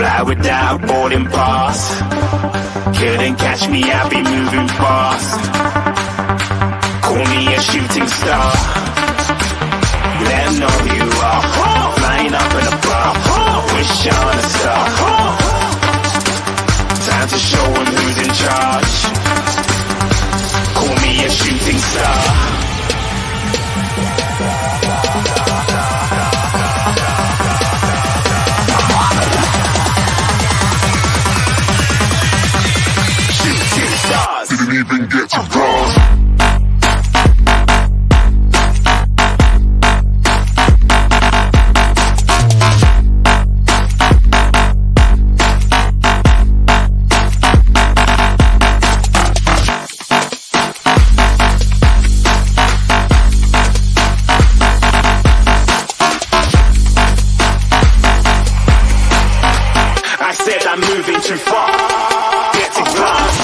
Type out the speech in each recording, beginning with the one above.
Fly without boarding pass. Couldn't catch me, I'll be moving fast. Call me a shooting star. Let 'em know who you are. Flying up in a bar. Wish on a star. Time to show 'em who's in charge. Call me a shooting star. Didn't even get to cross. I said I'm moving too far. Get to glass.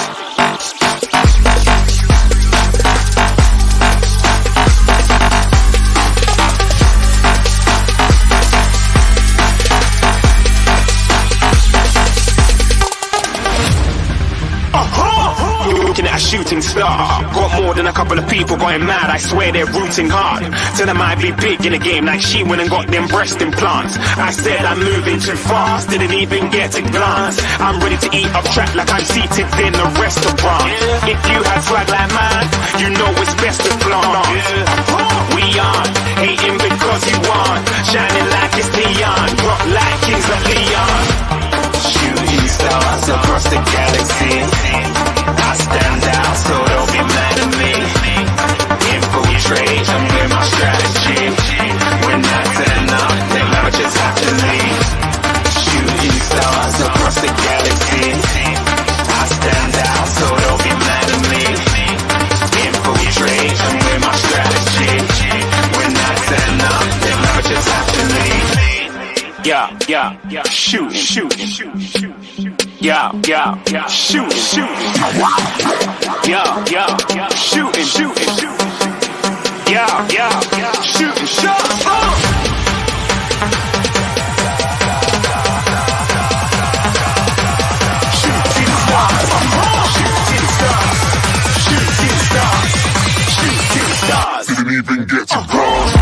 Looking at a shooting star. Got more than a couple of people going mad. I swear they're rooting hard. Tell them I be big in the game like she went and got them breast implants. I said I'm moving too fast. Didn't even get a glance. I'm ready to eat up track like I'm seated in a restaurant. If you had swag like mine, you know it's best to flaunt. We aren't hating because you aren't. Shining like it's neon. Rock like kings of Leon. Shooting stars across the galaxy. I stand out, so don't be mad at me. Infiltrate, I'm with my strategy. When I turn up, they never just have to leave. Shooting stars across the galaxy. I stand out, so don't be mad at me. Infiltrate, I'm with my strategy. When I turn up, they never just have to leave. Yeah, shooting. Yeah, shooting. Yeah, shooting. Yeah, shooting shots. Shooting stars. Didn't even get to cross.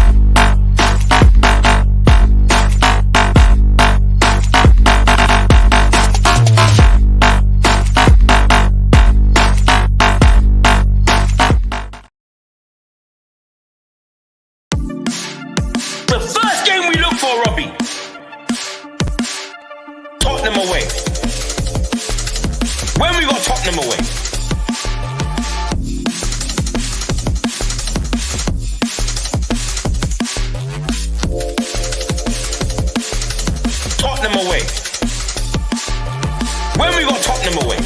Tottenham away. When we got Tottenham away? Tottenham away. When we got Tottenham away?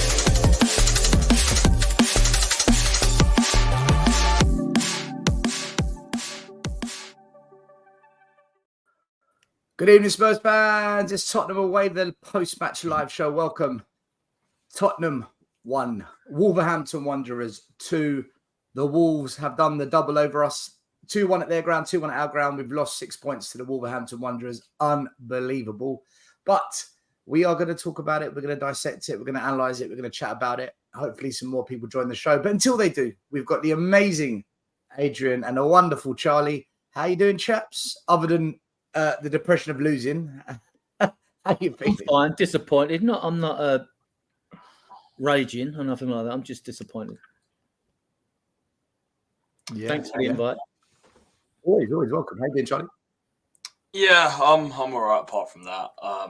Good evening, Spurs fans. It's Tottenham away, the post-match live show. Welcome. Tottenham 1, Wolverhampton Wanderers 2. The Wolves have done the double over us. 2-1 at their ground, 2-1 at our ground. We've lost 6 points to the Wolverhampton Wanderers. Unbelievable. But we are going to talk about it. We're going to dissect it. We're going to analyze it. We're going to chat about it. Hopefully some more people join the show. But until they do, we've got the amazing Adrian and a wonderful Charlie. How you doing, chaps? Other than the depression of losing. How you feeling? I'm fine, disappointed. I'm not raging or nothing like that. I'm just disappointed. Yeah, thanks for the invite. Always welcome. How you doing, Charlie? Yeah, I'm all right apart from that. I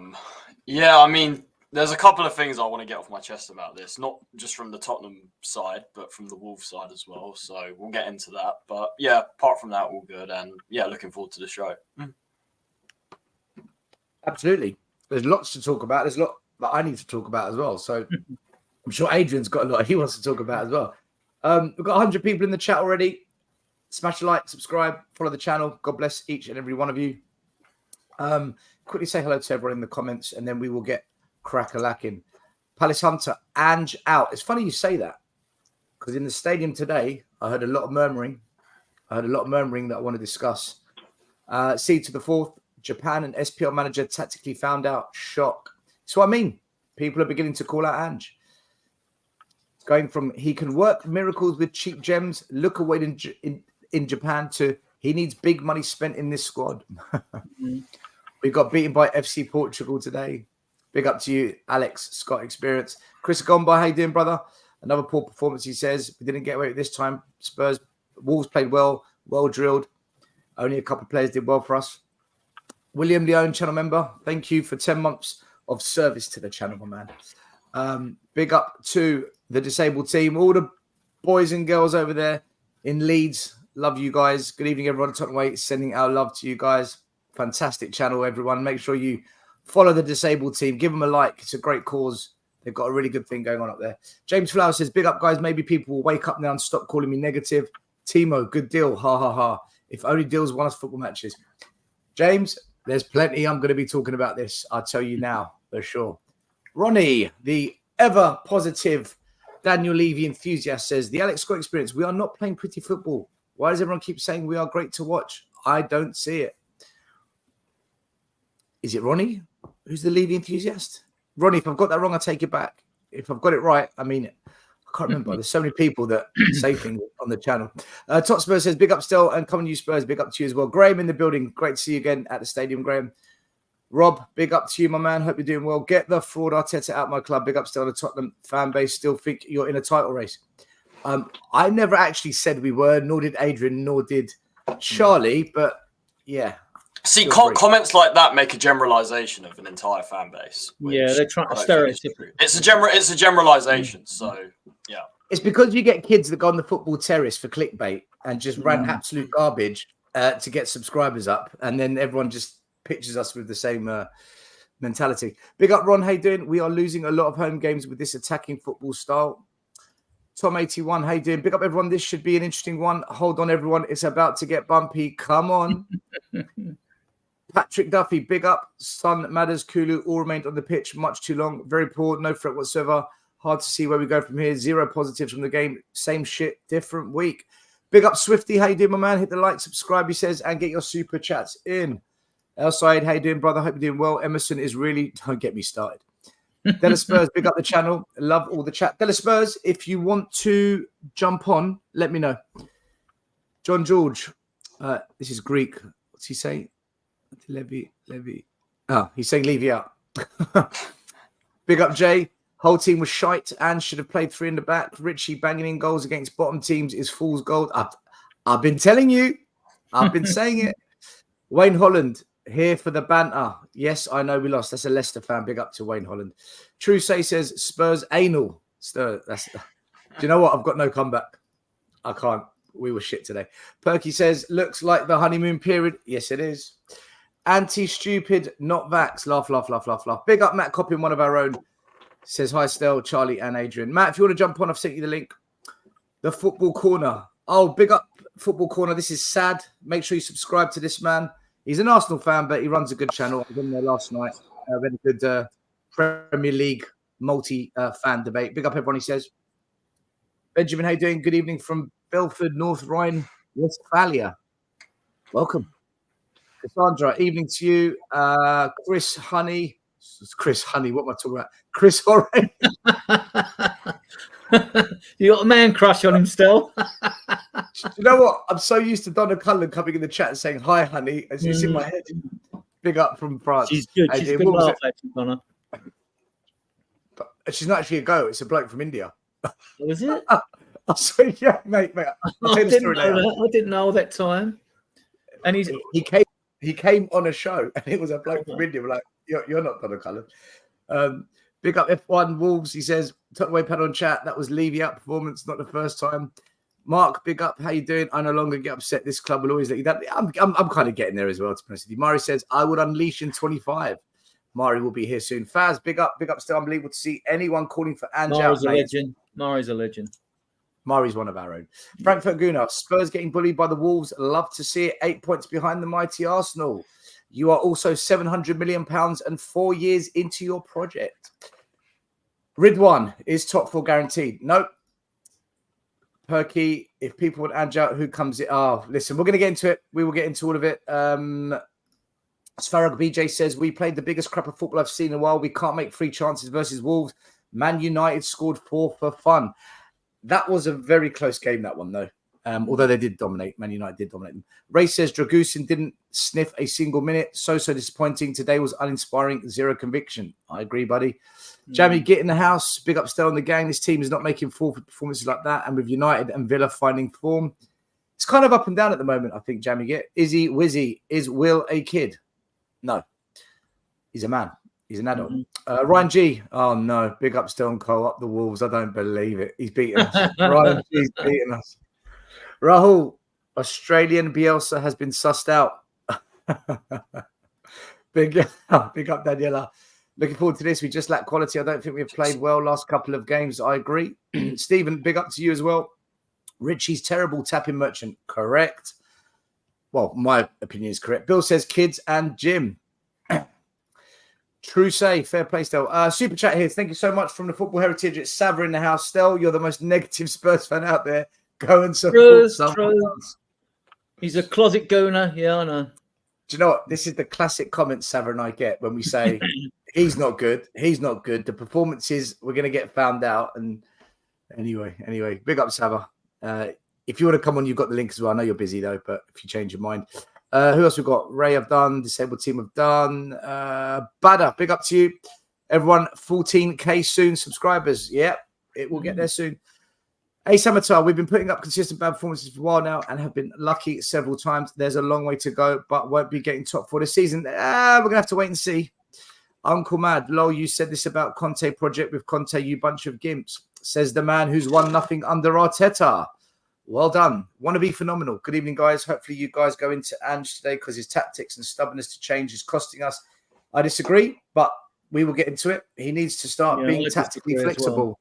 mean, there's a couple of things I want to get off my chest about this, not just from the Tottenham side, but from the Wolves side as well. So we'll get into that. But yeah, apart from that, all good. And yeah, looking forward to the show. Absolutely. There's lots to talk about. There's a lot that I need to talk about as well. So I'm sure Adrian's got a lot he wants to talk about as well. We've got 100 people in the chat already. Smash a like, subscribe, follow the channel. God bless each and every one of you. Quickly say hello to everyone in the comments, and then we will get crack-a-lacking. Palace Hunter, Ange out. It's funny you say that, because in the stadium today, I heard a lot of murmuring. that I want to discuss. C to the fourth, Japan and SPL manager tactically found out. Shock. So I mean, people are beginning to call out Ange. It's going from he can work miracles with cheap gems, look away in Japan, to he needs big money spent in this squad. We got beaten by FC Portugal today. Big up to you, Alex Scott Experience. Chris Gomba, how you doing, brother? Another poor performance, he says. We didn't get away with this time. Spurs, Wolves played well drilled. Only a couple of players did well for us. William Leone, channel member, thank you for 10 months of service to the channel, my man. Big up to the disabled team, all the boys and girls over there in Leeds. Love you guys. Good evening, everyone. Tottenham Way, sending our love to you guys. Fantastic channel, everyone. Make sure you follow the disabled team. Give them a like. It's a great cause. They've got a really good thing going on up there. James Flower says, big up, guys. Maybe people will wake up now and stop calling me negative. Timo, good deal. Ha, ha, ha. If only deals won us football matches. James, there's plenty I'm going to be talking about this. I'll tell you now for sure. Ronnie, the ever positive Daniel Levy enthusiast, says, the Alex Scott Experience, we are not playing pretty football. Why does everyone keep saying we are great to watch? I don't see it. Is it Ronnie? Who's the Levy enthusiast? Ronnie, if I've got that wrong, I'll take it back. If I've got it right, I mean it. I can't remember. There's so many people that say things on the channel. Top Spurs says, big up still, and coming you Spurs, big up to you as well. Graham in the building. Great to see you again at the stadium, Graham. Rob, big up to you, my man. Hope you're doing well. Get the fraud Arteta out my club. Big up still. The Tottenham fan base still think you're in a title race. I never actually said we were, nor did Adrian, nor did Charlie, but yeah. See, comments like that make a generalization of an entire fan base. Yeah, they're trying to stereotype. It's a generalization. So yeah, it's because you get kids that go on the football terrace for clickbait and just rant absolute garbage to get subscribers up, and then everyone just pictures us with the same mentality. Big up, Ron. How you doing? We are losing a lot of home games with this attacking football style. Tom81, how you doing? Big up, everyone. This should be an interesting one. Hold on, everyone. It's about to get bumpy. Come on. Patrick Duffy, big up. Son, Matters, Kulu all remained on the pitch much too long. Very poor, no threat whatsoever. Hard to see where we go from here. 0 positives from the game. Same shit, different week. Big up, Swifty. How you doing, my man? Hit the like, subscribe, he says, and get your super chats in. El Said, how you doing, brother? Hope you're doing well. Emerson is really... Don't get me started. Della Spurs, big up the channel. Love all the chat. Della Spurs, if you want to jump on, let me know. John George, this is Greek. What's he saying? Levy. Oh, he's saying Levy out. Big up, Jay. Whole team was shite and should have played 3 in the back. Richie banging in goals against bottom teams is fool's gold. I've been telling you. I've been saying it. Wayne Holland, here for the banter. Yes, I know we lost. That's a Leicester fan. Big up to Wayne Holland. True Say says Spurs anal. Do you know what? I've got no comeback. I can't. We were shit today. Perky says, looks like the honeymoon period. Yes, it is. Anti-stupid, not vax. Laugh, laugh, laugh, laugh, laugh. Big up Matt Coppin, one of our own. Says, hi, Stel, Charlie, and Adrian. Matt, if you want to jump on, I've sent you the link. The Football Corner. Oh, big up Football Corner. This is sad. Make sure you subscribe to this man. He's an Arsenal fan, but he runs a good channel. I was in there last night. We had a good Premier League multi-fan debate. Big up, everyone, he says. Benjamin, how you doing? Good evening from Belford, North Rhine-Westphalia. Welcome. Cassandra, evening to you. Chris Honey. What am I talking about? Chris Horan. You got a man crush on him still. You know what? I'm so used to Donna Cullen coming in the chat and saying, hi, honey. It's in my head. Big up from France. She's good. She's good laugh, actually, Donna. But she's not actually a go. It's a bloke from India. Was it? I swear, yeah, mate. I'll tell you the story later. I didn't know that time. And he came on a show and it was a bloke from India. We're like, you're not Donna Cullen. Big up F1 Wolves. He says, Tottenham Way pad on chat. That was Levy out performance, not the first time. Mark, big up. How you doing? I no longer get upset. This club will always let you down. I'm kind of getting there as well, to be honest with you. Mari says, I would unleash in 25. Mari will be here soon. Faz, big up. Still unbelievable to see anyone calling for Ange out. Mari's a legend. Mari's one of our own. Frankfurt Guna, Spurs getting bullied by the Wolves. Love to see it. 8 points behind the mighty Arsenal. You are also £700 million and 4 years into your project. Ridwan, is top 4 guaranteed? Nope. Perky, if people want Ange out, who comes in? Oh, listen, we're going to get into it. We will get into all of it. Sfarag BJ says, we played the biggest crap of football I've seen in a while. We can't make 3 chances versus Wolves. Man United scored 4 for fun. That was a very close game, that one, though. Although they did dominate. Man United did dominate them. Ray says, Dragusin didn't sniff a single minute. So disappointing. Today was uninspiring. 0 conviction. I agree, buddy. Jamie, get in the house. Big up still on the gang. This team is not making full performances like that. And with United and Villa finding form, it's kind of up and down at the moment, I think, Jamie. Get Izzy Wizzy. Is Will a kid? No. He's a man. He's an adult. Ryan G. Oh, no. Big up still on Cole. Up the Wolves. I don't believe it. He's beaten us. Ryan G's beaten us. Rahul, Australian Bielsa has been sussed out. Big up, Daniela. Looking forward to this. We just lack quality. I don't think we've played well last couple of games. I agree. Stephen, big up to you as well. Richie's terrible tapping merchant. Correct. Well, my opinion is correct. Bill says kids and Jim. True say. Fair play, Stel. Super chat here. Thank you so much from the Football Heritage. It's Sava in the house. Stel, you're the most negative Spurs fan out there. Go and support someone else. He's a closet gooner. Yeah, I know. Do you know what? This is the classic comment Sava and I get when we say he's not good. He's not good. The performances, we're going to get found out. And anyway, big up Sava. If you want to come on, you've got the link as well. I know you're busy though, but if you change your mind. Who else we've got? Ray have done. Disabled team have done. Bada, big up to you. Everyone, 14K soon. Subscribers. Yeah, it will get there soon. Hey, Samatar, we've been putting up consistent bad performances for a while now and have been lucky several times. There's a long way to go, but won't be getting top 4 this season. We're going to have to wait and see. Uncle Mad, lol, you said this about Conte project with Conte, you bunch of gimps. Says the man who's won nothing under Arteta. Well done. Want to be phenomenal. Good evening, guys. Hopefully you guys go into Ange today because his tactics and stubbornness to change is costing us. I disagree, but we will get into it. He needs to start being tactically flexible.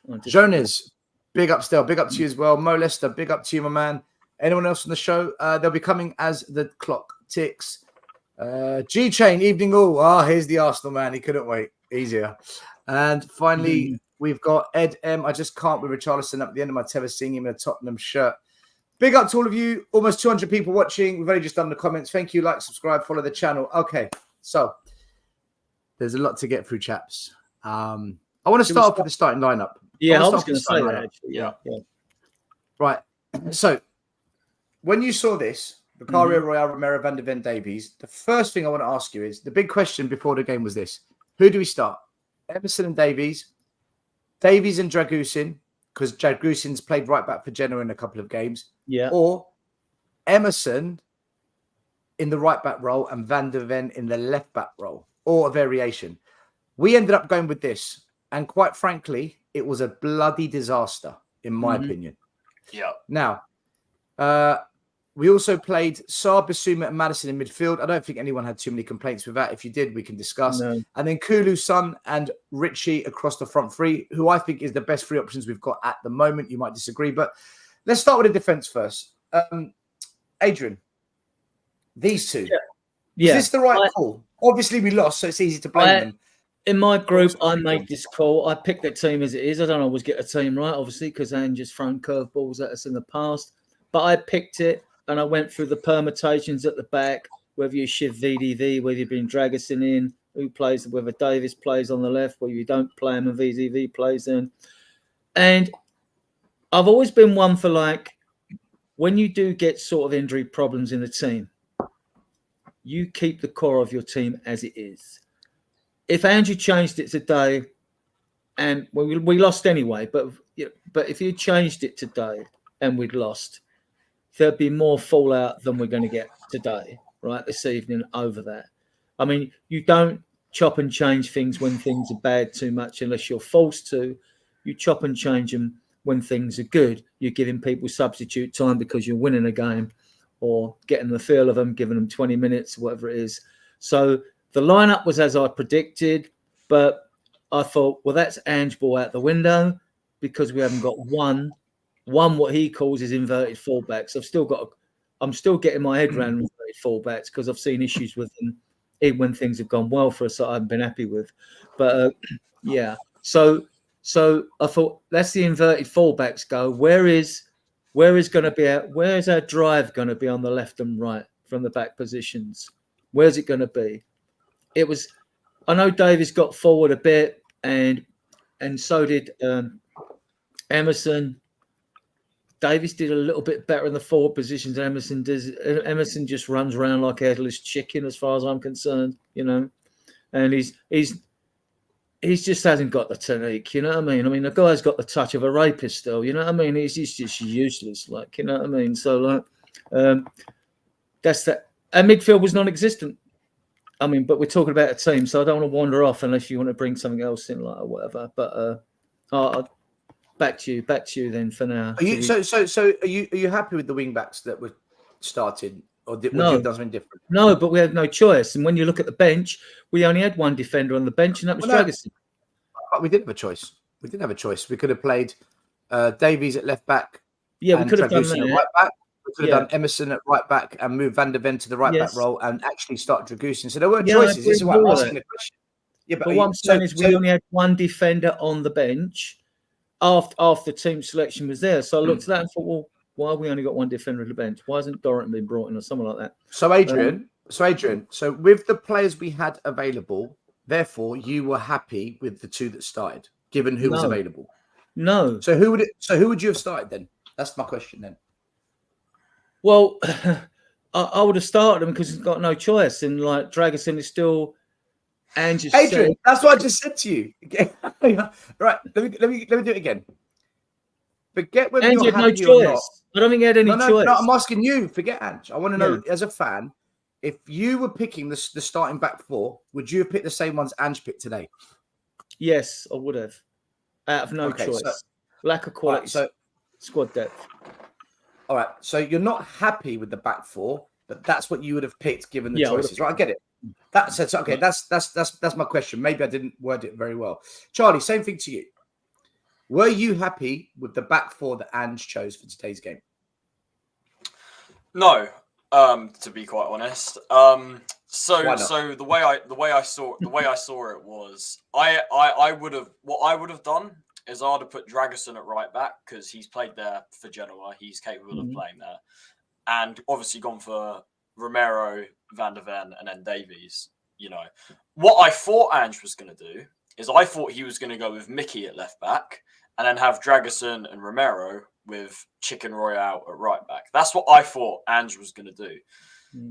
Well. Jonas, big up still. Big up to you as well. Mo Lester, big up to you, my man. Anyone else on the show? They'll be coming as the clock ticks. G-Chain, evening all. Here's the Arsenal man. He couldn't wait. Easier. And finally, we've got Ed M. I just can't with Richarlison up at the end of my tether seeing him in a Tottenham shirt. Big up to all of you. Almost 200 people watching. We've only just done the comments. Thank you. Like, subscribe, follow the channel. Okay, so there's a lot to get through, chaps. I want to start off with the starting lineup. Yeah, I was going to say that, actually. Yeah. Right. So when you saw this, Vicario Royale, Romero, Van de Ven, Davies, the first thing I want to ask you is, the big question before the game was this. Who do we start? Emerson and Davies and Dragusin, because Dragusin's played right back for Genoa in a couple of games. Yeah. Or Emerson in the right back role and Van de Ven in the left back role, or a variation. We ended up going with this. And quite frankly, it was a bloody disaster, in my opinion. Yeah. Now, we also played Saar, Basuma and Madison in midfield. I don't think anyone had too many complaints with that. If you did, we can discuss. No. And then Kulu, Son and Richie across the front three, who I think is the best 3 options we've got at the moment. You might disagree, but let's start with the defence first. Adrian, these two. Yeah. Is this the right call? Obviously, we lost, so it's easy to blame them. In my group, I made this call. I picked that team as it is. I don't always get a team right, obviously, because Ange's thrown curveballs at us in the past. But I picked it, and I went through the permutations at the back, whether you shift VDV, whether you bring Dragusin in, who plays, whether Davis plays on the left, whether you don't play him and VDV plays in. And I've always been one for, like, when you do get sort of injury problems in the team, you keep the core of your team as it is. If Andrew changed it today, and we lost anyway, but if you changed it today and we'd lost, there'd be more fallout than we're going to get today, right, this evening over that. I mean, you don't chop and change things when things are bad too much unless you're forced to. You chop and change them when things are good. You're giving people substitute time because you're winning a game or getting the feel of them, giving them 20 minutes, whatever it is. So the lineup was as I predicted, but I thought, well, that's Ange ball out the window because we haven't got one what he calls his inverted fullbacks. I'm still getting my head around inverted fullbacks because I've seen issues with them even when things have gone well for us that I haven't been happy with. But yeah, so I thought that's the inverted fullbacks go. Where's our drive going to be on the left and right from the back positions? Where's it going to be? I know Davies got forward a bit, and so did Emerson. Davies did a little bit better in the forward positions than Emerson does. Emerson just runs around like a headless chicken, as far as I'm concerned, and he's just hasn't got the technique, you know what I mean? I mean, the guy's got the touch of a rapist still, you know what I mean? He's just useless, like, you know what I mean? So, like, that's that. And midfield was non-existent. I mean, but we're talking about a team, so I don't want to wander off unless you want to bring something else in, like, or whatever. But back to you then for now. Are you happy with the wing backs that were started, or would you have done something different? No, but we had no choice. And when you look at the bench, we only had one defender on the bench, and that was Dragusin. But we did have a choice. We did have a choice. We could have played Davies at left back. Yeah, we could have done that. At right back. We could have done Emerson at right back and moved Van der Ven to the right back role and actually start Dragusin. So there were choices. This is why I'm asking the question. Yeah, but what I'm saying is we only had one defender on the bench after team selection was there. So I looked at that and thought, well, why have we only got one defender on the bench? Why hasn't Dorrington been brought in or someone like that? So Adrian, so with the players we had available, therefore you were happy with the two that started, given who was available. No. So who would you have started then? That's my question then. Well, I would have started him because he's got no choice, and like Dragusin is still. And just Adrian, that's what I just said to you. Right, let me do it again. Forget whether you're happy or not. I don't think he had any choice. No, I'm asking you. Forget Ange. I want to know, as a fan, if you were picking the starting back four, would you have picked the same ones Ange picked today? Yes, I would have. Out of no choice. So, lack of quality. Right, squad depth. All right. So you're not happy with the back four, but that's what you would have picked given the choices, right? I get it. That's okay. That's my question. Maybe I didn't word it very well. Charlie, same thing to you. Were you happy with the back four that Ange chose for today's game? No, to be quite honest. So the way I saw it was I would have done is I'd have put Dragusin at right back because he's played there for Genoa. He's capable of playing there, and obviously gone for Romero, Van der Ven, and then Davies. What I thought Ange was going to do is I thought he was going to go with Mickey at left back and then have Dragusin and Romero with Chicken Royale at right back. That's what I thought Ange was going to do.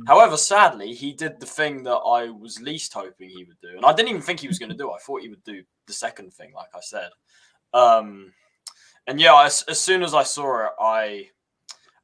However, sadly, he did the thing that I was least hoping he would do. And I didn't even think he was going to do. I thought he would do the second thing, like I said. And yeah, as soon as I saw it, I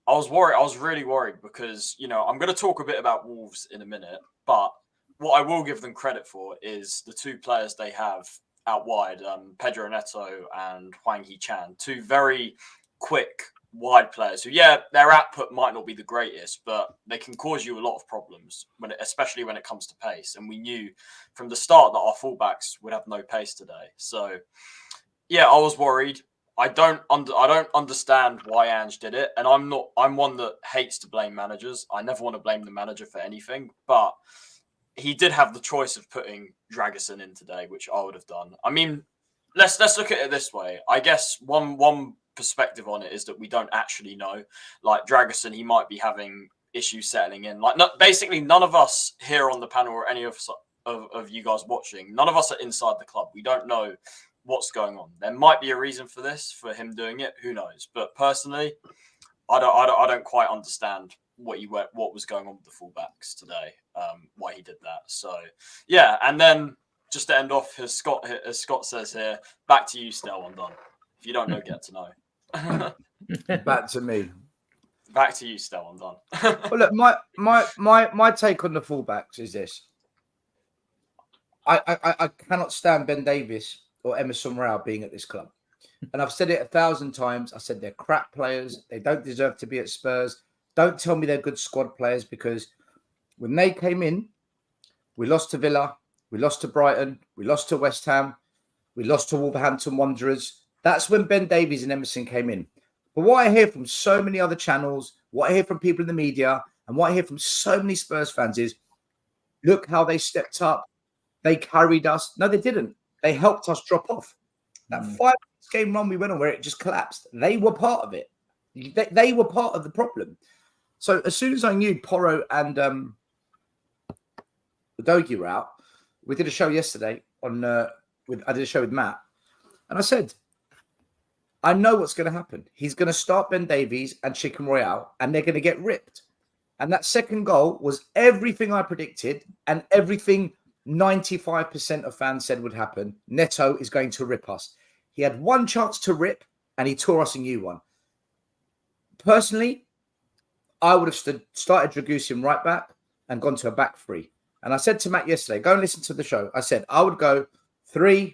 was worried. I was really worried because, I'm going to talk a bit about Wolves in a minute, but what I will give them credit for is the two players they have out wide, Pedro Neto and Hwang Hee-chan, two very quick wide players who, their output might not be the greatest, but they can cause you a lot of problems, especially when it comes to pace. And we knew from the start that our fullbacks would have no pace today. So, yeah, I was worried. I don't understand why Ange did it, and I'm one that hates to blame managers. I never want to blame the manager for anything, but he did have the choice of putting Dragusin in today, which I would have done. I mean, let's look at it this way. I guess one perspective on it is that we don't actually know. Like Dragusin, he might be having issues settling in. Like, basically, none of us here on the panel or any of you guys watching, none of us are inside the club. We don't know what's going on. There might be a reason for this, for him doing it. Who knows? But personally, I don't quite understand what was going on with the fullbacks today. Why he did that. So yeah, and then just to end off, as Scott says here, back to you, Stel. I'm done. If you don't know, get to know. Back to me. Back to you, Stel. I'm done. Well, look, my take on the fullbacks is this. I cannot stand Ben Davies or Emerson Royal being at this club. And I've said it 1,000 times. I said they're crap players. They don't deserve to be at Spurs. Don't tell me they're good squad players, because when they came in, we lost to Villa, we lost to Brighton, we lost to West Ham, we lost to Wolverhampton Wanderers. That's when Ben Davies and Emerson came in. But what I hear from so many other channels, what I hear from people in the media, and what I hear from so many Spurs fans is, look how they stepped up. They carried us. No, they didn't. They helped us drop off. That 5-game run we went on where it just collapsed, they were part of it. They were part of the problem. So as soon as I knew Porro and Udogie were out. We did a show yesterday on I did a show with Matt, and I said, I know what's going to happen. He's going to start Ben Davies and Chicken Royale, and they're going to get ripped. And that second goal was everything I predicted and everything 95% of fans said would happen. Neto is going to rip us. He had one chance to rip, and he tore us a new one. Personally, I would have started Dragusin right back and gone to a back three. And I said to Matt yesterday, go and listen to the show. I said, I would go 3-4-3,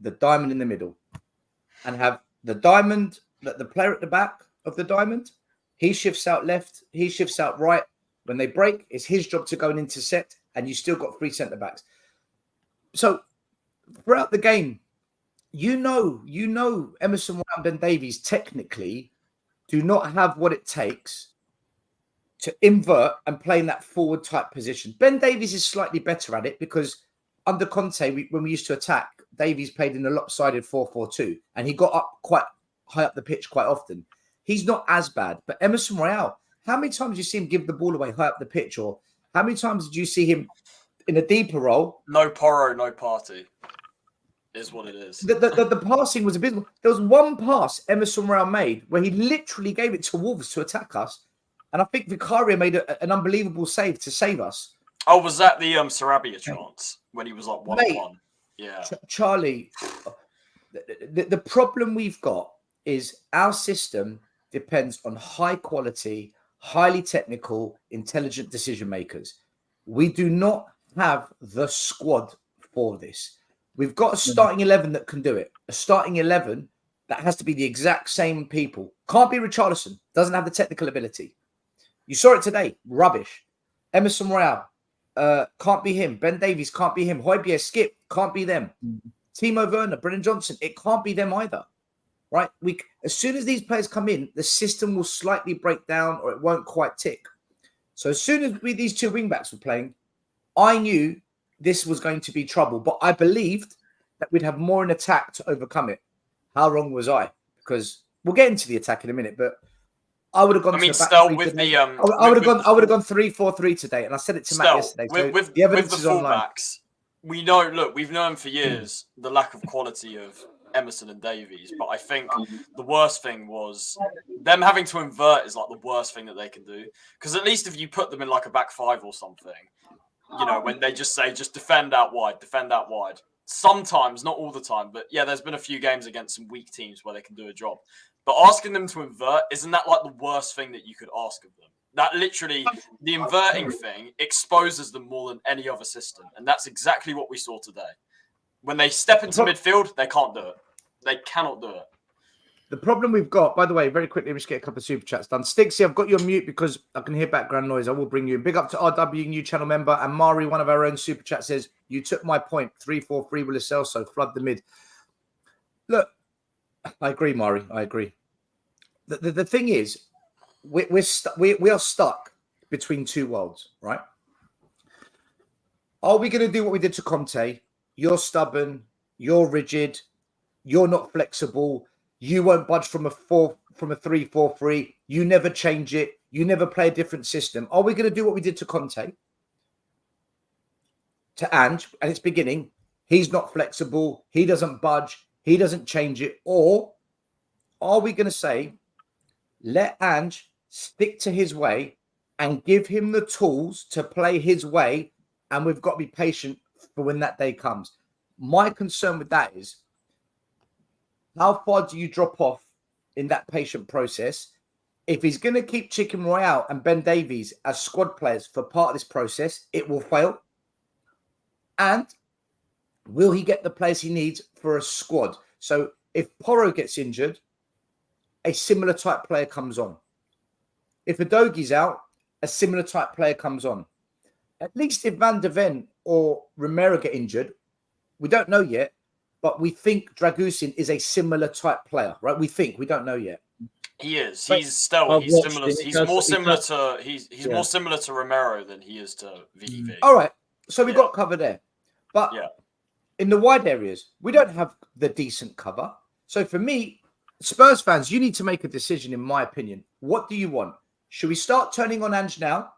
the diamond in the middle, and have the diamond, the player at the back of the diamond, he shifts out left, he shifts out right. When they break, it's his job to go and intercept, and you still got 3 centre-backs. So throughout the game, you know, Emerson Royal and Ben Davies technically do not have what it takes to invert and play in that forward type position. Ben Davies is slightly better at it because under Conte, when we used to attack, Davies played in a lopsided 4-4-2, and he got up quite high up the pitch quite often. He's not as bad, but Emerson Royal, how many times did you see him give the ball away high up the pitch, or how many times did you see him in a deeper role? No Porro, no party is what it is. The passing was abysmal. There was one pass Emerson Royal made where he literally gave it to Wolves to attack us, and I think Vicaria made an unbelievable save to save us. Oh, was that the Sarabia chance when he was like 1-1? Yeah. Charlie, the problem we've got is our system depends on high quality, highly technical, intelligent decision makers. We do not have the squad for this. We've got a starting 11 that can do it. A starting 11 that has to be the exact same people. Can't be Richarlison. Doesn't have the technical ability. You saw it today. Rubbish. Emerson Royal. Can't be him. Ben Davies can't be him. Højbjerg, Skip can't be them. Timo Werner, Brennan Johnson, it can't be them either. Right? As soon as these players come in, the system will slightly break down or it won't quite tick. So as soon as these two wing-backs were playing, I knew this was going to be trouble, but I believed that we'd have more in attack to overcome it. How wrong was I? Because we'll get into the attack in a minute, but I would have gone. I would have gone 3-4-3 today, and I said it to Matt yesterday. So with the evidence the is online. fullbacks, we know. Look, we've known for years the lack of quality of Emerson and Davies, but I think the worst thing was them having to invert is like the worst thing that they can do. Because at least if you put them in like a back five or something, you know, when they just say just defend out wide. Sometimes, not all the time, but yeah, there's been a few games against some weak teams where they can do a job. But asking them to invert, isn't that like the worst thing that you could ask of them? That literally, the inverting thing exposes them more than any other system. And that's exactly what we saw today. When they step into midfield, they can't do it. They cannot do it. The problem we've got, by the way, very quickly, let's get a couple of super chats done. Stixie, I've got you on mute because I can hear background noise. I will bring you in. Big up to RW, new channel member. And Mari, one of our own super chat, says, you took my point. 3-4-3 will sell, so flood the mid. Look, I agree, Mari. I agree. The thing is, we are stuck between two worlds, right? Are we going to do what we did to Conte? You're stubborn. You're rigid. You're not flexible. You won't budge from a 3-4-3. You never change it. You never play a different system. Are we going to do what we did to Conte? To Ange at its beginning, he's not flexible. He doesn't budge. He doesn't change it. Or are we going to say, let Ange stick to his way and give him the tools to play his way, and we've got to be patient for when that day comes? My concern with that is, how far do you drop off in that patient process? If he's going to keep Chicken Royale and Ben Davies as squad players for part of this process, it will fail. And will he get the players he needs for a squad? So if Porro gets injured, a similar type player comes on. If Udogie's out, a similar type player comes on. At least if Van de Ven or Romero get injured, we don't know yet, but we think Dragusin is a similar type player, right? We don't know yet. He is. He's still. He's similar. He's more similar to. He's more similar to Romero than he is to VEV. All right. So we got cover there, but in the wide areas, we don't have the decent cover. So for me, Spurs fans, you need to make a decision. In my opinion, what do you want? Should we start turning on Ange now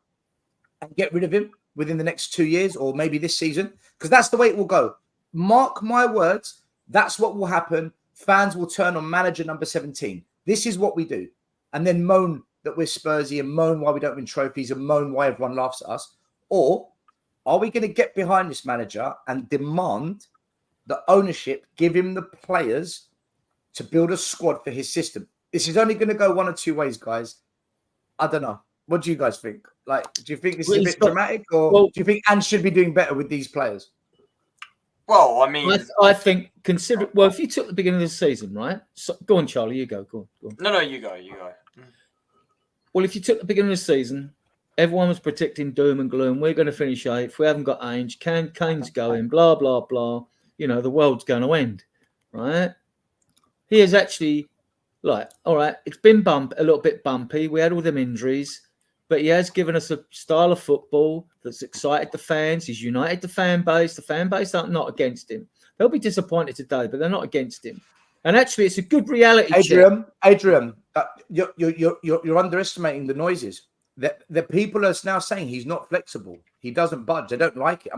and get rid of him within the next 2 years or maybe this season, because that's the way it will go. Mark my words, that's what will happen. Fans will turn on manager number 17. This is what we do. And then moan that we're Spursy and moan why we don't win trophies and moan why everyone laughs at us. Or are we going to get behind this manager and demand the ownership, give him the players to build a squad for his system? This is only going to go one or two ways, guys. I don't know. What do you guys think? Like, do you think this is a bit dramatic, or do you think Ange should be doing better with these players? Well, I mean, I think if you took the beginning of the season, right? So, go on, Charlie, you go. Go on. No, you go. Well, if you took the beginning of the season, everyone was predicting doom and gloom. We're going to finish 8th. We haven't got Ainge. Kane's going. Blah blah blah. You know, the world's going to end, right? He is actually all right. It's been a little bit bumpy. We had all them injuries. But he has given us a style of football that's excited the fans. He's united the fan base. The fan base are not against him. They'll be disappointed today, but they're not against him. And actually, it's a good reality check. Adrian, you're underestimating the noises. The people are now saying he's not flexible. He doesn't budge. They don't like it.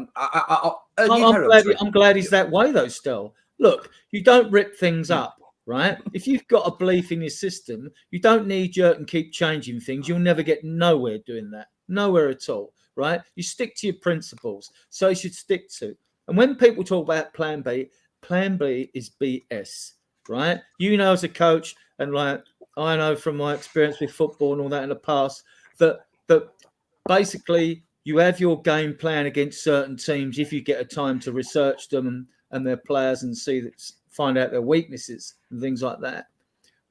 I'm glad he's that way, though, still. Look, you don't rip things up. Right? If you've got a belief in your system, you don't knee-jerk and keep changing things. You'll never get nowhere doing that. Nowhere at all. Right? You stick to your principles. So you should stick to. And when people talk about plan B is BS. Right? You know, as a coach, and like I know from my experience with football and all that in the past, that basically you have your game plan against certain teams if you get a time to research them and their players and find out their weaknesses and things like that.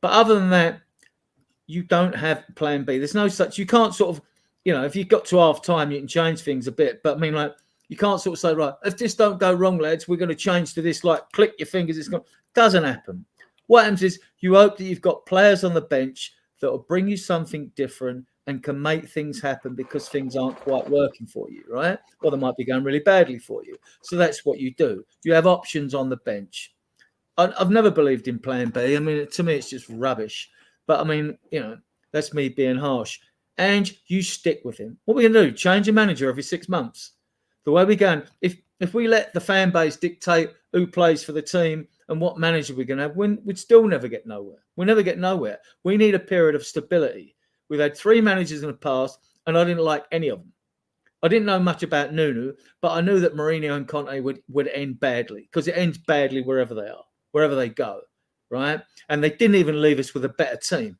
But other than that, you don't have plan B. There's no such, you can't sort of, if you've got to half time, you can change things a bit. But I mean, like, you can't sort of say, right, if this don't go wrong, lads, we're going to change to this, like, click your fingers. Doesn't happen. What happens is you hope that you've got players on the bench that will bring you something different and can make things happen because things aren't quite working for you, right? Or they might be going really badly for you. So that's what you do. You have options on the bench. I've never believed in plan B. I mean, to me, it's just rubbish. But I mean, that's me being harsh. And you stick with him. What are we going to do? Change a manager every 6 months? The way we're going, if we let the fan base dictate who plays for the team and what manager we're going to have, we'd still never get nowhere. We'll never get nowhere. We need a period of stability. We've had 3 managers in the past, and I didn't like any of them. I didn't know much about Nuno, but I knew that Mourinho and Conte would end badly because it ends badly wherever they are. Wherever they go, right? And they didn't even leave us with a better team,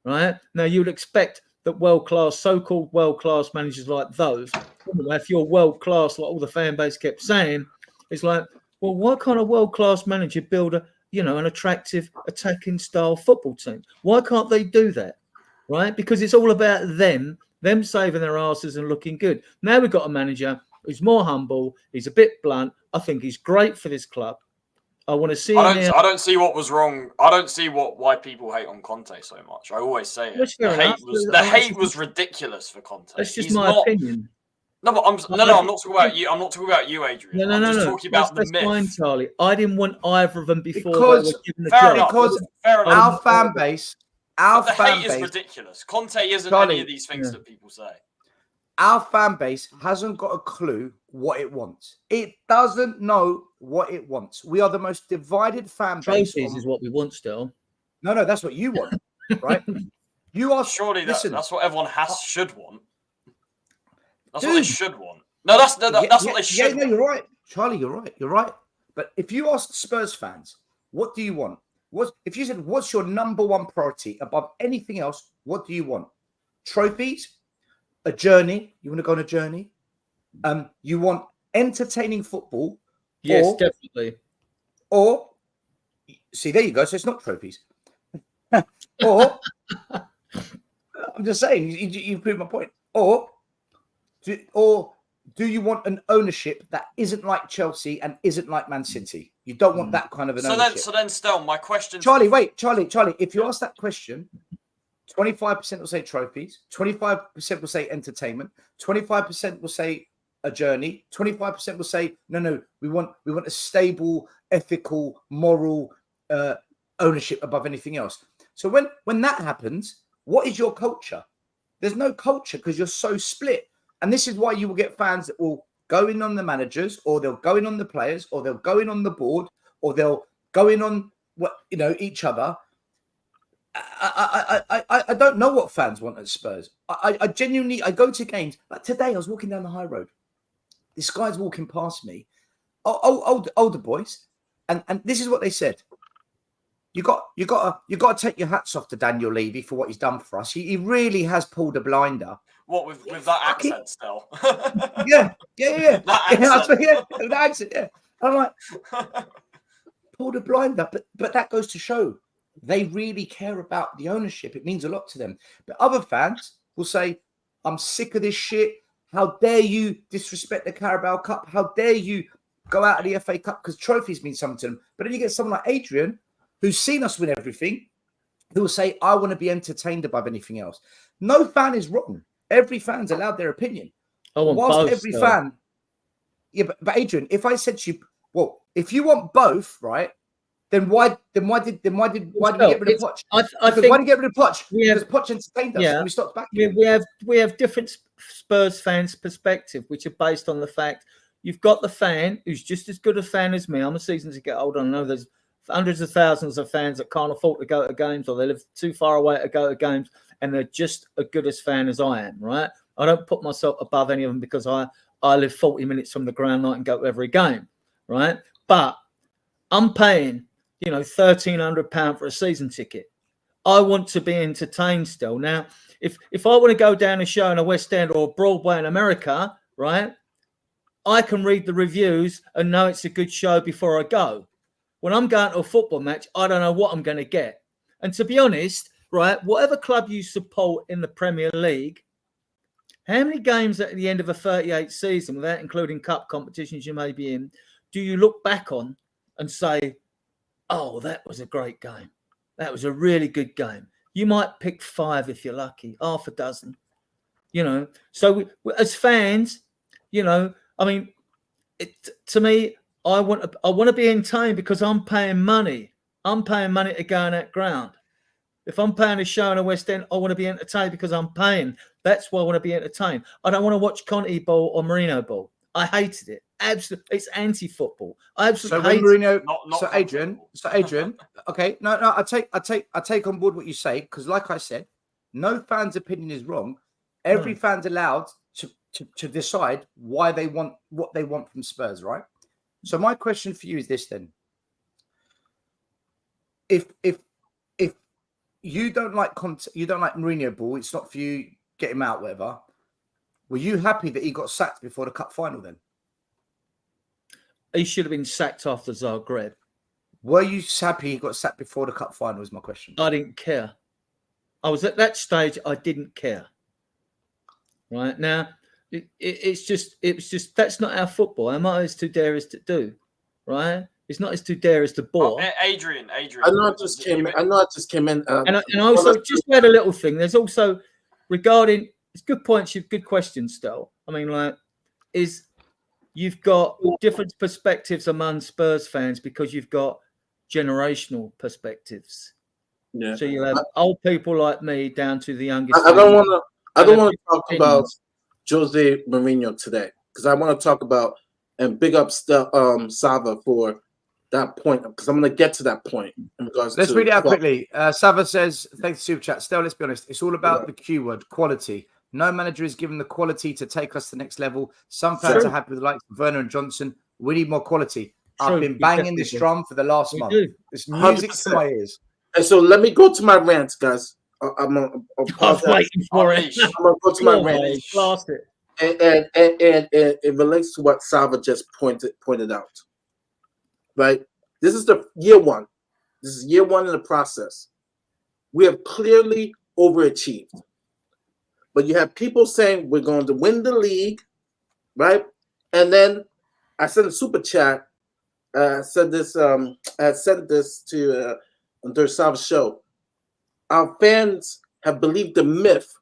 right? Now, you would expect that so-called world-class managers like those, if you're world-class, like all the fan base kept saying, it's like, well, why can't a world-class manager build an attractive attacking style football team? Why can't they do that, right? Because it's all about them saving their asses and looking good. Now we've got a manager who's more humble. He's a bit blunt. I think he's great for this club. I want to see. I don't see what was wrong. I don't see why people hate on Conte so much. I always say it. The hate was ridiculous for Conte. That's just my opinion. No, but I'm not talking about you. I'm not talking about you, Adrian. I'm just talking about the myth. That's fine, Charlie. I didn't want either of them before. Because our fan base, the hate is ridiculous. Conte isn't any of these things that people say. Our fan base hasn't got a clue what it wants. It doesn't know what it wants. We are the most divided fan base. Trophies is what we want still. No, that's what you want, right? You are surely that's what everyone should want. That's what they should want. No, that's what they should. Yeah, you're right, Charlie. You're right. But if you ask Spurs fans, what do you want? If you said, what's your number one priority above anything else? What do you want? Trophies. A journey. You want to go on a journey? You want entertaining football? Yes, definitely. Or see, there you go. So it's not trophies. Or I'm just saying, you proved my point. Or do you want an ownership that isn't like Chelsea and isn't like Man City? You don't want that kind of an ownership. So then, Stel, my question. Charlie, if you ask that question, 25% will say trophies, 25% will say entertainment, 25% will say a journey, 25% will say no, we want a stable, ethical, moral ownership above anything else. So when that happens, what is your culture? There's no culture because you're so split. And this is why you will get fans that will go in on the managers, or they'll go in on the players, or they'll go in on the board, or they'll go in on each other. I don't know what fans want at Spurs. I genuinely, I go to games. Like today, I was walking down the high road. This guy's walking past me, older boys, and this is what they said. You got to take your hats off to Daniel Levy for what he's done for us. He really has pulled a blinder. What with that accent still? Yeah. That accent. Yeah. I'm like, pulled a blinder, but that goes to show they really care about the ownership. It means a lot to them. But other fans will say, I'm sick of this shit. How dare you disrespect the Carabao Cup? How dare you go out of the FA Cup? Because trophies mean something to them. But then you get someone like Adrian, who's seen us win everything, who will say, I want to be entertained above anything else. No fan is wrong. Every fan's allowed their opinion. Whilst every fan... Yeah, but Adrian, if I said to you, well, if you want both, right, then why did we get rid of Poch? I think why did we get rid of Poch? Because Poch entertained us yeah, and we stopped backing. We have different Spurs fans' perspective, which are based on the fact you've got the fan who's just as good a fan as me. I'm a season to get older. I know there's hundreds of thousands of fans that can't afford to go to games, or they live too far away to go to games, and they're just as good as fan as I am, right? I don't put myself above any of them because I live 40 minutes from the ground night and go to every game, right? But I'm paying, £1,300 for a season ticket. I want to be entertained still. Now, if I want to go down a show in a West End or Broadway in America, right, I can read the reviews and know it's a good show before I go. When I'm going to a football match, I don't know what I'm going to get. And to be honest, right, whatever club you support in the Premier League, how many games at the end of a 38 season, without including cup competitions you may be in, do you look back on and say, oh, that was a great game. That was a really good game. You might pick 5 if you're lucky, half a dozen, So as fans, to me, I want to be entertained because I'm paying money. I'm paying money to go on that ground. If I'm paying a show in a West End, I want to be entertained because I'm paying. That's why I want to be entertained. I don't want to watch Conte ball or Marino ball. I hated it. Absolutely, it's anti-football. I absolutely hate Marino. Not Adrian. Okay, no. I take on board what you say because, like I said, no fan's opinion is wrong. Every fan's allowed to decide why they want what they want from Spurs, right? So my question for you is this then: if you don't like Mourinho ball, it's not for you. Get him out, whatever. Were you happy that he got sacked before the cup final? Then he should have been sacked after Zagreb. Were you happy he got sacked before the cup final? Is my question. I didn't care. I was at that stage. I didn't care. Right now, it's just that's not our football. Am I as to dare as to do? Right. It's not as to dare as to bore. Adrian. I know I just came in. And I also just add a little thing. There's also regarding it's good points. Good questions still. I mean, you've got different perspectives among Spurs fans because you've got generational perspectives. Yeah. So you have old people like me down to the youngest. I don't want to talk about Jose Mourinho today because I want to talk about and big up Sava for that point because I'm going to get to that point. Let's read it out quickly. Sava says, thanks to Super Chat. Still, let's be honest. It's all about the Q word, quality. No manager is given the quality to take us to the next level. Some fans are happy with the likes of Werner and Johnson. We need more quality. I've been banging this drum for the last month. It's music 100%. To my ears. And so let me go to my rant, guys. I'm waiting for it. I'm going to go to my rant. And it relates to what Sava just pointed out. Right? This is the year one. This is year one in the process. We have clearly overachieved. But you have people saying we're going to win the league, right? And then I sent a super chat. I sent this to on Sava's show. Our fans have believed the myth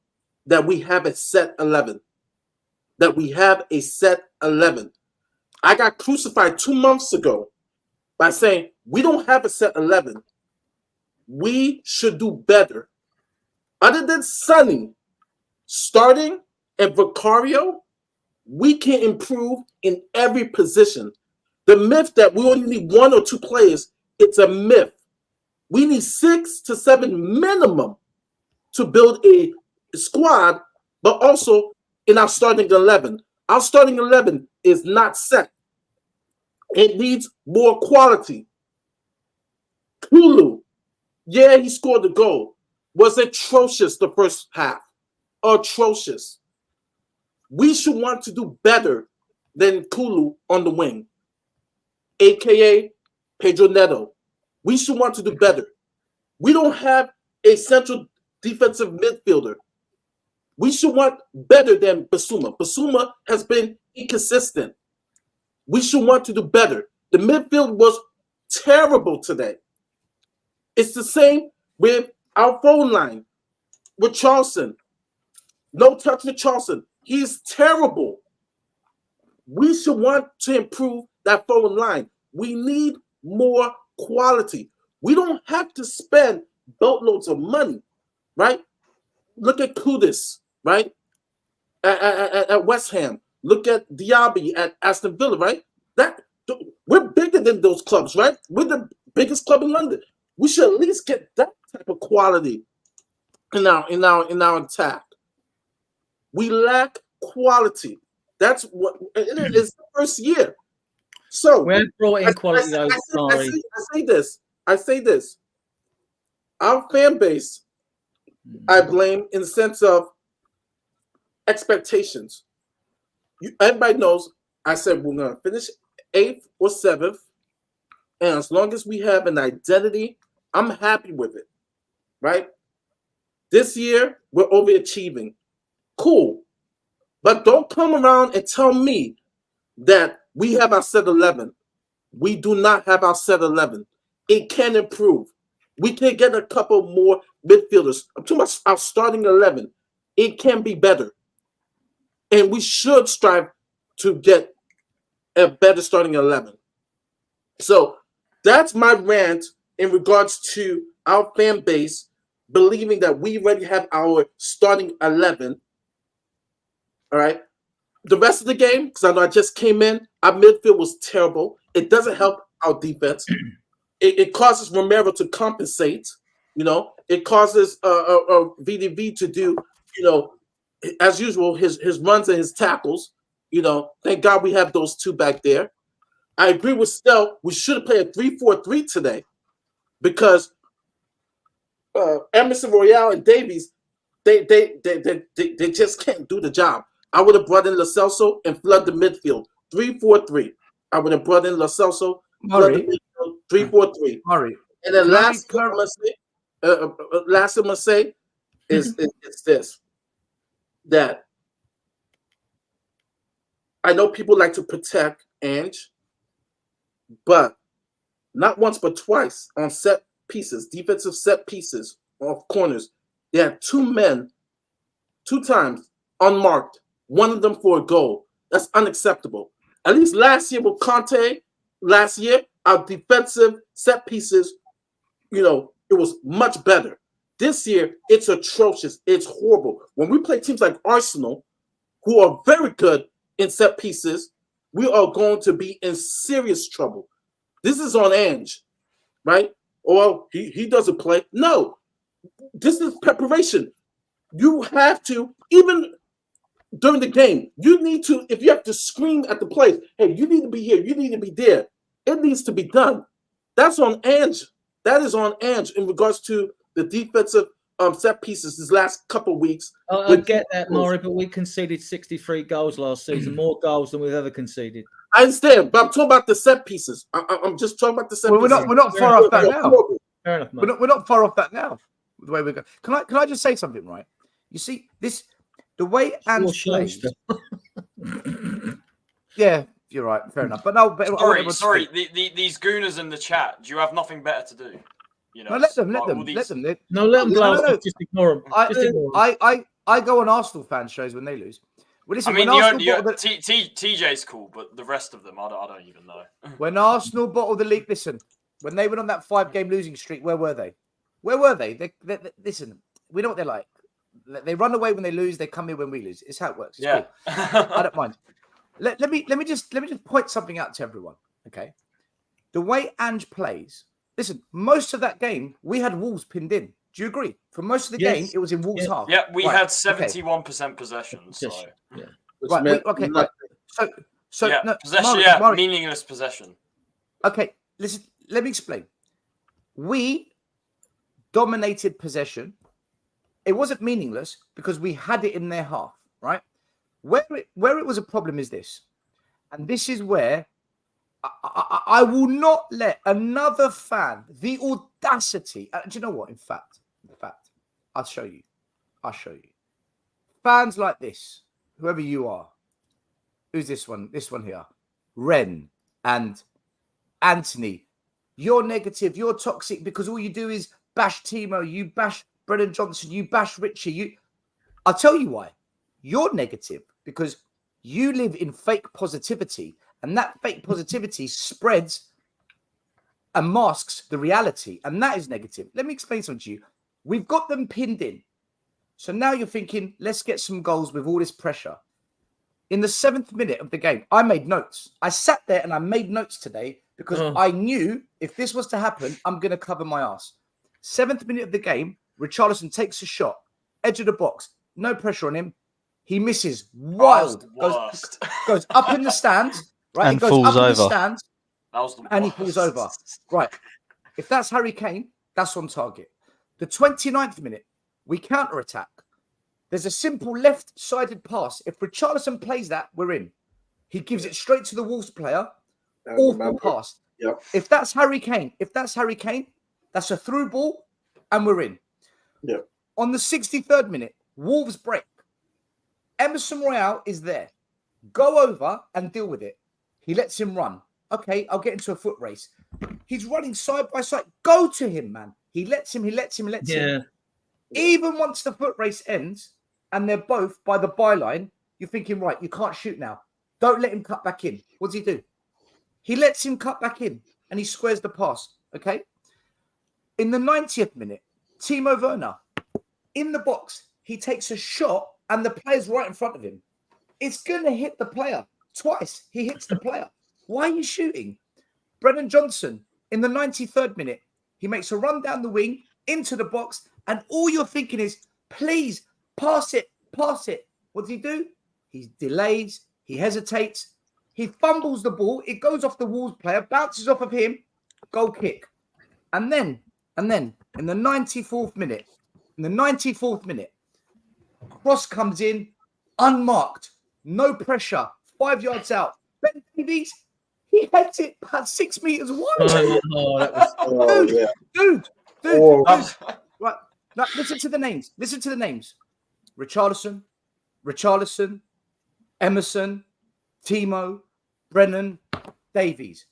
that we have a set 11. That we have a set 11. I got crucified 2 months ago by saying we don't have a set 11. We should do better. Other than Sonny starting and Vicario, We can improve in every position. The myth that we only need 1 or 2 players, it's a myth. We need 6 to 7 minimum to build a squad, but also in our starting 11. Our starting 11 is not set. It needs more quality. Kulu, yeah, he scored the goal. Was atrocious the first half. Atrocious. We should want to do better than Kulu on the wing, a.k.a. Pedro Neto. We should want to do better. We don't have a central defensive midfielder. We should want better than Basuma. Basuma has been inconsistent. We should want to do better. The midfield was terrible today. It's the same with our phone line, with Charleston. No touch with Charleston. He's terrible. We should want to improve that forward line. We need more quality. We don't have to spend boatloads of money, right? Look at Kudus, right? At West Ham. Look at Diaby at Aston Villa, right? We're bigger than those clubs, right? We're the biggest club in London. We should at least get that type of quality in our attack. We lack quality. That's what it is. The first year. So we have brought in quality. I say this. Our fan base, I blame in the sense of expectations. Everybody knows I said we're going to finish 8th or 7th. And as long as we have an identity, I'm happy with it. Right? This year, we're overachieving. Cool. But don't come around and tell me that we have our set 11. We do not have our set 11. It can improve. We can get a couple more midfielders. I'm talking about our starting 11. It can be better. And we should strive to get a better starting 11. So that's my rant in regards to our fan base believing that we already have our starting 11. All right. The rest of the game, because I know I just came in, our midfield was terrible. It doesn't help our defense. It causes Romero to compensate. It causes VDV to do, as usual, his runs and his tackles. Thank God we have those two back there. I agree with Stell. We should have played a 3-4-3 today because Emerson Royale and Davies, they just can't do the job. I would have brought in Lo Celso and flood the midfield. 3-4-3. I would have brought in Lo Celso, flood the midfield, 3-4-3. Murray. And then last thing I'm gonna say is this: that I know people like to protect Ange, but not once but twice on set pieces, defensive set pieces off corners. They had 2 men, 2 times unmarked. One of them for a goal. That's unacceptable. At least last year with Conte, our defensive set pieces, it was much better. This year, it's atrocious. It's horrible. When we play teams like Arsenal, who are very good in set pieces, we are going to be in serious trouble. This is on Ange, right? Or he doesn't play. No, this is preparation. You have to, even during the game, you need to, if you have to scream at the players, hey, you need to be here, you need to be there. It needs to be done. That's on Ange. That is on Ange in regards to the defensive set pieces this last couple of weeks. I get that, Maury, but we conceded 63 goals last season, more goals than we've ever conceded. I understand, but I'm talking about the set pieces. I'm just talking about the set pieces. We're not far off that now. Fair enough, mate. We're not far off that now. The way we go. Can I just say something, right? You see, the way Ange plays. Yeah, you're right. Fair enough. But no, sorry. These gooners in the chat. Do you have nothing better to do? No, let them. Let them blast. No. Just ignore them. I go on Arsenal fan shows when they lose. Well, listen, TJ's cool, but the rest of them, I don't even know. When Arsenal bottled the league, listen, when they went on that 5-game losing streak, where were they? Where were they? Listen, we know what they're like. They run away when they lose. They come here when we lose. It's how it works. It's Yeah. cool. I don't mind. Let me just point something out to everyone. Okay, the way Ange plays. Listen, most of that game we had Wolves pinned in. Do you agree? For most of the game, it was in Wolves' half. Yeah, we right. had 71% possession. So Yeah. Right. Right. So yeah, no, possession. Meaningless possession. Okay, listen. Let me explain. We dominated possession. It wasn't meaningless because we had it in their half, right? Where it was a problem is this, and this is where I will not let another fan the audacity. Do you know what? In fact, I'll show you. Fans like this, whoever you are, who's this one? This one here, Ren and Anthony. You're negative. You're toxic because all you do is bash Timo. You bash Brennan Johnson. You bash Richie. I'll tell you why. You're negative because you live in fake positivity, and that fake positivity spreads and masks the reality, and that is negative. Let me explain something to you. We've got them pinned in. So now you're thinking, let's get some goals with all this pressure. In the 7th minute of the game, I made notes. I sat there and I made notes today because I knew if this was to happen, I'm going to cover my ass. 7th minute of the game, Richarlison takes a shot, edge of the box, no pressure on him. He misses, wild, goes up in the stands, right? And it goes falls up in over. the stands, and he falls over. Right. If that's Harry Kane, that's on target. The 29th minute, we counter-attack. There's a simple left-sided pass. If Richarlison plays that, we're in. He gives it straight to the Wolves player. Awful pass. Yep. If that's Harry Kane, that's a through ball, and we're in. Yep. On the 63rd minute, Wolves break. Emerson Royale is there. Go over and deal with it. He lets him run. Okay, I'll get into a foot race. He's running side by side. Go to him, man. He lets him. Even once the foot race ends and they're both by the byline, you're thinking, right, you can't shoot now. Don't let him cut back in. What does he do? He lets him cut back in and he squares the pass. Okay. In the 90th minute, Timo Werner in the box, he takes a shot and the player's right in front of him. It's going to hit the player twice. He hits the player. Why are you shooting? Brennan Johnson in the 93rd minute, he makes a run down the wing into the box. And all you're thinking is, please, pass it. What does he do? He delays. He hesitates. He fumbles the ball. It goes off the Wolves player, bounces off of him, goal kick. And then, in the 94th minute, cross comes in, unmarked, no pressure, 5 yards out. Ben Davies, he heads it past 6 meters wide. Dude. Right. Now, listen to the names. Richarlison, Emerson, Timo, Brennan, Davies.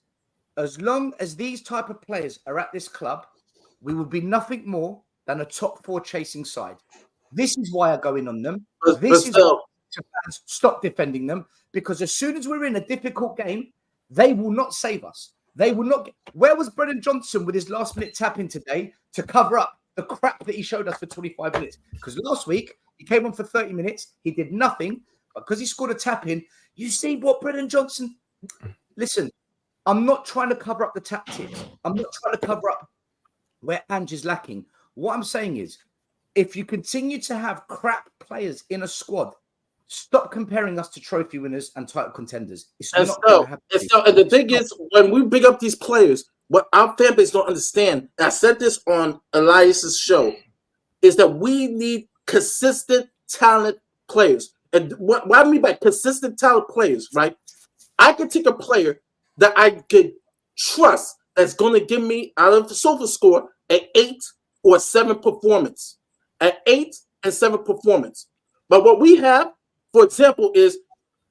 As long as these type of players are at this club, we will be nothing more than a top 4 chasing side. This is why I go in on them. This is why fans stop defending them, because as soon as we're in a difficult game, they will not save us. They will not. Where was Brennan Johnson with his last-minute tap-in today to cover up the crap that he showed us for 25 minutes? Because last week, he came on for 30 minutes. He did nothing. But because he scored a tap-in, you see what Brennan Johnson... Listen, I'm not trying to cover up the tactics. I'm not trying to cover up where Ange is lacking. What I'm saying is, if you continue to have crap players in a squad, stop comparing us to trophy winners and title contenders. And the thing is, when we big up these players, what our fan base don't understand, and I said this on Elias's show, is that we need consistent talent players. And what I mean by consistent talent players, right? I can take a player that I could trust that's going to give me, out of the sofa score, an 8 or 7 performance. An 8 and 7 performance. But what we have, for example, is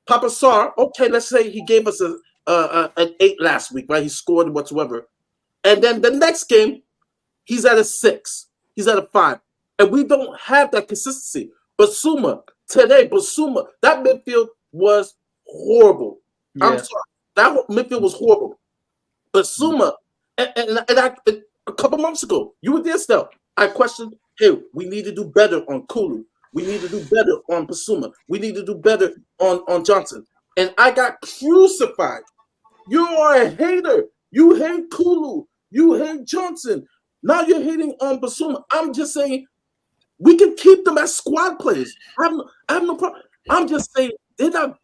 Papa Sarr. Okay, let's say he gave us an 8 last week, right? He scored whatsoever. And then the next game, he's at a 6. He's at a 5. And we don't have that consistency. Basuma, that midfield was horrible. Yeah. I'm sorry. That midfield was horrible. Basuma, and a couple months ago, you were there still. I questioned, hey, we need to do better on Kulu. We need to do better on Basuma. We need to do better on Johnson. And I got crucified. You are a hater. You hate Kulu. You hate Johnson. Now you're hating on Basuma. I'm just saying we can keep them as squad players. I have no problem. I'm just saying they're not.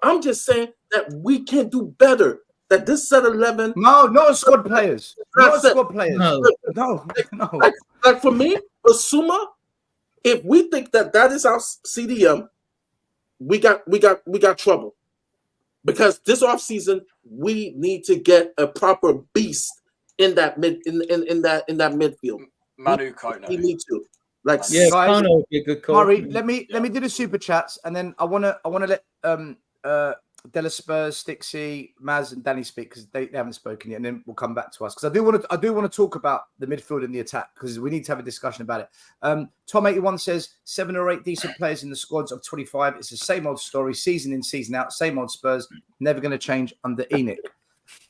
I'm just saying that we can do better. That this set 11. No, not squad players. Not squad players. No. Like for me, Basuma. If we think that is our CDM, we got trouble. Because this offseason, we need to get a proper beast in that midfield. Manu Kono. We need to. Like, yeah, guys, Kono would be a good call. Murray, let me do the super chats, and then I wanna let Della Spurs, Stixie, Maz, and Danny speak because they haven't spoken yet, and then we'll come back to us because I do want to talk about the midfield and the attack because we need to have a discussion about it. Tom81 says 7 or 8 decent players in the squads of 25. It's the same old story, season in, season out, same old Spurs, never going to change under Enoch.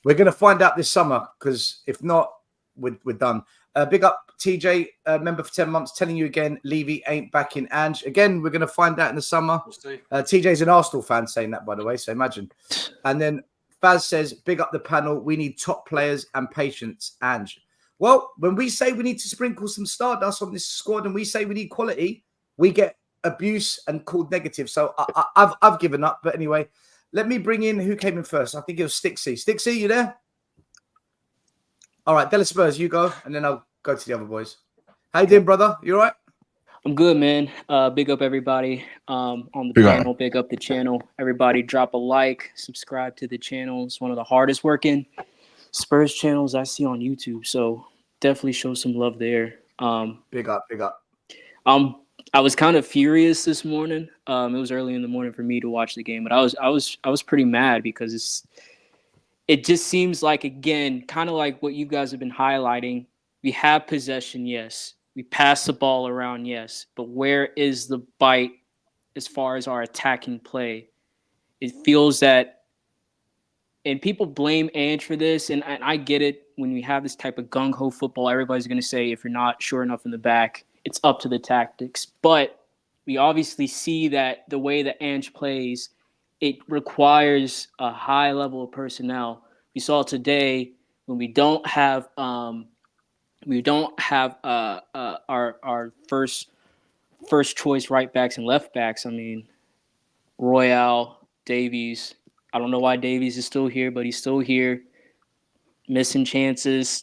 We're going to find out this summer because if not, we're done. Big up TJ, member for 10 months, telling you again, Levy ain't back in Ange. Again, we're going to find out in the summer. We'll see. TJ's an Arsenal fan saying that, by the way, so imagine. And then Faz says, big up the panel. We need top players and patience, Ange. Well, when we say we need to sprinkle some stardust on this squad and we say we need quality, we get abuse and called negative. So I've given up. But anyway, let me bring in who came in first. I think it was Stixie. Stixie, you there? All right, Della Spurs, you go, and then I'll go to the other boys. How you doing, brother? You all right? I'm good, man. Big up everybody on the panel. Big up the channel. Everybody drop a like, subscribe to the channel. It's one of the hardest working Spurs channels I see on YouTube. So definitely show some love there. Big up. I was kind of furious this morning. It was early in the morning for me to watch the game, but I was pretty mad because it just seems like, again, kind of like what you guys have been highlighting. We have possession, yes. We pass the ball around, yes. But where is the bite as far as our attacking play? It feels that, and people blame Ange for this, and I get it. When we have this type of gung-ho football, everybody's going to say if you're not sure enough in the back, it's up to the tactics. But we obviously see that the way that Ange plays, it requires a high level of personnel. We saw today when we don't have our first choice right backs and left backs. I mean, Royale, Davies. I don't know why Davies is still here, but he's still here. Missing chances,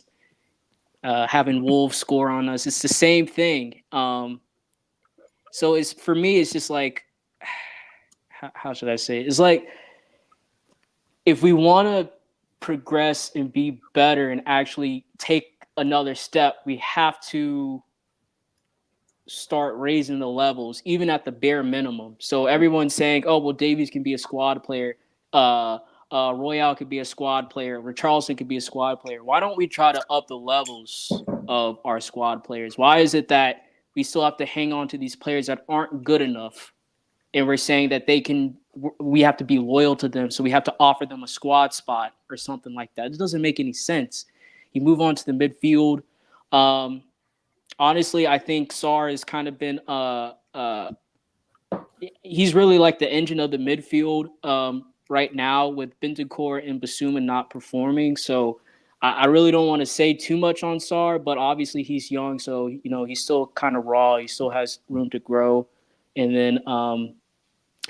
having Wolves score on us. It's the same thing. So it's, for me, it's just like, how should I say it? It's like, if we want to progress and be better and actually take another step, we have to start raising the levels, even at the bare minimum. So everyone's saying, oh, well, Davies can be a squad player. Royale could be a squad player. Richarlison could be a squad player. Why don't we try to up the levels of our squad players? Why is it that we still have to hang on to these players that aren't good enough? And we're saying that we have to be loyal to them. So we have to offer them a squad spot or something like that. It doesn't make any sense. You move on to the midfield. Honestly, I think Sarr has kind of been he's really like the engine of the midfield right now, with Bentancur and Basuma not performing. So I really don't want to say too much on Sarr, but obviously he's young, so he's still kind of raw. He still has room to grow. And then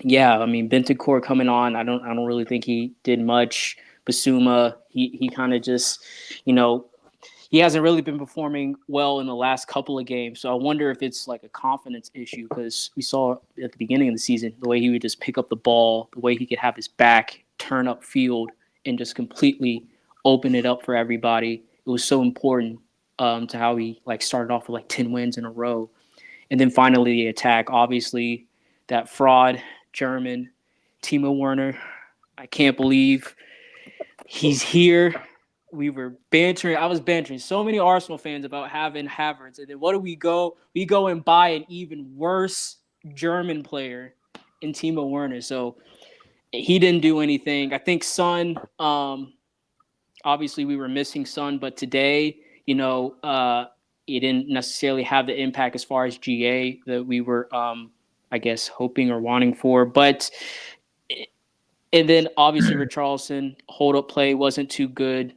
Bentancur coming on, I don't really think he did much. Basuma, he kind of just, he hasn't really been performing well in the last couple of games. So I wonder if it's like a confidence issue, because we saw at the beginning of the season the way he would just pick up the ball, the way he could have his back turn up field and just completely open it up for everybody. It was so important to how he started off with 10 wins in a row. And then finally the attack, obviously that fraud German, Timo Werner. I can't believe he's here. We were bantering. I was bantering so many Arsenal fans about having Havertz. And then what do we go? We go and buy an even worse German player in Timo Werner. So he didn't do anything. I think Son, obviously we were missing Son, but today, he didn't necessarily have the impact as far as GA that we were, I guess, hoping or wanting for. But and then obviously Richarlison hold up play wasn't too good.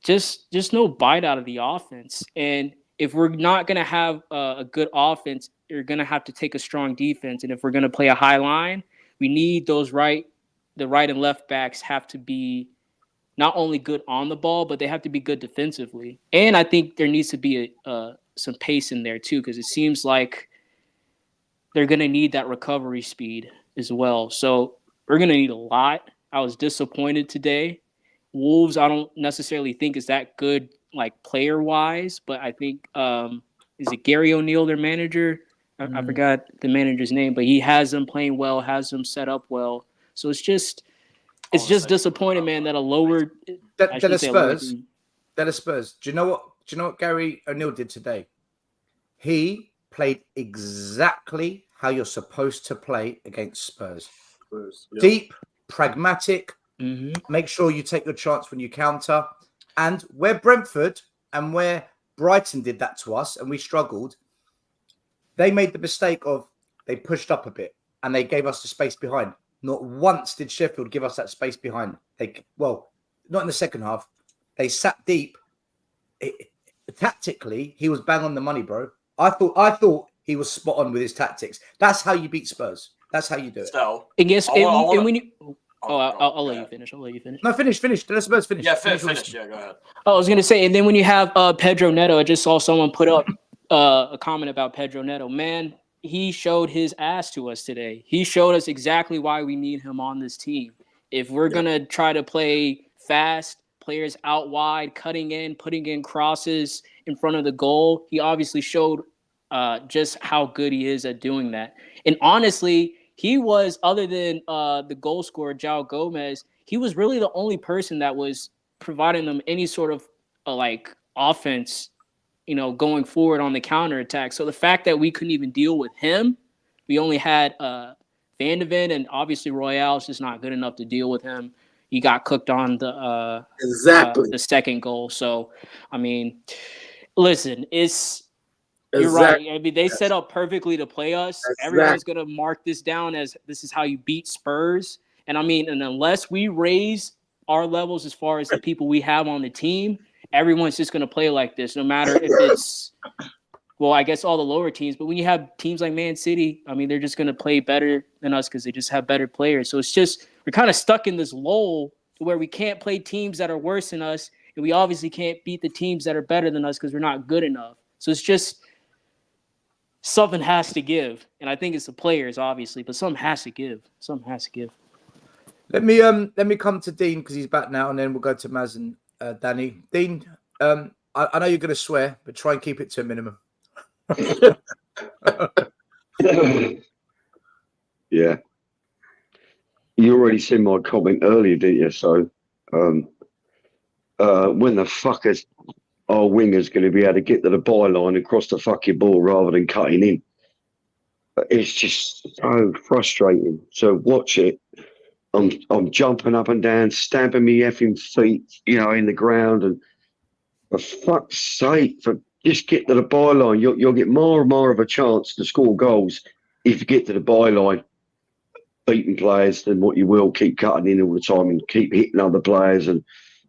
Just no bite out of the offense. And if we're not going to have a good offense, you're going to have to take a strong defense. And if we're going to play a high line, we need the right and left backs have to be not only good on the ball, but they have to be good defensively. And I think there needs to be some pace in there too, because it seems like they're going to need that recovery speed as well. So we're going to need a lot. I was disappointed today. Wolves, I don't necessarily think is that good, like player-wise, but I think is it Gary O'Neill, their manager? I forgot the manager's name, but he has them playing well, has them set up well. So it's just disappointing, man, that a lower that are Spurs. That are Spurs. Do you know what Gary O'Neill did today? He played exactly how you're supposed to play against Spurs. Yeah. Deep, pragmatic. Make sure you take your chance when you counter. And where Brentford and where Brighton did that to us and we struggled, they made the mistake of they pushed up a bit and they gave us the space behind. Not once did Sheffield give us that space behind. Not in the second half. They sat deep. Tactically, he was bang on the money, bro. I thought he was spot on with his tactics. That's how you beat Spurs. That's how you do it. So, and yes, and when you. I'll let you finish. No, finish. Let us both finish. Yeah, finish. Yeah, go ahead. I was going to say, and then when you have Pedro Neto, I just saw someone put up a comment about Pedro Neto. Man, he showed his ass to us today. He showed us exactly why we need him on this team. If we're going to try to play fast, players out wide, cutting in, putting in crosses in front of the goal, he obviously showed just how good he is at doing that. And honestly, he was, other than the goal scorer, João Gomez, he was really the only person that was providing them any sort of offense, going forward on the counterattack. So the fact that we couldn't even deal with him, we only had Van de Ven, and obviously Royale is just not good enough to deal with him. He got cooked on the second goal. So, I mean, listen, you're right. I mean, they set up perfectly to play us. Everyone's going to mark this down as this is how you beat Spurs. And I mean, and unless we raise our levels as far as the people we have on the team, everyone's just going to play like this, no matter if it's, well, I guess all the lower teams. But when you have teams like Man City, I mean, they're just going to play better than us because they just have better players. So it's just, we're kind of stuck in this lull where we can't play teams that are worse than us. And we obviously can't beat the teams that are better than us because we're not good enough. So it's just, something has to give, and I think it's the players, obviously, but something has to give. Let me come to Dean because he's back now, and then we'll go to Maz and Danny. Dean, I know you're going to swear, but try and keep it to a minimum. Yeah, you already seen my comment earlier, didn't you? So, when the fuckers. Our winger's going to be able to get to the byline and cross the fucking ball rather than cutting in. It's just so frustrating. So watch it. I'm jumping up and down, stamping me effing feet, in the ground. And for fuck's sake, just get to the byline. You'll get more and more of a chance to score goals if you get to the byline, beating players than what you will keep cutting in all the time and keep hitting other players and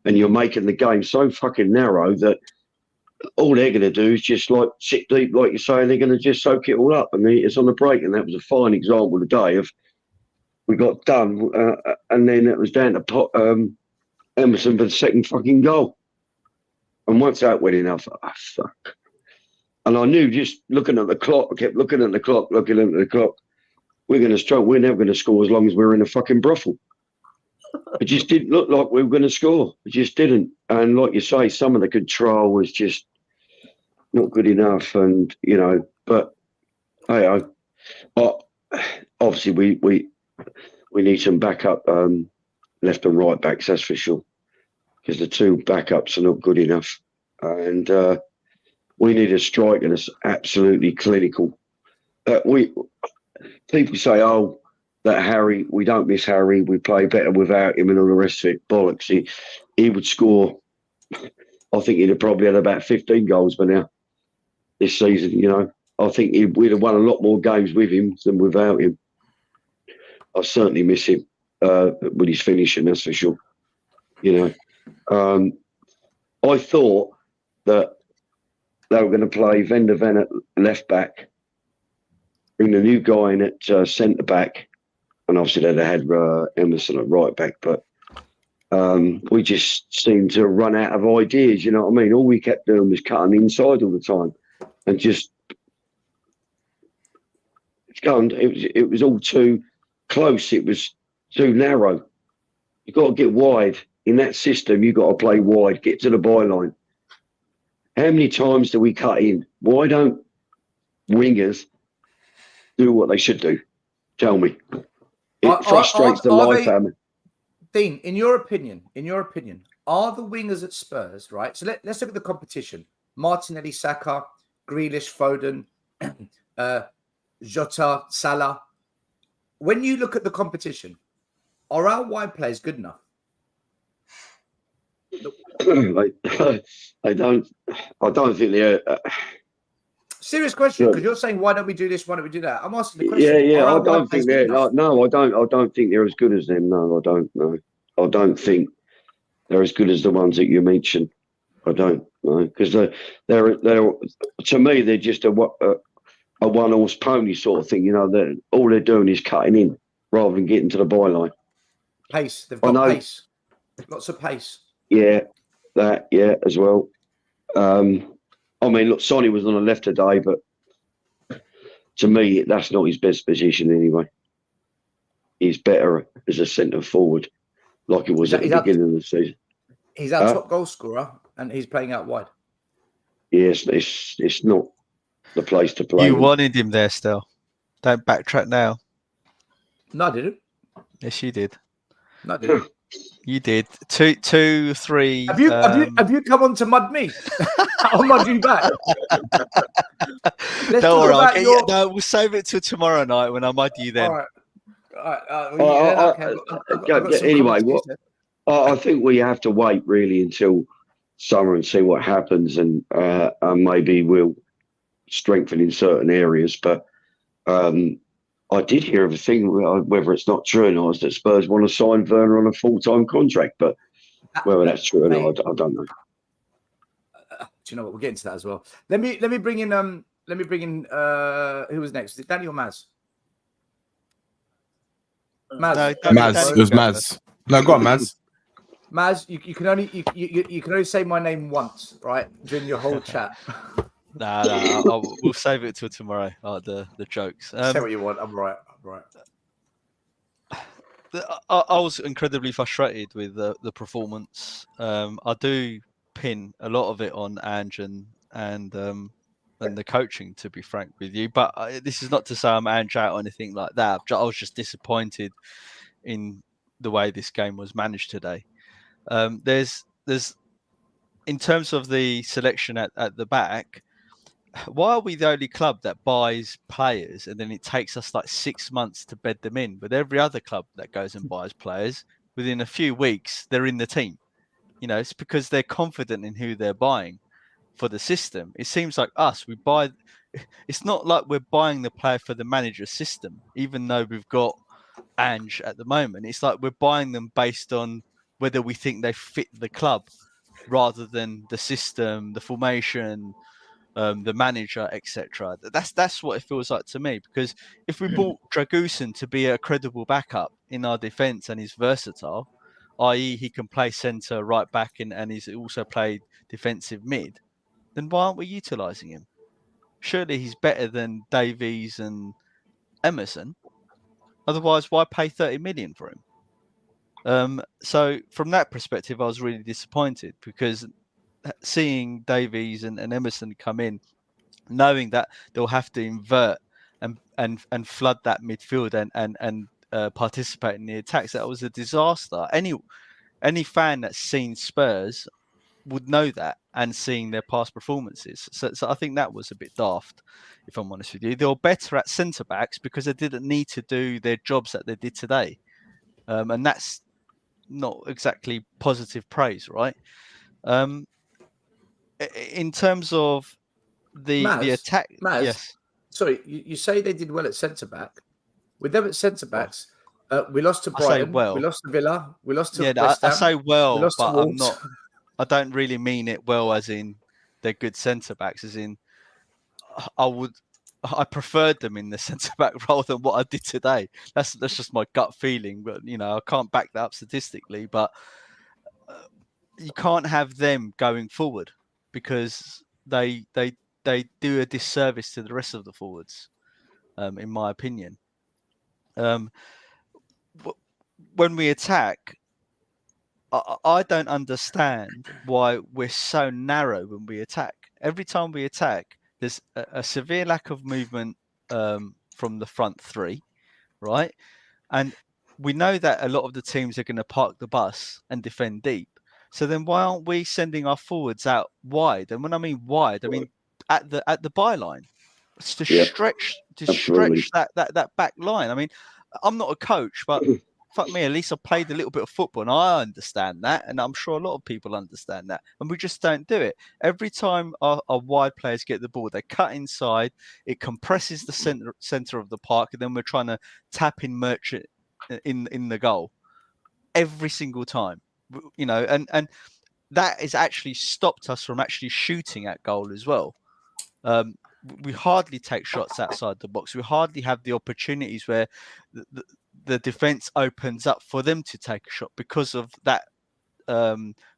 you're making the game so fucking narrow that all they're going to do is just sit deep, like you're saying, they're going to just soak it all up. And it's on the break. And that was a fine example today of we got done. And then it was down to Emerson for the second fucking goal. And once that went in, I thought, fuck. And I knew just looking at the clock, I kept looking at the clock. We're going to struggle. We're never going to score as long as we're in a fucking brothel. It just didn't look like we were going to score. It just didn't. And like you say, some of the control was just not good enough. And, but hey, obviously we need some backup left and right backs, that's for sure. Because the two backups are not good enough. And we need a striker that's absolutely clinical. People say, that Harry, we don't miss Harry, we play better without him and all the rest of it. Bollocks. He would score I think he'd have probably had about 15 goals by now this season. You know, I think we'd have won a lot more games with him than without him. I certainly miss him with his finishing, that's for sure. You know, I thought that they were going to play Van der Ven at left back, bring the new guy in at centre back, and obviously they'd have had Emerson at right back. But we just seemed to run out of ideas. You know what I mean? All we kept doing was cutting inside all the time, and just it was all too close. It was too narrow. You've got to get wide. In that system, you've got to play wide, get to the byline. How many times do we cut in? Why don't wingers do what they should do? Tell me. It frustrates the life out of me. Dean, in your opinion, are the wingers at Spurs, right? So let's look at the competition. Martinelli, Saka, Grealish, Foden, Jota, Salah. When you look at the competition, are our wide players good enough? I don't think they're. Serious question, because you're saying, why don't we do this? Why don't we do that? I'm asking the question. Yeah. I don't think they're. No, I don't think they're as good as them. No, I don't. No, I don't think they're as good as the ones that you mentioned. I don't. No, because they're to me they're just a one-horse pony sort of thing. You know, all they're doing is cutting in rather than getting to the byline. Pace. They've got pace. Lots of pace. Yeah, as well. I mean, look, Sonny was on the left today, but to me, that's not his best position anyway. He's better as a centre forward, like it was at the beginning of the season. He's our top goal scorer, and he's playing out wide. Yes, it's not the place to play. You wanted him there still. Don't backtrack now. No, I didn't. Yes, you did. No, I didn't. You did. 2, 3. Have you come on to mud me? I'll mud you back. Don't worry. No, we'll save it till tomorrow night when I mud you then. All right. Anyway, I think we have to wait really until summer and see what happens, and maybe we'll strengthen in certain areas. But I did hear of a thing, whether it's not true or not, is that Spurs want to sign Werner on a full-time contract. But whether that's true or not, I don't know. Do you know what? We'll get into that as well. Let me bring in who was next? Is it Danny or Maz? Maz. It was Maz. No, go on, Maz. Maz, you can only say my name once, right? During your whole chat. No, we'll save it till tomorrow. The jokes. Say what you want. I'm right. I was incredibly frustrated with the performance. I do pin a lot of it on Ange and the coaching, to be frank with you. But this is not to say I'm Ange out or anything like that. I was just disappointed in the way this game was managed today. There's in terms of the selection at the back. Why are we the only club that buys players and then it takes us like 6 months to bed them in? With every other club that goes and buys players, within a few weeks, they're in the team. You know, it's because they're confident in who they're buying for the system. It seems like us, we buy. It's not like we're buying the player for the manager's system, even though we've got Ange at the moment. It's like we're buying them based on whether we think they fit the club rather than the system, the formation, the manager, etc. That's what it feels like to me. Because if we bought Dragusin to be a credible backup in our defence and he's versatile, i.e. he can play centre, right back, and he's also played defensive mid, then why aren't we utilising him? Surely he's better than Davies and Emerson. Otherwise, why pay 30 million for him? So from that perspective, I was really disappointed because seeing Davies and Emerson come in, knowing that they'll have to invert and flood that midfield and participate in the attacks, that was a disaster. Any fan that's seen Spurs would know that, and seeing their past performances. So I think that was a bit daft, if I'm honest with you. They were better at centre backs because they didn't need to do their jobs that they did today, and that's not exactly positive praise, right? in terms of the attack, Maz, yes. Sorry, you say they did well at centre back. With them at centre backs, we lost to I say Brighton, well. we lost to Villa, we lost to Yeah, West Ham. I say we well, lost to but I'm Wolves. not. I don't really mean it well, as in they're good centre backs. As in, I preferred them in the centre back role than what I did today. That's just my gut feeling, but I can't back that up statistically. But you can't have them going forward because they do a disservice to the rest of the forwards, in my opinion. When we attack, I don't understand why we're so narrow when we attack. Every time we attack, there's a severe lack of movement from the front three, right? And we know that a lot of the teams are going to park the bus and defend deep. So then why aren't we sending our forwards out wide? And when I mean wide, I mean at the byline. It's to stretch that back line. I mean, I'm not a coach, but fuck me, at least I played a little bit of football and I understand that, and I'm sure a lot of people understand that, and we just don't do it. Every time our wide players get the ball, they cut inside, it compresses the center of the park, and then we're trying to tap in Merchant in the goal every single time, and that has actually stopped us from actually shooting at goal as well. We hardly take shots outside the box. We hardly have the opportunities where the defense opens up for them to take a shot because of that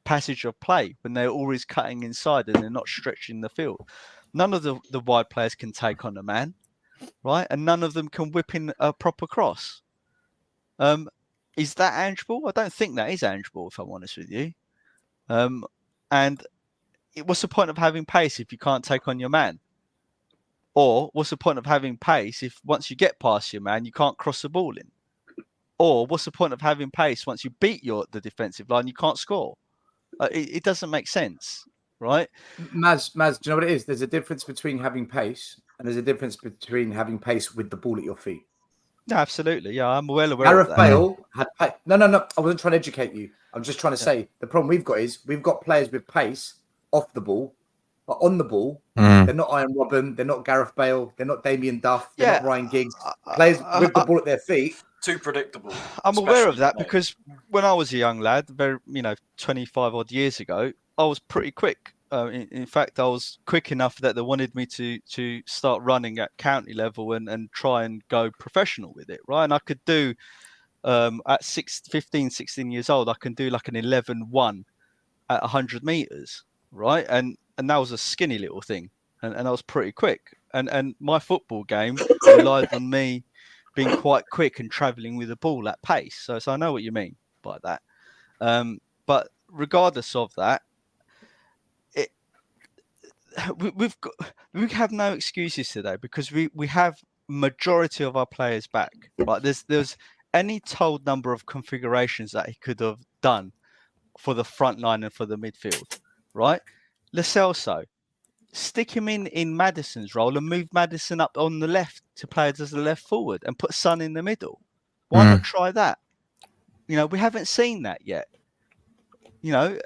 passage of play when they're always cutting inside and they're not stretching the field. None of the wide players can take on a man, right? And none of them can whip in a proper cross. Is that Ange ball? I don't think that is Ange ball, if I'm honest with you. And what's the point of having pace if you can't take on your man? Or what's the point of having pace if once you get past your man, you can't cross the ball in? Or what's the point of having pace once you beat the defensive line, you can't score? It doesn't make sense, right? Maz, do you know what it is? There's a difference between having pace and there's a difference between having pace with the ball at your feet. No, absolutely. Yeah, I'm well aware Gareth of that. Bale had pace. No. I wasn't trying to educate you. I'm just trying to say the problem we've got is we've got players with pace off the ball, but on the ball, they're not Iron Robin, they're not Gareth Bale, they're not Damien Duff, they're not Ryan Giggs. Players with the ball at their feet. Too predictable. I'm aware of that because when I was a young lad, 25 odd years ago, I was pretty quick. In fact, I was quick enough that they wanted me to start running at county level and try and go professional with it, right? And I could do, at 15, 16 years old, I can do like an 11-1 at 100 meters, right? And that was a skinny little thing. And I was pretty quick. And my football game relied on me being quite quick and travelling with the ball at pace. So I know what you mean by that. But regardless of that, we have no excuses today because we have majority of our players back. Right? There's any told number of configurations that he could have done for the front line and for the midfield. Right? Lo Celso, stick him in Maddison's role and move Maddison up on the left to play as the left forward and put Son in the middle. Why not try that? We haven't seen that yet. You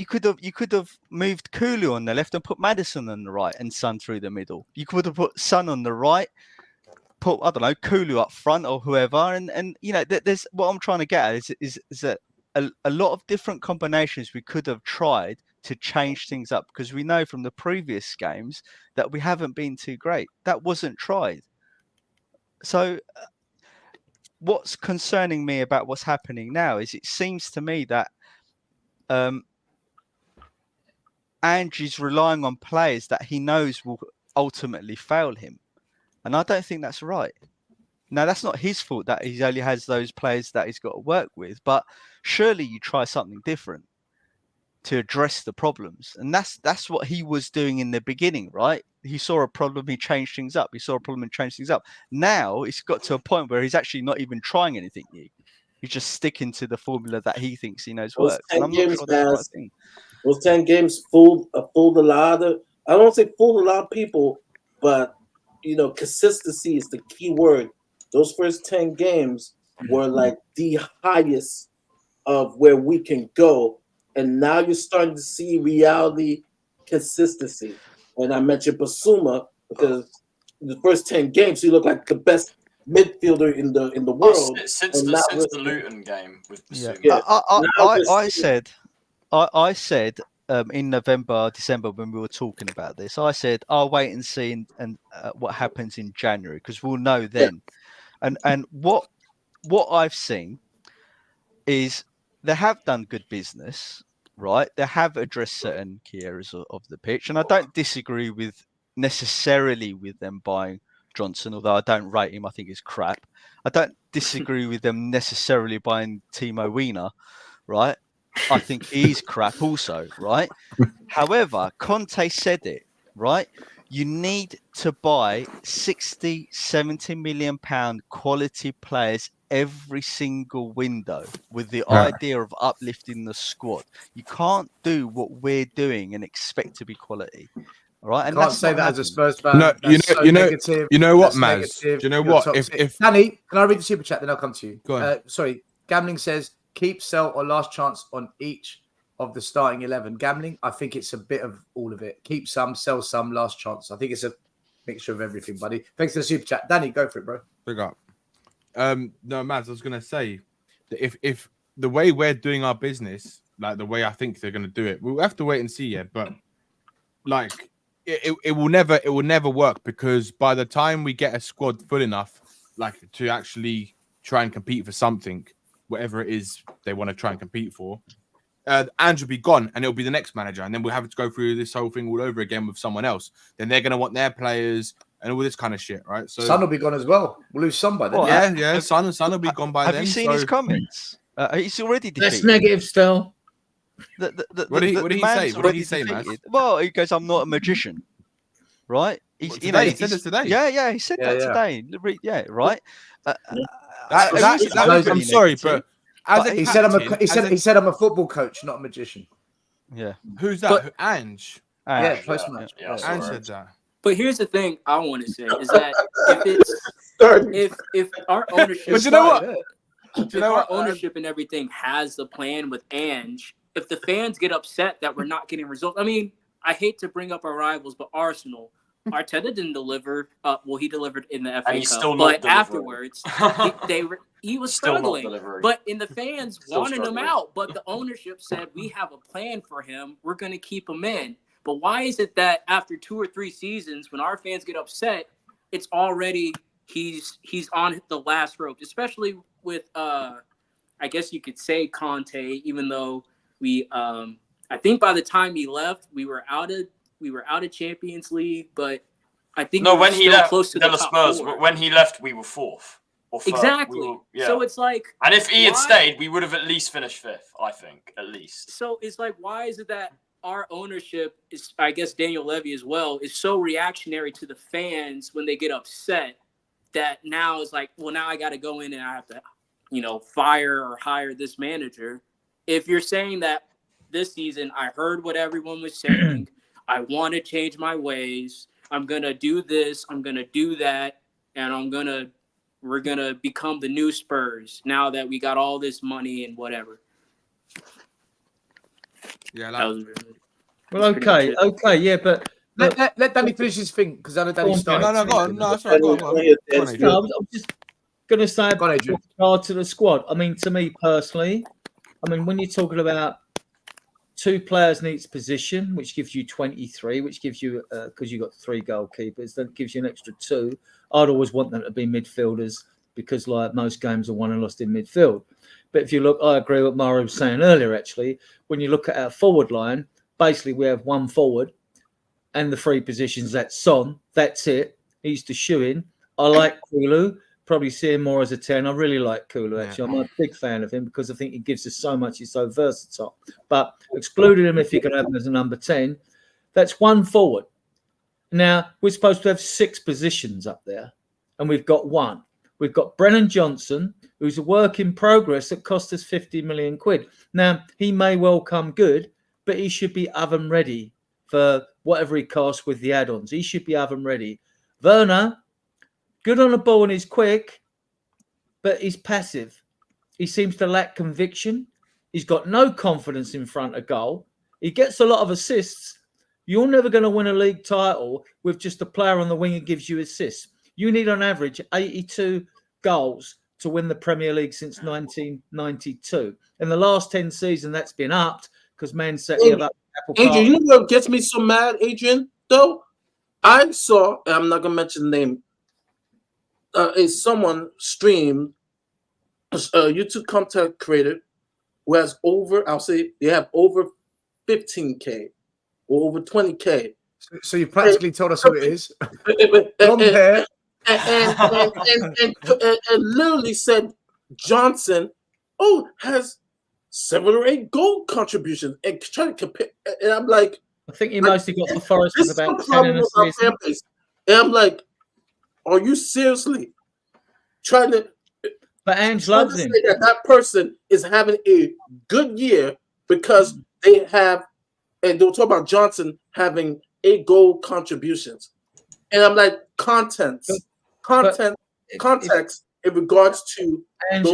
could have moved Kulu on the left and put Maddison on the right and Son through the middle. You could have put Son on the right, put Kulu up front or whoever, and there's what I'm trying to get at is that a lot of different combinations we could have tried to change things up because we know from the previous games that we haven't been too great. That wasn't tried. So what's concerning me about what's happening now is it seems to me that Angie's relying on players that he knows will ultimately fail him. And I don't think that's right. Now, that's not his fault that he only has those players that he's got to work with, but surely you try something different to address the problems. And that's what he was doing in the beginning, right? He saw a problem, he changed things up. He saw a problem and changed things up. Now it's got to a point where he's actually not even trying anything new. He's just sticking to the formula that he thinks he knows works. And I'm not sure that's the right thing. Those 10 games fooled a lot of, I don't want to say fooled a lot of people, but consistency is the key word. Those first 10 games were like the highest of where we can go and now you're starting to see reality consistency. And I mentioned Basuma because the first 10 games he looked like the best midfielder in the world. Since and the Luton game with Basuma. Yeah. I said in November, December when we were talking about this, I said I'll wait and see and what happens in January because we'll know then. And what I've seen is they have done good business, right? They have addressed certain key areas of the pitch, and I don't disagree with necessarily with them buying Johnson, although I don't rate him. I think he's crap. I don't disagree with them necessarily buying Timo Werner, right? I think he's crap also, right? However, Conte said it, right? You need to buy 60, 70 million pound quality players every single window with the idea of uplifting the squad. You can't do what we're doing and expect to be quality. All right. And Can't that's say not that happened. as a Spurs fan. No, Negative. you know what, That's Maz? negative. Do you know You're what? toxic. If Danny, can I read the super chat? Then I'll come to you. Go on. Sorry, Gambling says keep, sell, or last chance on each of the starting 11. Gambling, I think it's a bit of all of it. Keep some, sell some, last chance. I think it's a mixture of everything, buddy. Thanks for the super chat. Danny, go for it, bro. Big up. No, Maz, I was gonna say that if the way we're doing our business, like the way I think they're gonna do it, we'll have to wait and see. Yeah, but like it will never work because by the time we get a squad full enough, like to actually try and compete for something, whatever it is they want to try and compete for, Ange will be gone and it'll be the next manager, and then we'll have to go through this whole thing all over again with someone else. Then they're gonna want their players and all this kind of shit, right? So Son will be gone as well. We'll lose somebody. Yeah. Son will be gone by then. Have you seen his comments? He's already defeated. That's negative still. What did he say? What did he say, man? Well, he goes, "I'm not a magician," right? He said this today. Yeah, he said that today. Yeah, right. I'm sorry, but he said I'm a football coach, not a magician. Yeah. Who's that? Ange. Yeah, post-match. Ange said that. But here's the thing I want to say is that if our ownership, but you know what? If our ownership and everything has the plan with Ange, if the fans get upset that we're not getting results, I mean, I hate to bring up our rivals, but Arsenal, Arteta didn't deliver. Well, he delivered in the FA And he's Cup, still not but afterwards he was Still not struggling. delivering. But in the fans Still wanted him struggling. out, but the ownership said we have a plan for him. We're going to keep him in. But why is it that after 2 or 3 seasons, when our fans get upset, it's already he's on the last rope, especially with I guess you could say Conte, even though we I think by the time he left, we were out of Champions League, but I think No, we were when he still left close to the top Spurs, 4. when he left, we were 4th. Or third. Exactly. So it's like, and if he had why- stayed, we would have at least finished 5th. I think at least. So it's like, why is it that our ownership is, I guess Daniel Levy as well, is so reactionary to the fans when they get upset that now it's like, well, now I got to go in and I have to, fire or hire this manager. If you're saying that this season, I heard what everyone was saying, I want to change my ways, I'm going to do this, I'm going to do that, and we're going to become the new Spurs now that we got all this money and whatever. Yeah, well, okay, yeah, but let Danny finish his thing because I know Danny started. No, go on. No, that's right. Go on. I'm just going to say with regard to the squad. I mean, to me personally, when you're talking about 2 players in each position, which gives you 23, which gives you because you've got 3 goalkeepers, that gives you an extra 2. I'd always want them to be midfielders because, like, most games are won and lost in midfield. But if you look, I agree with what Mario was saying earlier. Actually, when you look at our forward line, basically we have 1 forward, and the 3 positions. That's Son. That's it. He's the shoe-in. I like Kulu. Probably see him more as a 10. I really like Kulu, actually. I'm a big fan of him because I think he gives us so much. He's so versatile. But excluding him if you can have him as a number 10, that's 1 forward. Now, we're supposed to have 6 positions up there, and we've got 1. We've got Brennan Johnson, who's a work in progress that cost us 50 million quid. Now, he may well come good, but he should be oven ready for whatever he costs with the add-ons. He should be oven ready. Werner, good on the ball and he's quick, but he's passive. He seems to lack conviction. He's got no confidence in front of goal. He gets a lot of assists. You're never going to win a league title with just a player on the wing who gives you assists. You need on average 82 goals to win the Premier League since 1992. In the last 10 seasons, that's been upped because Man City have up Apple Adrian, you know what gets me so mad, Adrian, though? I saw, and I'm not going to mention the name, is someone streamed, a YouTube content creator who has over, I'll say, they have over 15K or over 20K. So you practically told us who it is. Long hair. And literally said Johnson, has 7 or 8 goal contributions, and trying to compare. And I'm like, I think he mostly got for Forest this with is about the 10 problem in a with our season. fan base. And I'm like, are you seriously trying to? But Ange loves him. Say that person is having a good year because they have, and they'll talk about Johnson having 8 goal contributions, and I'm like, context in regards to Ange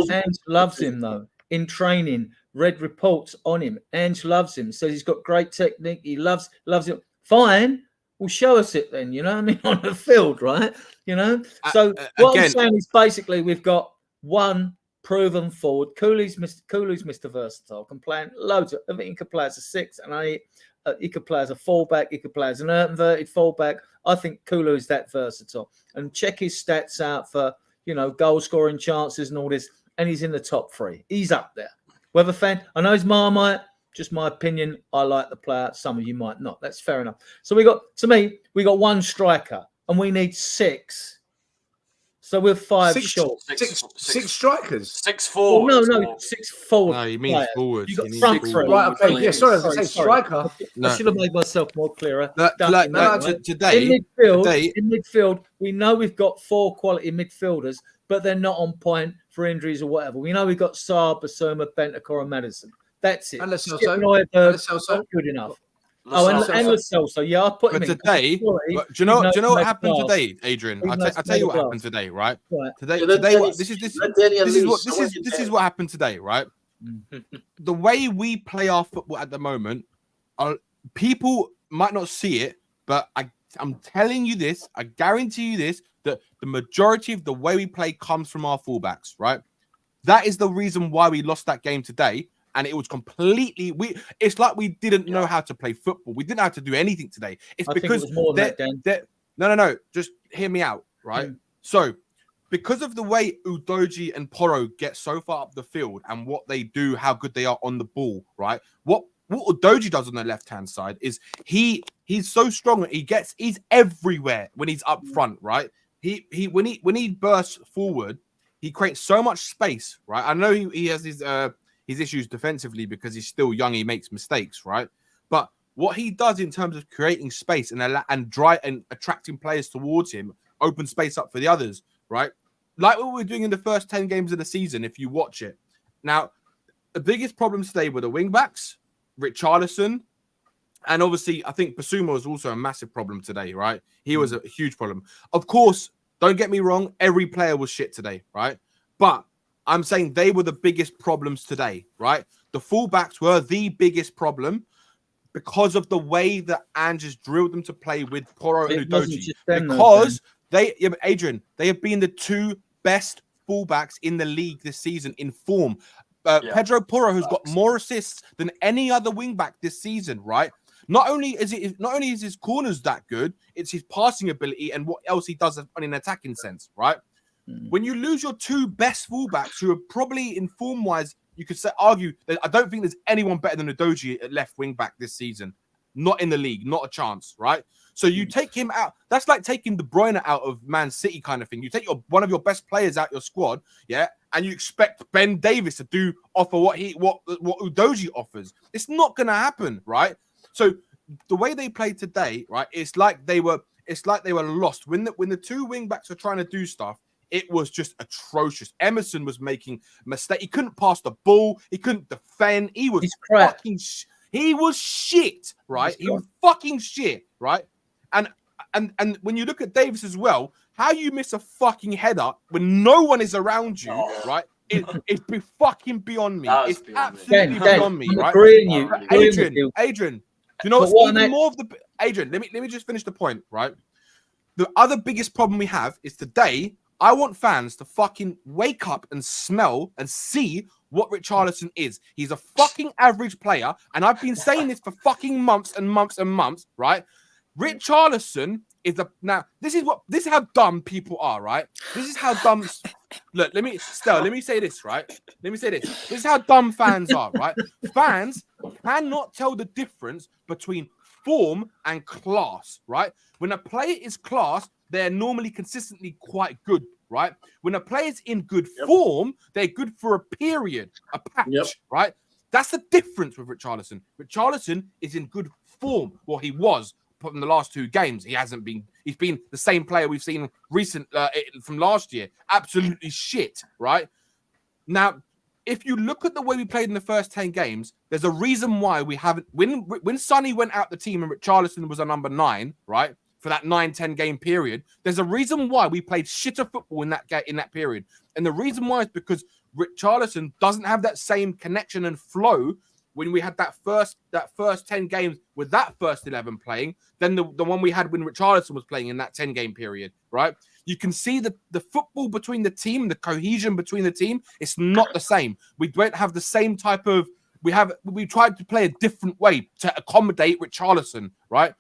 loves him though. In training, read reports on him. Ange loves him, says he's got great technique. He loves him. Fine, well, show us it then. You know what I mean, on the field, right? You know. So what I'm saying is basically we've got one proven forward. Cooley's Mr. Versatile. Can play loads of. I think he could play as a 6 and 8. He could play as a fullback. He could play as an inverted fullback. I think Kulu is that versatile. And check his stats out for, goal scoring chances and all this. And he's in the top 3. He's up there. Whether fan, I know he's Marmite. Just my opinion. I like the player. Some of you might not. That's fair enough. So we got one striker and we need 6. So we're 5 short. Six strikers. 6 forwards. No, 6 forwards. No, he means forwards. You got front 3. Right, okay. Yeah, sorry, I say striker. I should have made myself more clearer. Today, in midfield, we know we've got 4 quality midfielders, but they're not on point for injuries or whatever. We know we've got Saab, Basuma, Bentancur, and Madison. That's it. And Celso. Good enough. And Lo Celso. Yeah, I put him in. But today, do you know what happened today, Adrian? I'll tell you what happened today, right? Today, this is what happened today, right? The way we play our football at the moment, people might not see it, but I'm telling you this, I guarantee you this, that the majority of the way we play comes from our fullbacks, right? That is the reason why we lost that game today. And it was completely it's like we didn't know how to play football. We didn't know how to do anything today. It's because it was more than that, no. Just hear me out, right? So because of the way Udogie and Porro get so far up the field and what they do, how good they are on the ball, right? What Udogie does on the left-hand side is he's so strong. He's everywhere when he's up front, right? When he bursts forward, he creates so much space, right? I know he has his issues defensively because he's still young. He makes mistakes, right? But what he does in terms of creating space and attracting players towards him, open space up for the others, right? Like what we're doing in the first 10 games of the season, if you watch it. Now, the biggest problems today were the wing-backs, Richarlison, and obviously, I think Basuma was also a massive problem today, right? He was a huge problem. Of course, don't get me wrong, every player was shit today, right? But I'm saying they were the biggest problems today, right? The fullbacks were the biggest problem because of the way that Ange has drilled them to play with Porro and Udogie. Because Adrian, they have been the 2 best fullbacks in the league this season in form. Pedro Porro has got more assists than any other wingback this season, right? Not only is his corners that good, it's his passing ability and what else he does on an attacking sense, right? When you lose your 2 best fullbacks, who are probably in form-wise, you could argue that I don't think there's anyone better than Udogie at left wing back this season. Not in the league, not a chance, right? So you take him out. That's like taking De Bruyne out of Man City kind of thing. You take one of your best players out your squad, yeah, and you expect Ben Davies to offer what Udogie offers. It's not going to happen, right? So the way they played today, right, it's like they were lost when the 2 wing backs are trying to do stuff. It was just atrocious. Emerson was making mistakes. He couldn't pass the ball. He couldn't defend. He was fucking. He was shit, right? He was fucking shit, right? And when you look at Davis as well, how you miss a fucking header when no one is around you, right? it's be fucking beyond me. That was It's beyond me. absolutely Dan, beyond me, I'm right? agreeing you. But agreeing with you. Adrian, you know But what's what even I'm more of the Adrian? Let me just finish the point, right? The other biggest problem we have is today. I want fans to fucking wake up and smell and see what Richarlison is. He's a fucking average player, and I've been saying this for fucking months and months and months, right? Richarlison is this is how dumb people are, right? This is how dumb. Look, let me say this, right? Let me say this. This is how dumb fans are, right? Fans cannot tell the difference between form and class, right? When a player is class, they're normally consistently quite good, right? When a player's in good form, they're good for a period, a patch, right? That's the difference with Richarlison. Richarlison is in good form. Well, he was from the last 2 games. He hasn't been. He's been the same player we've seen from last year. Absolutely shit, right? Now, if you look at the way we played in the first 10 games, there's a reason why we haven't. When Sonny went out the team and Richarlison was a number 9, right? For that 9-10 game period, there's a reason why we played shitter football in that period, and the reason why is because Richarlison doesn't have that same connection and flow when we had that first 10 games with that first 11 playing than the one we had when Richarlison was playing in that 10 game period, right? You can see the football between the team, the cohesion between the team, it's not the same. We don't have the same type of. We tried to play a different way to accommodate Richarlison, right?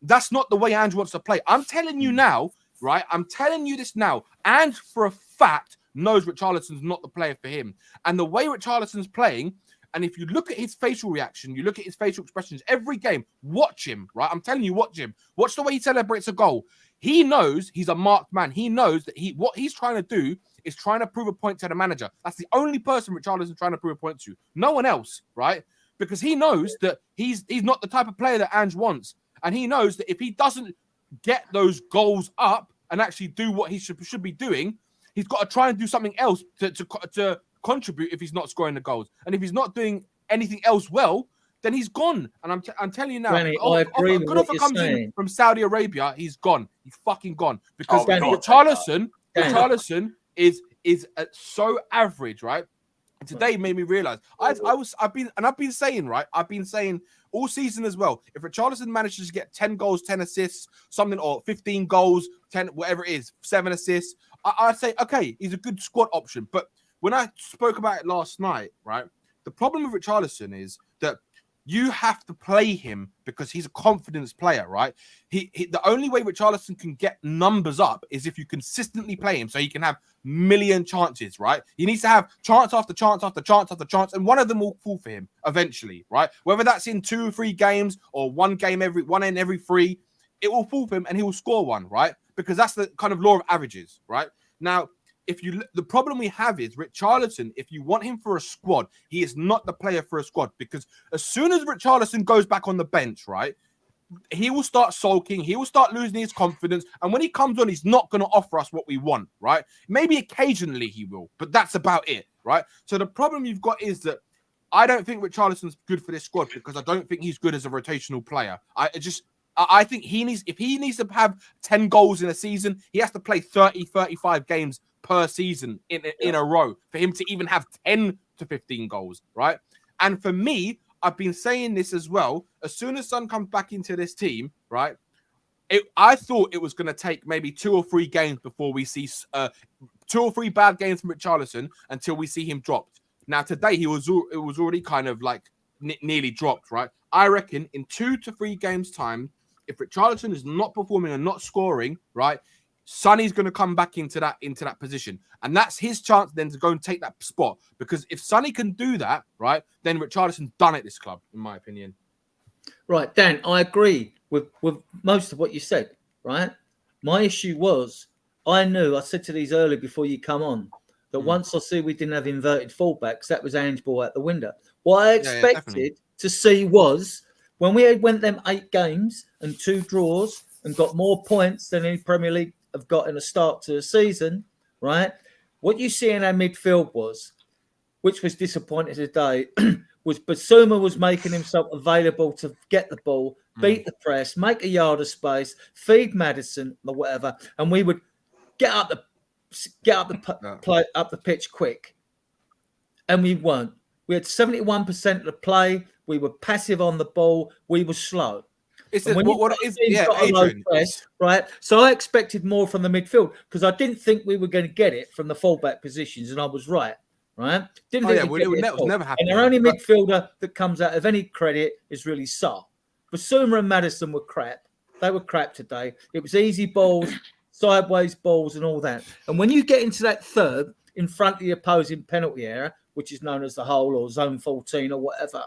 That's not the way Ange wants to play. I'm telling you now, right? I'm telling you this now. Ange, for a fact, knows Richarlison's not the player for him. And the way Richarlison's playing, and if you look at his facial reaction, you look at his facial expressions, every game, watch him, right? I'm telling you, watch him. Watch the way he celebrates a goal. He knows he's a marked man. He knows that what he's trying to do is trying to prove a point to the manager. That's the only person Richarlison's trying to prove a point to. No one else, right? Because he knows that he's not the type of player that Ange wants. And he knows that if he doesn't get those goals up and actually do what he should be doing, he's got to try and do something else to contribute if he's not scoring the goals. And if he's not doing anything else well, then he's gone. And I'm telling you now, Danny, I agree with what you're saying. From Saudi Arabia, he's gone. He's fucking gone. Because Richarlison is so average, right? And today made me realize I've been saying all season as well. If Richarlison manages to get 10 goals, 10 assists, something, or 15 goals, 10, whatever it is, 7 assists, I'd say, okay, he's a good squad option. But when I spoke about it last night, right, the problem with Richarlison is that you have to play him because he's a confidence player, right? The only way Richarlison can get numbers up is if you consistently play him so he can have million chances, right? He needs to have chance after chance after chance after chance, and one of them will fall for him eventually, right? Whether that's in 2 or 3 games or one in every 3, it will fall for him and he will score one, right? Because that's the kind of law of averages, right? Now, the problem we have is Richarlison, if you want him for a squad, he is not the player for a squad, because as soon as Richarlison goes back on the bench, right, he will start sulking, he will start losing his confidence, and when he comes on, he's not going to offer us what we want, right? Maybe occasionally he will, but that's about it, right? So the problem you've got is that I don't think Richarlison's good for this squad because I don't think he's good as a rotational player. I think if he needs to have 10 goals in a season, he has to play 30, 35 games per season in a row for him to even have 10 to 15 goals, right? And for me, I've been saying this as well. As soon as Son comes back into this team, right, I thought it was going to take maybe 2 or 3 games before we see 2 or 3 bad games from Richarlison until we see him dropped. Now, today, it was already kind of like nearly dropped, right? I reckon in 2 to 3 games' time, if Richarlison is not performing and not scoring, right, Sonny's going to come back into that position. And that's his chance then to go and take that spot. Because if Sonny can do that, right, then Richarlison's done at this club, in my opinion. Right, Dan, I agree with most of what you said, right? My issue was, I said to these earlier before you come on, that once I see we didn't have inverted fullbacks, that was Ange ball out the window. What I expected to see was, when we went them 8 games and 2 draws and got more points than any Premier League have got in a start to the season, right? What you see in our midfield which was disappointing today, was Basuma was making himself available to get the ball, beat the press, make a yard of space, feed Maddison or whatever, and we would get up the pitch quick. and we weren't. We had 71% of the play. We were passive on the ball. We were slow. It's And when what you've it is, got a team yeah, got a low Adrian. press, right? So I expected more from the midfield because I didn't think we were going to get it from the fullback positions, and I was right. Right? Didn't think we'd get it at all. never And happening. our only midfielder that comes out of any credit is really Sarr. Basuma and Maddison were crap. They were crap today. It was easy balls, sideways balls, and all that. And when you get into that third in front of the opposing penalty area, which is known as the hole or zone 14 or whatever,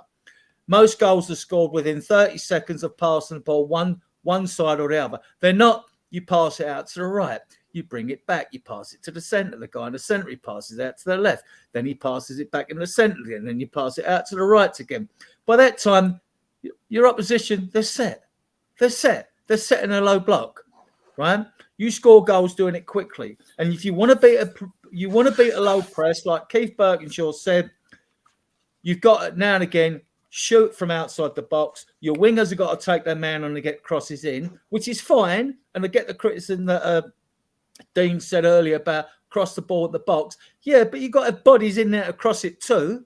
most goals are scored within 30 seconds of passing the ball one side or the other. They're not, you pass it out to the right, you bring it back, you pass it to the centre. The guy in the centre, he passes it out to the left. Then he passes it back in the centre again. Then you pass it out to the right again. By that time, your opposition, they're set. They're set. They're set in a low block, right? You score goals doing it quickly. And if you want to beat a low press, like Keith Birkinshaw said, you've got now and again shoot from outside the box. Your wingers have got to take their man on and get crosses in, which is fine. And I get the criticism that Dean said earlier about cross the ball at the box. Yeah, but you've got to have bodies in there to cross it too.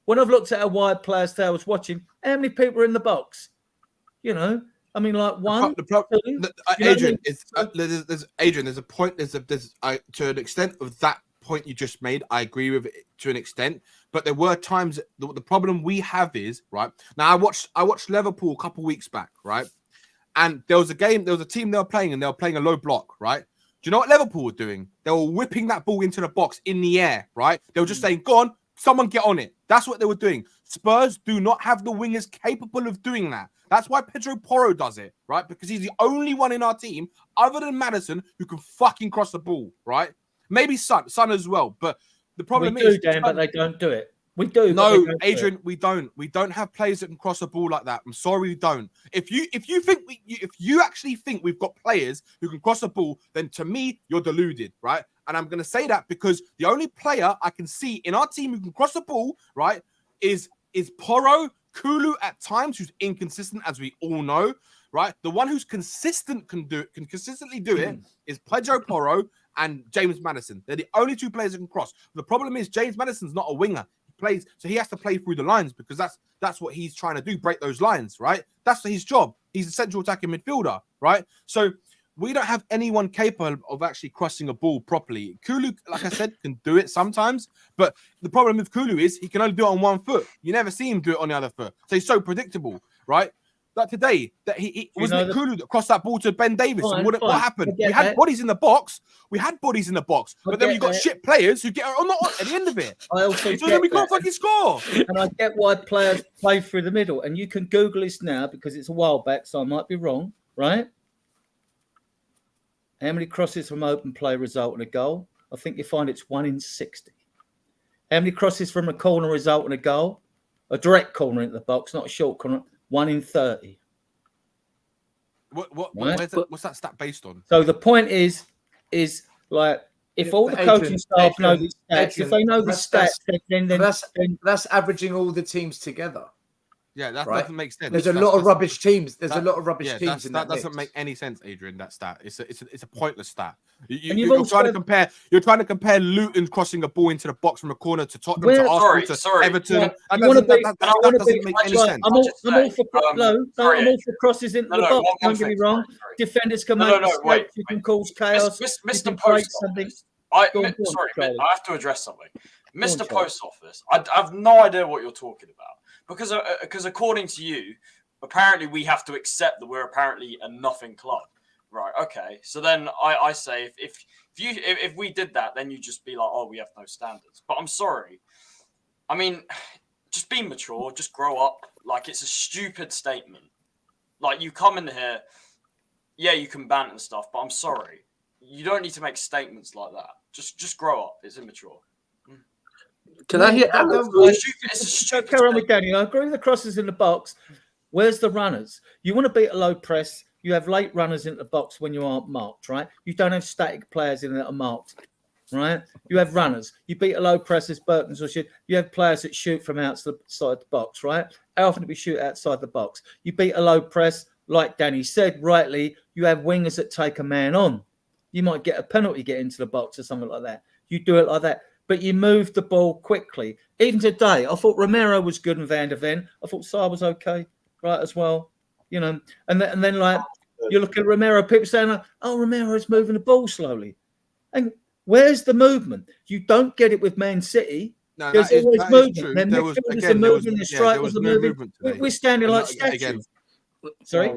When I've looked at our wide players that I was watching, how many people are in the box? You know, I mean, like one. Adrian, Adrian. There's a point. There's to an extent of that point you just made. I agree with it to an extent, but there were times. The problem we have is right now. I watched Liverpool a couple weeks back, right, and there was a game. There was a team they were playing, and they were playing a low block, right. Do you know what Liverpool were doing? They were whipping that ball into the box in the air, right? They were just saying, "Go on, someone get on it." That's what they were doing. Spurs do not have the wingers capable of doing that. That's why Pedro Porro does it, right? Because he's the only one in our team, other than Maddison, who can fucking cross the ball, right? Maybe Son as well. But the problem we is, do, Dan, but they don't do it. We do. No, Adrian, we don't. We don't have players that can cross a ball like that. I'm sorry, we don't. If you actually think we've got players who can cross a ball, then to me, you're deluded, right? And I'm going to say that because the only player I can see in our team who can cross the ball, right, is Porro. Kulu at times, who's inconsistent, as we all know, right? The one who's consistent can consistently do it is Pedro Porro and James Maddison. They're the only two players that can cross. The problem is James Maddison's not a winger. He plays, so he has to play through the lines because that's what he's trying to do, break those lines, right? That's his job. He's a central attacking midfielder, right? So we don't have anyone capable of actually crossing a ball properly. Kulu, like I said, can do it sometimes, but the problem with Kulu is he can only do it on one foot. You never see him do it on the other foot. So he's so predictable, right? Like today, that he wasn't it Kulu that crossed that ball to Ben Davis. And what happened? We had bodies in the box. But then you got shit players who get on at the end of it. I also so we can't fucking score. And I get why players play through the middle. And you can Google this now because it's a while back, so I might be wrong, right? How many crosses from open play result in a goal? I think you find it's 1 in 60. How many crosses from a corner result in a goal? A direct corner into the box, not a short corner. 1 in 30. What's that stat based on? So the point is like if all the coaching staff know these stats, if they know the stats, then that's averaging all the teams together. Yeah, that doesn't make sense. There's a lot of rubbish teams. There's a lot of rubbish teams in that. That doesn't make any sense, Adrian. That stat. It's a pointless stat. You're trying to compare. You're trying to compare Luton crossing a ball into the box from a corner to Tottenham to Arsenal to Everton. Yeah. That doesn't make any sense. I'm all for crosses into the box. Don't get me wrong. Defenders can make mistakes. You can cause chaos. Mr. Post Office. I have to address something. Mr. Post Office. I have no idea what you're talking about. Because according to you, apparently we have to accept that we're apparently a nothing club, right? Okay, so then I say if we did that, then you'd just be like, oh, we have no standards. But I'm sorry, I mean, just be mature, just grow up. Like it's a stupid statement. Like you come in here, yeah, you can bant and stuff, but I'm sorry, you don't need to make statements like that. Just grow up. It's immature. Can I hear? Carry on with Danny. I agree with the crosses in the box. Where's the runners? You want to beat a low press. You have late runners in the box when you aren't marked, right? You don't have static players in that are marked, right? You have runners. You beat a low press as Burton's or shoot. You have players that shoot from outside the box, right? How often do we shoot outside the box? You beat a low press, like Danny said rightly. You have wingers that take a man on. You might get a penalty, get into the box or something like that. You do it like that. but you moved the ball quickly. Even today, I thought Romero was good and Van der Ven. I thought Sarr was okay, right, as well. You know, and then like you look at Romero, people saying, "Oh, Romero's moving the ball slowly," and where's the movement? You don't get it with Man City. No, There's that always is movement. true. Then There was midfielders are moving, the strikers are no moving. movement today. We're standing And like again, statues. Sorry.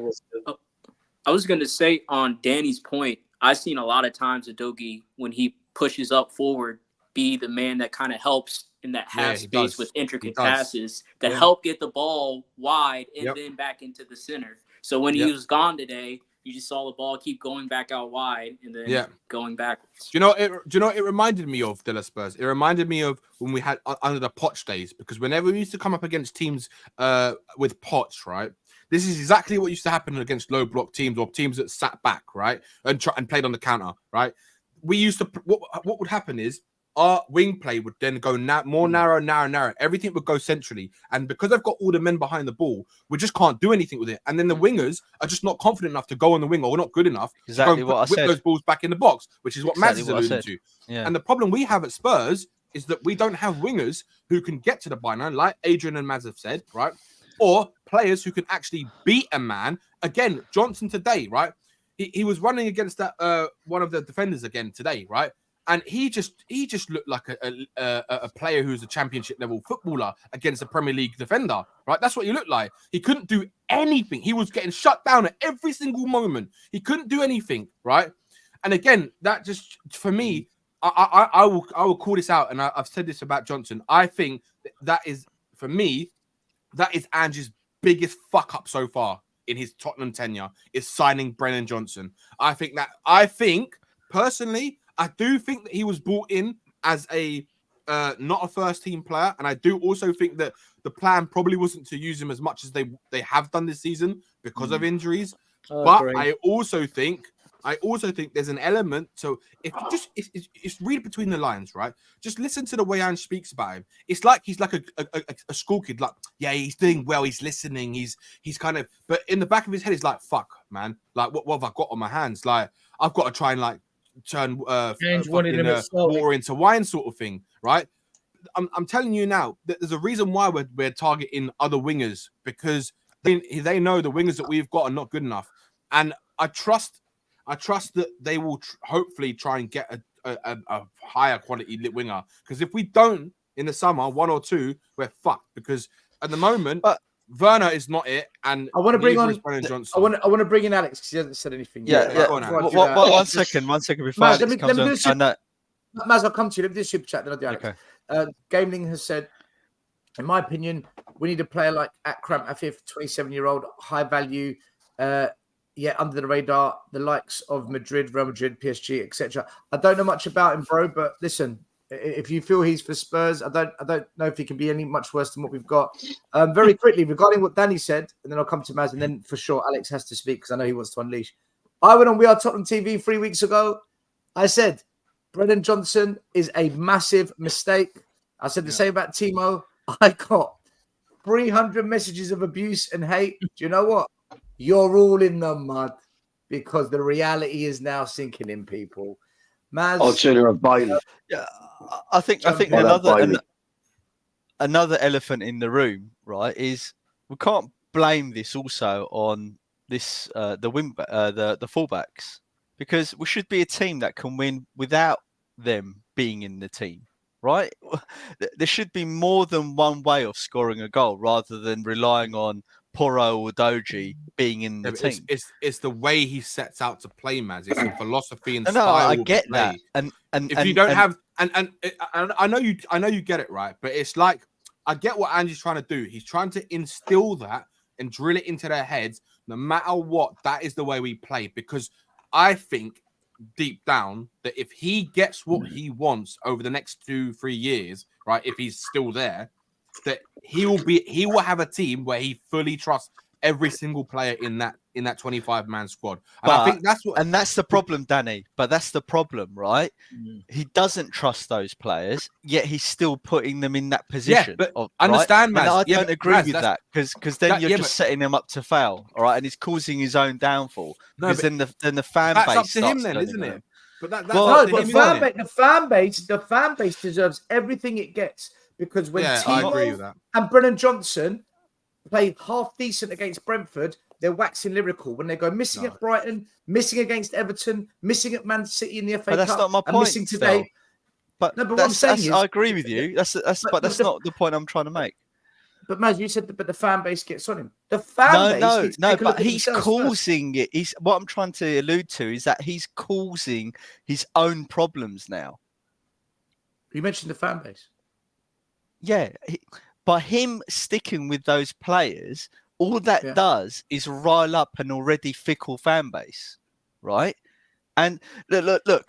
I was going to say on Danny's point, I've seen a lot of times Udogie, when he pushes up forward, be the man that kind of helps in that half space with intricate passes to help get the ball wide and then back into the center. So when he was gone today, you just saw the ball keep going back out wide and then going backwards. Do you know it reminded me of De La Spurs? It reminded me of when we had under the Poch days, because whenever we used to come up against teams with Poch, right? This is exactly what used to happen against low block teams or teams that sat back, right, and played on the counter, right. We used to what would happen is our wing play would then go more narrow. Everything would go centrally, and because I've got all the men behind the ball, we just can't do anything with it. And then the wingers are just not confident enough to go on the wing, or we're not good enough to go and whip those balls back in the box, which is what Mads is alluding to. Yeah. And the problem we have at Spurs is that we don't have wingers who can get to the byline, like Adrian and Mads have said, right? Or players who can actually beat a man. Again, Johnson today, right? He was running against that one of the defenders again today, right? And he just looked like a player who's a championship level footballer against a Premier League defender, right? That's what he looked like. He couldn't do anything. He was getting shut down at every single moment. He couldn't do anything, right? And again, that just for me, I will call this out, and I've said this about Johnson. I think that is for me. That is Ange's biggest fuck up so far in his Tottenham tenure, is signing Brennan Johnson. I think personally, I do think that he was brought in as a not a first team player, and I do also think that the plan probably wasn't to use him as much as they have done this season because of injuries. But I also think there's an element. So if you just it's read between the lines, right? Just listen to the way Ange speaks about him. It's like he's like a school kid. Like, yeah, he's doing well. He's listening. He's kind of. But in the back of his head, he's like, fuck, man. Like, what have I got on my hands? Like, I've got to try and like turn water into wine, sort of thing, right? I'm telling you now that there's a reason why we're targeting other wingers, because they know the wingers that we've got are not good enough, and I trust that they will hopefully try and get a higher quality winger. Because if we don't in the summer, one or two, we're fucked. Because at the moment, Werner is not it, and I want to bring on Brennan Johnson. I want to bring in Alex because he hasn't said anything. Yeah. One second before Alex comes on. Maz, I'll come to you. Let me do a super chat, then I'll do Alex. Okay. Gameling has said, in my opinion, we need a player like Akram Afif, 27-year-old, high value. Under the radar, the likes of Madrid, Real Madrid, PSG, etc. I don't know much about him, bro, but listen, if you feel he's for Spurs, I don't know if he can be any much worse than what we've got. Very quickly, regarding what Danny said, and then I'll come to Maz, and then for sure Alex has to speak because I know he wants to unleash. I went on We Are Tottenham TV 3 weeks ago. I said, Brennan Johnson is a massive mistake. I said the same about Timo. I got 300 messages of abuse and hate. Do you know what? You're all in the mud because the reality is now sinking in, people. Maz, I'll turn her a Bailey. Yeah, I think another elephant in the room, right, is we can't blame this also on this the fullbacks, because we should be a team that can win without them being in the team, right? There should be more than one way of scoring a goal rather than relying on Porro or Doji being in the team. It's the way he sets out to play, Maz. It's the philosophy and style. I get of play. that, and if you don't have, and I know you get it, right, but it's like I get what Andy's trying to do. He's trying to instill that and drill it into their heads. No matter what, that is the way we play. Because I think deep down that if he gets what he wants over the next 2-3 years, right, if he's still there, that he will have a team where he fully trusts every single player in that 25-man squad. And I think that's the problem, Danny. But that's the problem, right? He doesn't trust those players, yet he's still putting them in that position. Yeah, but understand, right? Maz. I don't agree with that because then you're just setting him up to fail, all right? And he's causing his own downfall. Because then the fan base that's up to him, starts then, isn't him. it? But that's Well, up to No, him, isn't it? the fan base deserves everything it gets because when Yeah, I agree Timo with that. and Brennan Johnson play half decent against Brentford, they're waxing lyrical. When they go missing at Brighton, missing against Everton, missing at Man City in the FA But that's Cup, not my and point, missing today. Stel. But No, but what I'm saying is, I agree with you. That's but that's the- not the point I'm trying to make. But Maz, you said, but the fan base gets on him. The fan base needs to take a look But at he's themselves first. causing it. He's what I'm trying to allude to is that he's causing his own problems now. You mentioned the fan base. Yeah, by him sticking with those players, all that does is rile up an already fickle fan base, right? And look.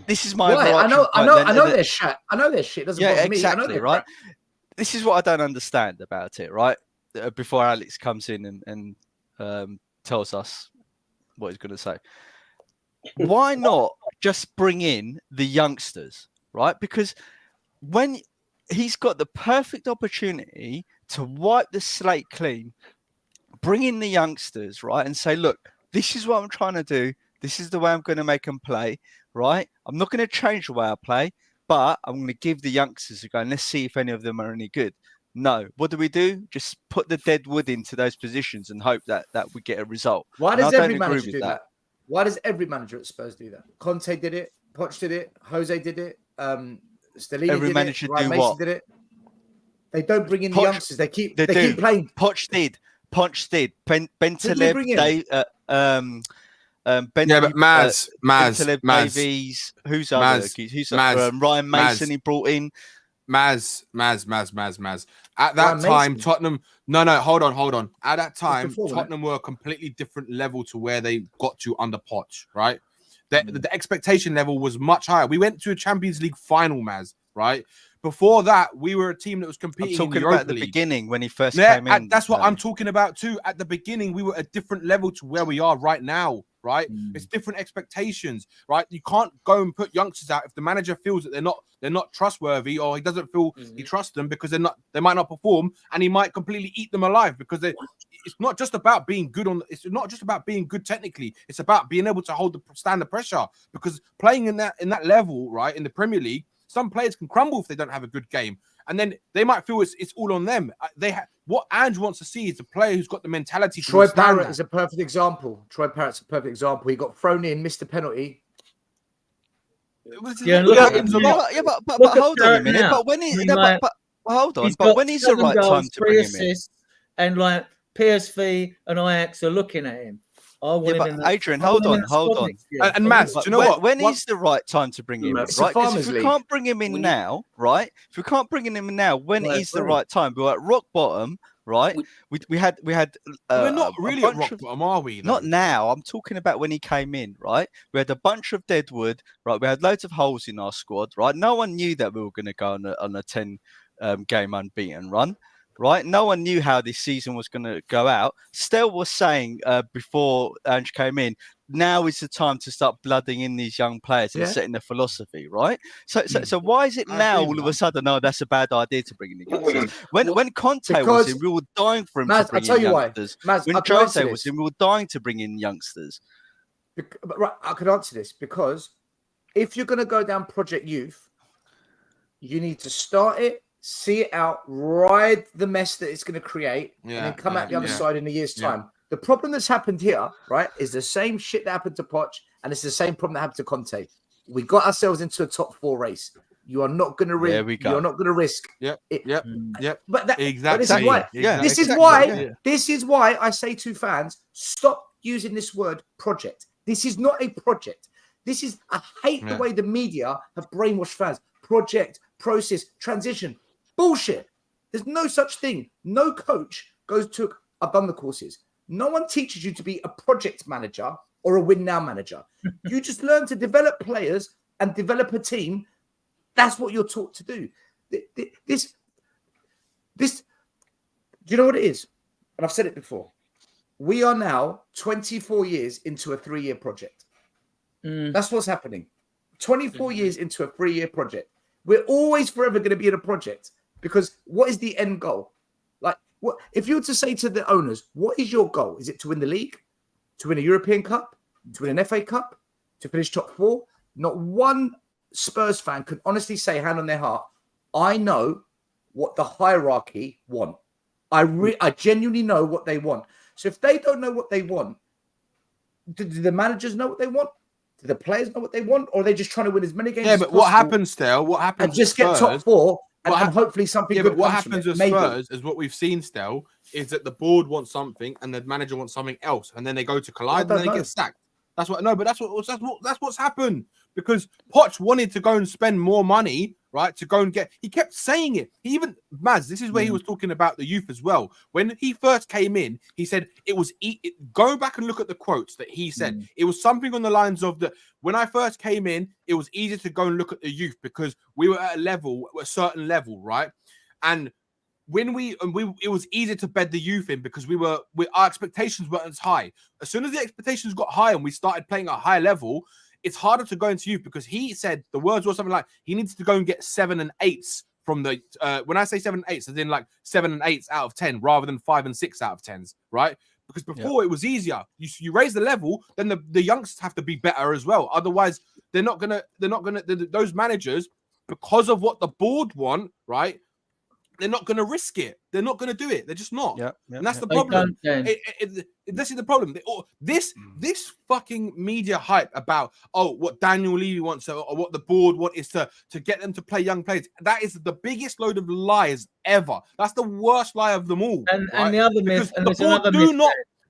This is my Why? overarching I point. know they're shit. I know they're shit. It doesn't bother me. I know Exactly, they're right? crap. This is what I don't understand about it, right? Before Alex comes in and tells us what he's going to say. Why not just bring in the youngsters, right? Because when he's got the perfect opportunity to wipe the slate clean, bring in the youngsters, right? And say, look, this is what I'm trying to do. This is the way I'm going to make them play, right? I'm not going to change the way I play, but I'm going to give the youngsters a go and let's see if any of them are any good. No. What do? Just put the dead wood into those positions and hope that we get a result. Why And does I don't every agree manager with do that? Why does every manager at Spurs do that? Conte did it. Poch did it. Jose did it. Stellini Every did manager it. Ryan do Mason what? did it. They don't bring in the Poch- youngsters. They keep They do. keep playing. Poch did. Who did they bring Bentaleb, in? Yeah, but Maz, Bentaleb, Davies. Who's other? Who's Ryan Mason? He brought in. Maz. At that Ryan time, Mason? Tottenham. No, hold on. At that time, before, wasn't it? Tottenham were a completely different level to where they got to under Poch, right? The expectation level was much higher. We went to a Champions League final, Maz, right? Before that, we were a team that was I'm competing in talking the about Europa the League. beginning when he first came in. That's what I'm talking about too. At the beginning, we were a different level to where we are right now, right? It's different expectations, right? You can't go and put youngsters out if the manager feels that they're not trustworthy or he doesn't feel he trusts them because they might not perform and he might completely eat them alive because it's not just about being good it's not just about being good technically. It's about being able to stand the pressure because playing in that level, right, in the Premier League, some players can crumble if they don't have a good game. And then they might feel it's all on them. What Ange wants to see is a player who's got the mentality. Troy Parrott is a perfect example. Troy Parrott's a perfect example. He got thrown in, missed a penalty. But hold on a minute. But when hold on. But when is the right time to bring him in? And like PSV and Ajax are looking at him. Adrian, hold on. And Matt, do you know what? When is the right time to bring him in? Right? Because if we can't bring him in now, right? If we can't bring him in now, when is the right time? We're at rock bottom, right? We had. We're not really at rock bottom, are we? Not now. I'm talking about when he came in, right? We had a bunch of deadwood, right? We had loads of holes in our squad, right? No one knew that we were going to go on a 10 game unbeaten run. Right, no one knew how this season was going to go out. Stel was saying before Ange came in, now is the time to start blooding in these young players and setting the philosophy, right? So why is it now all of a sudden? No, that's a bad idea to bring in the youngsters. When Conte was in, we were dying for him to bring in youngsters. When Jose was in, we were dying to bring in youngsters. Right, I could answer this because if you're going to go down Project Youth, you need to start it. See it out, ride the mess that it's going to create, and then come out the other side in a year's time. The problem that's happened here, right, is the same shit that happened to Poch, and it's the same problem that happened to Conte. We got ourselves into a top 4 race. You are not going to risk. There we go. You're not going to risk. Yep. But exactly. This is why I say to fans, stop using this word project. This is not a project. I hate the way the media have brainwashed fans. Project, process, transition. Bullshit. There's no such thing. No coach goes to, I've done the courses. No one teaches you to be a project manager or a win now manager. You just learn to develop players and develop a team. That's what you're taught to do. This, do you know what it is? And I've said it before. We are now 24 years into a 3-year project. That's what's happening. 24 years into a 3-year project. We're always forever going to be in a project because what is the end goal? Like, what if you were to say to the owners, what is your goal? Is it to win the league, to win a European Cup, to win an FA Cup, to finish top 4? not one Spurs fan can honestly say, hand on their heart, I know what the hierarchy want. I genuinely know what they want. So if they don't know what they want, do the managers know what they want? Do the players know what they want? Or are they just trying to win as many games as possible? Yeah, but what happens, Stel? What happens and just Spurs, get top four and hopefully something good but what comes happens from it. with Spurs is what we've seen, Stel, is that the board wants something and the manager wants something else, and then they go to collide and then they get sacked. That's what's happened, because Poch wanted to go and spend more money, right? To go and get. He kept saying it. He even Maz. This is where he was talking about the youth as well. When he first came in, he said it was. Go back and look at the quotes that he said. It was something on the lines of that. When I first came in, it was easier to go and look at the youth because we were at a certain level, right? And when it was easier to bed the youth in because our expectations weren't as high. As soon as the expectations got high and we started playing at a high level, it's harder to go into youth because he said the words were something like he needs to go and get 7 and 8s from the when I say 7 and 8s, as in like 7 and 8s out of 10 rather than 5 and 6 out of 10s, right? Because before it was easier. You raise the level, then the youngsters have to be better as well. Otherwise, those managers, because of what the board want, right? They're not going to risk it. They're not going to do it. They're just not. And that's the problem. This is the problem. This fucking media hype about what Daniel Levy wants or what the board want is to get them to play young players. That is the biggest load of lies ever. That's the worst lie of them all. And the other myth, and there's another myth.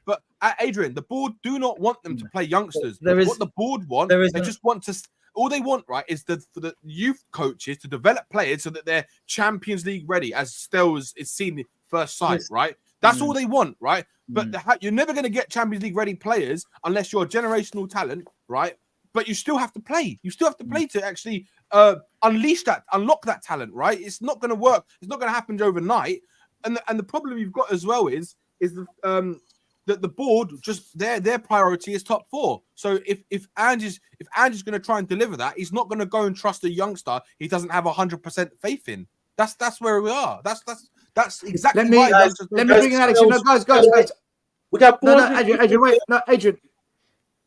But Adrian, the board do not want them to play youngsters. What the board want, they just want to. All they want, right, is for the youth coaches to develop players so that they're Champions League ready, as Stel is seen at first sight, right? That's all they want, right? But you're never going to get Champions League ready players unless you're a generational talent, right? But you still have to play. You still have to play to actually unlock that talent, right? It's not going to work. It's not going to happen overnight. And the problem you've got as well is that the board just their priority is top 4. So if Ange's going to try and deliver that, he's not going to go and trust a youngster he doesn't have 100% faith in. That's where we are. That's exactly why. Let me bring in Alex. No, guys. We got 400 Adrian, wait. No, Adrian.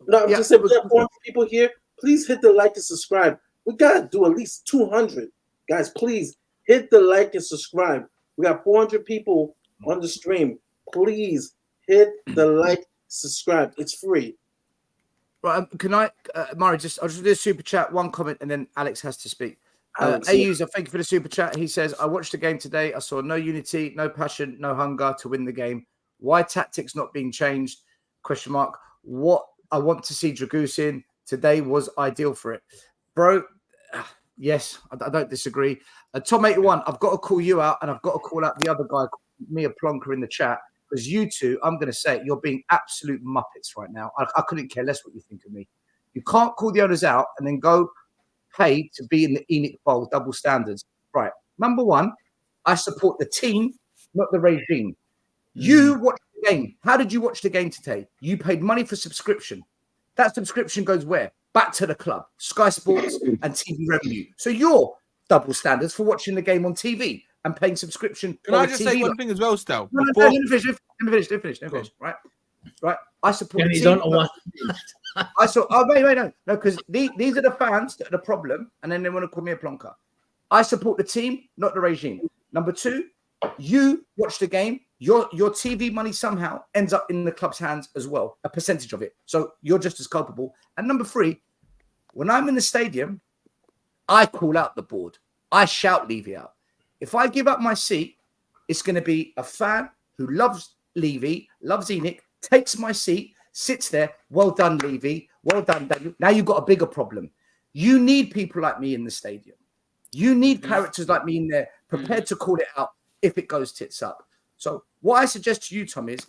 No, I'm just saying we got 400 people here. Please hit the like and subscribe. We gotta do at least 200. Guys, please hit the like and subscribe. We got 400 people on the stream. Please hit the like, subscribe. It's free. Right, can I, Murray, I'll just do a super chat, one comment, and then Alex has to speak. A-user, thank you for the super chat. He says, I watched the game today. I saw no unity, no passion, no hunger to win the game. Why tactics not being changed? Question mark. What I want to see Dragusin today was ideal for it. Bro, yes, I don't disagree. Tom81, I've got to call you out, and I've got to call out the other guy, Mia Plonker, in the chat. Because you two, I'm going to say it, you're being absolute muppets right now. I couldn't care less what you think of me. You can't call the owners out and then go pay to be in the ENIC Bowl, double standards. Right. Number one, I support the team, not the regime. You watched the game. How did you watch the game today? You paid money for subscription. That subscription goes where? Back to the club, Sky Sports and TV revenue. So you're double standards for watching the game on TV and paying subscription. Can I just say one thing as well, Stel? No, let me finish. Right. I support the team. I saw. Oh, wait, no, because these are the fans that are the problem, and then they want to call me a plonker. I support the team, not the regime. Number two, you watch the game. Your TV money somehow ends up in the club's hands as well, a percentage of it. So you're just as culpable. And number three, when I'm in the stadium, I call out the board. I shout Levy out. If I give up my seat, it's going to be a fan who loves Levy, loves ENIC, takes my seat, sits there. Well done, Levy. Well done, Daniel. Now you've got a bigger problem. You need people like me in the stadium. You need characters like me in there, prepared to call it out if it goes tits up. So what I suggest to you, Tom, is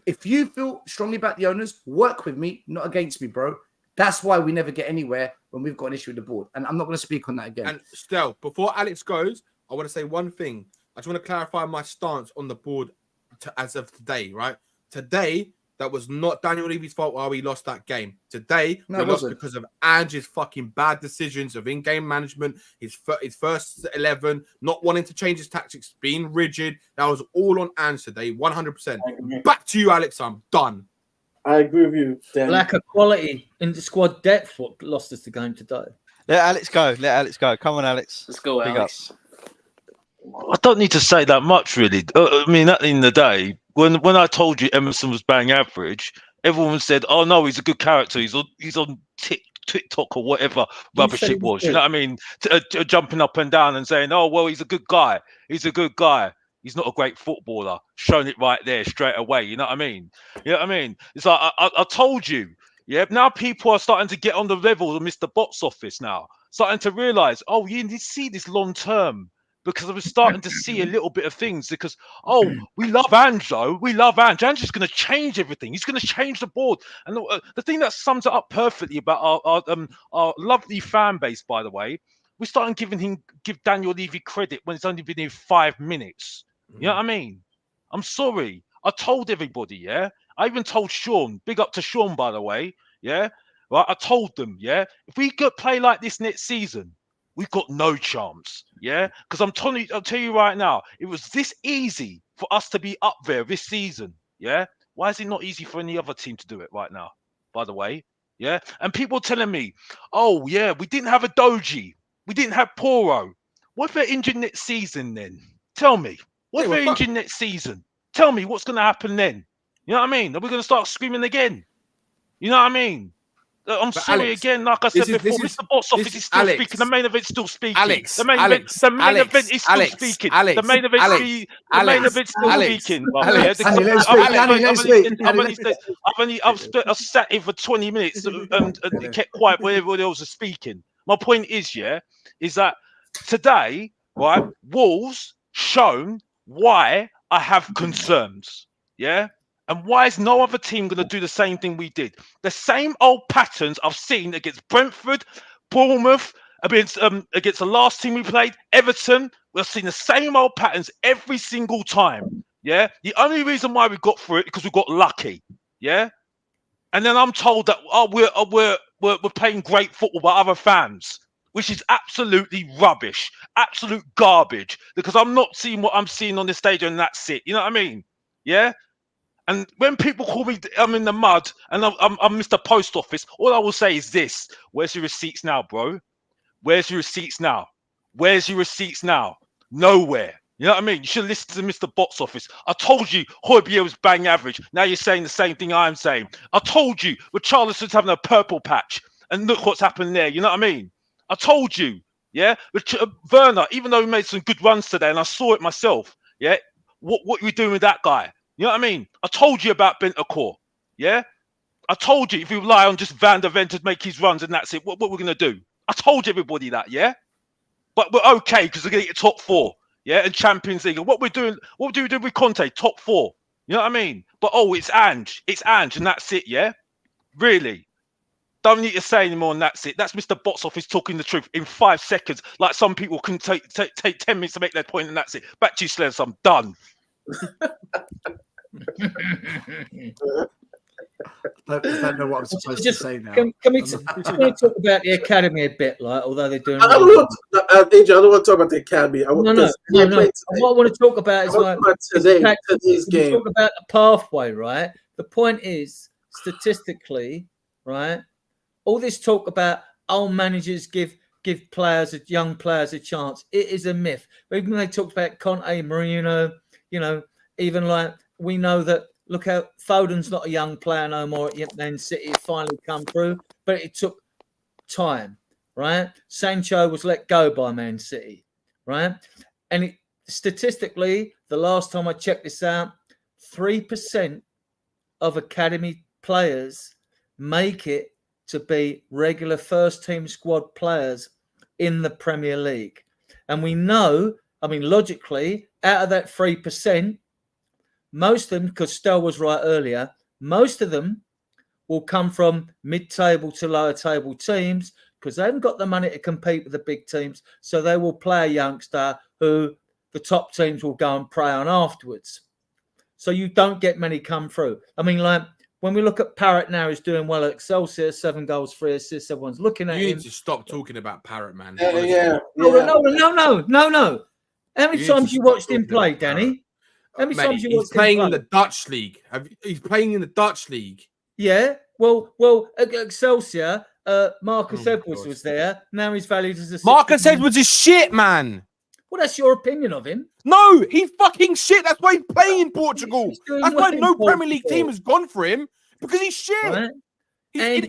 if you feel strongly about the owners, work with me, not against me, bro. That's why we never get anywhere when we've got an issue with the board. And I'm not going to speak on that again. And Stel, before Alex goes, I want to say one thing. I just want to clarify my stance on the board as of today, right? Today, that was not Daniel Levy's fault why we lost that game. Today, we lost because of Ange's fucking bad decisions of in-game management, his first 11, not wanting to change his tactics, being rigid. That was all on Ange today, 100%. Back to you, Alex. I'm done. I agree with you, Dan. Lack of quality in the squad depth what lost us the game today. Let Alex go. Let Alex go. Come on, Alex. Let's go, Big Alex. I don't need to say that much, really. I mean, at the end of the day, when I told you Emerson was bang average, everyone said, "Oh no, he's a good character. He's on TikTok or whatever rubbish it was." You know what I mean? Jumping up and down and saying, "Oh well, he's a good guy. He's a good guy. He's not a great footballer." Showing it right there straight away. You know what I mean? You know what I mean? It's like I told you. Yeah. Now people are starting to get on the level of Mr. Box Office now, starting to realise, oh, you need to see this long term. Because I was starting to see a little bit of things because, oh, we love Ange, though. We love Ange. Ange is going to change everything. He's going to change the board. And the thing that sums it up perfectly about our lovely fan base, by the way, we're starting give Daniel Levy credit when it's only been here 5 minutes. You know what I mean? I'm sorry. I told everybody, yeah? I even told Sean. Big up to Sean, by the way, yeah? Right? I told them, yeah? If we could play like this next season, we've got no chance, yeah? Because I'll tell you right now, it was this easy for us to be up there this season, yeah? Why is it not easy for any other team to do it right now, by the way, yeah? And people telling me, oh, yeah, we didn't have a Doji. We didn't have Poro. What if they're injured next season then? Tell me. What if they're injured next season? Tell me what's going to happen then. You know what I mean? Are we going to start screaming again? You know what I mean? I'm But sorry Alex, again, like I said before, Mr. Box Office is still Alex. speaking. The main event's still speaking. Alex, the main event is still speaking. The main event's still speaking. I've sat here for 20 minutes and kept quiet when everybody else is speaking. My point is, is that today, right, Wolves shown why I have concerns, yeah? And why is no other team going to do the same thing we did? The same old patterns I've seen against Brentford, Bournemouth, against the last team we played, Everton. We've seen the same old patterns every single time. Yeah. The only reason why we got through it is because we got lucky. Yeah. And then I'm told that we're playing great football by other fans, which is absolutely rubbish, absolute garbage. Because I'm not seeing what I'm seeing on the stage, and that's it. You know what I mean? Yeah. And when people call me, I'm in the mud and I'm Mr. Post Office, all I will say is this: where's your receipts now, bro? Where's your receipts now? Where's your receipts now? Nowhere. You know what I mean? You should listen to Mr. Box Office. I told you Højbjerg was bang average. Now you're saying the same thing I'm saying. I told you Richarlison's having a purple patch. And look what's happened there. You know what I mean? I told you. Yeah? Werner, even though he made some good runs today, and I saw it myself. Yeah? What are we doing with that guy? You know what I mean? I told you about Bentancur, yeah? I told you if you rely on just Van der Ven to make his runs and that's it, what we're going to do. I told everybody that, yeah? But we're okay because we're going to get top 4, yeah? And Champions League. And what do we do with Conte? Top 4. You know what I mean? But, it's Ange. It's Ange and that's it, yeah? Really? Don't need to say anymore and that's it. That's Mr. Box Office talking the truth in 5 seconds. Like some people can take 10 minutes to make their point and that's it. Back to you, Sledge. I'm done. I don't know what I'm supposed to say now. Can we talk about the academy a bit, like, although they're doing? I don't want to talk about the academy. No. What I want to talk about is today's game. Talk about the pathway, right? The point is, statistically, right? All this talk about managers give young players a chance. It is a myth. Even when they talked about Conte, Mourinho, even like we know that. Look how Foden's not a young player no more at Man City. It finally come through, but it took time, right? Sancho was let go by Man City, right? And statistically, the last time I checked this out, 3% of academy players make it to be regular first-team squad players in the Premier League. And we know, logically, out of that 3%, most of them, because Stel was right earlier, most of them will come from mid-table to lower-table teams because they haven't got the money to compete with the big teams. So they will play a youngster who the top teams will go and prey on afterwards. So you don't get many come through. Like when we look at Parrott now, he's doing well at Excelsior, 7 goals, 3 assists. Everyone's looking at him. You need to stop talking about Parrott, man. Yeah. No. How many times you watched him play, Danny? He's playing in the Dutch league. He's playing in the Dutch league. Yeah. Well, at Excelsior, Marcus Edwards was there. Now he's valued as a Marcus 60 Edwards is shit, man. Well, that's your opinion of him. No, he's fucking shit. That's why he's playing in Portugal. He's doing That's well why in no Premier League Portugal. team has gone for him, because he's shit. Right?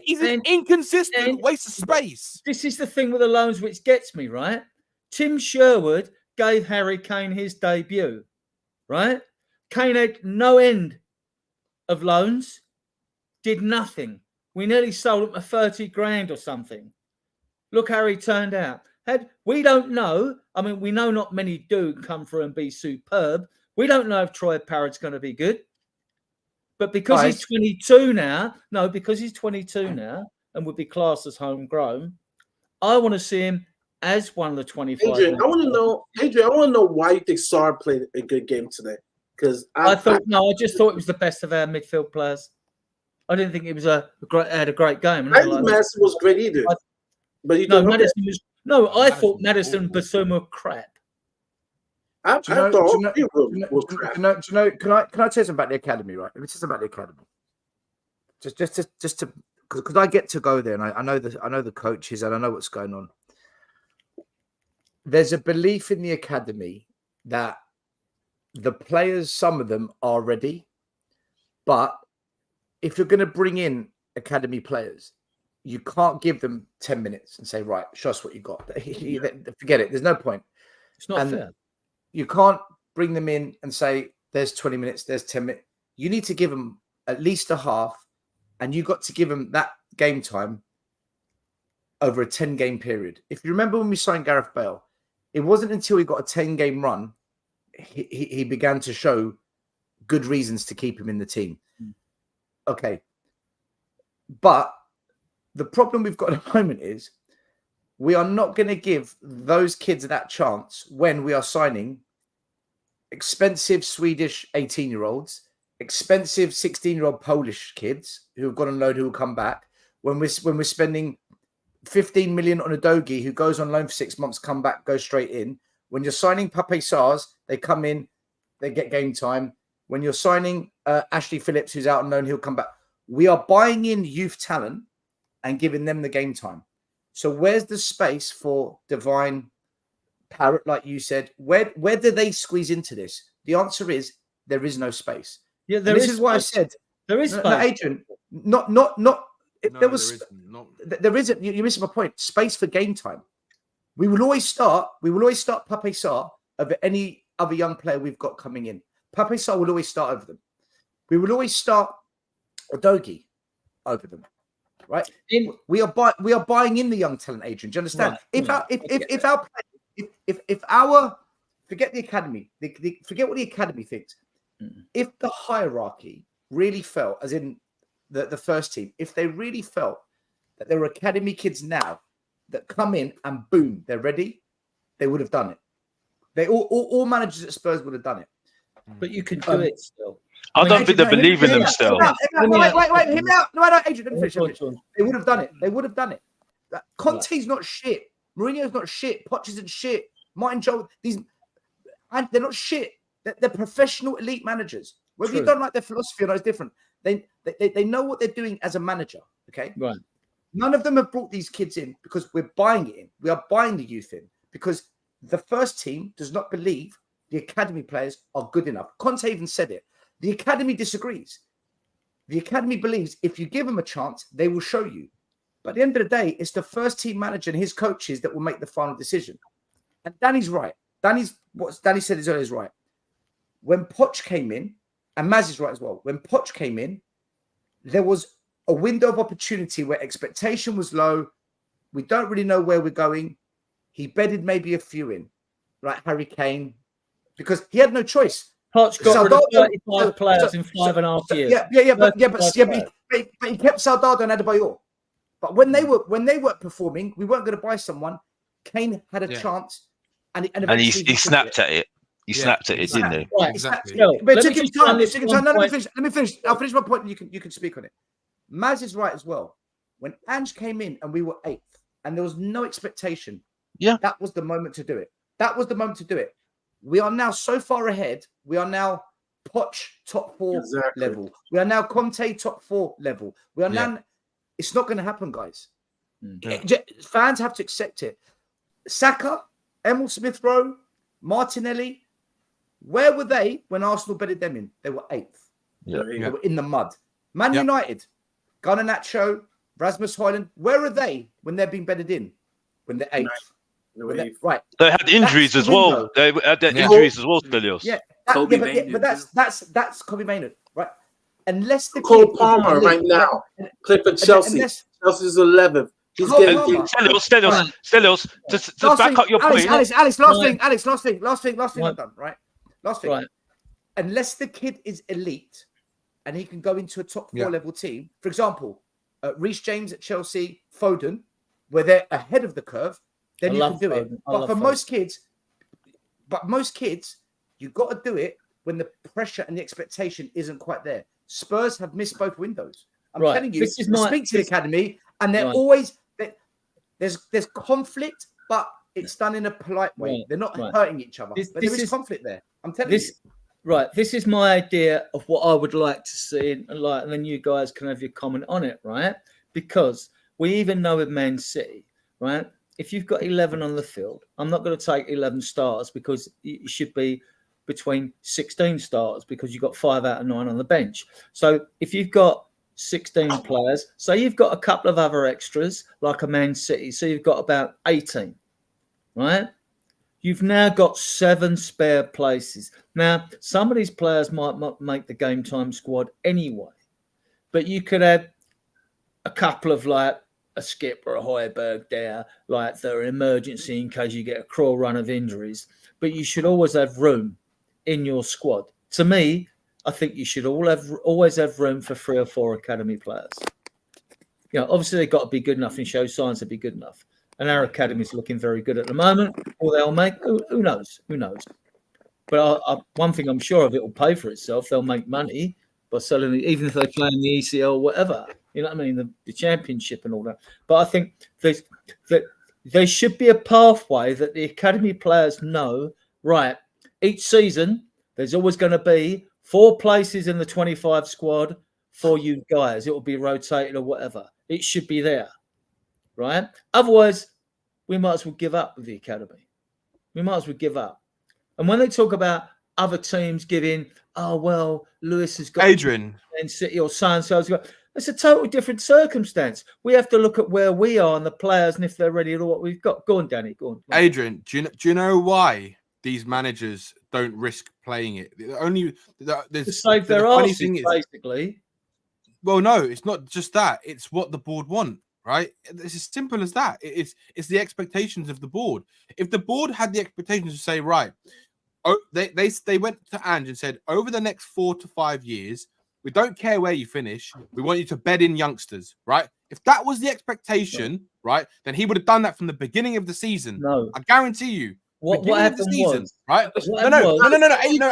He's an inconsistent waste of space. This is the thing with the loans which gets me, right? Tim Sherwood gave Harry Kane his debut, right? Kane had no end of loans, did nothing. We nearly sold him for 30 grand or something. Look how he turned out. We don't know. I mean, we know not many do come through and be superb. We don't know if Troy Parrott's going to be good. But because he's 22 now, and would be classed as homegrown, I want to see him as one of the 25. Adrian, I want to know why you think Sarr played a good game today. Because I just thought it was the best of our midfield players. I didn't think it was had a great game. I think Madison was great either. But you Madison was. No, I thought Madison and Basuma were crap. I thought was crap. Can I tell you something about the academy, right? Let me tell you something about the academy. Just to because I get to go there and I know the coaches and I know what's going on. There's a belief in the academy that the players, some of them are ready, but if you're going to bring in academy players, you can't give them 10 minutes and say, right, show us what you got. Forget it. There's no point. It's not fair. You can't bring them in and say, there's 20 minutes, there's 10 minutes. You need to give them at least a half, and you got to give them that game time over a 10-game period. If you remember when we signed Gareth Bale, it wasn't until he got a 10-game run he began to show good reasons to keep him in the team. Okay. But the problem we've got at the moment is we are not going to give those kids that chance when we are signing expensive Swedish 18-year-olds, expensive 16-year-old Polish kids who have got on loan who will come back. When we're spending 15 million on a Dogi who goes on loan for 6 months, come back, go straight in. When you're signing Pape Sarrs, they come in, they get game time. When you're signing Ashley Phillips, who's out on loan, he'll come back. We are buying in youth talent and giving them the game time. So where's the space for Divine, Parrott, like you said? Where do they squeeze into this? The answer is there is no space. Yeah, this is why I said there is space. No, Adrian, not. There isn't. You're missing my point. Space for game time. We will always start Pape Sarr over any other young player we've got coming in. Pape Sarr will always start over them. We will always start Odogi over them, right? We are buying in the young talent, Adrian. Do you understand? Right. If our forget the academy, forget what the academy thinks. If the hierarchy really felt, as in the first team, if they really felt that there were academy kids now that come in and boom, they're ready, they would have done it. They all managers at Spurs would have done it. But you can do it still. I don't think they believe in them still. Wait, hear me out. No, Adrian, let me finish. They would have done it. They would have done it. Conte's not shit. Mourinho's not shit. Poch isn't shit. Martin Joe, they're not shit. They're professional elite managers. Whether you don't like their philosophy or not is different. They know what they're doing as a manager. Okay. Right. None of them have brought these kids in because we're buying it in. We are buying the youth in because the first team does not believe the academy players are good enough. Conte even said it. The academy disagrees. The academy believes if you give them a chance, they will show you. But at the end of the day, it's the first team manager and his coaches that will make the final decision. And Danny's right. What Danny said is right. When Poch came in, and Maz is right as well. When Poch came in, there was a window of opportunity where expectation was low. We don't really know where we're going. He bedded maybe a few in, like Harry Kane, because he had no choice. Poch got rid of 35 players in 5.5 years. But he kept Saldado and Adebayor. But when they weren't performing, we weren't going to buy someone. Kane had a chance, and he snapped at it. He snapped at it, didn't he? Right, exactly. But it took him time. Let me finish. I'll finish my point, and you can speak on it. Maz is right as well. When Ange came in and we were 8th, and there was no expectation, that was the moment to do it. We are now so far ahead. We are now Poch top 4 Exactly. level. We are now Conte top 4 level. We are Yeah. now. It's not going to happen, guys. Yeah. Fans have to accept it. Saka, Emil Smith Rowe, Martinelli. Where were they when Arsenal bedded them in? They were 8th. Yeah. They were in the mud. Man Yep. United, Garnacho, Rasmus Højlund. Where are they when they're being bedded in? When they're 8th. Right. They had injuries That's as the well. window. They had their Yeah. injuries as well, Stelios. Yeah, Kobe but Maynard, that's Kobe Maynard, right? Unless the Cole kid is Palmer elite, right now. Play for Chelsea. unless- Chelsea's 11th. He's Cole getting Palmer. Stelios, to Last back thing, up your point. Alex, last thing, Right. I'm done, right? Last thing. Right. Unless the kid is elite and he can go into a top 4 Yeah. level team, for example, Reece James at Chelsea, Foden, where they're ahead of the curve, then I you love can do it. Foden. I But love for Foden. most kids, you've got to do it when the pressure and the expectation isn't quite there. Spurs have missed both windows. I'm Right. telling you, This is I my- speak to the this- academy, and they're Right. always there's conflict, but it's done in a polite way. Right, They're not right. hurting each other, This- but this there is is- conflict there. I'm telling This you. right. This is my idea of what I would like to see, and then you guys can have your comment on it, right? Because we even know with Man City, right? If you've got 11 on the field, I'm not going to take 11 starters because it should be between 16 starters because you've got 5 out of 9 on the bench. So if you've got 16 players, so you've got a couple of other extras like a Man City, so you've got about 18, right? You've now got 7 spare places. Now, some of these players might not make the game time squad anyway, but you could have a couple of like a Skip or a Højbjerg there, like they're an emergency in case you get a cruel run of injuries. But you should always have room in your squad. To me, I think you should always have room for 3 or 4 academy players. You know, obviously they've got to be good enough and show signs to be good enough. And our academy's looking very good at the moment. Or they'll make who knows? Who knows? But one thing I'm sure of, it will pay for itself. They'll make money by selling it, even if they play in the ECL or whatever. You know what I mean? The championship and all that. But I think there should be a pathway that the academy players know, right, each season there's always going to be 4 places in the 25 squad for you guys. It will be rotated or whatever. It should be there, right? Otherwise, we might as well give up with the academy. We might as well give up. And when they talk about other teams giving, oh, well, Lewis has got Adrian. Mm. City or so-and-so's got, it's a totally different circumstance. We have to look at where we are and the players and if they're ready to what we've got. Go on, Danny. Go on. Adrian, do you know why these managers don't risk playing it? To save their arses, basically. Well, no, it's not just that. It's what the board want, right? It's as simple as that. It's the expectations of the board. If the board had the expectations to say, right, they went to Ange and said, over the next 4 to 5 years, we don't care where you finish. We want you to bed in youngsters, right? If that was the expectation, right, then he would have done that from the beginning of the season. No, I guarantee you. What happened was, right? No,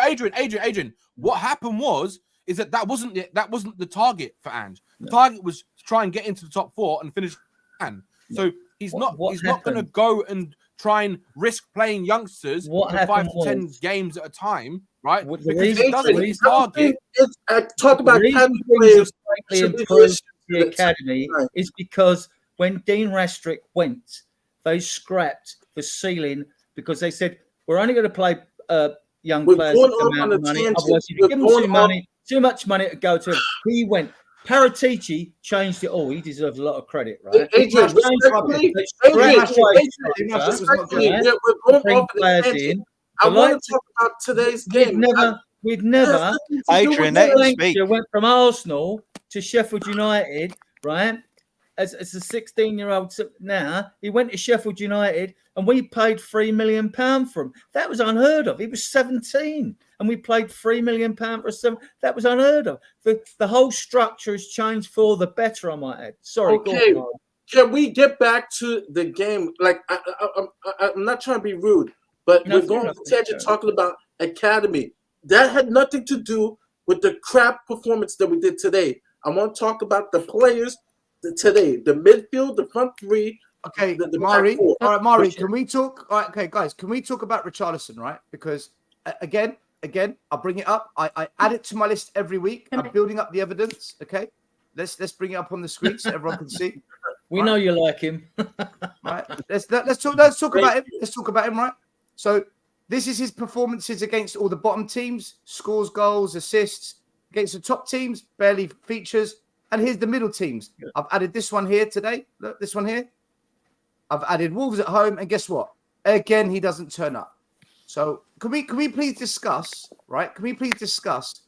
Adrian. What happened was that wasn't the target for Ange. The target was to try and get into the top 4 and finish. So he's not going to go and try and risk playing youngsters for 5 to 10 games at a time, right? Because if he doesn't hit his target. Talk about the players. Improved the academy is because when Dean Rastrick went, they scrapped the ceiling because they said we're only going to play young players with the amount of money. Otherwise, if you give them too much money to go to him. He went. Paratici changed it all. He deserves a lot of credit, right? Adrian, I want to talk about today's game. We'd never. Adrian, went from Arsenal to Sheffield United, right? As a 16-year-old now, he went to Sheffield United and we paid £3 million for him. That was unheard of. He was 17 and we paid £3 million for him. That was unheard of. The whole structure has changed for the better, I might add. Sorry. Okay. Can we get back to the game? Like, I'm not trying to be rude, but we're going to talking about academy. That had nothing to do with the crap performance that we did today. I want to talk about the players today, the midfield, the front three. Okay, Mari. All right, Mari, can we talk? All right, okay, guys, can we talk about Richarlison, right? Because, again, again. I'll bring it up. I add it to my list every week. I'm building up the evidence. Okay, let's bring it up on the screen so everyone can see. We know you like him. Right. Let's talk about him. Let's talk about him. Right. So this is his performances against all the bottom teams: scores, goals, assists. Against the top teams, barely features. And here's the middle teams. I've added this one here today. Look, this one here. I've added Wolves at home, and guess what? Again, he doesn't turn up. So can we please discuss, right? Can we please discuss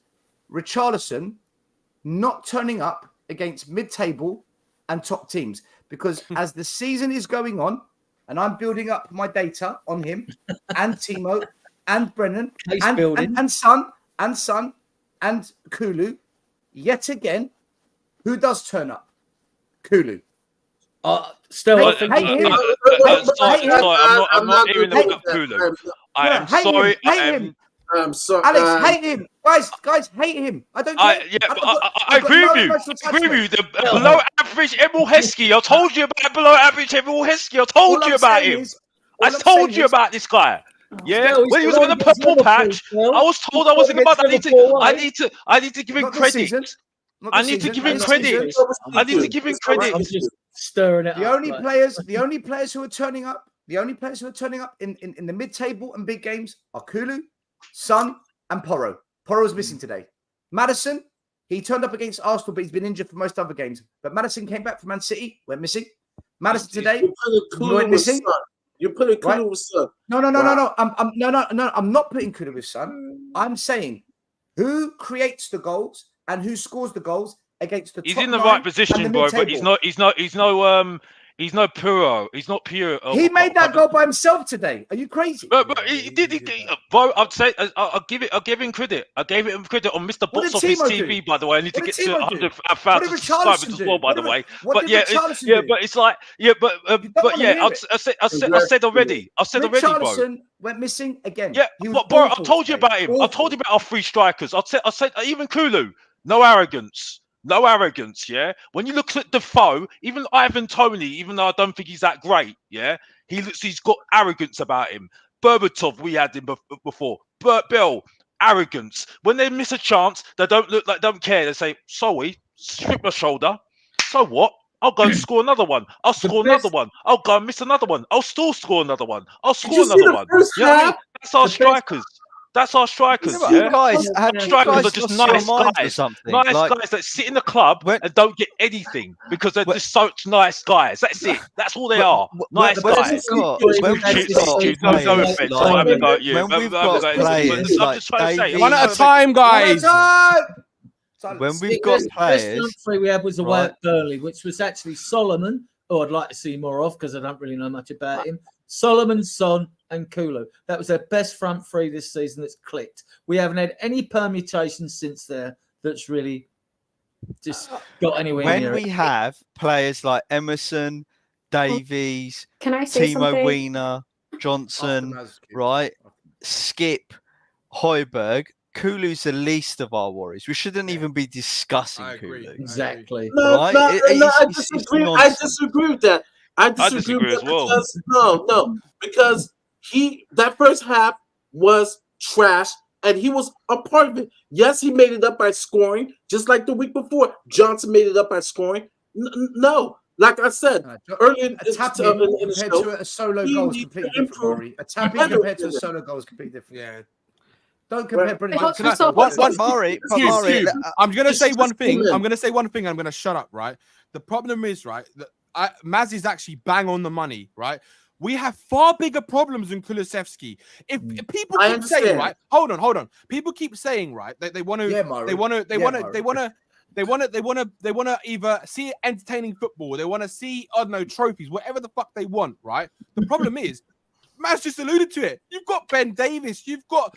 Richarlison not turning up against mid-table and top teams? Because as the season is going on, and I'm building up my data on him and Timo and Brennan and Son and Kulu, yet again, who does turn up? Kulu. Still, I'm not even looking at Kulu. I am sorry. I'm sorry. Alex, hate him. Guys, hate him. I don't care. I agree with you. I agree with you. The below average Emil Heskey. I told you about below average Emil Heskey. I told you about him. I told you about this guy. Yeah, when he was on the purple patch, I was told I wasn't about. I need to give him credit. I need to give him credit. I need to give him credit. I'm just stirring it. The only players who are turning up, in the mid-table and big games are Kulu, Son, and Porro. Porro's missing today. Maddison, he turned up against Arsenal, but he's been injured for most other games. But Maddison came back from Man City, went missing. Maddison today went missing. You're putting Kulu with Son. No. I'm not putting Kulu with Son. I'm saying who creates the goals and who scores the goals against the. He's in the right position, bro, but he's no Puro. He's not pure. He made that goal by himself today. Are you crazy? But he did. Bro, I'd say I'll give him credit. I gave him credit on Mr. Box Office TV. By the way, I need to get to 100,000 subscribers as well. By the way, but it's like I said already. I said already, bro. Richarlison went missing again. Yeah, but bro, I told you about him. I told you about our three strikers. I said even Kulu, no arrogance. No arrogance, yeah. When you look at Defoe, even Ivan Toney, even though I don't think he's that great, yeah, he's got arrogance about him. Berbatov, we had him before. Bert Bell, arrogance. When they miss a chance, they don't care. They say, sorry, strip my shoulder. So what? I'll go and score another one. I'll score another one. I'll go and miss another one. I'll still score another one. I'll score another one. You know what I mean? That's our strikers. That's our strikers, yeah. Strikers are just nice guys. Nice guys that sit in the club and don't get anything because they're just such nice guys. That's it. That's all they are. Nice guys. No offense. I'm about you. I'm just trying to say. One at a time, guys. When we've got players, the free we had was away at Burnley, which was actually Solomon, who I'd like to see more of because I don't really know much about him. Solomon, Son, and Kulu. That was their best front three this season that's clicked. We haven't had any permutations since there that's really just got anywhere near when we have players like Emerson, Davies, Timo Werner, Johnson, right? Skip, Højbjerg, Kulu's the least of our worries. We shouldn't even be discussing Kulu. Exactly. I disagree with that. I disagree as well. Because that first half was trash, and he was a part of it. Yes, he made it up by scoring, just like the week before. Johnson made it up by scoring. No, like I said earlier, a tapping compared to a solo goal is completely different. A tapping compared to a solo goal is completely different. Yeah. Don't compare Brennan Johnson. I'm going to say one thing. I'm going to shut up, right? The problem is, right, that Maz is actually bang on the money, right? We have far bigger problems than Kulusevski. If people keep saying, right, hold on. People keep saying, right, that they want to either see entertaining football, they want to see, I don't know, trophies, whatever the fuck they want, right? The problem is, Matt's just alluded to it. You've got Ben Davis. You've got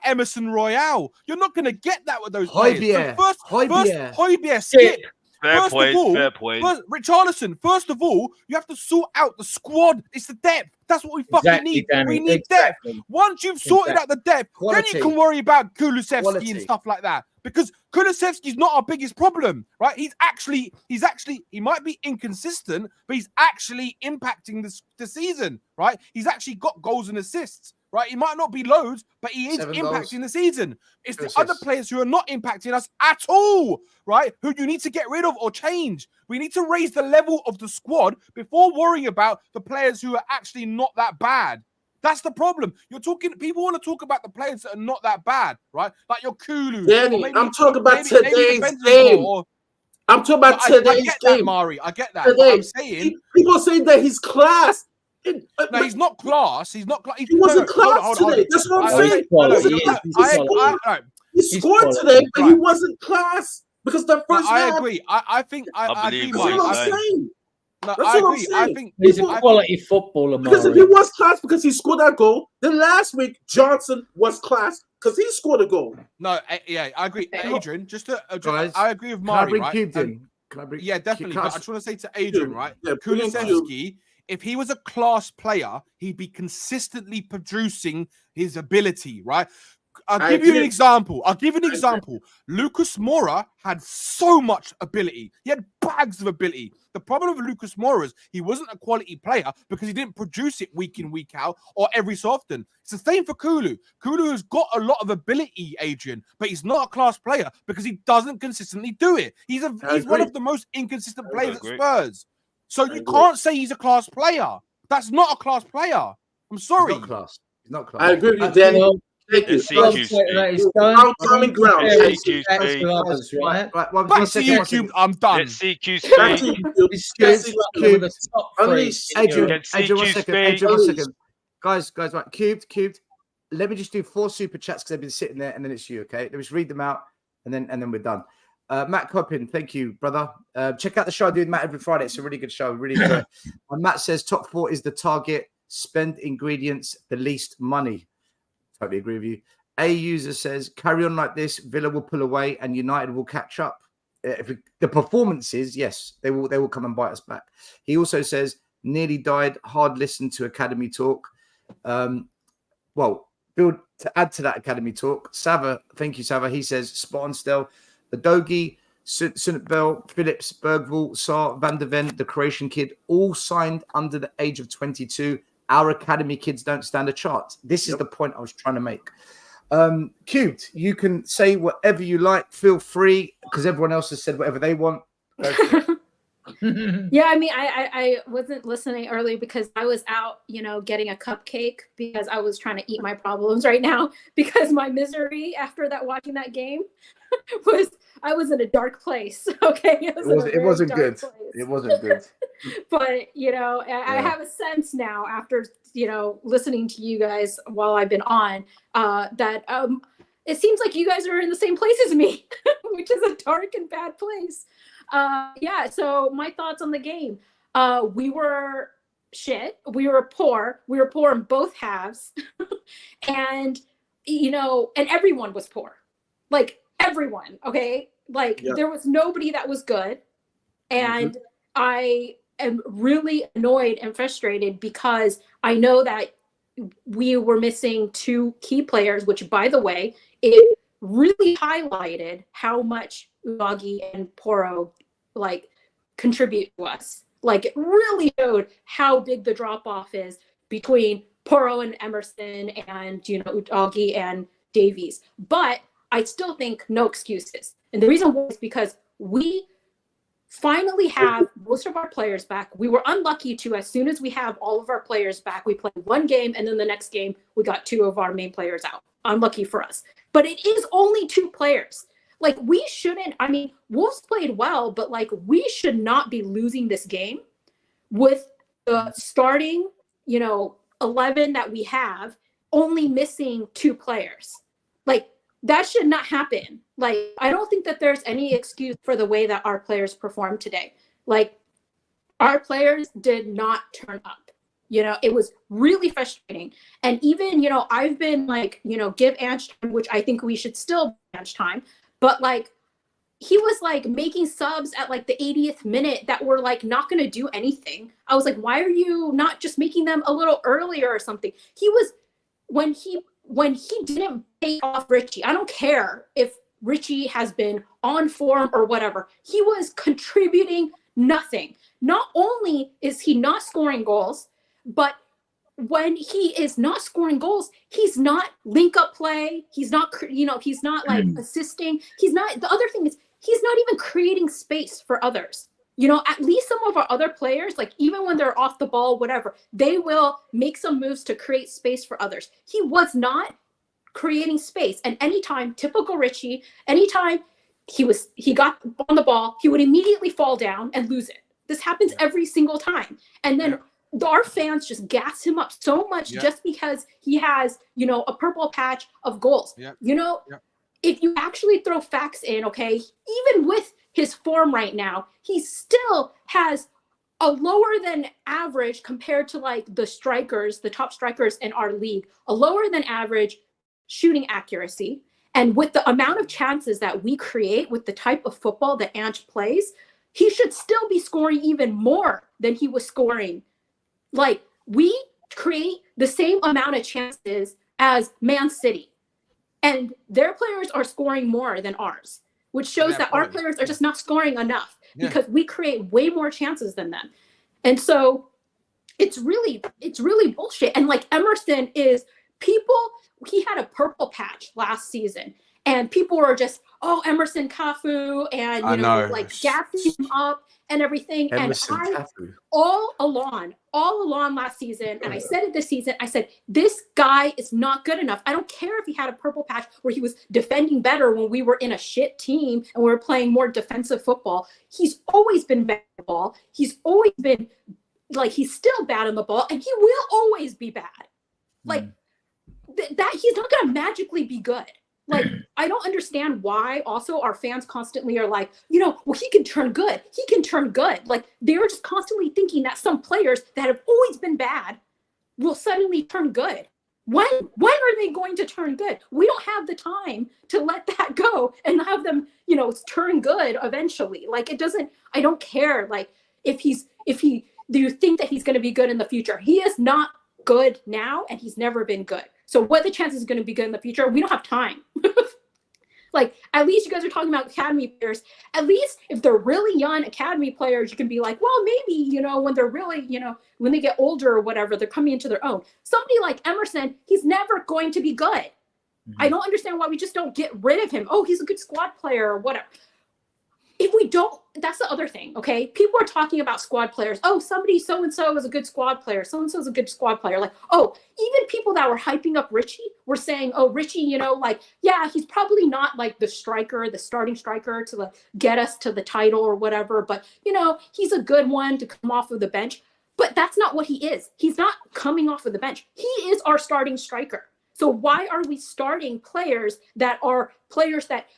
Emerson Royale. You're not going to get that with those players. So Højbjerg, Skip. Fair point. Richarlison, first of all, you have to sort out the squad. It's the depth. That's what we fucking need. Danny. We need depth. Once you've sorted out the depth, then you can worry about Kulusevski and stuff like that. Because Kulusevski's not our biggest problem, right? He might be inconsistent, but he's actually impacting the season, right? He's actually got goals and assists, right? He might not be loads, but he is 7 impacting goals. the season. It's 2 the other assists. players who are not impacting us at all, right? Who you need to get rid of or change. We need to raise the level of the squad before worrying about the players who are actually not that bad. That's the problem. People want to talk about the players that are not that bad, right? Like your Kulu. Danny, I'm talking about today's game. I'm talking about today's I get game. that, Mari. I get that. Today, But I'm saying people say that he's class. No, he's not class. He's not class. He wasn't class today. That's what I'm saying. He scored today, but he wasn't class because the first half. I agree. I think I agree, Mike. That's what I'm saying. No, That's I what agree. I'm saying. I think he's a quality footballer, because if he was class because he scored that goal, then last week Johnson was class because he scored a goal. No, yeah, I agree. Adrian, Guys, I agree with can I Mari, bring right? Cubed in? Can I bring? Yeah, definitely. Can I- But I just want to say to Adrian, right? Yeah, Kulusevski, if he was a class player, he'd be consistently producing his ability, right? I'll give you an example. Lucas Moura had so much ability. He had bags of ability. The problem with Lucas Moura is he wasn't a quality player because he didn't produce it week in, week out, or every so often. It's the same for Kulu. Kulu has got a lot of ability, Adrian, but he's not a class player because he doesn't consistently do it. He's one of the most inconsistent players at Spurs. So you can't say he's a class player. That's not a class player. I'm sorry. He's not class. He's not class. I agree with you, Daniel. Thank you. Common ground. Right, back to you, Cube. I'm done. Adrian, 1 second. Guys, right. Cubed. Let me just do 4 super chats because they've been sitting there, and then it's you, okay? Let me just read them out, and then we're done. Matt Coppin, thank you, brother. Check out the show I do with Matt every Friday. It's a really good show. Really good. Matt says top 4 is the target. Spend ingredients, the least money. Totally agree with you. A user says, carry on like this. Villa will pull away and United will catch up. The performances, yes, they will come and bite us back. He also says, nearly died. Hard listen to Academy talk. Well, to add to that Academy talk, Sava, thank you, Sava. He says, spot on still. The Dogi, Sunit Bell, Phillips, Bergvall, Saar, Van der Ven, the Croatian kid, all signed under the age of 22. Our academy kids don't stand a chance. This is the point I was trying to make. Cubed, you can say whatever you like. Feel free, because everyone else has said whatever they want. Yeah, I mean, I wasn't listening earlier because I was out, getting a cupcake because I was trying to eat my problems right now because my misery after watching that game I was in a dark place. Okay, it wasn't good. It wasn't good. But I have a sense now after listening to you guys while I've been on that it seems like you guys are in the same place as me, which is a dark and bad place. So my thoughts on the game. We were shit. We were poor. We were poor in both halves. And everyone was poor. Like everyone, okay? There was nobody that was good. And I am really annoyed and frustrated because I know that we were missing 2 key players, which, by the way, it really highlighted how much Udogie and Porro contribute to us. It really showed how big the drop off is between Porro and Emerson and Udogie and Davies. But I still think no excuses. And the reason why is because we finally have most of our players back. We were unlucky to, as soon as we have all of our players back, we played 1 game, and then the next game we got 2 of our main players out. Unlucky for us. But it is only 2 players. We shouldn't, Wolves played well, but we should not be losing this game with the starting, 11 that we have, only missing 2 players. That should not happen. I don't think that there's any excuse for the way that our players performed today. Our players did not turn up. It was really frustrating. And even, I've been give Ange time, which I think we should still give Ange time. But he was making subs at the 80th minute that were not going to do anything. I was why are you not just making them a little earlier or something? He was, when he didn't pay off Richie, I don't care if Richie has been on form or whatever. He was contributing nothing. Not only is he not scoring goals, but when he is not scoring goals, he's not link up play. He's not, he's not like assisting. He's not, the other thing is he's not even creating space for others. At least some of our other players, like even when they're off the ball, whatever, they will make some moves to create space for others. He was not creating space. And anytime, typical Richie, anytime he got on the ball, he would immediately fall down and lose it. This happens every single time. And then our fans just gas him up so much just because he has, a purple patch of goals. If you actually throw facts in, okay, even with his form right now, he still has a lower than average compared to like the top strikers in our league, a lower than average shooting accuracy. And with the amount of chances that we create with the type of football that Ange plays, he should still be scoring even more than he was scoring. Like, we create the same amount of chances as Man City, and their players are scoring more than ours, which shows that our players are just not scoring enough because we create way more chances than them. And so it's really bullshit. And like Emerson he had a purple patch last season, and people were just, Emerson Cafu, and like gassing him up and everything. Emerson and Cafu. all along last season, and I said it this season, I said, this guy is not good enough. I don't care if he had a purple patch where he was defending better when we were in a shit team and we were playing more defensive football. He's always been bad on the ball. He's always been like, he's still bad on the ball, and he will always be bad. Like that he's not going to magically be good. Like, I don't understand why also our fans constantly are like, well, he can turn good. He can turn good. Like, they're just constantly thinking that some players that have always been bad will suddenly turn good. When are they going to turn good? We don't have the time to let that go and have them, turn good eventually. Like, I don't care. Like, do you think that he's going to be good in the future? He is not good now, and he's never been good. So what the chances is going to be good in the future? We don't have time. Like, at least you guys are talking about academy players. At least if they're really young academy players, you can be like, well, maybe, when they're really, when they get older or whatever, they're coming into their own. Somebody like Emerson, he's never going to be good. I don't understand why we just don't get rid of him. Oh, he's a good squad player or whatever. If we don't, that's the other thing, okay? People are talking about squad players. Oh, somebody so-and-so is a good squad player. So-and-so is a good squad player. Like, even people that were hyping up Richie were saying, Richie, he's probably not like the starting striker to like get us to the title or whatever, but, he's a good one to come off of the bench. But that's not what he is. He's not coming off of the bench. He is our starting striker. So why are we starting players that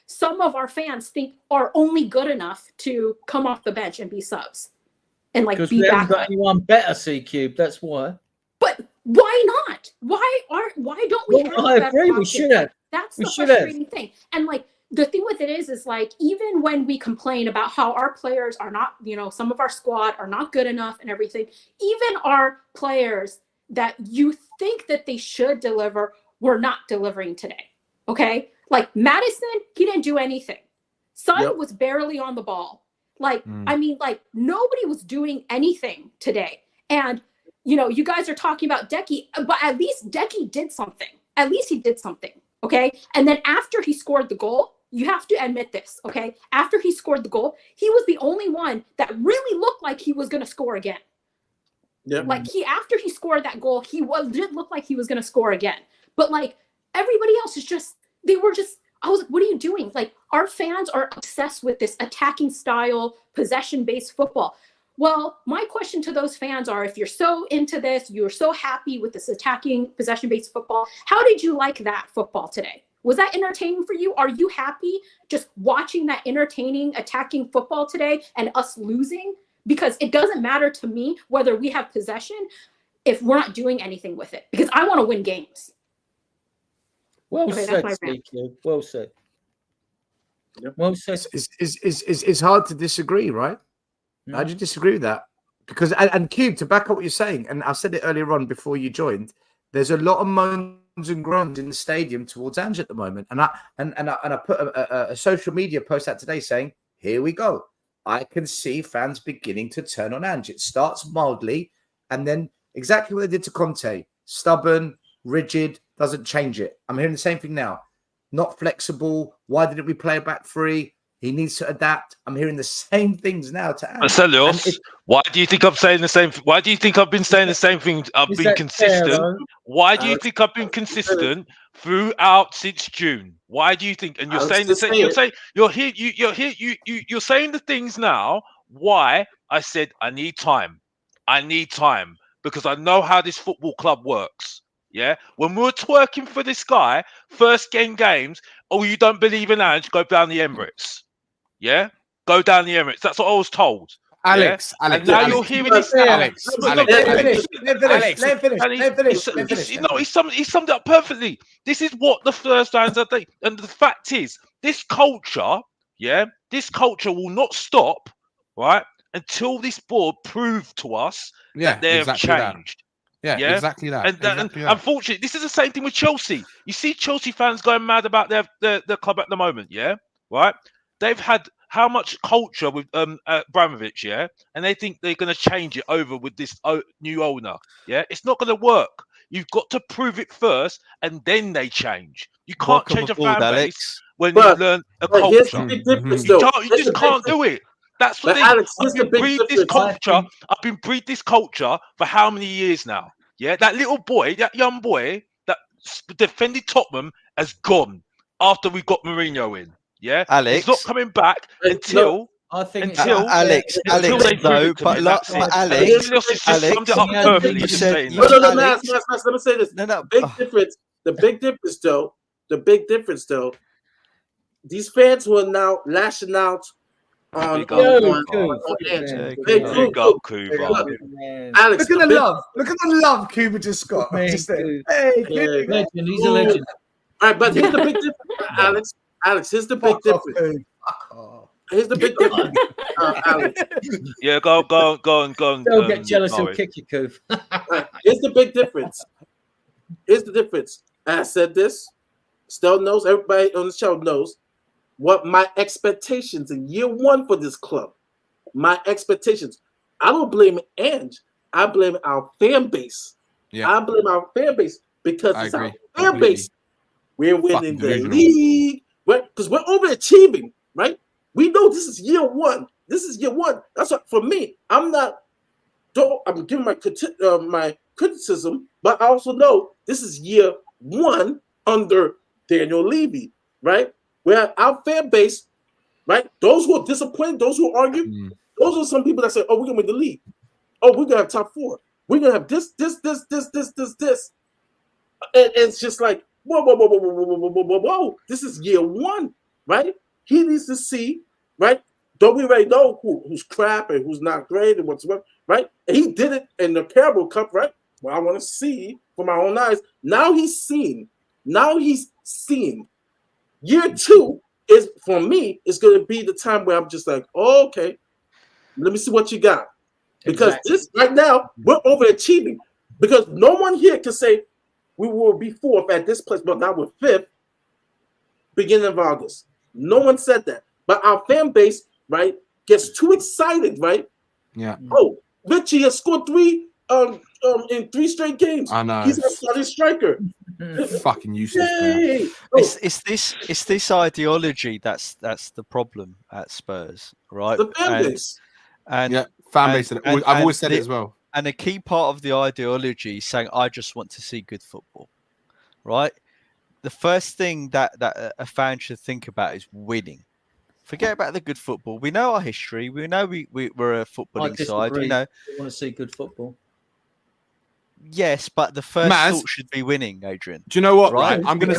some of our fans think are only good enough to come off the bench and be subs and like be we back? Haven't got anyone better, C-Cube. That's why. But why not? Why don't we have? I agree. We should have. That's the frustrating thing. And like the thing with it is like, even when we complain about how our players are not, some of our squad are not good enough and everything, even our players that you think that they should deliver, we're not delivering today. Okay. Like Madison, he didn't do anything. Son was barely on the ball. Like, I mean, like nobody was doing anything today. And, you guys are talking about Decky, but at least Decky did something. At least he did something. Okay. And then after he scored the goal, you have to admit this. Okay. After he scored the goal, he was the only one that really looked like he was going to score again. Yep. Like after he scored that goal, did look like he was going to score again. But like everybody else I was like, what are you doing? Like, our fans are obsessed with this attacking style, possession-based football. Well, my question to those fans are, if you're so into this, you're so happy with this attacking possession-based football, how did you like that football today? Was that entertaining for you? Are you happy just watching that entertaining attacking football today and us losing? Because it doesn't matter to me whether we have possession if we're not doing anything with it, because I want to win games. Well said, CQ. Well said. Yep. Well said. It's hard to disagree, right? Mm. How do you disagree with that? Because and Cube, to back up what you're saying, and I said it earlier on before you joined, there's a lot of moans and groans in the stadium towards Ange at the moment, and I put a social media post out today saying, "Here we go. I can see fans beginning to turn on Ange. It starts mildly, and then Exactly what they did to Conte. Stubborn, rigid, doesn't change it. I'm hearing the same thing now. Not flexible. Why didn't we play back three? He needs to adapt. I'm hearing the same things now to Ange. Marcelios, why do you think I'm saying the same? Why do you think I've been saying the same thing? I've Is been that fair, consistent. though? Why do you think I've been consistent throughout since June? Why do you think? And you're saying the same. You're here. You're saying the things now. Why I said I need time. I need time because I know how this football club works. Yeah, when we were twerking for this guy, first games. Oh, you don't believe in Ange? Go down the Emirates. Yeah, go down the Emirates. That's what I was told. Alex, yeah? And now you're hearing this. Alex, Let him finish. He summed it up perfectly. This is what the first rounds are. And the fact is, this culture, this culture will not stop, right, until this board prove to us that they have changed. Yeah, exactly that. And unfortunately, this is the same thing with Chelsea. You see Chelsea fans going mad about their club at the moment, right? They've had how much culture with Abramovich, and they think they're going to change it over with this new owner, It's not going to work. You've got to prove it first, and then they change. You can't change a fan base when you learn a culture. Here's the big difference, though. You just can't do it. That's the thing. Alex, I've been breed this culture for how many years now? Yeah, that little boy, that young boy that defended Tottenham has gone after we got Mourinho in. Yeah, Alex, he's not coming back until. I think Alex, Alex, just summed it up perfectly. Let me say this. The big difference, though. These fans who are now lashing out on Alex, look at the love Cuba just got. Just legend, he's a legend. All right, but here's the big difference, Alex. Here's the big difference. Here's the big difference, Alex. Yeah, go on. Don't get jealous and kick you, Coof. Here's the big difference. And I said this. Still knows. Everybody on the show knows what my expectations in year one for this club. My expectations. I don't blame Ange. I blame our fan base. I blame our fan base because it's our fan base. We're winning the league. Because we're overachieving, right? We know this is year one. That's what, for me, I'm giving my criticism, but I also know this is year one under Daniel Levy, right? Where our fan base, right? Those who are disappointed, those who argue, those are some people that say, oh, we're going to win the league. Oh, we're going to have top four. We're going to have this. And it's just like, whoa. This is year one, right? He needs to see, right? Don't we already know who's crap and who's not great and what's what, right? And he did it in the Carabao Cup, right? Well, I want to see for my own eyes. Now he's seeing. Year two is, for me, is going to be the time where I'm just like, oh, okay, let me see what you got. Because this right now, we're overachieving. Because no one here can say we will be fourth at this place, but now we're fifth, beginning of August. No one said that. But our fan base, right, gets too excited, right? Yeah. Oh, Richie has scored three in 3 straight games. I know. He's a starting striker. Fucking useless. It's this ideology that's the problem at Spurs, right? The fan base. Fan base. I've always said it as well. And a key part of the ideology is saying, I just want to see good football, right? The first thing that a fan should think about is winning. Forget about the good football. We know our history. We know we're a footballing side. We know we want to see good football. Yes, but the first thought should be winning, Adrian. Do you know what? Right? I'm gonna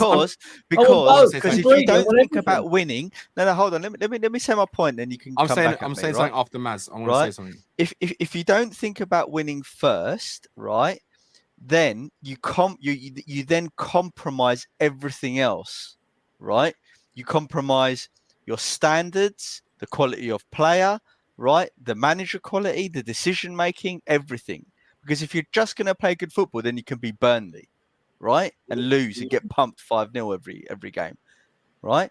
because if you don't think about winning, no, hold on. Let me say my point, then you can. I'm saying something after Maz. I want to say something. If you don't think about winning first, right, then you then compromise everything else, right? You compromise your standards, the quality of player, right, the manager quality, the decision making, everything. Because if you're just going to play good football, then you can be Burnley, right? And lose and get pumped 5-0 every game, right?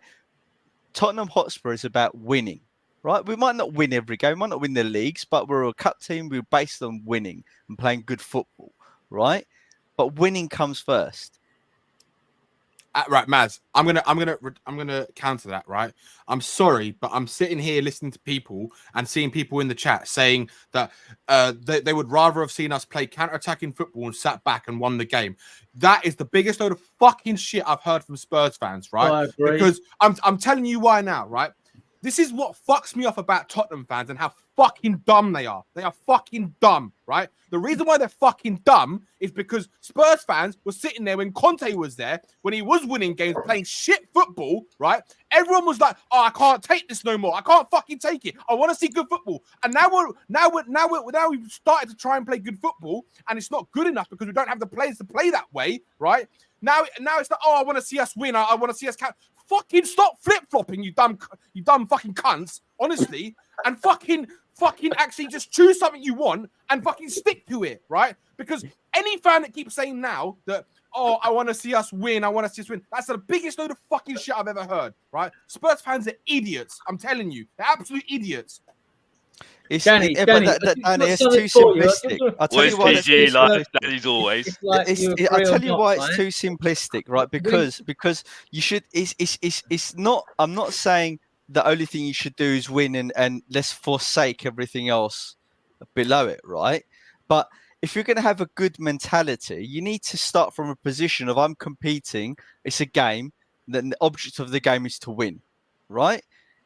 Tottenham Hotspur is about winning, right? We might not win every game, might not win the leagues, but we're a cup team. We're based on winning and playing good football, right? But winning comes first. Right, Maz. I'm gonna counter that. Right. I'm sorry, but I'm sitting here listening to people and seeing people in the chat saying that they would rather have seen us play counter-attacking football and sat back and won the game. That is the biggest load of fucking shit I've heard from Spurs fans. Right. I agree. Because I'm telling you why now. Right. This is what fucks me off about Tottenham fans and how fucking dumb they are. They are fucking dumb, right? The reason why they're fucking dumb is because Spurs fans were sitting there when Conte was there, when he was winning games, playing shit football, right? Everyone was like, "Oh, I can't take this no more. I can't fucking take it. I want to see good football." And now we've started to try and play good football, and it's not good enough because we don't have the players to play that way, right? Now it's like, "Oh, I want to see us win. I want to see us count." Fucking stop flip-flopping, you dumb fucking cunts, honestly, and fucking actually just choose something you want and fucking stick to it, right? Because any fan that keeps saying now that, "Oh, I want to see us win, that's the biggest load of fucking shit I've ever heard, right? Spurs fans are idiots. I'm telling you, they're absolute idiots. It's, Danny, it's too simplistic. I'll tell you why. PG like Danny's always. I'll tell you why it's too simplistic, right? Because you should. It's not. I'm not saying the only thing you should do is win and let's forsake everything else below it, right? But if you're going to have a good mentality, you need to start from a position of I'm competing. It's a game. Then the object of the game is to win, right?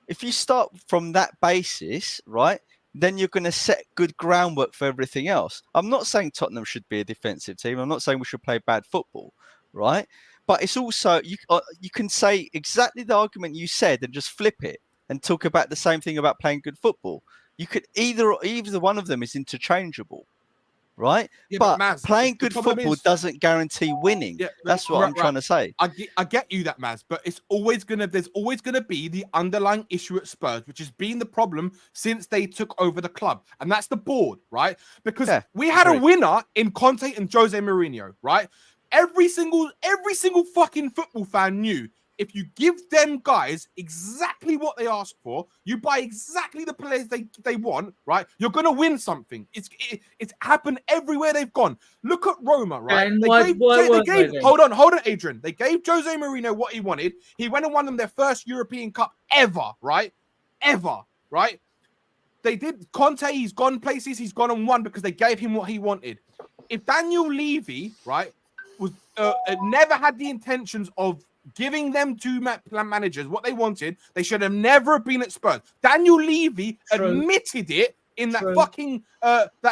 If you start from that basis, right, then you're going to set good groundwork for everything else. I'm not saying Tottenham should be a defensive team. I'm not saying we should play bad football, right? But it's also, you can say exactly the argument you said and just flip it and talk about the same thing about playing good football. You could either one of them is interchangeable, right? Yeah, but Maz, playing the good football doesn't guarantee winning. Yeah, that's what I'm trying to say. I get you that, Maz, but there's always gonna be the underlying issue at Spurs, which has been the problem since they took over the club, and that's the board, right? Because we had a winner in Conte and Jose Mourinho, right? Every single fucking football fan knew if you give them guys exactly what they ask for, you buy exactly the players they want, right? You're gonna win something. It's happened everywhere they've gone. Look at Roma, right? And hold on, Adrian. They gave Jose Mourinho what he wanted. He went and won them their first European Cup ever, right? Ever, right? They did. Conte, he's gone places, he's gone and won because they gave him what he wanted. If Daniel Levy, right, was never had the intentions of giving them two managers what they wanted, they should have never been at Spurs. Daniel Levy admitted it in that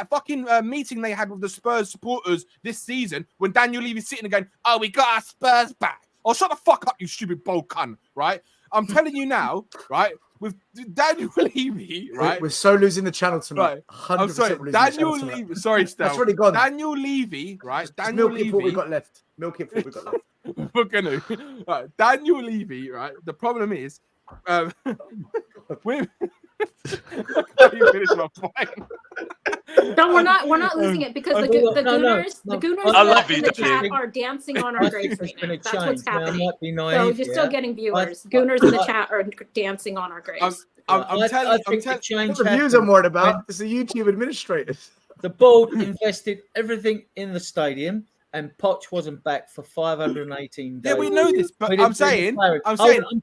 fucking meeting they had with the Spurs supporters this season when Daniel Levy's sitting there going, "Oh, we got our Spurs back." Oh, shut the fuck up, you stupid bold cunt, right? I'm telling you now, right? With Daniel Levy, right? We're so losing the channel tonight. Right. I'm sorry, Daniel Levy. Sorry, Stel. That's already gone. Daniel Levy, right? Daniel Levy. What we got left. Milk it for what we got left. We're gonna. Right. Daniel Levy, right? The problem is, with. I can't even finish my point. No, we're not losing it because the Gooners in the chat are dancing on our graves right now. That's what's happening. So you're still getting viewers. Gooners in the chat are dancing on our graves. I'm telling you, the views I'm worried about. It's the YouTube administrators. The board invested everything in the stadium, and Poch wasn't back for 518 days. Yeah, we know this, but I'm saying, I'm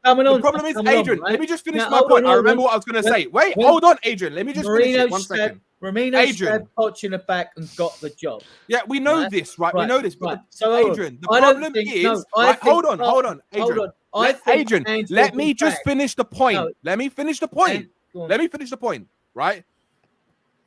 coming on. The problem is, Adrian, let me just finish my point. I remember what I was going to say. Wait, hold on, Adrian. Let me just finish it 1 second. Ramino stabbed Poch in the back and got the job. Yeah, we know this, right? We know this. But Adrian, the problem is, hold on, Adrian. Let me just finish the point. Let me finish the point, right?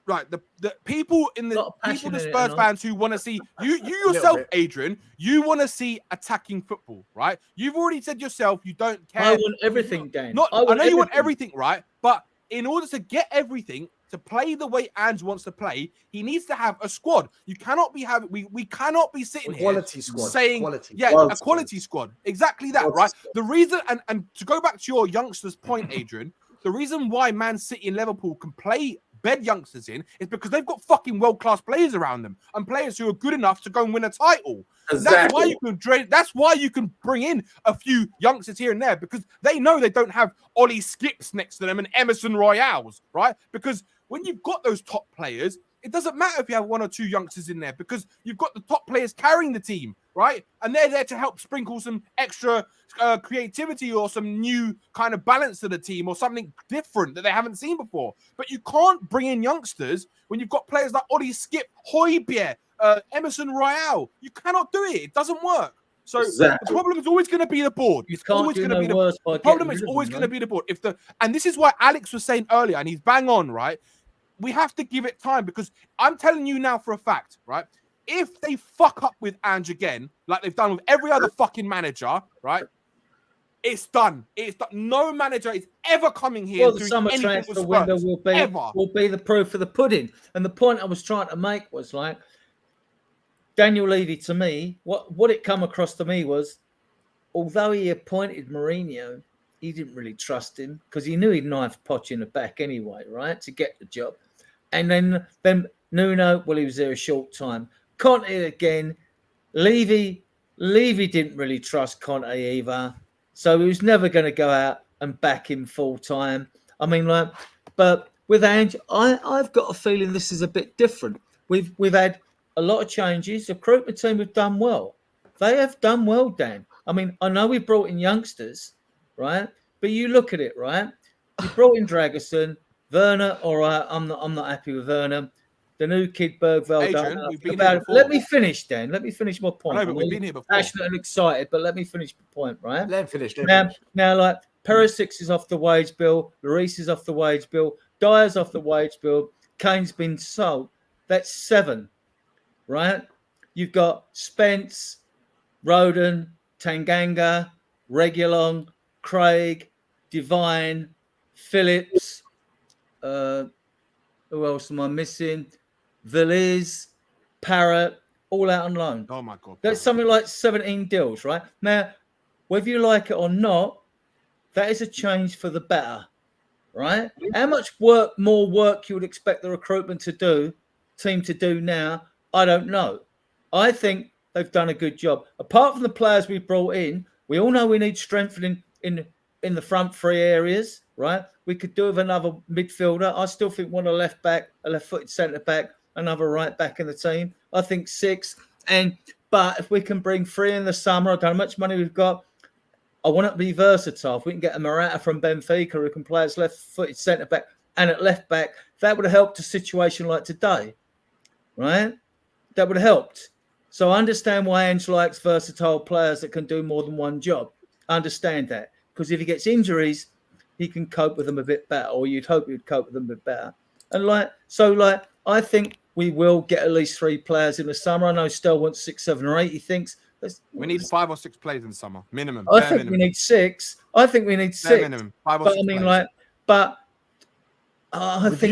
Right, the people the Spurs fans who want to see you yourself, Adrian, you want to see attacking football, right? You've already said yourself you don't care. I want everything, Dan. I know you want everything, right? But in order to get everything to play the way Ange wants to play, he needs to have a squad. You cannot be having we cannot be sitting here saying a quality squad. Exactly that, right? The reason and to go back to your youngster's point, Adrian, the reason why Man City and Liverpool can play bed youngsters in is because they've got fucking world-class players around them and players who are good enough to go and win a title. Exactly. That's why you can bring in a few youngsters here and there, because they know they don't have Ollie Skips next to them and Emerson Royales, right? Because when you've got those top players, it doesn't matter if you have one or two youngsters in there, because you've got the top players carrying the team, right? And they're there to help sprinkle some extra creativity or some new kind of balance to the team or something different that they haven't seen before. But you can't bring in youngsters when you've got players like Ollie Skip, Højbjerg, Emerson Royale. You cannot do it. It doesn't work. So the problem is always going to be the board. It's always going to be the problem. Is always going to be the board. And this is why Alex was saying earlier, and he's bang on, right? We have to give it time, because I'm telling you now for a fact, right? If they fuck up with Ange again, like they've done with every other fucking manager, right? It's done. It's done. No manager is ever coming here. Well, the summer transfer window will be the proof of the pudding. And the point I was trying to make was like, Daniel Levy, to me, what it come across to me was, although he appointed Mourinho, he didn't really trust him because he knew he'd knife Poch in the back anyway, right, to get the job. And then Nuno, well, he was there a short time. Conte again. Levy didn't really trust Conte either, so he was never going to go out and back him full time. I mean, like, but with Ange, I've got a feeling this is a bit different. We've had a lot of changes. The recruitment team have done well. They have done well, Dan. I mean, I know we brought in youngsters, right? But you look at it, right? You brought in Dragerson, Werner. All right, I'm not happy with Werner. The new kid Bergveld. Let me finish, Dan. Let me finish my point. I know, but we've been here before. Passionate and excited, but let me finish the point, right? Let him finish. Now, like Perisic is off the wage bill, Lloris is off the wage bill, Dyer's off the wage bill, Kane's been sold. That's 7, right? You've got Spence, Roden, Tanganga, Reguilon, Craig, Divine, Phillips. Who else am I missing? Villiers, Parrott, all out on loan. Oh my God. That's something like 17 deals, right? Now, whether you like it or not, that is a change for the better, right? How much more work you would expect the recruitment team to do now, I don't know. I think they've done a good job. Apart from the players we brought in, we all know we need strengthening in the front 3 areas, right? We could do with another midfielder. I still think one a left back, a left-footed centre back, another right back in the team. I think 6. But if we can bring 3 in the summer, I don't know how much money we've got. I want it to be versatile. If we can get a Morata from Benfica who can play as left-footed centre back and at left back, that would have helped a situation like today, right? That would have helped. So I understand why Ange likes versatile players that can do more than one job. I understand that. Because if he gets injuries, he can cope with them a bit better, or you'd hope he'd cope with them a bit better. And I think we will get at least 3 players in the summer. I know Stel wants 6, 7, or 8. He thinks we need 5 or 6 players in the summer, minimum. I think we need 6. I think we need 6. Minimum, 5 or but 6 I mean, players. I think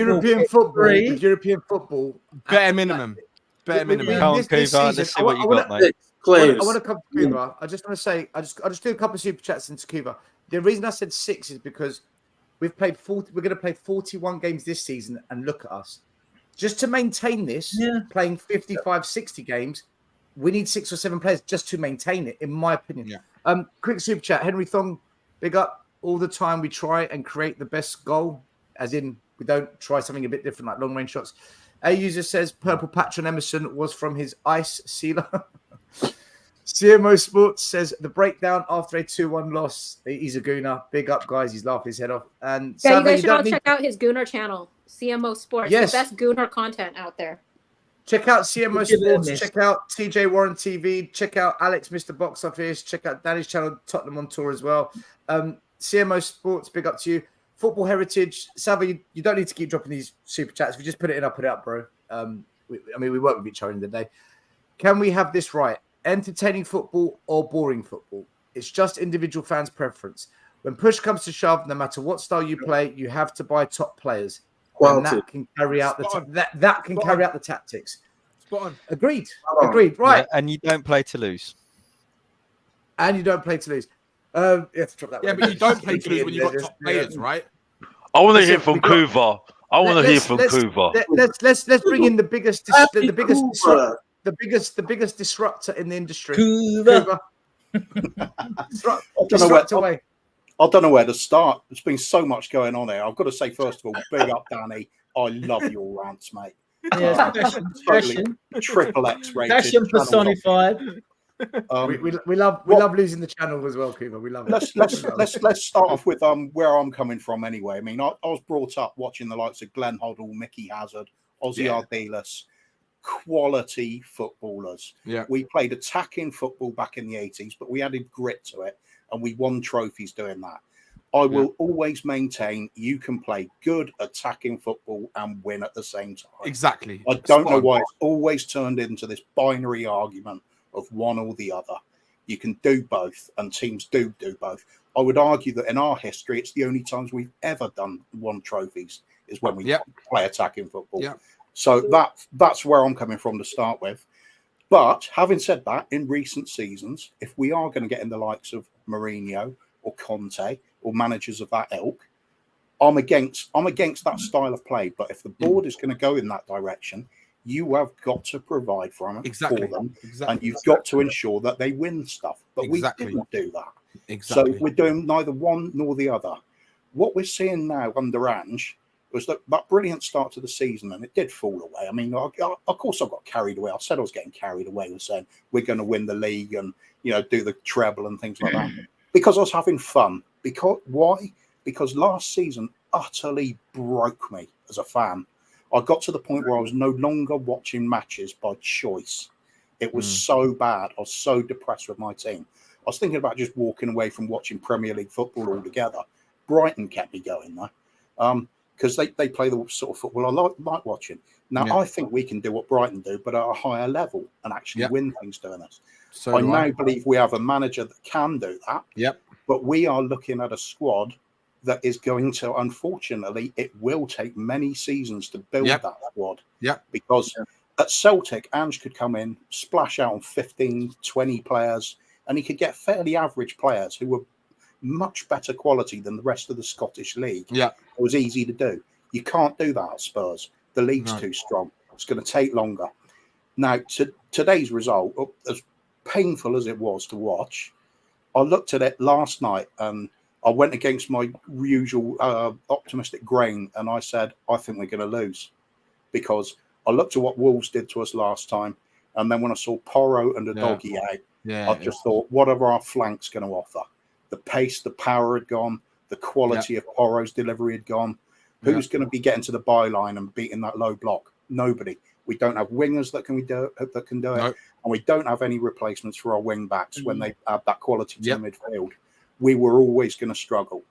European football, bare minimum. Come on, Cooper. Let's see what you got, mate. I want to come to Cuba. I just want to say, I just do a couple of super chats into Cuba. The reason I said 6 is because we've played 40. We're going to play 41 games this season, and look at us. Just to maintain this, playing 55, 60 games, we need 6 or 7 players just to maintain it, in my opinion. Yeah. Quick super chat. Henry Thong, big up. All the time we try and create the best goal, as in we don't try something a bit different like long range shots. A user says purple patch on Emerson was from his ice sealer. CMO Sports says the breakdown after a 2-1 loss. He's a gooner. Big up, guys. He's laughing his head off. And yeah, you guys should all check out his gooner channel, CMO Sports. Yes. The best gooner content out there. Check out CMO Sports. Check out TJ Warren TV. Check out Alex, Mr. Box Office. Check out Danny's channel, Tottenham on Tour as well. CMO Sports, big up to you. Football Heritage. Salva, you don't need to keep dropping these super chats. If you just put it in, I'll put it up, bro. We work with each other in the day. Can we have this right? Entertaining football or boring football? It's just individual fans' preference. When push comes to shove, no matter what style you play, you have to buy top players. And that can carry out carry out the tactics. Spot on. Agreed. Agreed. Right. Yeah, and you don't play to lose. You have to drop that but you don't play to lose when you've got top players, right? I want to hear from Kuva. I want to hear let's from let's Kuva. let's bring in the biggest Happy the biggest Cooper. the biggest disruptor in the industry. Kuva. Disrupt away. I don't know where to start. There's been so much going on here. I've got to say, first of all, big up, Danny. I love your rants, mate. Yes, Totally triple X rated. Passion personified. We love losing the channel as well, Kuva. We love it. Let's start off with where I'm coming from anyway. I mean, I was brought up watching the likes of Glenn Hoddle, Mickey Hazard, Ozzy Ardiles, quality footballers. Yeah. We played attacking football back in the 80s, but we added grit to it and we won trophies doing that. I will always maintain you can play good attacking football and win at the same time. Exactly. I don't know why it's always turned into this binary argument of one or the other. You can do both, and teams do both. I would argue that in our history, it's the only times we've ever won trophies is when we play attacking football. Yep. So that's where I'm coming from to start with. But having said that, in recent seasons, if we are going to get in the likes of Mourinho or Conte or managers of that ilk, I'm against that style of play. But if the board is going to go in that direction, you have got to provide for them, and you've got to ensure that they win stuff. But we didn't do that. So we're doing neither one nor the other. What we're seeing now under Ange was that brilliant start to the season, and it did fall away. I mean, of course, I got carried away. I said I was getting carried away with saying we're going to win the league and do the treble and things like that because I was having fun. Why? Because last season utterly broke me as a fan. I got to the point where I was no longer watching matches by choice. It was so bad. I was so depressed with my team. I was thinking about just walking away from watching Premier League football altogether. Brighton kept me going though, because they play the sort of football I like watching. Now, I think we can do what Brighton do, but at a higher level and actually win things doing this. So I now believe we have a manager that can do that. Yep. But we are looking at a squad that is going to, unfortunately, it will take many seasons to build that squad. Yeah. Because at Celtic, Ange could come in, splash out on 15, 20 players, and he could get fairly average players who were much better quality than the rest of the Scottish league. Yeah. It was easy to do. You can't do that at Spurs. The league's too strong. It's going to take longer. Now, today's result, as painful as it was to watch, I looked at it last night and I went against my usual optimistic grain and I said, I think we're going to lose, because I looked at what Wolves did to us last time. And then when I saw Porro and the doggy out, I just thought, what are our flanks going to offer? The pace, the power had gone. The quality of Porro's delivery had gone. Who's going to be getting to the byline and beating that low block? Nobody. We don't have wingers that can do it, and we don't have any replacements for our wing backs when they add that quality to the midfield. We were always going to struggle.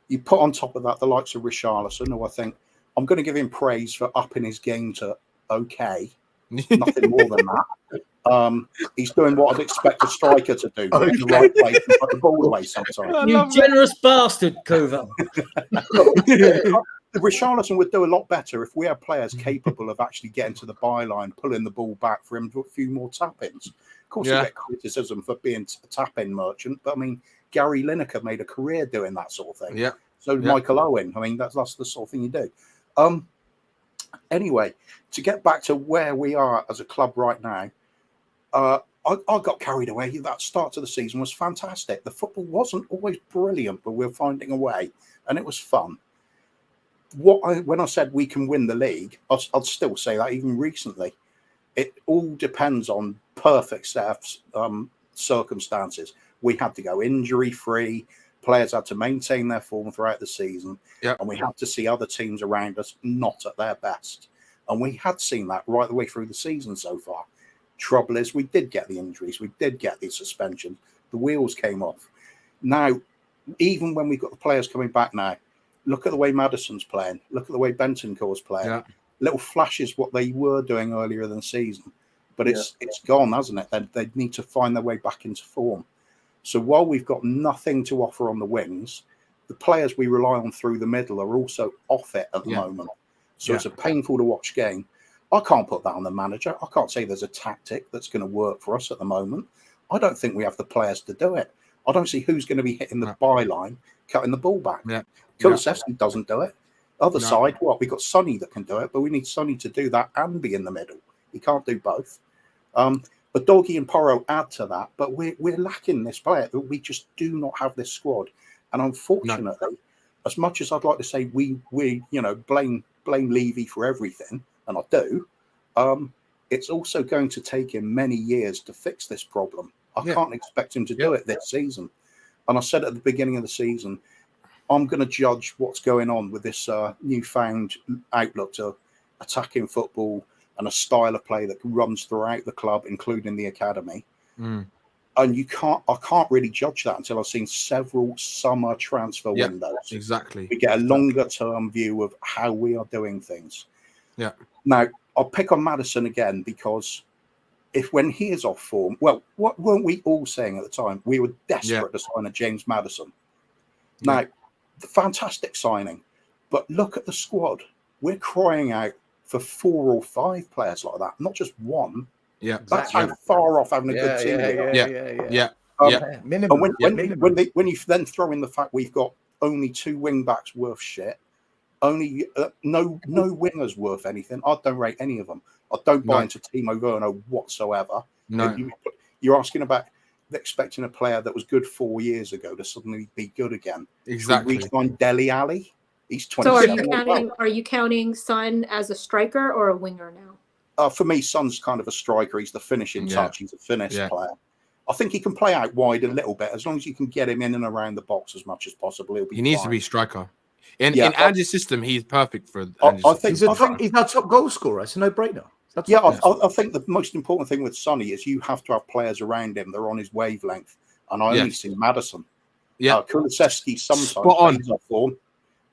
You put on top of that the likes of Richarlison, who I think I'm going to give him praise for upping his game to okay, nothing more than that. He's doing what I'd expect a striker to do, in the right place and put the ball away sometimes. You generous bastard, Kuva. Richarlison would do a lot better if we had players capable of actually getting to the byline, pulling the ball back for him to a few more tap-ins. Of course, you get criticism for being a tap-in merchant, but I mean, Gary Lineker made a career doing that sort of thing. Yeah. So Michael Owen, I mean, that's the sort of thing you do. Anyway, to get back to where we are as a club right now, I got carried away. That start to the season was fantastic. The football wasn't always brilliant, but we were finding a way, and it was fun. When I said we can win the league, I'd still say that even recently. It all depends on perfect set of circumstances. We had to go injury-free. Players had to maintain their form throughout the season. Yep. And we had to see other teams around us not at their best. And we had seen that right the way through the season so far. Trouble is, we did get the injuries. We did get the suspension. The wheels came off. Now, even when we've got the players coming back now, look at the way Maddison's playing. Look at the way Bentancur's playing. Yeah. Little flashes what they were doing earlier in the season. But it's gone, hasn't it? They need to find their way back into form. So while we've got nothing to offer on the wings, the players we rely on through the middle are also off it at the moment. So it's a painful to watch game. I can't put that on the manager. I can't say there's a tactic that's going to work for us at the moment. I don't think we have the players to do it. I don't see who's going to be hitting the byline, cutting the ball back. Kulusevski doesn't do it. Other side, what? We've got Sonny that can do it, but we need Sonny to do that and be in the middle. He can't do both. But Doggy and Porro add to that, but we're lacking this player. We just do not have this squad. And unfortunately, as much as I'd like to say we blame Levy for everything, and I do, it's also going to take him many years to fix this problem. I can't expect him to do it this season. And I said at the beginning of the season, I'm going to judge what's going on with this newfound outlook to attacking football and a style of play that runs throughout the club, including the academy. And I can't really judge that until I've seen several summer transfer windows. Exactly. We get a longer term view of how we are doing things. Yeah. Now, I'll pick on Maddison again, because when he is off form, what weren't we all saying at the time? We were desperate to sign a James Maddison. Now, the fantastic signing, but look at the squad. We're crying out for 4 or 5 players like that, not just one. Yeah, that's how far off having a good team. Minimum. When you then throw in the fact we've got only 2 wing backs worth shit, only no wingers worth anything. I don't rate any of them. I don't buy into Timo Werner whatsoever. No. You're asking about expecting a player that was good 4 years ago to suddenly be good again. Exactly. We signed Dele Alli. He's 27. So are you counting Son as a striker or a winger now? For me, Son's kind of a striker. He's the finishing touch. He's a finished player. I think he can play out wide a little bit. As long as you can get him in and around the box as much as possible, he'll be He needs fine. to be striker. In Andy's system, he's perfect for Andy's I think he's our top goal scorer. It's a no-brainer. I think the most important thing with Sonny is you have to have players around him that are on his wavelength. And I only see Maddison. Kulusevski sometimes plays off form.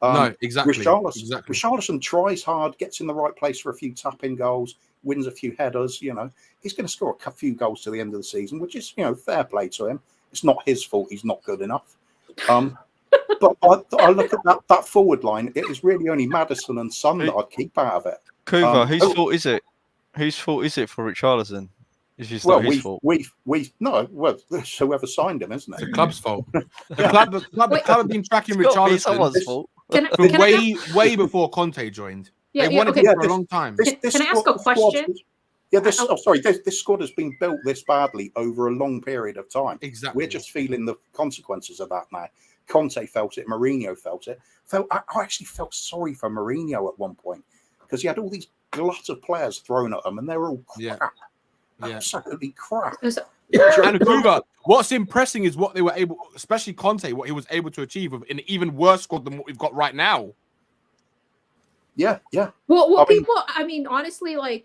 No, exactly. Richarlison tries hard, gets in the right place for a few tap-in goals, wins a few headers. He's going to score a few goals to the end of the season, which is fair play to him. It's not his fault he's not good enough. But I look at that forward line. It is really only Maddison and Son that I'd keep out of it. Kuva, whose fault is it? Whose fault is it for Richarlison? It's just not his fault. It's whoever signed him, isn't it? It's the club's fault. The club have been tracking Richarlison way before Conte joined. They wanted him for a long time. Can I ask a question? This squad has been built this badly over a long period of time. Exactly. We're just feeling the consequences of that now. Conte felt it. Mourinho felt it. I actually felt sorry for Mourinho at one point because he had all these glut of players thrown at him, and they were all crap. Absolutely crap. And Kuva, what's impressing is what they were able, especially Conte, what he was able to achieve with an even worse squad than what we've got right now. Yeah. Well, honestly,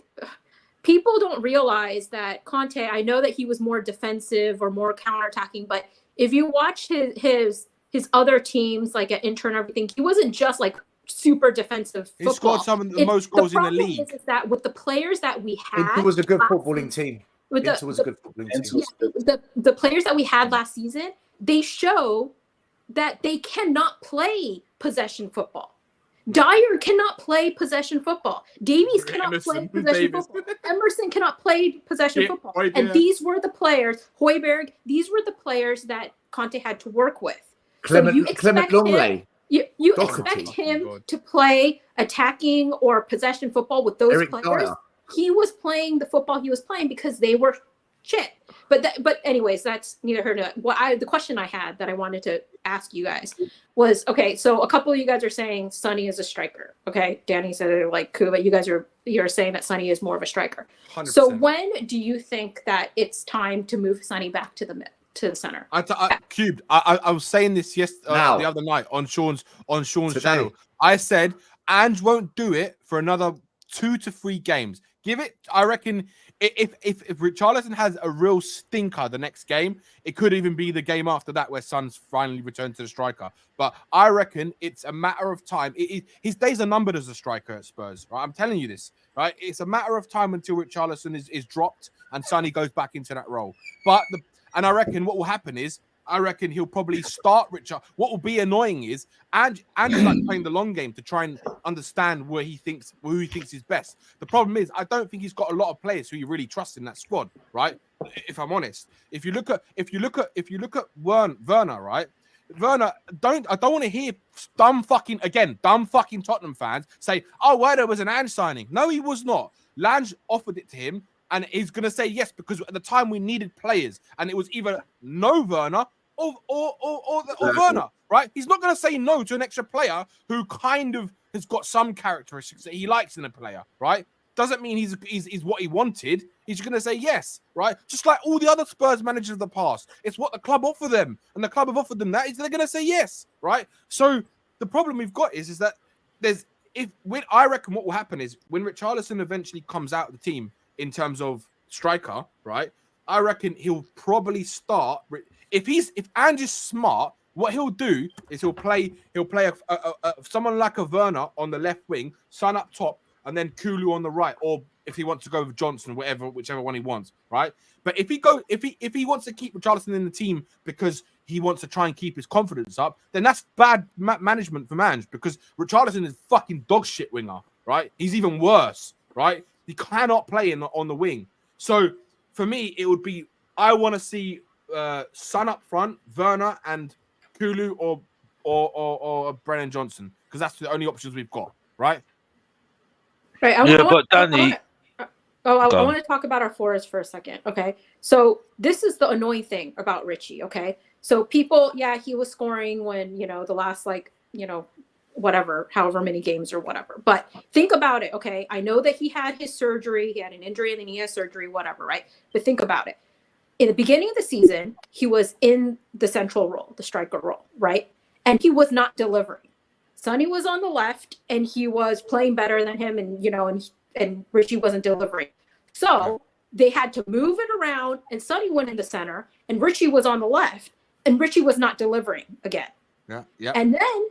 people don't realize that Conte, I know that he was more defensive or more counterattacking, but if you watch his other teams, like at Inter and everything, he wasn't just super defensive football. He scored some of the most goals in the league. Is that with the players that we had, it was a good footballing team. The players that we had last season, they show that they cannot play possession football. Dyer cannot play possession football. Davies cannot play possession football. Emerson cannot play possession football. And these were the players, Højbjerg, these were the players that Conte had to work with. Clement Longley. You expect him to play attacking or possession football with those players. Dyer. He was playing the football he was playing because they were shit. But anyways, that's neither here nor there. The question I had that I wanted to ask you guys was, okay, so a couple of you guys are saying Sonny is a striker. Okay, Danny said it Kuva. You guys you're saying that Sonny is more of a striker. 100%. So when do you think that it's time to move Sonny back to the center? Cubed. I was saying this the other night on Sean's channel. I said Ange won't do it for another 2 to 3 games. Give it. I reckon if Richarlison has a real stinker the next game, it could even be the game after that where Son's finally returned to the striker. But I reckon it's a matter of time. His days are numbered as a striker at Spurs. Right? I'm telling you this. Right? It's a matter of time until Richarlison is dropped and Sonny goes back into that role. And I reckon what will happen is, I reckon he'll probably start Richard. What will be annoying is Andy's playing the long game to try and understand who he thinks is best. The problem is I don't think he's got a lot of players who he really trusts in that squad, right? If I'm honest, if you look at Werner, right? Werner, I don't want to hear dumb fucking Tottenham fans say, oh, Werner was an Ange signing. No, he was not. Lange offered it to him, and he's going to say yes because at the time we needed players, and it was either no Werner or Werner, right? He's not going to say no to an extra player who kind of has got some characteristics that he likes in a player, right? Doesn't mean he's what he wanted. He's going to say yes, right? Just like all the other Spurs managers of the past. It's what the club offer them, and the club have offered them that. They're going to say yes, right? So the problem we've got is that I reckon what will happen is when Richarlison eventually comes out of the team in terms of striker, right? I reckon he'll probably start if Ange is smart. What he'll do is he'll play someone like a Werner on the left wing, Son up top, and then Kulu on the right, or if he wants to go with Johnson, whichever one he wants, right? But if he wants to keep Richarlison in the team because he wants to try and keep his confidence up, then that's bad management for Ange, because Richarlison is fucking dog shit winger, right? He's even worse, right? He cannot play on the wing. So for me, it would be I want to see Son up front, Werner and Kulu or Brennan Johnson, because that's the only options we've got, right? Right. Danny. I want to talk about our forwards for a second. Okay. So this is the annoying thing about Richie. Okay. So people, he was scoring when, the last whatever, however many games or whatever. But think about it. Okay. I know that he had his surgery, he had an injury and then he has surgery, whatever. Right. But think about it. In the beginning of the season, he was in the central role, the striker role. Right. And he was not delivering. Sonny was on the left and he was playing better than him, and Richie wasn't delivering. So they had to move it around, and Sonny went in the center and Richie was on the left and Richie was not delivering again. Yeah. And then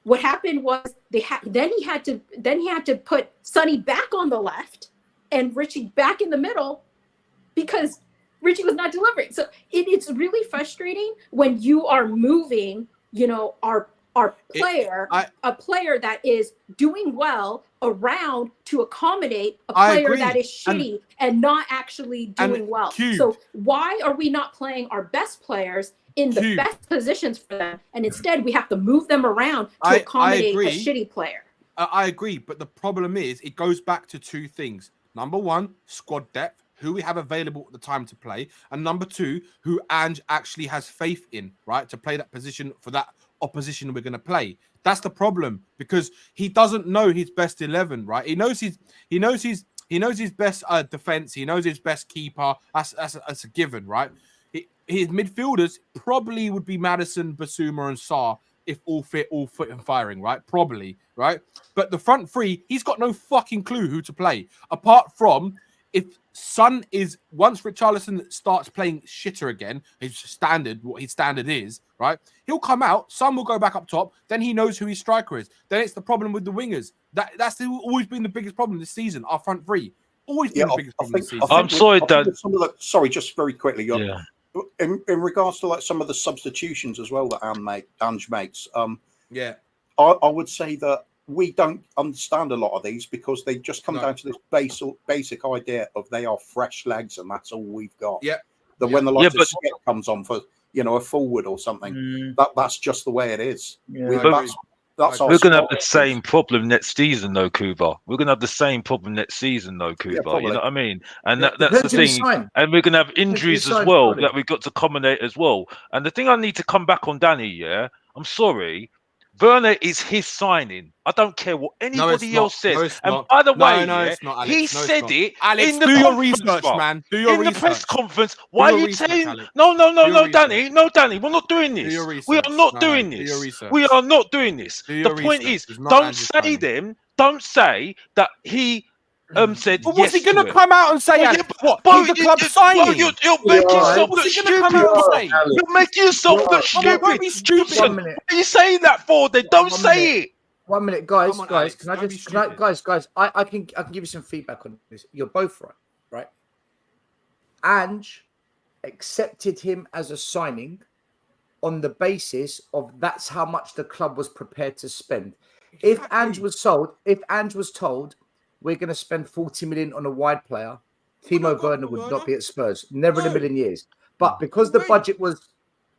what happened was he had to put Sonny back on the left and Richie back in the middle because Richie was not delivering. So it's really frustrating when you are moving, our player, a player that is doing well around to accommodate a player that is shitty and not actually doing well. So why are we not playing our best players in the best positions for them? And instead we have to move them around to accommodate a shitty player. I agree, but the problem is it goes back to two things. Number one, squad depth, who we have available at the time to play, and number two, who Ange actually has faith in, right, to play that position for that opposition we're going to play. That's the problem, because he doesn't know his best 11, right? He knows his best defense. He knows his best keeper. That's a given, right? His midfielders probably would be Maddison, Basuma, and Sarr if all fit and firing, right? Probably, right? But the front three, he's got no fucking clue who to play, apart from if Son is, once Richarlison starts playing shitter again, what his standard is, right? He'll come out, Son will go back up top, then he knows who his striker is. Then it's the problem with the wingers. That's always been the biggest problem this season, our front three. Always been the biggest problem this season. I'm sorry, Dan. Sorry, just very quickly. In regards to some of the substitutions as well that Ange makes, I would say that we don't understand a lot of these because they just come down to this basic idea of they are fresh legs and that's all we've got. When the likes of Skip comes on for a forward or something, that's just the way it is. We're going to have the same problem next season, though, Kuba. We're going to have the same problem next season, though, Kuba. You know what I mean? And that's the thing. And we're going to have injuries as well that we've got to accommodate as well. And the thing I need to come back on, Danny, I'm sorry. Werner is his signing. I don't care what anybody else says. And by the way, it's not, Alex. he said it Alex, in the do your research, bar. man. Do your research. The press conference. Why are you saying no, Danny? No, Danny, we're not doing this. We are not doing this. We are not doing this. The point is, don't say them. Don't say that he said. But what's he going to come out and say? What? He's the club signing. You're making yourself look stupid. You're making yourself look stupid. Don't be stupid. What are you saying that for? Then don't say it. 1 minute, guys. Guys. I can give you some feedback on this. You're both right? Ange accepted him as a signing on the basis of that's how much the club was prepared to spend. If Ange was told, we're going to spend 40 million on a wide player, Timo Werner would not be at Spurs. Never in a million years. But because the budget was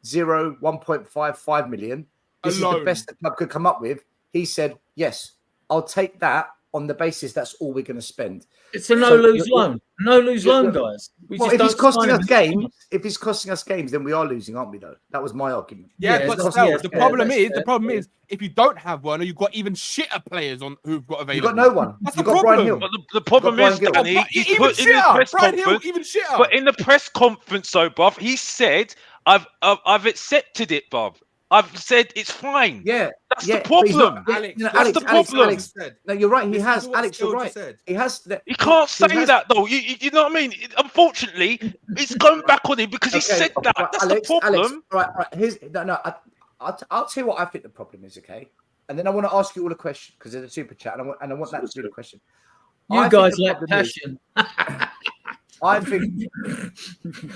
1.55 million. This is the Alone. best the club could come up with. He said, yes, I'll take that on the basis that's all we're going to spend. It's a no-lose loan. No-lose loan, guys. Well, if he's costing us games, then we are losing, aren't we? Though that was my argument. Yeah, but still, the problem is, if you don't have one, or you've got even shitter players on who've got available. You got no one. That's you the got problem. Brian Hill. But the problem is, Danny, he's put in the press conference. Even shitter. But in the press conference, though, bruv, he said, "I've accepted it, bruv. I've said it's fine." Yeah, that's the problem. That's the problem. Alex, no, you're right. He has. Alex, you're right. He has. You can't say that though. You know what I mean? Unfortunately, it's going back on him because he said that. Right, That's Alex, the problem. Right. Here's I'll tell you what I think the problem is. Okay, and then I want to ask you all a question because there's a super chat, and I want that to be the question. You guys like passion. I think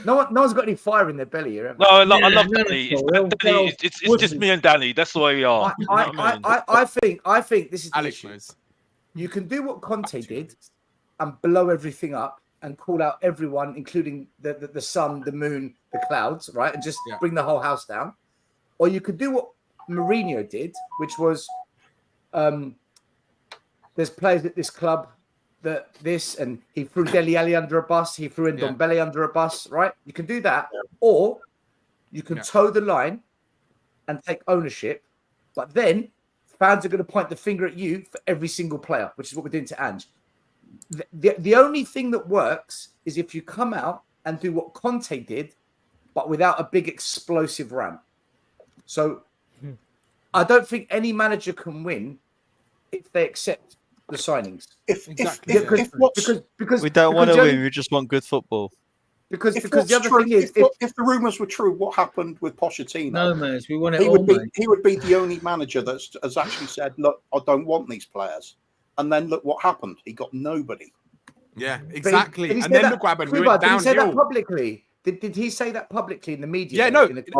no one's got any fire in their belly here. No, I love Danny. It's just me and Danny. That's the way we are. I think this is the issue. You can do what Conte did and blow everything up and call out everyone, including the sun, the moon, the clouds, right? And just bring the whole house down. Or you could do what Mourinho did, which was there's players at this club and he threw Dele Alli under a bus, he threw Ndombele under a bus, right? You can do that, or you can toe the line and take ownership, but then fans are going to point the finger at you for every single player, which is what we're doing to Ange. The only thing that works is if you come out and do what Conte did, but without a big explosive rant. So I don't think any manager can win if they accept the signings. Because we don't want to win, we just want good football. Because the other thing is, if the rumours were true, what happened with Pochettino? No, man, we want it all. He would be the only manager that has actually said, "Look, I don't want these players." And then look what happened. He got nobody. Yeah, exactly. And then look what happened. We went downhill. Did he say that publicly? Did he say that publicly in the media? Yeah, no, he did.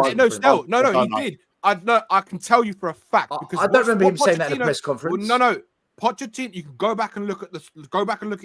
I can tell you for a fact because I don't remember him saying that in a press conference. Well, no. Pochettino, you can go back and look at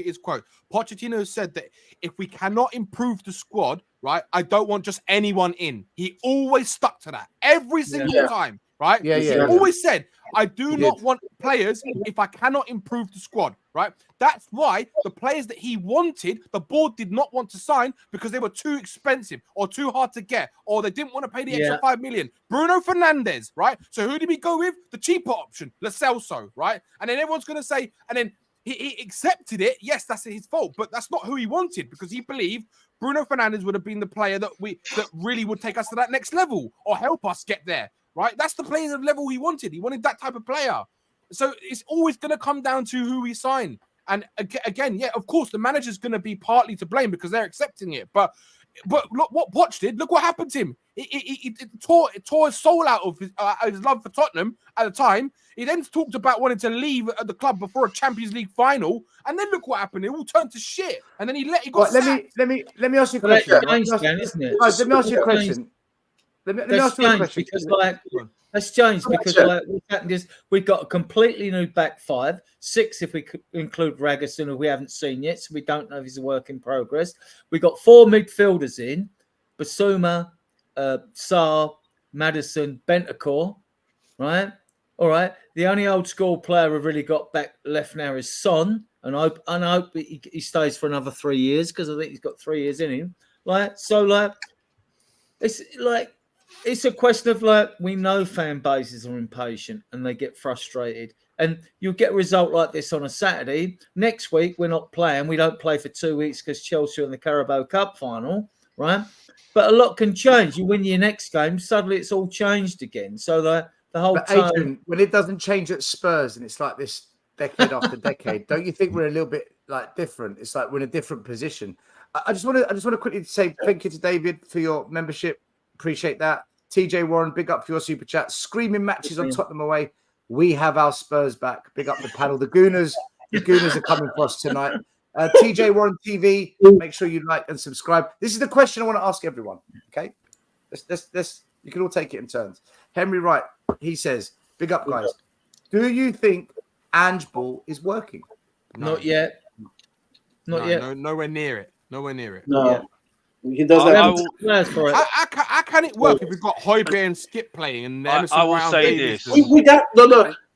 his quote. Pochettino said that if we cannot improve the squad, right, I don't want just anyone in. He always stuck to that every single time, right? He always said, I do not want players if I cannot improve the squad, right? That's why the players that he wanted, the board did not want to sign because they were too expensive or too hard to get, or they didn't want to pay the extra 5 million. Bruno Fernandes, right? So who did we go with? The cheaper option, Lo Celso, right? And then everyone's going to say, and then he accepted it. Yes, that's his fault, but that's not who he wanted because he believed Bruno Fernandes would have been the player that really would take us to that next level or help us get there. Right, that's the player level he wanted. He wanted that type of player. So it's always going to come down to who we sign. And again, of course, the manager's going to be partly to blame because they're accepting it. But look what Poch did. Look what happened to him. It tore his soul out of his love for Tottenham at the time. He then talked about wanting to leave at the club before a Champions League final, and then look what happened. It all turned to shit. And then he got sacked. Let me ask you a question. Let me ask you a question. That's changed because what's happened is we've got a completely new back five, 6 if we could include Ragasson, who we haven't seen yet, so we don't know if he's a work in progress. We've got 4 midfielders in: Basuma, Sarr, Maddison, Bentancur. Right, all right. The only old school player we've really got back left now is Son, and I hope he stays for another 3 years because I think he's got 3 years in him. It's a question of we know fan bases are impatient and they get frustrated. And you'll get a result like this on a Saturday. Next week, we're not playing. We don't play for 2 weeks because Chelsea are in the Carabao Cup final, right? But a lot can change. You win your next game, suddenly it's all changed again. So the whole time... Adrian, when it doesn't change at Spurs and it's like this decade after decade, don't you think we're a little bit different? It's like we're in a different position. I just want to quickly say thank you to David for your membership. Appreciate that. TJ Warren, big up for your super chat. Screaming matches on Tottenham away. We have our Spurs back. Big up the panel. The Gooners are coming for us tonight. TJ Warren TV, make sure you like and subscribe. This is the question I want to ask everyone. Okay, let's you can all take it in turns. Henry Wright, he says, big up guys. Do you think Ange Ball is working? Not yet. Not yet. No, nowhere near it. No. He doesn't have the plans for it. How can it work if we've got Højbjerg and Skip playing and Emerson I will Round say Davis? this. we got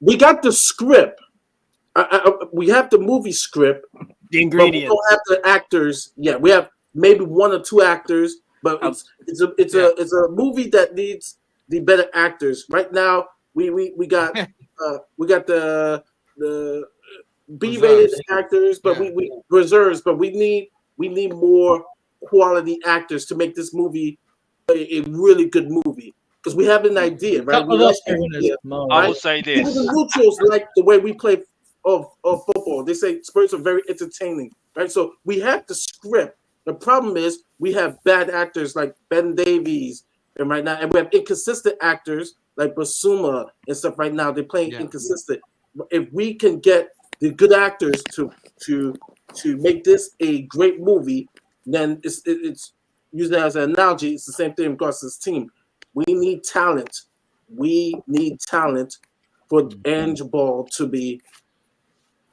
we got the script. We have the movie script. The ingredients. But we don't have the actors. Yeah, we have maybe 1 or 2 actors, but it's a movie that needs the better actors. Right now, we got the B-rated actors, but we reserves, but we need more quality actors to make this movie a really good movie. Because we have an idea, right? I will say this. Even the neutrals like the way we play of football. They say Spurs are very entertaining, right? So we have the script. The problem is we have bad actors like Ben Davies, and right now, and we have inconsistent actors like Basuma and stuff. Right now, they're playing inconsistent. If we can get the good actors to make this a great movie, then it's using it as an analogy. It's the same thing across this team. We need talent. We need talent for Ange Ball to be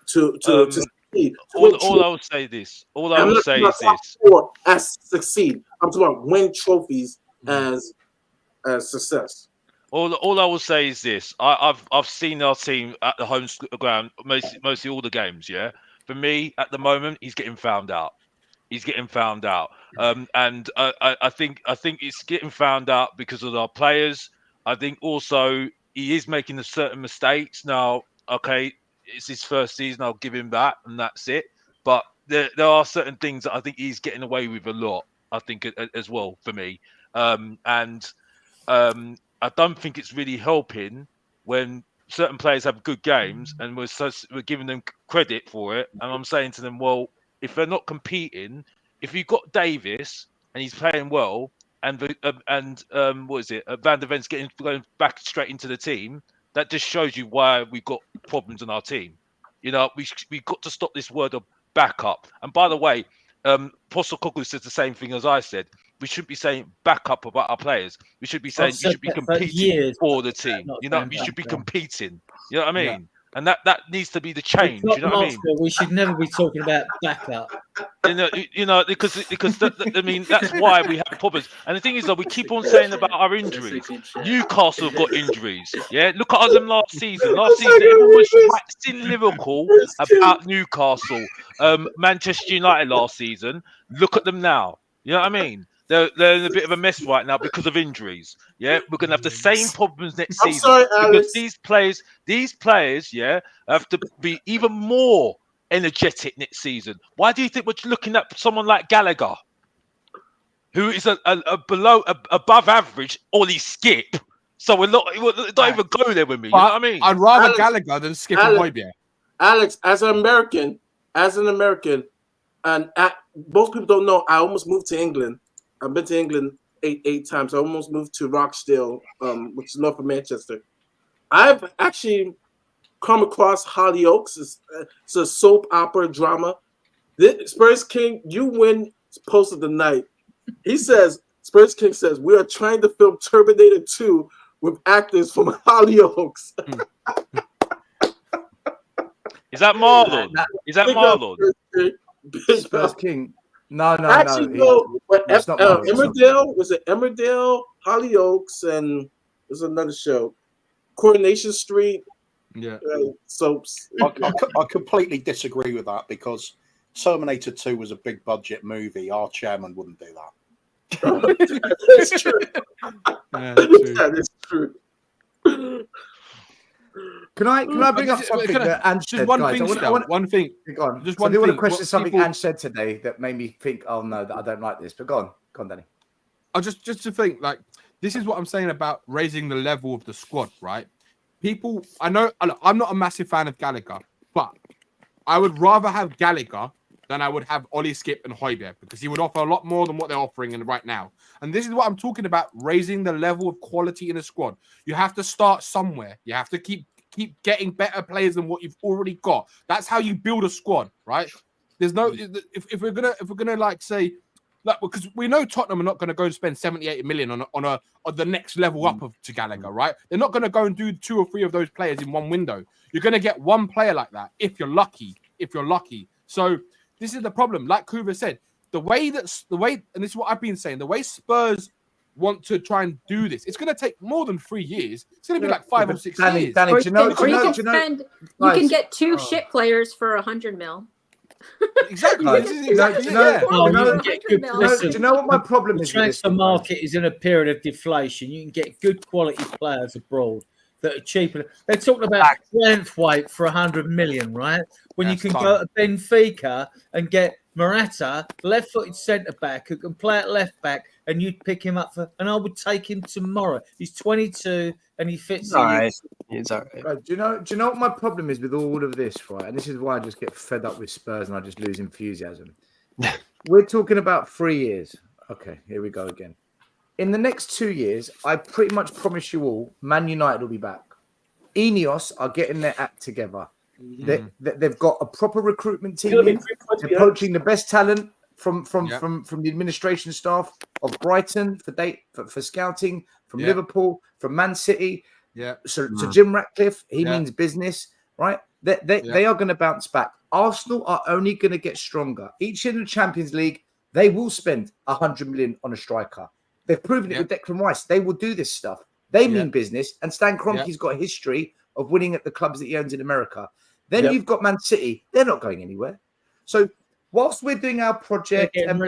to succeed. All I would say this. All I would say is this. As succeed. I'm talking about win trophies as success. All I will say is this. I've seen our team at the home ground mostly all the games. Yeah, for me at the moment, he's getting found out. He's getting found out, and I think it's getting found out because of our players. I think also he is making certain mistakes now. Okay, it's his first season. I'll give him that, and that's it. But there are certain things that I think he's getting away with a lot. I think as well for me, I don't think it's really helping when certain players have good games and we're giving them credit for it. And I'm saying to them, well, if they're not competing, if you've got Davis and he's playing well, and what is it? Van der Ven's going back straight into the team. That just shows you why we've got problems in our team. You know, we've got to stop this word of backup. And by the way, Postecoglou says the same thing as I said. We shouldn't be saying backup about our players. We should be saying you should be competing for the team. You know, you should be competing. You know what I mean? Yeah. And that needs to be the change. You know what I mean? We should never be talking about backup. You know, because I mean that's why we have problems. And the thing is, though, we keep on saying about our injuries. Newcastle have got injuries. Yeah, look at them last season. Last season, everyone was waxing lyrical about Newcastle. Manchester United last season. Look at them now. You know what I mean? They're in a bit of a mess right now because of injuries. Yeah, we're gonna have the same problems next season. Sorry, because these players, yeah, have to be even more energetic next season. Why do you think we're looking at someone like Gallagher, who is above average Ollie Skip? So we're not even go there with me. You know what I mean? I'd rather Gallagher than Skip and Højbjerg. Alex, as an American, and most people don't know, I almost moved to England. I've been to England eight times. I almost moved to Rochdale, which is north of Manchester. I've actually come across Hollyoaks. It's a soap opera drama. Spurs King, you win post of the night. He says, Spurs King says, we are trying to film Terminator 2 with actors from Hollyoaks. Is that Marlon? Is that Marlon? Spurs King. No. Actually, no. Emmerdale, was it Emmerdale, Hollyoaks, and there's another show, Coronation Street. Yeah. Soaps. I completely disagree with that because Terminator 2 was a big budget movie. Our chairman wouldn't do that. That's true. Yeah, that's true. That is true. Can I bring up something that Ange said, guys? One thing. Go on. Just so one I do want thing. to question something Ange said today that made me think, oh no, I don't like this. But go on, Danny. Just to think, like, this is what I'm saying about raising the level of the squad, right? People, I know I'm not a massive fan of Gallagher, but I would rather have Gallagher than I would have Ollie Skip and Højbjerg because he would offer a lot more than what they're offering right now. And this is what I'm talking about, raising the level of quality in a squad. You have to start somewhere. You have to keep getting better players than what you've already got. That's how you build a squad, right? There's no if we're gonna like say, like, because we know Tottenham are not going to go and spend 70-80 million on the next level up to Gallagher, right? They're not going to go and do 2 or 3 of those players in one window. You're going to get one player like that if you're lucky. So this is the problem. Like Kuva said, and this is what I've been saying, the way Spurs want to try and do this, it's going to take more than 3 years. It's going to be like 5 or 6 years. Danny, Or do you know? you can spend. You can get 2 shit players for 100 mil. Exactly. Guys, This is do you know- exactly do you know- it, yeah. do you know- Listen, do you know what my problem the is with this? transfer market is in a period of deflation. You can get good quality players abroad that are cheaper. They're talking about length weight for 100 million, right? When That's you can fun. go to Benfica and get Morata, left-footed centre back who can play at left back, and you'd pick him up and I would take him tomorrow. He's 22 and he fits. All right, it's all right. Guys, do you know what my problem is with all of this, right? And this is why I just get fed up with Spurs and I just lose enthusiasm. We're talking about 3 years. Okay, here we go again. In the next 2 years, I pretty much promise you all, Man United will be back. Ineos are getting their act together. They've got a proper recruitment team. They're poaching the best talent from the administration staff of Brighton for scouting, from Liverpool, from Man City. Yeah. So Jim Ratcliffe, he means business, right? They are going to bounce back. Arsenal are only going to get stronger. Each year in the Champions League, they will spend 100 million on a striker. They've proven it with Declan Rice. They will do this stuff. They mean business. And Stan Kroenke's got a history of winning at the clubs that he owns in America. Then you've got Man City. They're not going anywhere. So whilst we're doing our project and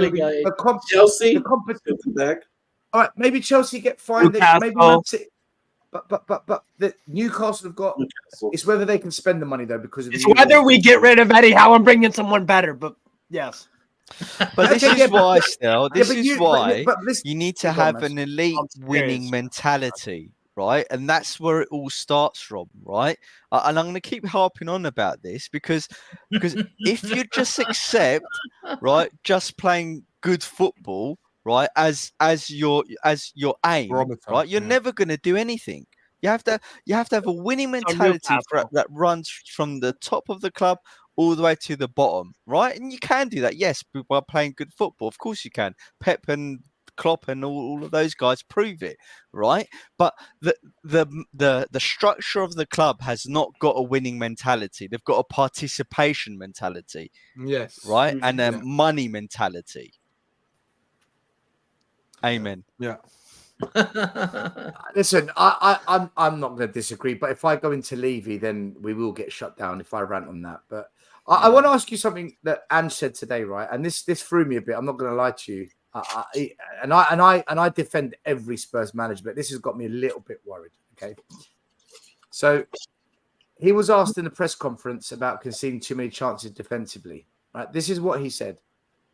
Chelsea, back. All right, maybe Chelsea get fined. Maybe Man City. But the Newcastle have got. It's whether they can spend the money though, because of It's whether we get rid of Eddie Howe and bring in someone better. But yes. But this is why, still, this is why listen, you need to have an elite winning mentality, right? And that's where it all starts from, right? And I'm going to keep harping on about this because if you just accept, right, just playing good football, right, as your aim, right, you're never going to do anything. You have to have a winning mentality that runs from the top of the club all the way to the bottom, right? And you can do that, yes, by playing good football. Of course you can. Pep and Klopp and all of those guys prove it, right? But the structure of the club has not got a winning mentality. They've got a participation mentality, yes, right, and a money mentality. Amen. Yeah. Listen, I'm not going to disagree, but if I go into Levy, then we will get shut down if I rant on that. But I want to ask you something that Ange said today, right? And this threw me a bit. I'm not going to lie to you. I defend every Spurs manager, but this has got me a little bit worried. Okay, so he was asked in the press conference about conceding too many chances defensively. Right, this is what he said.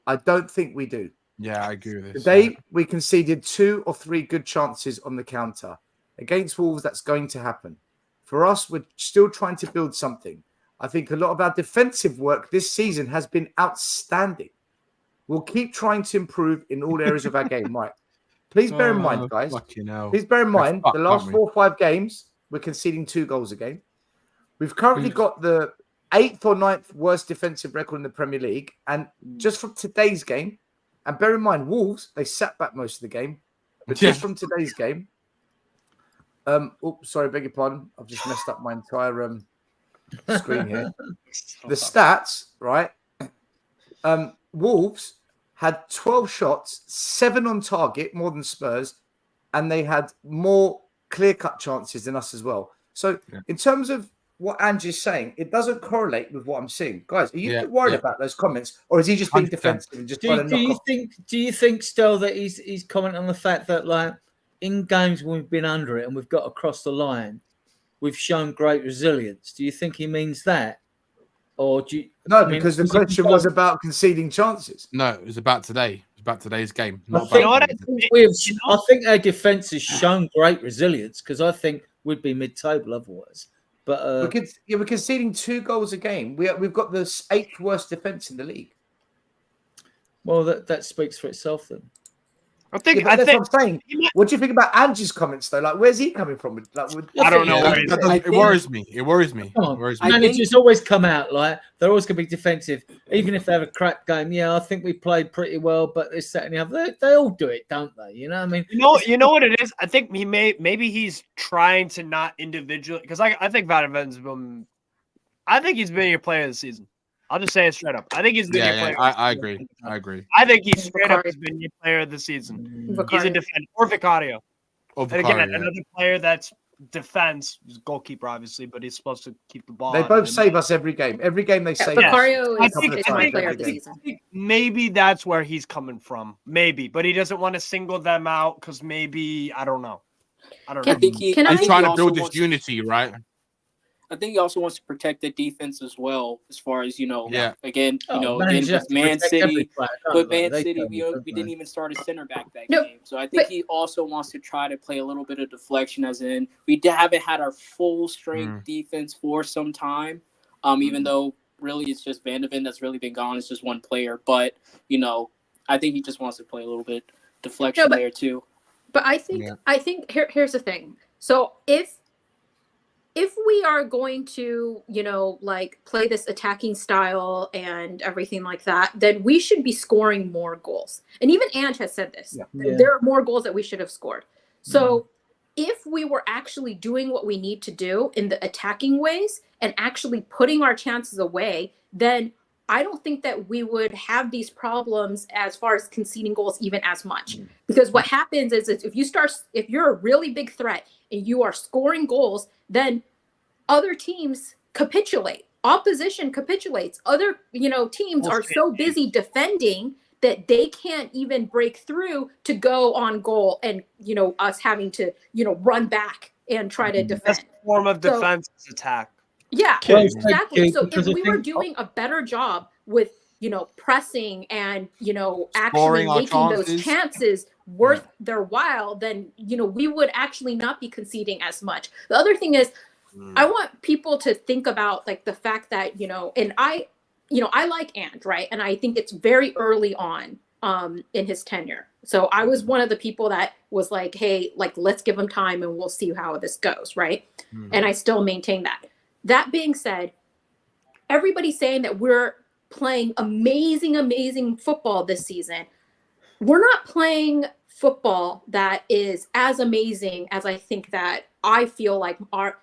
I don't think we do. Yeah, I agree with this. Today, we conceded 2 or 3 good chances on the counter. Against Wolves, that's going to happen. For us, we're still trying to build something. I think a lot of our defensive work this season has been outstanding. We'll keep trying to improve in all areas of our game. Right. Please bear in mind, guys. Please bear in mind, the last 4 or 5 games, we're conceding 2 goals a game. We've currently got the 8th or 9th worst defensive record in the Premier League. And just from today's game, and bear in mind, Wolves, they sat back most of the game. But just from today's game, sorry, beg your pardon. I've just messed up my entire screen here. The stats, right? Wolves had 12 shots, 7 on target, more than Spurs, and they had more clear-cut chances than us as well. So in terms of what Ange is saying, it doesn't correlate with what I'm seeing. Guys, are you worried about those comments, or is he just being defensive and just trying to knock off? Do you think still that he's commenting on the fact that, like, in games when we've been under it and we've got across the line, we've shown great resilience? Do you think he means that? Or do you, because the question was about conceding chances. No, it was about today. It was about today's game. I think our defense has shown great resilience, because I think we'd be mid-table otherwise. But we're conceding 2 goals a game. We've got the 8th worst defense in the league. Well, that speaks for itself then. I think what I'm saying. What do you think about Ange's comments though? Like, where's he coming from? I don't know. It worries me. It worries me. Managers always come out like they're always going to be defensive, even if they have a crap game. Yeah, I think we played pretty well, but this, that, and the other. They all do it, don't they? You know what I mean? You know what it is? I think maybe he's trying to not individually, because I think Van Ven's been. I think he's been your player of the season. I'll just say it straight up. I think he's the Yeah, player. I agree. I agree. I think he's straight up has been your player of the season. He's a defender or Vicario. Or And again, Vicario, yeah. another player that's defense, goalkeeper obviously, but he's supposed to keep the ball. They both save us every game. Every game they save us. Vicario a is couple of my times player every of the game. season. I think maybe that's where he's coming from. Maybe, but he doesn't want to single them out because maybe I don't know. I don't know. He's trying to build this unity, right? I think he also wants to protect the defense as well, as far as Yeah. Again, managers have with to Man protect every City, player, don't but they? Man They City, don't, we don't didn't they? even start a center back that No, game. So I think he also wants to try to play a little bit of deflection, as in we haven't had our full strength defense for some time. Even though really it's just Van de Ven that's really been gone. It's just one player, but I think he just wants to play a little bit deflection there too. But I think here's the thing. So if we are going to, play this attacking style and everything like that, then we should be scoring more goals. And even Ange has said this. Yeah. There are more goals that we should have scored. So if we were actually doing what we need to do in the attacking ways and actually putting our chances away, then I don't think that we would have these problems as far as conceding goals even as much. Because what happens is if you're a really big threat and you are scoring goals, then other teams capitulate. Opposition capitulates. Other, teams are so busy defending that they can't even break through to go on goal, and us having to run back and try to defend. Best form of defense is attack. Yeah, Well, exactly. So if because I we were think- doing a better job with pressing and actually Scoring our making those chances. chances worth their while, then we would actually not be conceding as much. The other thing is, I want people to think about like the fact that and I like Ant, right, and I think it's very early on in his tenure. So I was one of the people that was like, hey, like let's give him time and we'll see how this goes, right? And I still maintain that. That being said, everybody's saying that we're playing amazing football this season. We're not playing football that is as amazing as I think that I feel like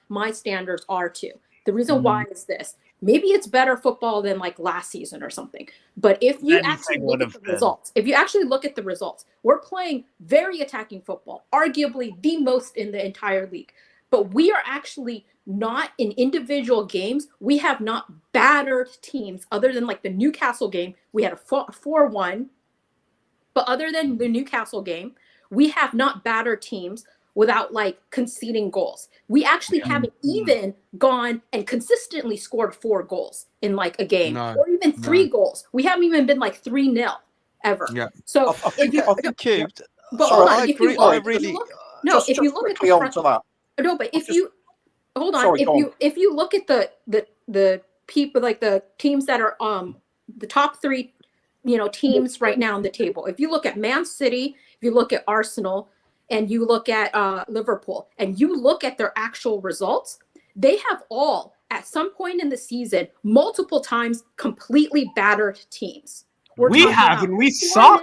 my standards are too. The reason why is this. Maybe it's better football than like last season or something. But if you actually look at the results, we're playing very attacking football, arguably the most in the entire league. But we are actually not in individual games. We have not battered teams other than like the Newcastle game. We had a 4-1. But other than the Newcastle game, we have not battered teams without like conceding goals. We actually haven't even gone and consistently scored 4 goals in like a game or even 3 goals. We haven't even been like 3-0 ever. Yeah. So if you Cubed. but Sorry, hold on, I if agree. you look, I really. Just if you look at quickly on to that. no, but if you hold on, Sorry, go on. if you look at the people like the teams that are the top 3 teams right now on the table. If you look at Man City, if you look at Arsenal, and you look at Liverpool, and you look at their actual results, they have all at some point in the season multiple times completely battered teams. We have, and we suck.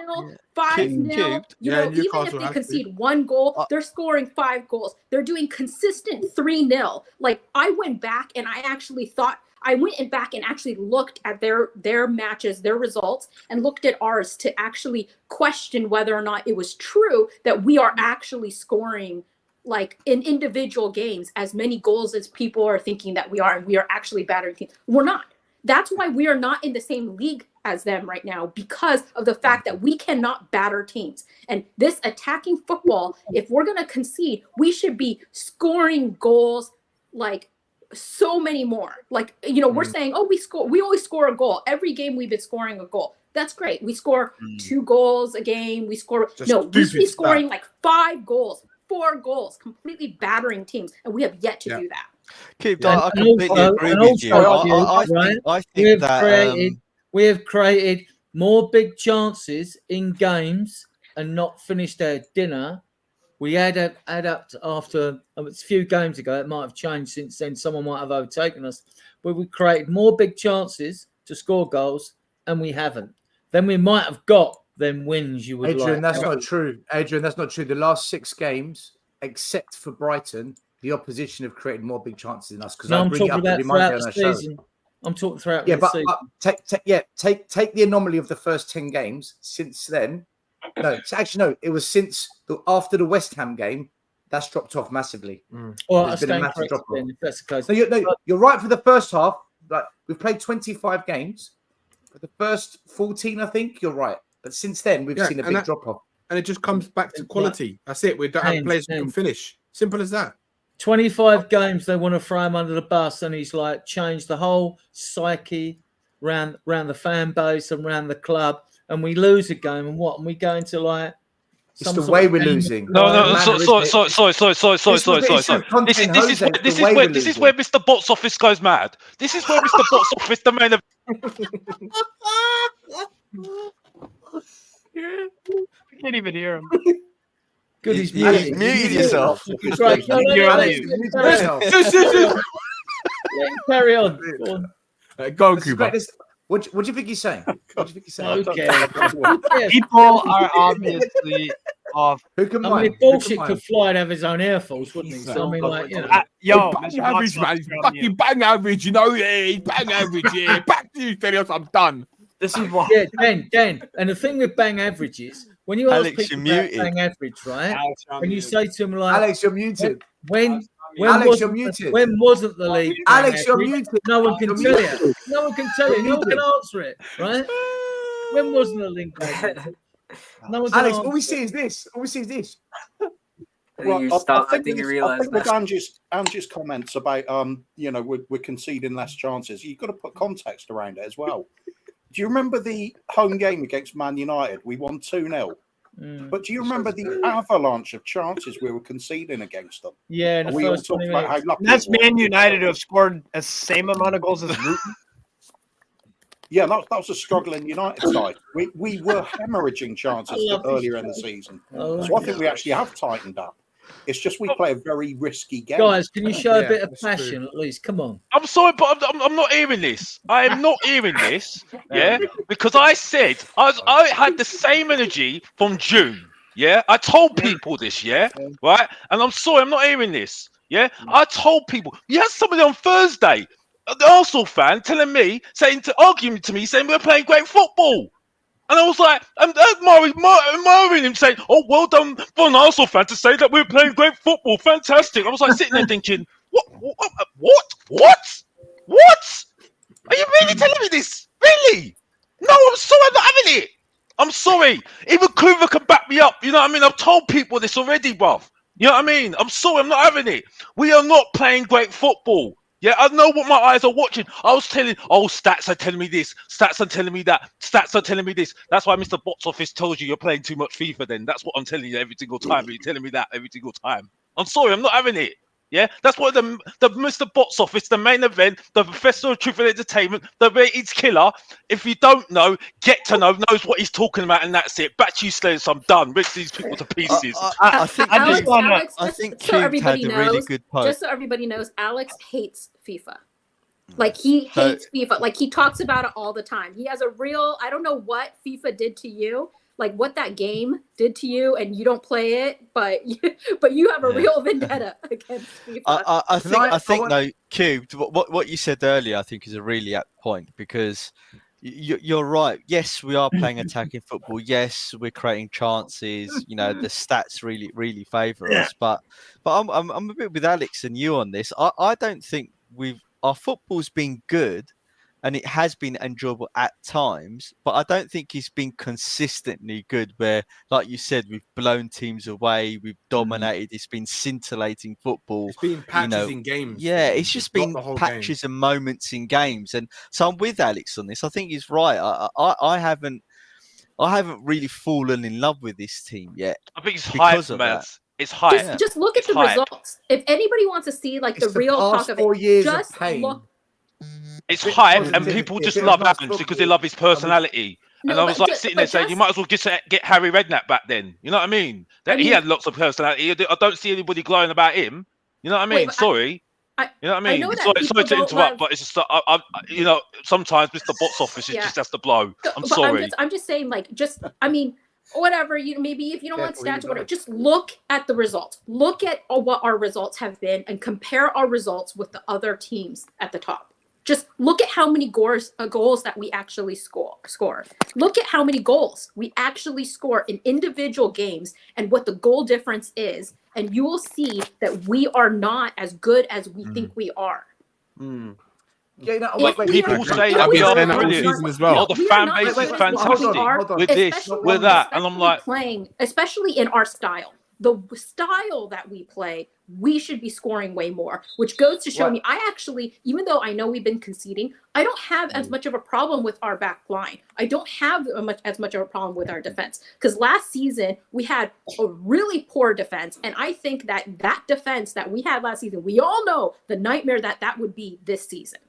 5-0. Even if Newcastle they has concede 1 goal, they're scoring 5 goals. They're doing consistent 3-0. Like I went back and I actually looked at their matches, their results, and looked at ours to actually question whether or not it was true that we are actually scoring like in individual games as many goals as people are thinking that we are, and we are actually battering teams. We're not. That's why we are not in the same league as them right now, because of the fact that we cannot batter teams. And this attacking football, if we're going to concede, we should be scoring goals like so many more. Like, we're saying, oh, we always score a goal. Every game we've been scoring a goal. That's great. We score 2 goals a game. We should be scoring like 5 goals, 4 goals, completely battering teams. And we have yet to do that. Cubed, I completely agree with you. I think that we have created more big chances in games and not finished our dinner. We add up to after a few games ago. It might have changed since then. Someone might have overtaken us. But we created more big chances to score goals, and we haven't. Then we might have got them wins you would Adrian, like. that's not true. Adrian, that's not true. The last 6 games, except for Brighton, the opposition have created more big chances than us. Because No, I I'm bring it talking up about every Monday throughout on the our season. show. I'm talking throughout Yeah, the but season. take the anomaly of the first 10 games. Since then, no, it was after the West Ham game that's dropped off massively. Well, I There's been a stand massive corrected drop off. then, if that's the case. No, you're right for the first half. Like we've played 25 games. For the first 14, I think you're right. But since then, we've seen a big drop off. And it just comes back to quality. That's it. We don't have players who can finish. Simple as that. 25 games, they want to throw him under the bus, and he's like changed the whole psyche around the fan base and around the club. And we lose a game, and what? And we go into like it's the way we're losing. No. Sorry. This is where Mr. Box Office goes mad. This is where Mr. Box Office, the man of. I can't even hear him. Good, he's muted yourself. He's right. Carry on. Go on, Cuba. What do you think he's saying? What do you think he's saying? Okay. People are obviously off. Who can I mean, bullshit could fly and have his own Air Force, wouldn't he? So I mean, like, you know. Yo, bang average, man. He's fucking bang average, you know? Yeah, he's bang average, yeah. Back to you, Stelios, I'm done. This is what. Yeah, Dan. And the thing with bang average is, when you ask Alex, people about bang average, right? When you say to them, like, Alex, you're muted. When Alex, you're muted. When wasn't the league? Alex, you're muted. No one can tell you. No one can tell you. No one can answer it, right? When wasn't the link? No one can Alex, answer. all we see is this. Well, I think you realize with Angie's comments about we're conceding less chances. You've got to put context around it as well. Do you remember the home game against Man United? We won 2-0. But do you remember the avalanche of chances we were conceding against them? Yeah, in the we all first talked 20 about how minutes. lucky That's it was. Man United who have scored the same amount of goals as Luton. Yeah, that was a struggling United side. We were hemorrhaging chances earlier in the season. So I think we actually have tightened up. It's just we play a very risky game. Guys, can you show a bit of passion at least? Come on. I'm sorry, but I'm not hearing this. I am not hearing this. Yeah, because I said I had the same energy from June. Yeah, I told people this. Yeah, right. And I'm sorry, I'm not hearing this. Yeah, I told people. You had somebody on Thursday, an Arsenal fan, arguing to me, saying we're playing great football. And I was like, I'm admiring him, saying, "Oh, well done for an Arsenal fan to say that we're playing great football, fantastic." I was like sitting there thinking, "What? Are you really telling me this? Really? No, I'm sorry, I'm not having it. I'm sorry. Even Kuva can back me up. You know what I mean? I've told people this already, bruv. You know what I mean? I'm sorry, I'm not having it. We are not playing great football. Yeah, I know what my eyes are watching. I was telling, stats are telling me this. Stats are telling me that. Stats are telling me this. That's why Mr. Box Office tells you you're playing too much FIFA then. That's what I'm telling you every single time. You're telling me that every single time. I'm sorry, I'm not having it. Yeah, that's what the Mr. Box Office, the main event, the Festival of Truth and Entertainment, the ratings killer. If you don't know, get to know, knows what he's talking about, and that's it. Back to you, Slayers. I'm done. Rip these people to pieces. I think so everybody had a knows, really good point. just so everybody knows, Alex hates FIFA. Like he hates FIFA. Like he talks about it all the time. He has a real, I don't know what FIFA did to you, like what that game did to you, and you don't play it, but you have a real vendetta against FIFA. I think though, Cube, what you said earlier, I think is a really apt point, because you're right. Yes, we are playing attacking football. Yes, we're creating chances. You know, the stats really favour us. But I'm a bit with Alex and you on this. I don't think our football's been good, and it has been enjoyable at times, but I don't think it's been consistently good where, like you said, we've blown teams away, we've dominated, it's been scintillating football. It's been patches in games. Yeah, it's just been patches and moments in games. And so I'm with Alex on this. I think he's right. I haven't really fallen in love with this team yet. I think it's hype, man. It's hype. Just look at the results. If anybody wants to see like the real talk of it, just look. It's hype, and people just love Adams because they love his personality. And I was like sitting there saying, you might as well just get Harry Redknapp back then. You know what I mean? He had lots of personality. I don't see anybody glowing about him. You know what I mean? Sorry. You know what I mean? Sorry to interrupt, but it's just, sometimes Mr. Box Office just has to blow. I'm sorry. I'm just saying, whatever, maybe if you don't want stats or whatever, just look at the results. Look at what our results have been and compare our results with the other teams at the top. Just look at how many goals that we actually score. Look at how many goals we actually score in individual games and what the goal difference is. And you will see that we are not as good as we think we are. Yeah, no, People say that we are brilliant. as well. The fan base is fantastic with this, with that, and I'm like, playing, especially in our style, the style that we play, we should be scoring way more. Which goes to show me, I actually, even though I know we've been conceding, I don't have as much of a problem with our back line. I don't have as much of a problem with our defense, because last season we had a really poor defense, and I think that defense that we had last season, we all know the nightmare that would be this season.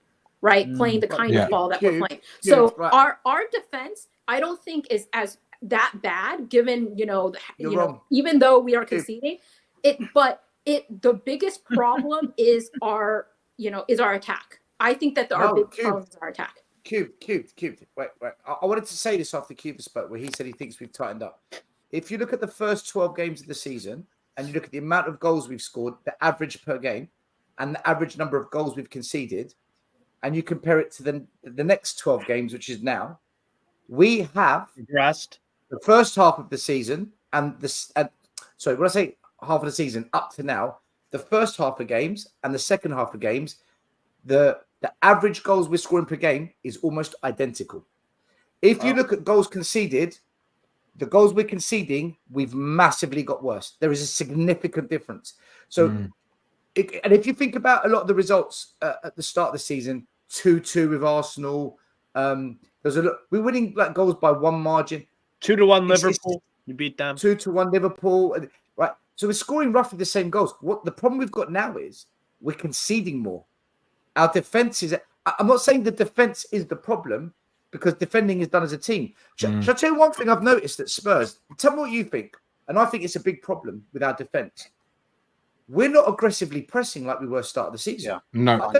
Right, playing the kind of ball that we're playing. So our defense, I don't think is as that bad, given even though we are conceding it. But the biggest problem is our attack. I think that our big problem is our attack. Cube. Wait. I wanted to say this after Cube spoke, where he said he thinks we've tightened up. If you look at the first 12 games of the season and you look at the amount of goals we've scored, the average per game, and the average number of goals we've conceded, and you compare it to the next 12 games, which is now, we have progressed the first half of the season and when I say half of the season up to now, the first half of games and the second half of games, the average goals we're scoring per game is almost identical. If you look at goals conceded, the goals we're conceding, we've massively got worse. There is a significant difference. So, and if you think about a lot of the results at the start of the season, 2-2 with Arsenal. There's we're winning like goals by one margin. 2-1 Liverpool. You beat them. 2-1 Liverpool. Right. So we're scoring roughly the same goals. What the problem we've got now is we're conceding more. Our defense is. I'm not saying the defense is the problem, because defending is done as a team. Shall I tell you one thing I've noticed at Spurs? Tell me what you think. And I think it's a big problem with our defense. We're not aggressively pressing like we were start of the season. No,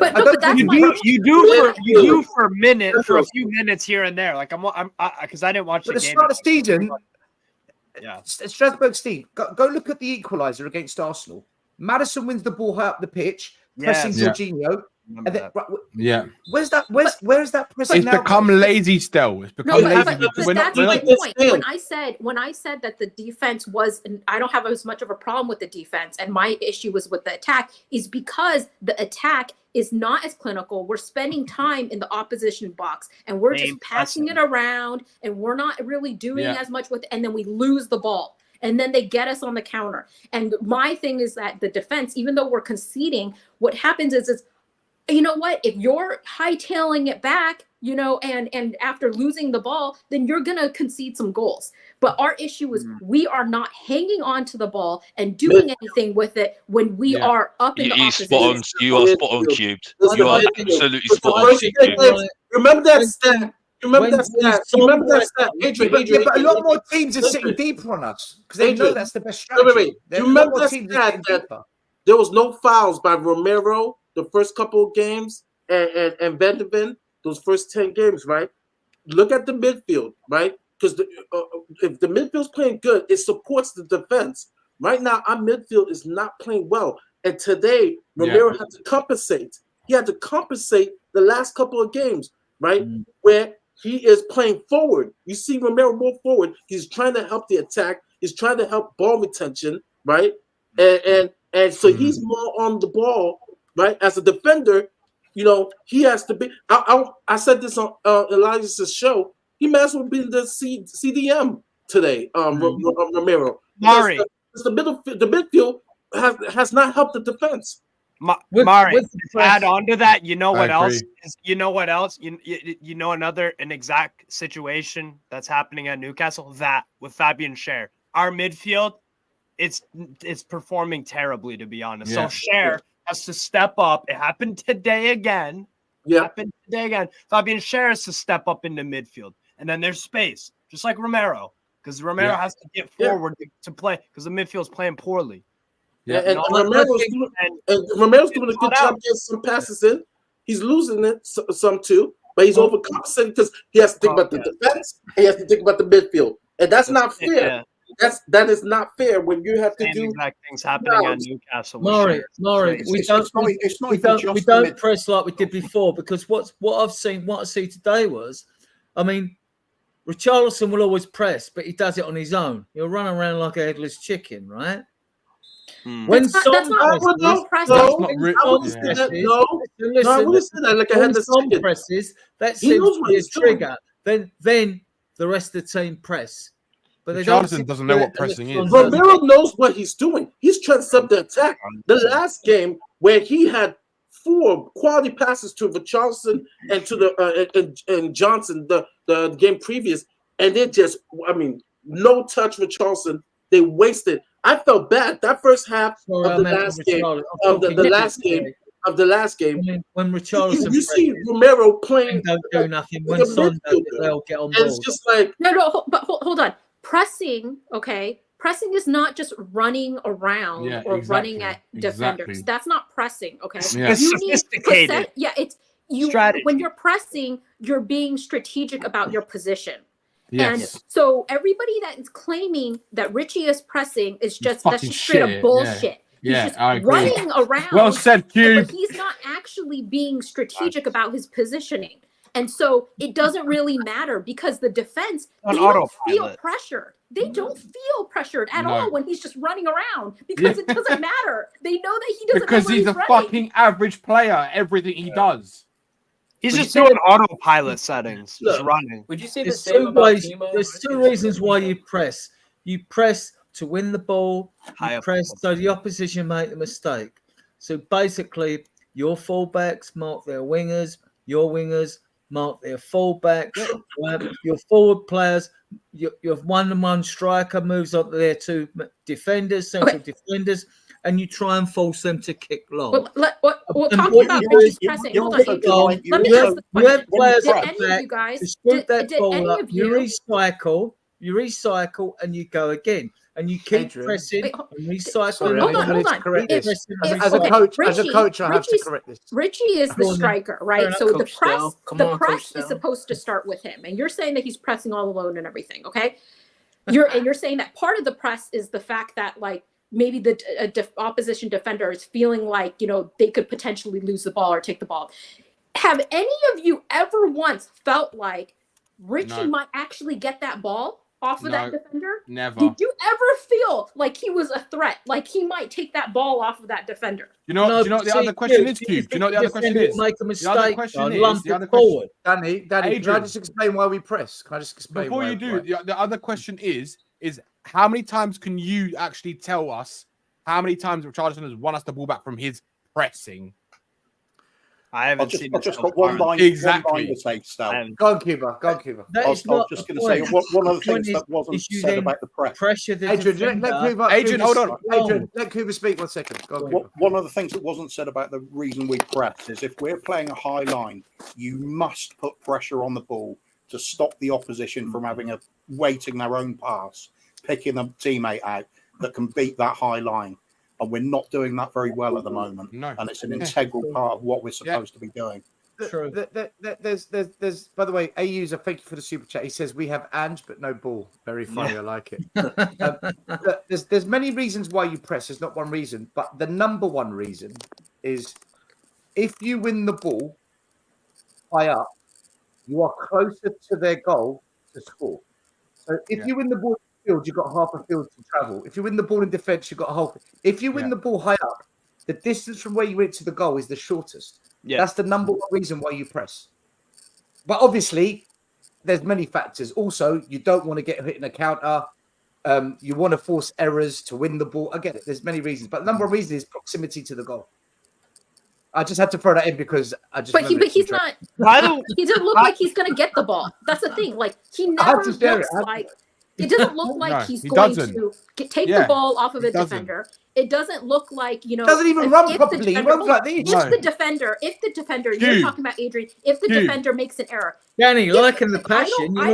you do for a minute, for a few minutes here and there. Like because I didn't watch the game. Start of the season. Yeah, Strasbourg, Steve, go look at the equaliser against Arsenal. Madison wins the ball high up the pitch, pressing Jorginho. And then, where's that? Where's that pressing? It's become lazy still. It's become lazy. But that's my point. When I said that the defense was, and I don't have as much of a problem with the defense, and my issue was with the attack, is because the attack is not as clinical. We're spending time in the opposition box, and we're just passing it around, and we're not really doing as much with it, and then we lose the ball. And then they get us on the counter. And my thing is that the defense, even though we're conceding, what happens is you know what? If you're hightailing it back, and after losing the ball, then you're going to concede some goals. But our issue is we are not hanging on to the ball and doing anything with it when we are up in the opposition. You are spot on, Cubed. You are absolutely spot on, Cubed. Remember that stat. Remember that stat. Adrian, but a lot more teams are sitting deeper on us because they know that's the best strategy. You remember that stat that there was no fouls by Romero the first couple of games and Van de Ven, those first 10 games, right? Look at the midfield, right? Because if the midfield's playing good, it supports the defense. Right now, our midfield is not playing well. And today, Romero had to compensate. He had to compensate the last couple of games, right? Where he is playing forward. You see Romero more forward. He's trying to help the attack. He's trying to help ball retention, right? And so he's more on the ball, right? As a defender, he has to be. I said this on Elias's show. He might as well be the CDM today. Romero. Mari, the midfield has not helped the defense. Mari, to add on to that, you know what else? You know an exact situation that's happening at Newcastle. That with Fabian Schär, our midfield, it's performing terribly, to be honest. So Schär has to step up. It happened today again. Fabian Schär has to step up into midfield, and then there's space, just like Romero, because Romero has to get forward to play because the midfield's playing poorly. And Romero's doing a good job getting some passes in. He's losing it some too, but he's overcompensating because he has to think about the defense and he has to think about the midfield, and that's not fair. That is not fair when you have to do exact things happening at Newcastle. Maury, we don't press like we did before, because what I see today was, I mean, Richarlison will always press, but he does it on his own. He'll run around like a headless chicken, right? When Son presses, that seems to be a trigger. Then the rest of the team press. But Richarlison doesn't know what pressing is. Romero knows what he's doing. He's trying to set the attack. The last game where he had 4 quality passes to Richarlison and to the and Johnson the game previous, and they just, I mean, no touch Richarlison. They wasted. I felt bad that first half of the last game. When Richarlison, you see Romero playing, don't do nothing. When Son does it, they'll get on board. And it's just like but hold on. Pressing, okay. Pressing is not just running around running at defenders. That's not pressing, okay? Yeah. It's sophisticated. It's you. Strategy. When you're pressing, you're being strategic about your position. Yes. And so everybody that is claiming that Richie is pressing is that's just straight up bullshit. Yeah, he's just I agree. running around. Well said, Cube. But he's not actually being strategic about his positioning. And so it doesn't really matter, because the defense, they don't feel pressured. They don't feel pressured at all when he's just running around, because it doesn't matter. They know that he doesn't because know he's a running. fucking average player. Everything he does. He's just doing autopilot settings, just running. Would you say the There's same two about ways. Timo? There's 2 reasons why you press. You press to win the ball. You press so the opposition make a mistake. So basically, your fullbacks mark their wingers. Your wingers mark their fullbacks. Your forward players. Your 1-on-1 striker moves up to their 2 defenders, central defenders, and you try and force them to kick long. We'll talk about Richie's pressing. Hold on. Let me ask the question. You have players Did at any back of you guys, to scoop that did ball any up. of You you recycle, and you go again, and you keep pressing and recycling. Sorry, hold on. As a coach, I have to correct this. Richie is the striker, right? So the press is supposed to start with him, and you're saying that he's pressing all alone and everything. Okay, you're saying that part of the press is the fact that, like, maybe the opposition defender is feeling like, you know, they could potentially lose the ball or take the ball. Have any of you ever once felt like Richie might actually get that ball off of that defender? Never. Did you ever feel like he was a threat? Like he might take that ball off of that defender? Do you know what the other question is, Cube? Do you know what the other question is? Make a mistake. The other question is. Danny, can I just explain why we press? Can I just explain? Before you do, the other question is how many times can you actually tell us how many times Richarlison has won us the ball back from his pressing? I haven't seen. I've just got one line. Exactly. One line to say, Stel. Go on, Cuba. Go on, Cuba. I was just going to say one of the things that wasn't said about the press. Adrian, hold on. Adrian, let Cuba speak 1 second. Go on, one of the things that wasn't said about the reason we press is if we're playing a high line, you must put pressure on the ball to stop the opposition from waiting their own pass, picking a teammate out that can beat that high line. And we're not doing that very well at the moment. No. And it's an integral part of what we're supposed to be doing. True. There's by the way, a user, thank you for the super chat. He says we have Ange but no ball. Very funny. I like it. There's many reasons why you press. There's not one reason, but the number one reason is if you win the ball high up, you are closer to their goal to score. So if you win the ball field, you've got half a field to travel. If you win the ball in defense, you've got a whole. If you win the ball high up, the distance from where you went to the goal is the shortest. Yeah. That's the number one reason why you press. But obviously, there's many factors. Also, you don't want to get hit in a counter. You want to force errors to win the ball. I get it. There's many reasons, but the number one reason is proximity to the goal. I just had to throw that in because I just. But he's not. He doesn't look like he's going to get the ball. That's the thing. Like he never looks like. It doesn't look like he's going to take the ball off of a defender. It doesn't look like, you know, doesn't even run properly. He runs like this. If the defender, you're talking about Adrian. If the defender makes an error, Danny, liking the passion, I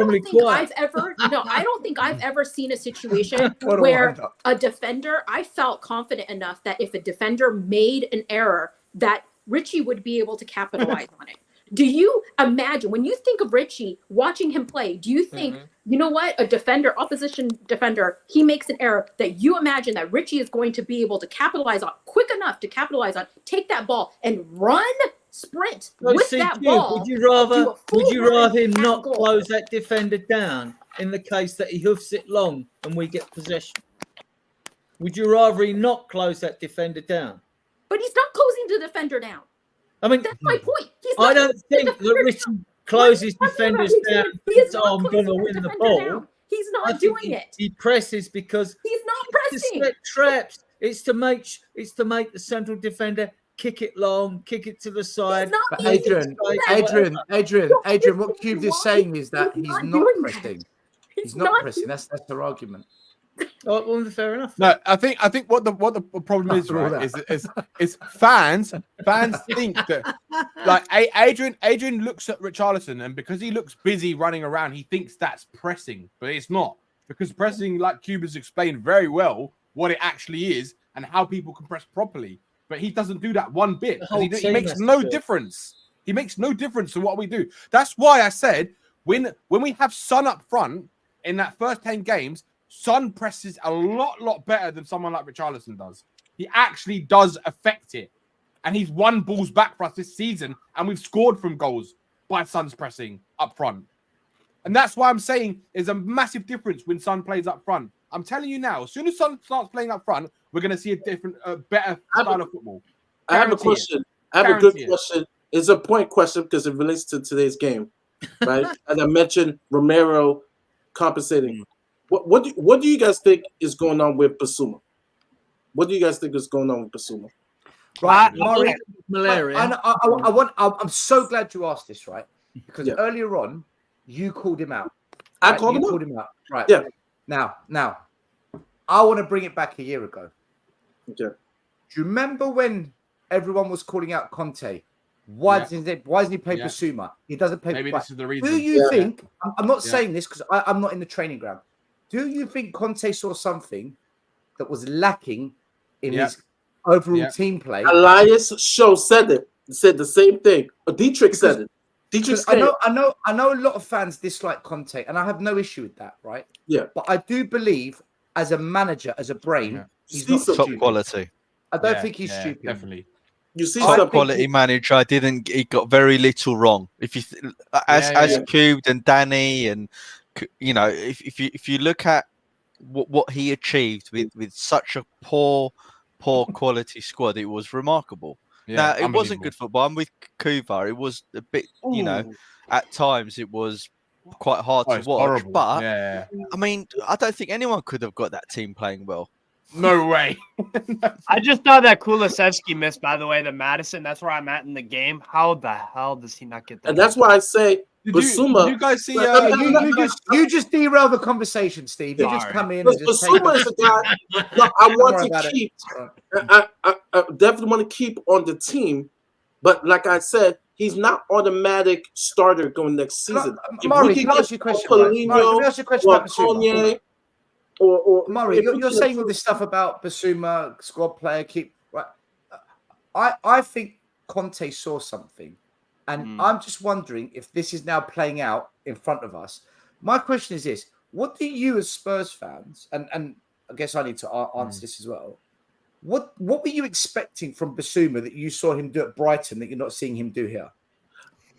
don't think I've ever seen a situation where a defender. I felt confident enough that if a defender made an error, that Richie would be able to capitalize on it. Do you imagine when you think of Richie watching him play? Do you think, you know what, a defender, opposition defender, he makes an error that you imagine that Richie is going to be able to capitalize on quick enough to capitalize on, take that ball and run, sprint with that ball? Would you rather him not close that defender down in the case that he hoofs it long and we get possession? Would you rather he not close that defender down? But he's not closing the defender down. I mean, that's my point. I don't think that Richie closes defenders down. I'm going to win the ball. He's not doing it. He presses because he's not pressing. To set traps. It's to make the central defender kick it long, kick it to the side. But Adrian, what Cube is saying is that he's not pressing. He's not pressing. That's their argument. Oh, well, fair enough. No, I think what the problem is, right, is fans think that like Adrian looks at Richarlison, and because he looks busy running around, he thinks that's pressing, but it's not, because pressing, like Cube has explained very well what it actually is and how people can press properly. But he doesn't do that one bit. He makes no difference. He makes no difference to what we do. That's why I said when we have Son up front in that first 10 games, Son presses a lot better than someone like Richarlison does. He actually does affect it. And he's won balls back for us this season, and we've scored from goals by Son's pressing up front. And that's why I'm saying there's a massive difference when Son plays up front. I'm telling you now, as soon as Son starts playing up front, we're going to see a different, better style of football. I have a question. I have a good question. It's a point question because it relates to today's game, right? And I mentioned Romero compensating. What do you guys think is going on with Basuma? What do you guys think is going on with Basuma? Right, Murray, malaria. I'm so glad you asked this, right? Because earlier on, you called him out. I right? called you him called out. him out. Right. Yeah. Now, I want to bring it back a year ago. Okay. Do you remember when everyone was calling out Conte? Why doesn't he play Basuma? He doesn't play. Maybe this is the reason. Do you think? I'm not saying this because I'm not in the training ground. Do you think Conte saw something that was lacking in his overall team play? Elias Show said the same thing. Dietrich said it. Dietrich I know a lot of fans dislike Conte, and I have no issue with that, right? Yeah. But I do believe, as a manager, as a brain, he's not top stupid. quality. I don't think he's stupid. Definitely. You see, top quality manager. He got very little wrong. If you as Cubed and Danny, and you know, if you look at what he achieved with such a poor quality squad, it was remarkable. Now, it wasn't good football. I'm with Kuva. It was a bit, you know, at times it was quite hard to watch. Horrible. But I mean, I don't think anyone could have got that team playing well. No way. I just thought that Kulusevski missed, by the way, the Madison. That's where I'm at in the game. How the hell does he not get that? And that's why I say Basuma. Did you guys see? You just derail the conversation, Steve. You just come in and just Basuma is a guy I want to keep. I definitely want to keep on the team, but like I said, he's not automatic starter going next season. Murray, can I ask you a question? Let me ask you a question about Basuma. Or Murray, you're saying all this stuff about Basuma, squad player, right? I think Conte saw something, and I'm just wondering if this is now playing out in front of us. My question is this: what do you, as Spurs fans, and I guess I need to answer this as well. What were you expecting from Basuma that you saw him do at Brighton that you're not seeing him do here?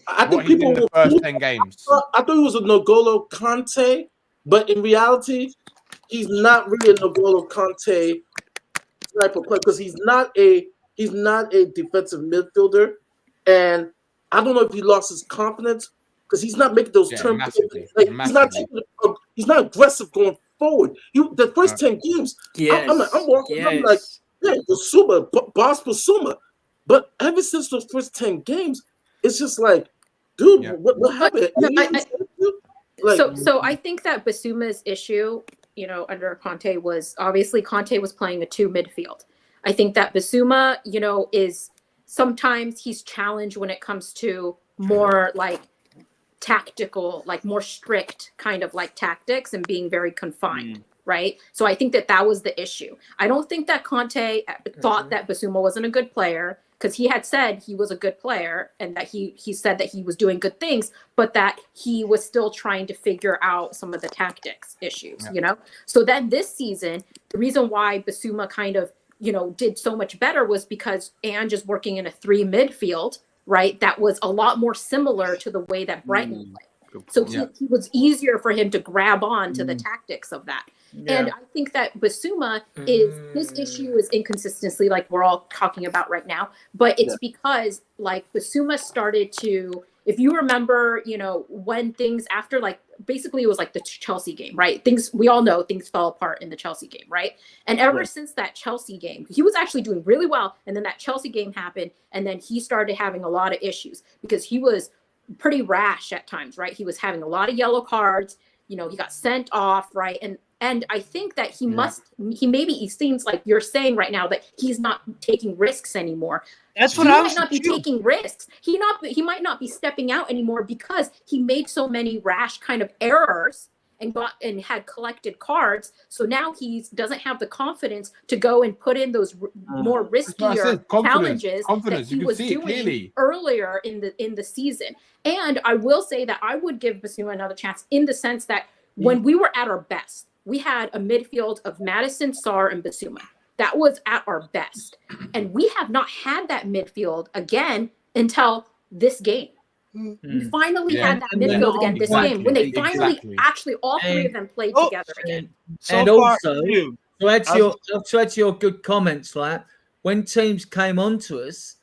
I think people in the first 10 games. I thought it was a N'Golo Kante, but in reality, he's not really a N'Golo Kante type of player because he's not a defensive midfielder, and I don't know if he lost his confidence because he's not making those turn. He's not aggressive going forward. The first 10 games, I'm like, yeah, Basuma, boss Basuma. But ever since those first 10 games, it's just like, dude, what happened? So I think that Basuma's issue, you know, under Conte was obviously Conte was playing a 2 midfield. I think that Basuma, you know, is sometimes he's challenged when it comes to more like tactical, like more strict kind of like tactics and being very confined. Right. So I think that was the issue. I don't think that Conte thought that Basuma wasn't a good player. because he had said he was a good player and that he said that he was doing good things, but that he was still trying to figure out some of the tactics issues, you know? So then this season, the reason why Basuma kind of, you know, did so much better was because Ange is working in a 3 midfield, right? That was a lot more similar to the way that Brighton played. So he was easier for him to grab on to the tactics of that. And I think that Basuma is his issue is inconsistency, like we're all talking about right now. But it's because like Basuma started to, if you remember, you know, when things after like basically it was like the Chelsea game, right? Things we all know things fell apart in the Chelsea game, right? And ever since that Chelsea game, he was actually doing really well. And then that Chelsea game happened, and then he started having a lot of issues because he was pretty rash at times, right? He was having a lot of yellow cards. You know, he got sent off, right? And I think that he seems like you're saying right now that he's not taking risks anymore. That's what he I might not be taking risks. He might not be stepping out anymore because he made so many rash kind of errors and had collected cards. So now he doesn't have the confidence to go and put in those more riskier challenges that he was doing earlier in the season. And I will say that I would give Basuma another chance in the sense that when we were at our best, we had a midfield of Madison, Sarr, and Basuma. That was at our best. And we have not had that midfield again until this game. We finally had that midfield again this game when they finally actually all three of them played together again. And also, to add to your good comments, like when teams came onto us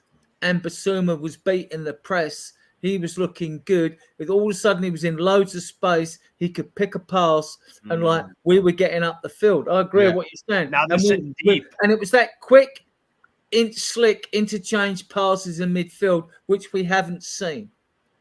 and Basuma was beating the press, he was looking good. With all of a sudden, he was in loads of space. He could pick a pass, and like we were getting up the field. I agree with what you're saying. Now they're sitting deep, and it was that quick, slick interchange passes in midfield, which we haven't seen.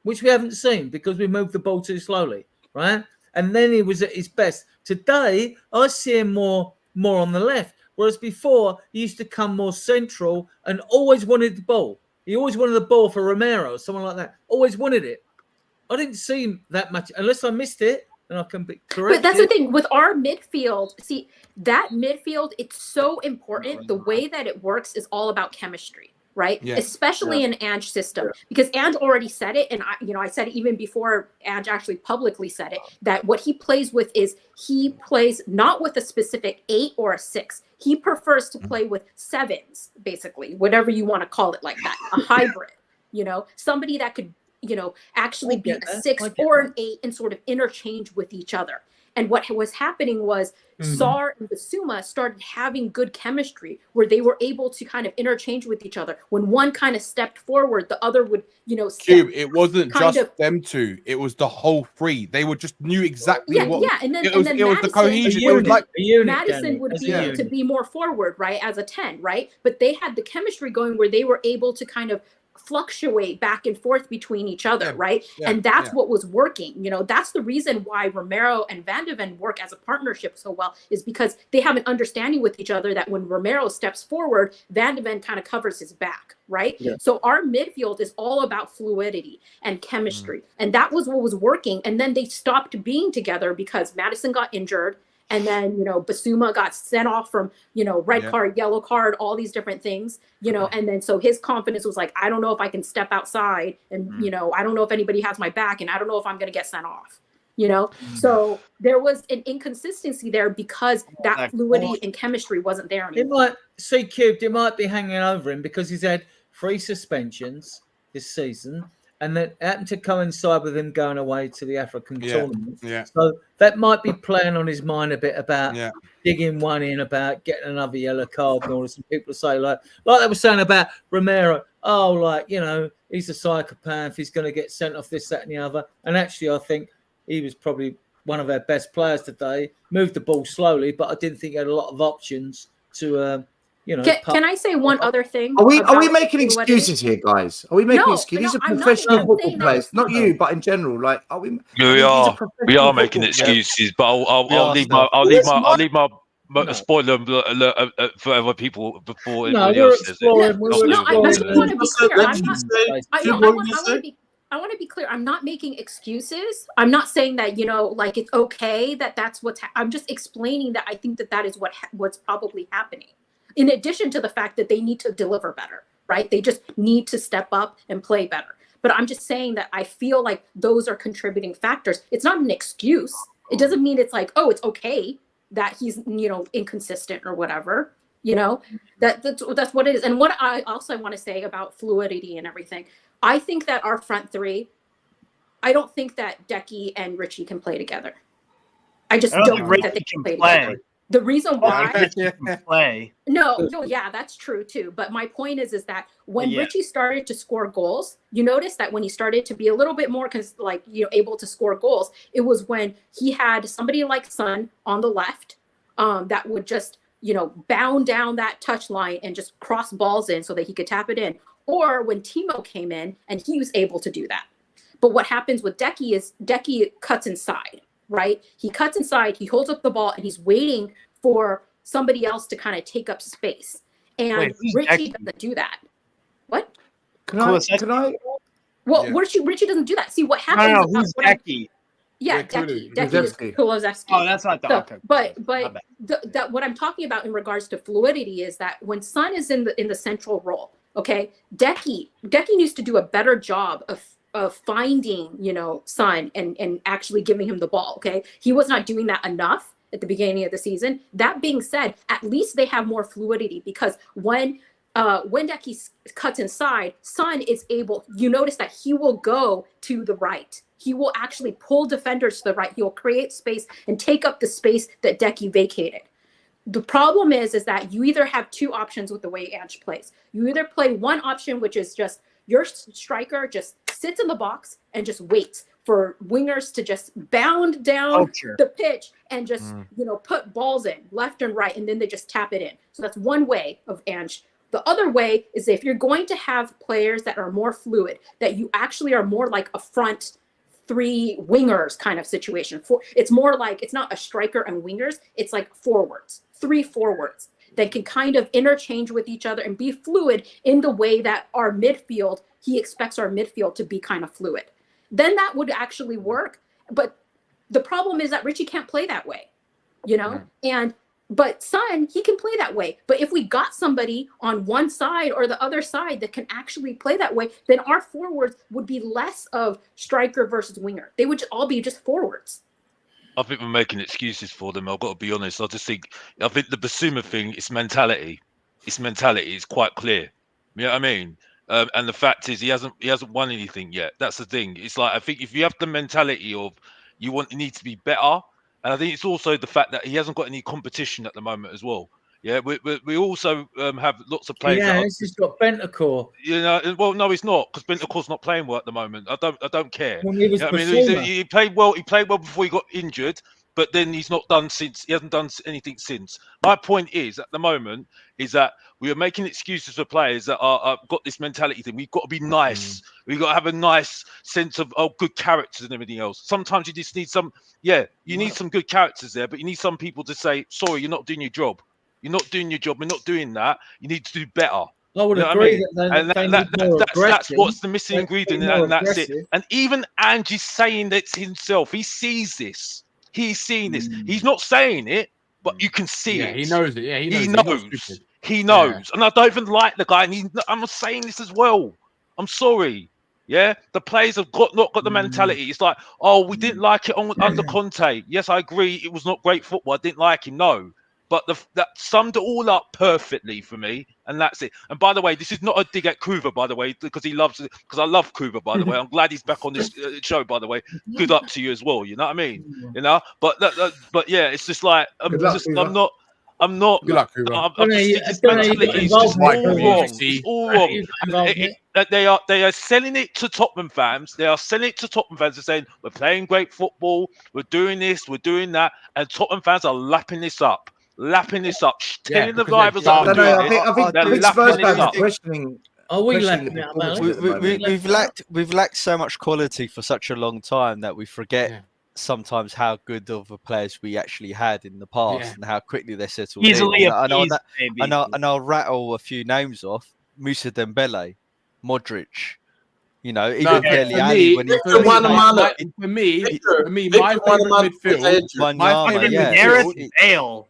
Because we moved the ball too slowly, right? And then he was at his best. Today, I see him more on the left, whereas before he used to come more central and always wanted the ball. He always wanted the ball for Romero, someone like that. Always wanted it. I didn't see him that much, unless I missed it, and I can be corrected. But that's the thing with our midfield. See, that midfield, it's so important. The way that it works is all about chemistry, right? Especially in Ange's system, because Ange already said it, and I said it even before Ange actually publicly said it, that what he plays with is he plays not with a specific 8 or a 6. He prefers to play with 7s, basically, whatever you want to call it, like that, a hybrid, somebody that could, actually be a 6 or an 8 and sort of interchange with each other. And what was happening was Sarr and Basuma started having good chemistry where they were able to kind of interchange with each other. When one kind of stepped forward, the other would, Cube, it wasn't just them two. It was the whole 3. They were just knew exactly what. Yeah, and then it was the cohesion. It was like Madison would be to be more forward, right, as a 10, right? But they had the chemistry going where they were able to kind of fluctuate back and forth between each other, right? And that's what was working. That's the reason why Romero and Van de Ven work as a partnership so well, is because they have an understanding with each other that when Romero steps forward, Van de Ven kind of covers his back, right? So our midfield is all about fluidity and chemistry. And that was what was working. And then they stopped being together because Madison got injured. And then, Basuma got sent off from, red card, yellow card, all these different things, and then so his confidence was like, I don't know if I can step outside and, I don't know if anybody has my back and I don't know if I'm going to get sent off, So there was an inconsistency there because that fluidity and chemistry wasn't there anymore. It might be hanging over him because he's had 3 suspensions this season. And that happened to coincide with him going away to the African tournament. So that might be playing on his mind a bit about digging one in, about getting another yellow card. And all some people say like they were saying about Romero. He's a psychopath. He's going to get sent off this, that, and the other. And actually, I think he was probably one of our best players today. Moved the ball slowly, but I didn't think he had a lot of options to. Can I say one other thing? Are we making excuses here, guys? Are we making excuses? These are professional football players, not you, but in general. Like, are we? We are making excuses, but I'll leave my spoiler alert for other people before anybody else says it. I just want to be clear. I want to be clear. I'm not making excuses. I'm not saying that it's okay that's what's. I'm just explaining that I think that is what's probably happening. In addition to the fact that they need to deliver better, right? They just need to step up and play better. But I'm just saying that I feel like those are contributing factors. It's not an excuse. It doesn't mean it's like, oh, it's okay that he's, inconsistent or whatever. That's what it is. And what I also want to say about fluidity and everything, I think that our front three, I don't think that Decky and Richie can play together. I just don't think that they can play together. The reason why play. No, yeah, that's true too. But my point is that when Richie started to score goals, you notice that when he started to be a little bit more able to score goals, it was when he had somebody like Son on the left that would just bound down that touch line and just cross balls in so that he could tap it in, or when Timo came in and he was able to do that. But what happens with Decky is Decky cuts inside. Right? He cuts inside, he holds up the ball, and he's waiting for somebody else to kind of take up space. And Richie doesn't do that. What? Can I? Well, Richie doesn't do that. See, what happens? No, who's Decky? Yeah, Decky Kulusevski. Oh, that's not the. Okay. But what I'm talking about in regards to fluidity is that when Son is in the central role, okay, Decky needs to do a better job of finding, Son and actually giving him the ball. Okay. He was not doing that enough at the beginning of the season. That being said, at least they have more fluidity because when Decky cuts inside, Son is able, you notice that he will go to the right. He will actually pull defenders to the right. He will create space and take up the space that Decky vacated. The problem is that you either have two options with the way Ange plays. You either play one option, which is just your striker just sits in the box and just waits for wingers to just bound down the pitch and just, put balls in left and right, and then they just tap it in. So that's one way of Ange. The other way is if you're going to have players that are more fluid, that you actually are more like a front three wingers kind of situation. It's more like, it's not a striker and wingers, it's like three forwards that can kind of interchange with each other and be fluid in the way that our midfield, he expects our midfield to be kind of fluid. Then that would actually work. But the problem is that Richie can't play that way, but Son, he can play that way. But if we got somebody on one side or the other side that can actually play that way, then our forwards would be less of striker versus winger. They would all be just forwards. I think we're making excuses for them. I've got to be honest. I think the Basuma thing is mentality. It's mentality. It's quite clear. You know what I mean? And the fact is, he hasn't won anything yet. That's the thing. It's like, I think if you have the mentality of you need to be better, and I think it's also the fact that he hasn't got any competition at the moment as well. Yeah, we also have lots of players. Yeah, he's got Bentancur. Well, no, he's not, because Bentancur's not playing well at the moment. I don't care. Well, he was he played well. He played well before he got injured, but then he's not done since. He hasn't done anything since. My point is, at the moment, is that we are making excuses for players that are got this mentality thing. We've got to be nice. We've got to have a nice sense of good characters and everything else. Sometimes you just need some. Yeah, you need some good characters there, but you need some people to say, "Sorry, you're not doing your job. You're not doing your job. We're not doing that. You need to do better." I would agree. That's what's the missing ingredient, and that's it. And even Ange's saying that himself. He sees this. He's seeing this. He's not saying it, but you can see it. He knows it. Yeah, he knows. He knows. Yeah. And I don't even like the guy. And I'm saying this as well. I'm sorry. Yeah, the players have not got the mentality. It's like, oh, we didn't like it under Conte. Yes, I agree. It was not great football. I didn't like him. No. But that summed it all up perfectly for me, and that's it. And by the way, this is not a dig at Kruger, by the way, because I love Kruger, by the way. I'm glad he's back on this show, by the way. Good up to you as well. You know what I mean? But yeah, it's just like I'm not. Good luck, Kruger. It's all wrong. They are selling it to Tottenham fans. They are selling it to Tottenham fans and saying we're playing great football, we're doing this, we're doing that, and Tottenham fans are lapping this up. Telling the rivals up. I think Spurs fans are questioning. Are we lapping it? We've lacked so much quality for such a long time that we forget sometimes how good of the players we actually had in the past and how quickly they settled in. And I'll rattle a few names off: Moussa Dembele, Modric. Even Dele Alli when he for me, my favorite midfield, Gareth Bale.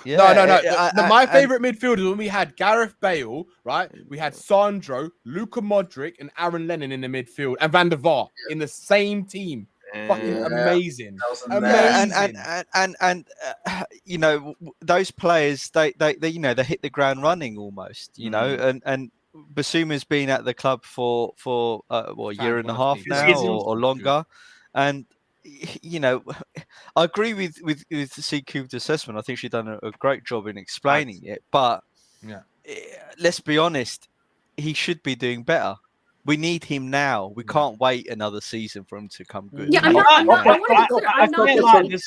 No. My favorite midfielders when we had Gareth Bale, right? We had Sandro, Luka Modric, and Aaron Lennon in the midfield, and Van der Vaart in the same team. Fucking amazing. Amazing. And you know, those players, they you know, they hit the ground running almost, you know, and Basuma's been at the club for a year and a half now or longer, and you know, I agree with CQ's assessment. I think she's done a great job in explaining it, but let's be honest, he should be doing better. We need him now. We can't wait another season for him to come good. Yeah, I'm not.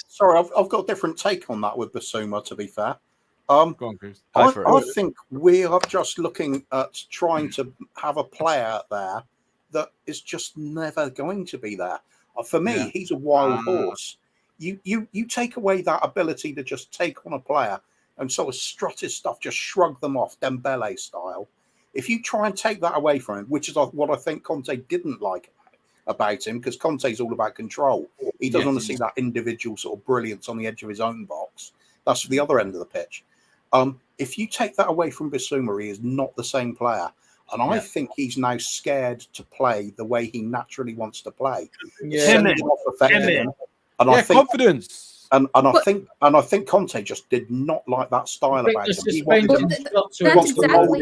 Sorry, I've got a different take on that with Basuma. To be fair, Go on, Chris. I think we are just looking at trying to have a player there that is just never going to be there. For me, he's a wild horse. You take away that ability to just take on a player and sort of strut his stuff, just shrug them off, Dembele style. If you try and take that away from him, which is what I think Conte didn't like about him, because Conte's all about control. He doesn't want to see that individual sort of brilliance on the edge of his own box. That's the other end of the pitch. If you take that away from Bissouma, he is not the same player. And I think he's now scared to play the way he naturally wants to play. Sending off affected him. And I think confidence. And I think Conte just did not like that style about him. He wants to mold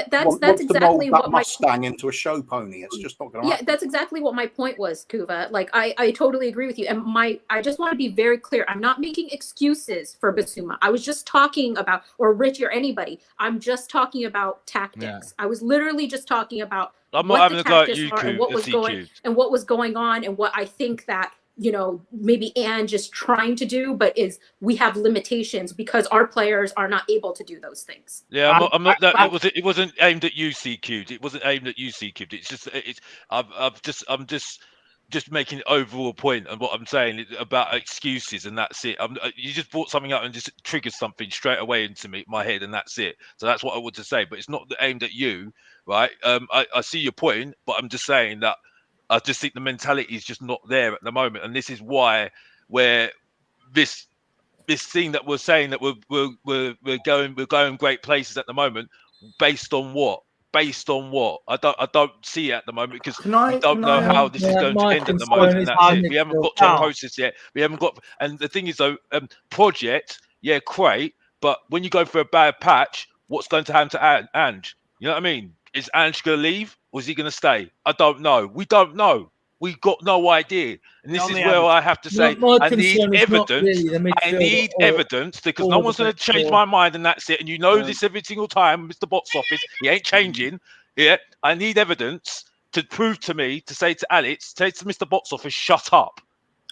that Mustang into a show pony. It's just not going to happen. Yeah, that's exactly what my point was, Kuva. Like, I totally agree with you. And I just want to be very clear. I'm not making excuses for Basuma. I was just talking about, or Rich or anybody, I'm just talking about tactics. Yeah. I was literally just talking about I'm not having a go at you, and what was going on, and what I think that, you know, maybe Ange is trying to do, but we have limitations because our players are not able to do those things. Yeah, I'm not it wasn't aimed at you, CQ. It wasn't aimed at you, CQ. It's just I'm just making an overall point, and what I'm saying about excuses, and that's it. You just brought something up and just triggered something straight away into my head, and that's it. So that's what I want to say, but it's not aimed at you, right? I see your point, but I'm just saying that I just think the mentality is just not there at the moment, and this is why where this thing that we're saying that we're going great places at the moment, based on what? Based on what? I don't see it at the moment, because we don't know how this is going to end at the moment, and that's it. We haven't got to a process yet. We haven't got, and the thing is though, project, yeah, great, but when you go for a bad patch, what's going to happen to Ange? You know what I mean? Is Ange going to leave, or is he going to stay? I don't know. We don't know. We got no idea. And this is where I have to say, I need evidence. I need evidence, because no one's going to change my mind, and that's it. And you know this every single time, Mr. Box Office. He ain't changing. Yeah, I need evidence to prove to me, to say to Alex, say to Mr. Box Office, shut up.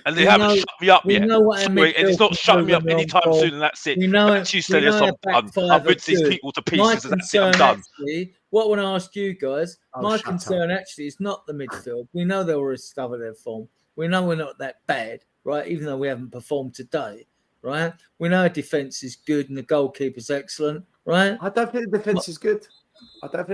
And they haven't shut me up yet. Sorry, and it's not shutting me up anytime soon, and that's it. Once you say this, I'm done. I've ripped these people to pieces, and that's it. I'm done. What I want to ask you guys, my concern actually is not the midfield. We know they'll recover their form. We know we're not that bad, right? Even though we haven't performed today, right? We know our defence is good and the goalkeeper's excellent, right? I don't think the defence is good. Well, if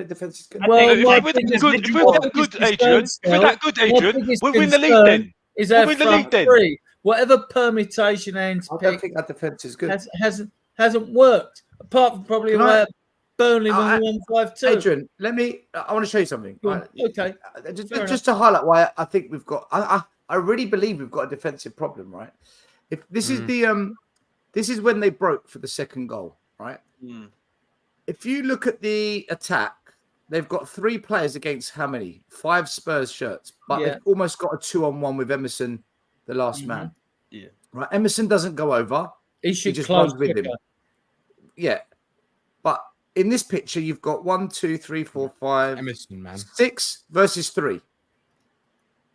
we're that good, Adrian, we'll win the league then. Is our front three. Whatever permutation ends I don't think that defence is good. Hasn't worked, apart from probably where Burnley when we won 5-2. Adrian, I want to show you something. Okay. Just to highlight why I think we've got, I really believe we've got a defensive problem, right? If this is this is when they broke for the second goal, right? If you look at the attack, they've got 3 players against how many? 5 Spurs shirts, but they've almost got a 2-on-1 with Emerson, the last man. Yeah. Right. Emerson doesn't go over. He should just close runs with him. Yeah. But in this picture, you've got 1, 2, 3, 4, 5, Emerson, man. 6 versus 3.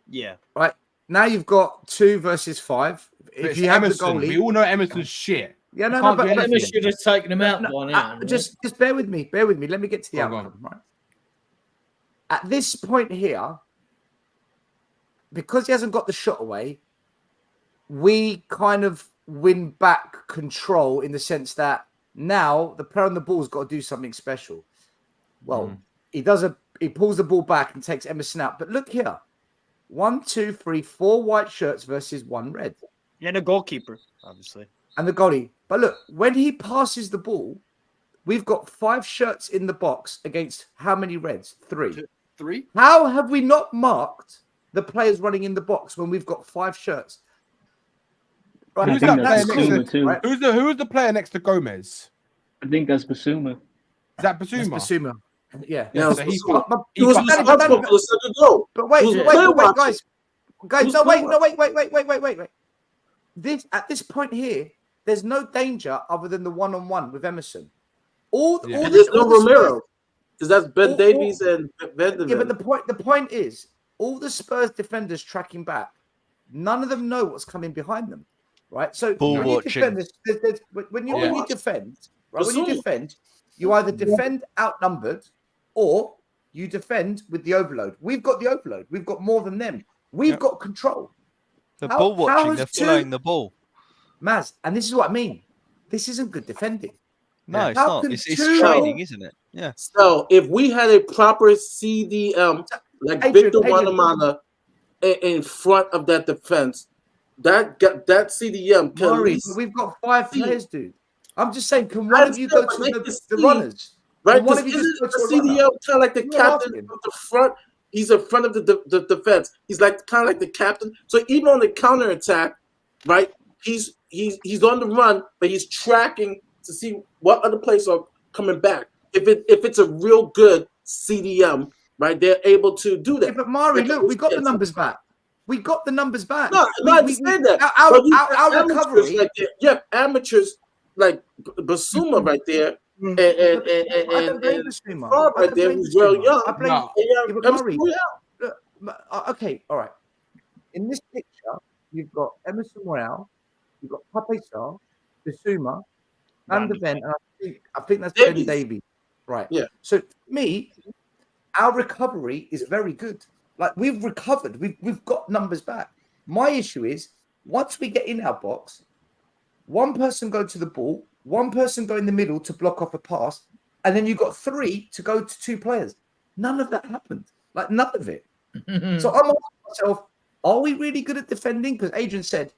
Yeah. Right. Now you've got 2 versus 5. If you have Emerson, the goalie, we all know Emerson's shit. Yeah, no, but Emerson should have taken him out by now. Just bear with me. Bear with me. Let me get to the outcome. Right. At this point here, because he hasn't got the shot away, we kind of win back control in the sense that now the player on the ball's got to do something special. Well, he pulls the ball back and takes Emerson out. But look here. 1, 2, 3, 4 white shirts versus 1 red. Yeah, and a goalkeeper, obviously. and the goalie. But look, when he passes the ball, we've got 5 shirts in the box against how many Reds? 3. 3. How have we not marked the players running in the box when we've got 5 shirts? Right, who's that player next to? Right? Who's the player next to Gomez? I think that's Basuma. Is that Basuma? That's Basuma. Yeah. So he was responsible for the second goal. But wait, guys, wait. This at this point here, there's no danger other than the one-on-one with Emerson. There's no Romero because that's Ben Davies and Van de Ven. Yeah, but the point is, all the Spurs defenders tracking back, none of them know what's coming behind them, right? So when you defend, when you defend, right? When you defend, you either defend outnumbered, or you defend with the overload. We've got the overload. We've got more than them. We've got control. The ball watching, they're following the ball. Maz, and this is what I mean. This isn't good defending. No, it's not. It's training, isn't it? Yeah. So if we had a proper CDM like Victor Wanyama in front of that defense, that CDM can Murray, we've got 5 players, dude. I'm just saying, can one of you go to the runners? Right, because the CDM kind of like the captain of the front. He's in front of the defense. He's like kind of like the captain. So even on the counter attack, right? He's on the run, but he's tracking to see what other players are coming back. If it's a real good CDM, right? They're able to do that. Yeah, but Mari, look, we got the numbers back. We got the numbers back. No, I understand that. Our recovery. Right there. Yeah, amateurs like Basuma right there. And right there who's real young. Okay, all right. In this picture, you've got Emerson Royale, you've got Pape Sarr, Basuma, Van de Ven, and I think that's Ben Davies. Right. Yeah. So for me, our recovery is very good. Like we've recovered, we've got numbers back. My issue is once we get in our box, one person go to the ball, one person go in the middle to block off a pass, and then you got 3 to go to 2 players. None of that happened. Like none of it. So I'm asking myself, are we really good at defending? Because Adrian said,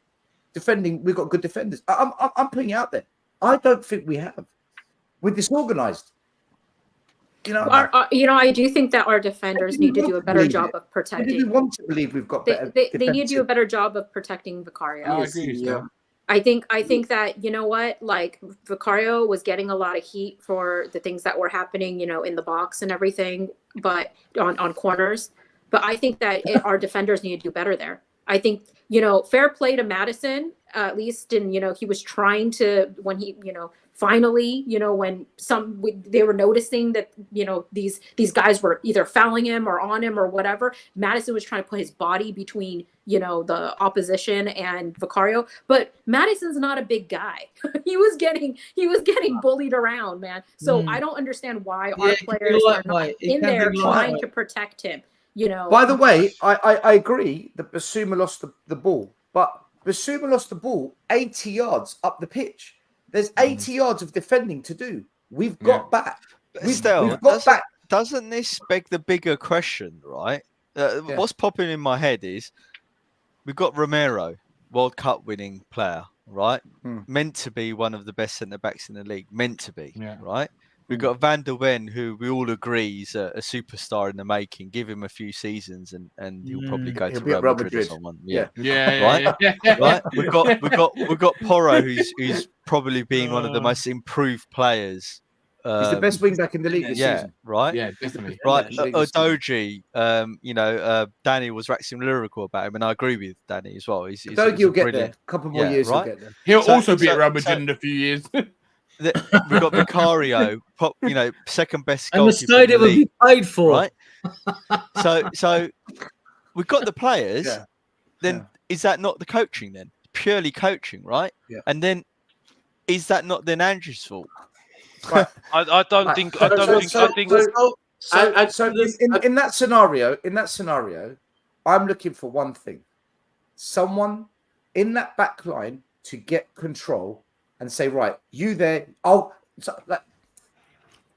defending, we've got good defenders. I'm putting it out there. I don't think we have. We're disorganized. I do think that our defenders need to do a better job of protecting. We want to believe we've got better. They need to do a better job of protecting Vicario. I agree with you. I think that, you know what, like Vicario was getting a lot of heat for the things that were happening, in the box and everything, but on corners. But I think that our defenders need to do better there. I think, fair play to Madison, at least, and, he was trying to, when he, finally, when they were noticing that, these guys were either fouling him or on him or whatever, Madison was trying to put his body between, the opposition and Vicario. But Madison's not a big guy. he was getting bullied around, man. So I don't understand why our players are not in there trying to protect him. By the way, I agree that Basuma lost the ball, but Basuma lost the ball 80 yards up the pitch. There's 80 yards of defending to do. We've got back. We've got back. Doesn't this beg the bigger question, right? What's popping in my head is we've got Romero, World Cup winning player, right? Meant to be one of the best centre backs in the league. Meant to be, right? We've got Van der Ven, who we all agree is a superstar in the making. Give him a few seasons, and he'll probably go to Real Madrid or someone. Right. We've got Porro, who's probably being one of the most improved players. He's the best wing back in the league this season. Right. Yeah, definitely. Right. Odoji, Danny was waxing lyrical about him, and I agree with Danny as well. Odoji will get there. A couple more years, right? He'll get there. He'll also be at Real Madrid in a few years. We've got Vicario, second best and the stadium will be paid for, right? So we've got the players. Then is that not the coaching? Then purely coaching, right? Yeah. And then is that not then Andrew's fault? Right. I don't think. I think. So in that scenario, I'm looking for one thing: someone in that back line to get control. And say, right, you there.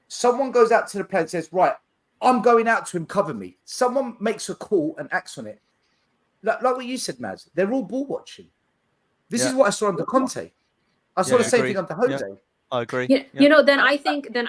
Someone goes out to the player and says, right, I'm going out to him, cover me. Someone makes a call and acts on it. Like what you said, Maz, they're all ball watching. This is what I saw under Conte. I saw the same thing under Jose. Yeah, I agree. Then I think, and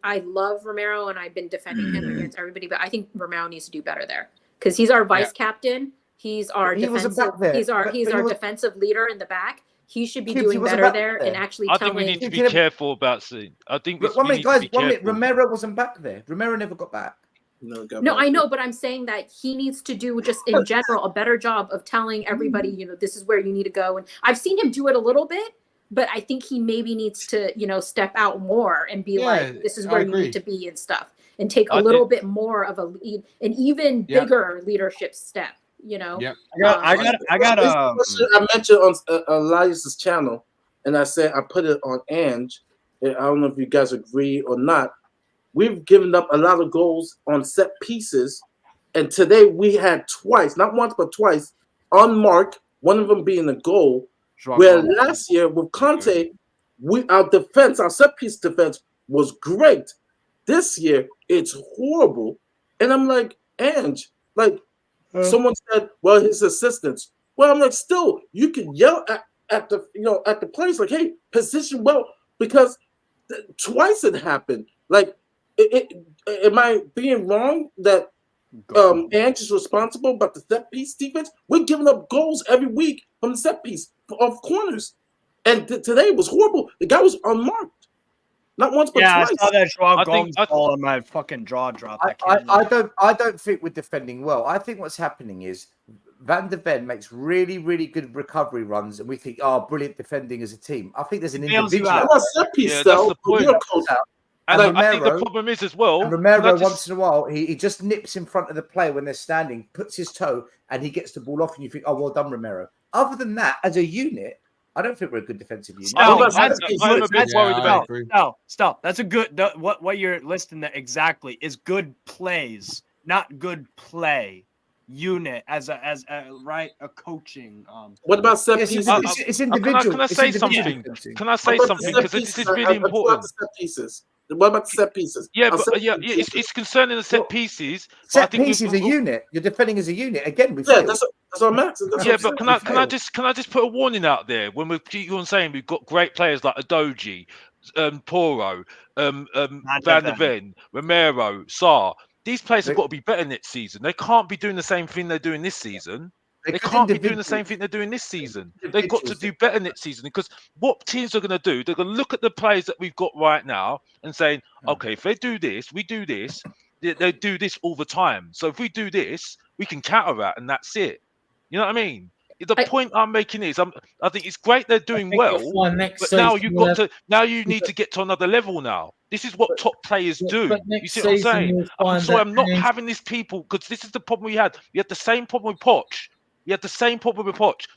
I love Romero, and I've been defending him against everybody, but I think Romero needs to do better there because he's our vice captain. He's our defensive. He's our defensive leader in the back. He should be doing better there and actually I telling. think we need to be careful about seeing. I think One minute, Romero wasn't back there. Romero never got back. No, I know, but I'm saying that he needs to do just in general a better job of telling everybody, this is where you need to go. And I've seen him do it a little bit, but I think he maybe needs to, step out more and be like, this is where you need to be and stuff, and take a little bit more of an even bigger leadership step. I mentioned on Elias's channel, and I said I put it on Ange. I don't know if you guys agree or not. We've given up a lot of goals on set pieces, and today we had twice, not once but twice, unmarked. One of them being a goal. Where last year with Conte, our set piece defense was great. This year it's horrible, and I'm like, Ange, someone said, well, his assistants. Well, I'm like, still, you can yell at the players like, hey, position well, because twice it happened. Am I being wrong that Ange is responsible, but the set piece defense? We're giving up goals every week from the set piece of corners, and today was horrible. The guy was unmarked, not once but twice. I saw that Joao Gomes ball and my fucking jaw dropped. I don't think we're defending well. I think what's happening is Van de Ven makes really, really good recovery runs, and we think, brilliant defending as a team. I think there's an individual. That's the point. And I think the problem is as well. Romero, once in a while, he just nips in front of the player when they're standing, puts his toe, and he gets the ball off, and you think, well done, Romero. Other than that, as a unit, I don't think we're a good defensive unit. I'm a bit worried about. Stop. That's a good. What you're listing there exactly is good plays, not good play. Unit as a coaching. What about set pieces? It's individual. Can I say something? Can I say something? Because this is really important. Set pieces. What about the set pieces? It's concerning the set pieces. Set piece is a unit. You're defending as a unit. Again, that's what Matt said. But can I just put a warning out there when we keep on saying we've got great players like Adoji, Poro, Van de Ven, Romero, Sarr. These players have got to be better next season. They can't be doing the same thing they're doing this season. They can't be doing the same thing they're doing this season. They've got to do better next season, because what teams are going to do, they're going to look at the players that we've got right now and saying, okay, if they do this, we do this, they do this all the time. So if we do this, we can counter that, and that's it. You know what I mean? The point I'm making is, I think it's great they're doing well, but now you need to get to another level now. This is what top players do. You see what I'm saying? I'm not having these people, because this is the problem we had. We had the same problem with Poch.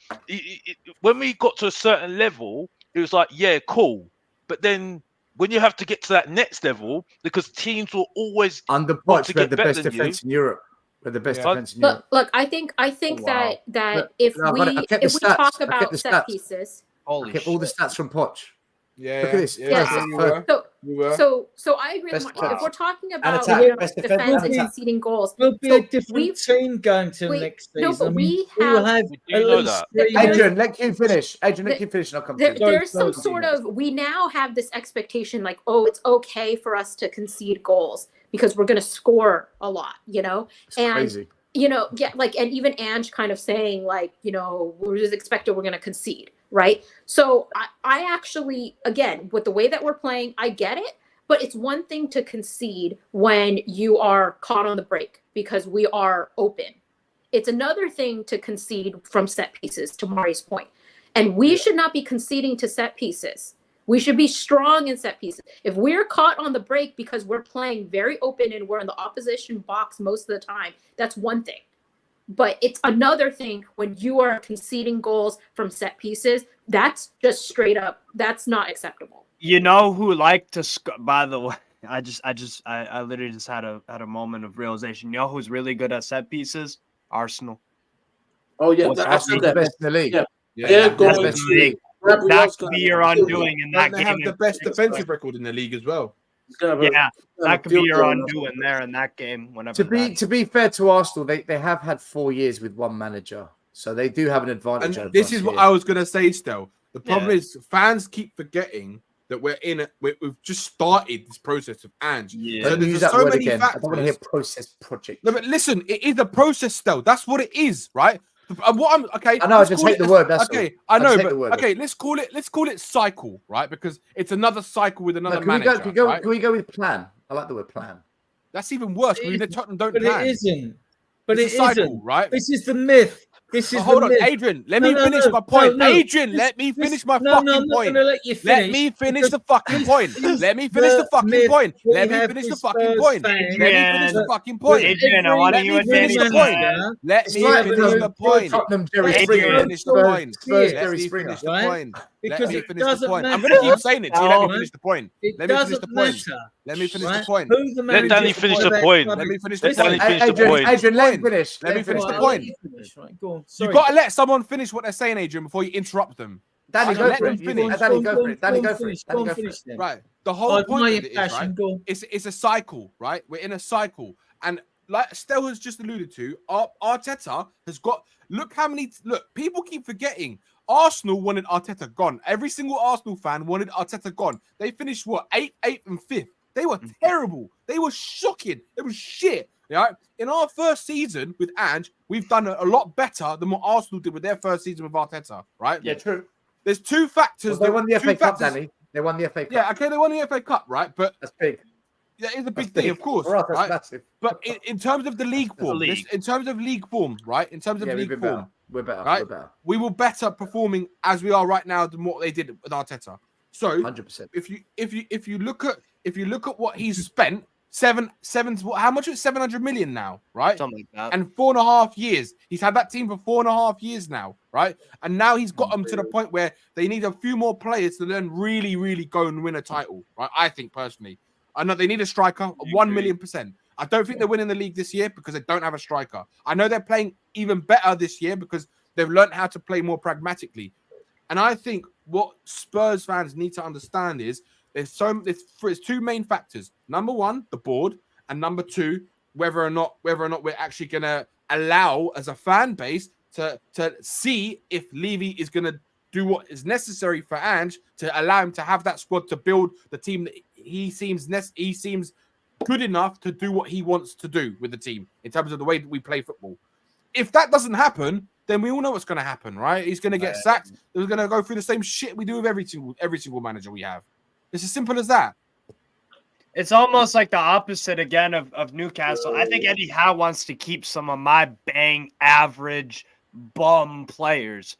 When we got to a certain level, it was like, yeah, cool. But then when you have to get to that next level, because teams will always under Poch, we had the best defense in Europe. The best defense in Europe. Look, I think that if we talk about set pieces, I kept all the stats from Poch. Yeah, look at this. So I agree. If we're talking about defense and conceding goals, we'll be a different team going to next season. No, but we will have Adrian, let you finish. And I'll come to you. There's some sort of, we now have this expectation, like, it's okay for us to concede goals because we're going to score a lot, It's crazy. And even Ange kind of saying, like, we're just expected we're going to concede, right? So I actually, again, with the way that we're playing, I get it, but it's one thing to concede when you are caught on the break because we are open. It's another thing to concede from set pieces, to Mari's point. And we should not be conceding to set pieces. We should be strong in set pieces. If we're caught on the break because we're playing very open and we're in the opposition box most of the time, that's one thing. But it's another thing when you are conceding goals from set pieces. That's just straight up. That's not acceptable. You know who liked to score? By the way, I literally just had a moment of realization. You know who's really good at set pieces? Arsenal. Oh yeah, that's the best in the league. Yeah, that could be your undoing in that game. They have the best defensive record in the league as well. Yeah, that could be your undoing there in that game. To be fair to Arsenal, they have had 4 years with one manager, so they do have an advantage. And this is what I was going to say, still. The problem is fans keep forgetting that we've just started this process of Ange. Yeah. So Don't there's use that so word many again. factors. I don't want to hear process project. No, but listen, it is a process still. That's what it is, right? What I'm okay. I know. I just hate the word. That's okay. all. I know, the word. okay. Let's call it cycle, right? Because it's another cycle with another Can manager. Can we go with plan? I like the word plan. That's even worse. Because Tottenham don't But plan. it isn't. But it's it a cycle, isn't. right? This is the myth. This is hold the on, myth. Adrian. Let me finish my point. Adrian, let me finish my fucking point. Let you finish. Let me finish the fucking point. Let me finish the fucking point. Let me finish the fucking point. Let me finish the fucking point. Adrian, I want to hear what Danny the point. Let me finish the point. Tottenham Let me finish the point. Let me finish the point. Because Let me it finish the doesn't point. matter. I'm going to keep saying it. So let me Right? finish the point. It Let me finish doesn't the point. matter. Let me finish the Right? point. Who the Let manager Danny finish the point. Let me finish the Let Danny point. finish the point. Adrian, let him finish. Let me finish the I'll let point. you finish. Right, go on. You've Sorry. got to let someone finish what they're saying, Adrian, before you interrupt them. Danny, go let for them it. finish. Danny, go for it. Danny, go for finish. it. Danny, Go go on, for finish it. then. Right. The whole point of it is, passion, right? go. It's a cycle, right? We're in a cycle. And like Stel has just alluded to, Arteta has got, look, people keep forgetting. Arsenal wanted Arteta gone. Every single Arsenal fan wanted Arteta gone. They finished, what, 8th and 5th. They were terrible. They were shocking. It was shit. Yeah. In our first season with Ange, we've done a lot better than what Arsenal did with their first season with Arteta, right? Yeah, true. There's two factors. Well, they won the FA Cup, Danny. They won the FA Cup. Yeah, okay, they won the FA Cup, right? But that's big. That is a big thing, of course. For us, that's right? massive. But in terms of the league form, in terms of league form, right? In terms of Yeah, league form, we're better. right? We're better. We were better performing as we are right now than what they did with Arteta. So 100%. If you look at what he's spent, how much is 700 million now, right? Something like that. And 4.5 years. He's had that team for 4.5 years now, right? And now he's got them to the point where they need a few more players to then really, really go and win a title, right? I think personally. I know they need a striker, 1,000,000%. I don't think they're winning the league this year because they don't have a striker. I know they're playing even better this year because they've learned how to play more pragmatically. And I think what Spurs fans need to understand is there's two main factors. Number one, the board, and number two, whether or not we're actually gonna allow as a fan base to see if Levy is gonna do what is necessary for Ange to allow him to have that squad to build the team that he seems good enough to do what he wants to do with the team in terms of the way that we play football. If that doesn't happen, then we all know what's going to happen, right? He's going to get sacked. We're going to go through the same shit we do with every single manager we have. It's as simple as that. It's almost like the opposite again of Newcastle. I think Eddie Howe wants to keep some of my bang average bum players.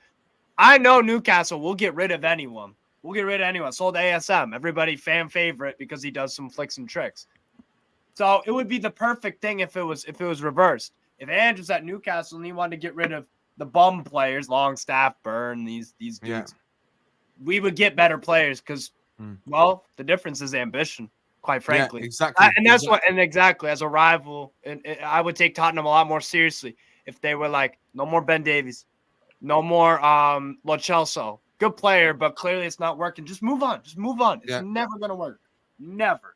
I know Newcastle will get rid of anyone. We'll get rid of anyone. Sold ASM, everybody fan favorite because he does some flicks and tricks. So it would be the perfect thing if it was reversed. If Ange was at Newcastle and he wanted to get rid of the bum players, Longstaff, Byrne, these dudes, we would get better players because, well, the difference is ambition, quite frankly. Yeah, exactly. And that's exactly as a rival, and I would take Tottenham a lot more seriously if they were like, no more Ben Davies, no more Lo Celso. Good player, but clearly it's not working. Just move on. Just move on. It's never going to work. Never.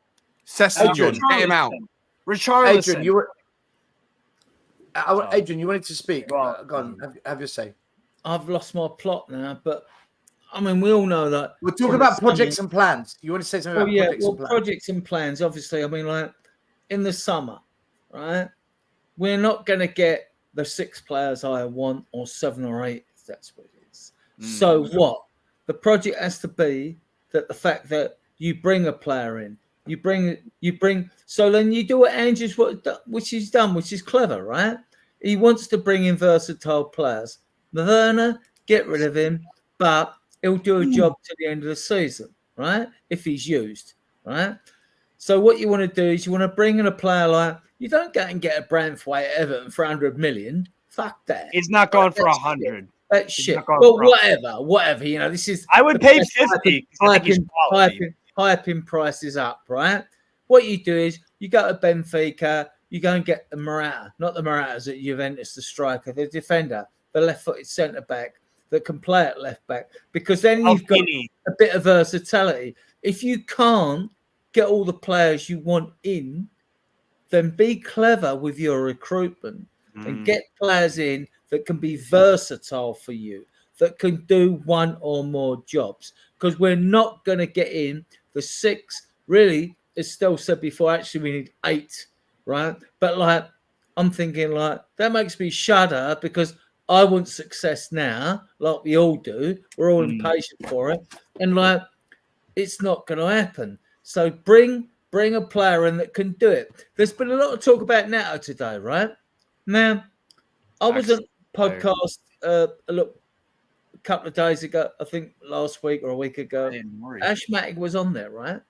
Adrian, get him out. Richarlison. Adrian, Adrian, you wanted to speak. Go on, have your say. I've lost my plot now, but I mean, we all know that. We're talking about projects and plans. You want to say something about projects and plans? Projects and plans, obviously. I mean, like in the summer, right? We're not going to get the 6 players I want or 7 or 8, if that's what it is. So what? The project has to be that the fact that you bring a player in, you bring. So then you do what Andrew's which he's done, which is clever, right? He wants to bring in versatile players. Werner, get rid of him, but he'll do a job to the end of the season, right? If he's used, right? So what you want to do is you want to bring in a player like, you don't go and get a Branthwaite at Everton for 100 million. Fuck that. He's not going for 100. That's shit. Well, whatever. You know, this is. I would pay 50. Hyping prices up, right? What you do is you go to Benfica, you go and get the Morata, not the Moratas at Juventus, the striker, the defender, the left-footed centre back that can play at left back, because then you've got a bit of versatility. If you can't get all the players you want in, then be clever with your recruitment and get players in that can be versatile for you. that can do one or more jobs, because we're not going to get in the 6. Really, as Stel said before, actually we need 8, right? But like, I'm thinking like that makes me shudder, because I want success now, like we all do. We're all impatient for it, and like it's not going to happen. So bring a player in that can do it. There's been a lot of talk about Neto today, right? Now, I was on a podcast a couple of days ago, I think last week or a week ago. Ash Matic was on there, right?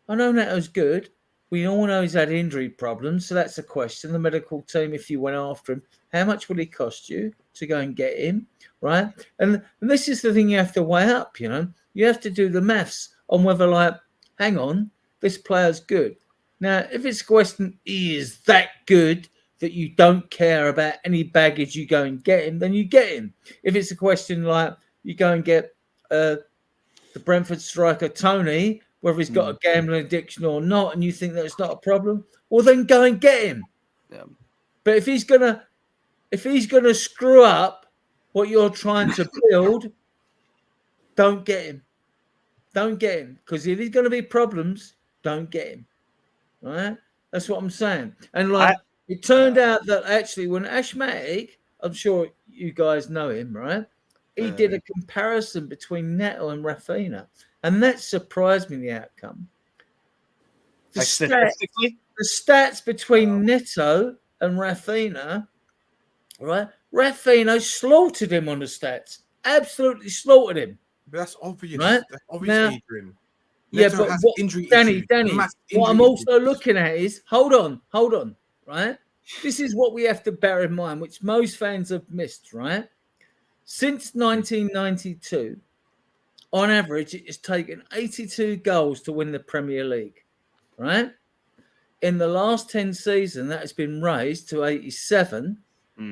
I know Neto's good. We all know he's had injury problems, so that's a question. The medical team, if you went after him, how much would it cost you to go and get him, right? And this is the thing you have to weigh up, you know. You have to do the maths on whether, like, hang on, this player's good. Now, if it's a question, he is that good that you don't care about any baggage, you go and get him, then you get him. If it's a question like you go and get the Brentford striker Tony, whether he's got a gambling addiction or not, and you think that it's not a problem, well then go and get him. Yeah. But if he's gonna screw up what you're trying to build, don't get him. Don't get him, because if there's gonna be problems, don't get him. Right? That's what I'm saying. And like it turned out that actually when Ash Matic, I'm sure you guys know him, right? He did a comparison between Neto and Rafinha, and that surprised me, the outcome. The stats between Neto and Rafinha, right? Rafinha slaughtered him on the stats. Absolutely slaughtered him. But that's obvious. Right? That's obvious, Now, Adrian. Yeah, Neto but has what, injury Danny, issues. what I'm also looking at is, hold on, right? This is what we have to bear in mind, which most fans have missed, right? Since 1992, on average, it has taken 82 goals to win the Premier League, right? In the last 10 seasons, that has been raised to 87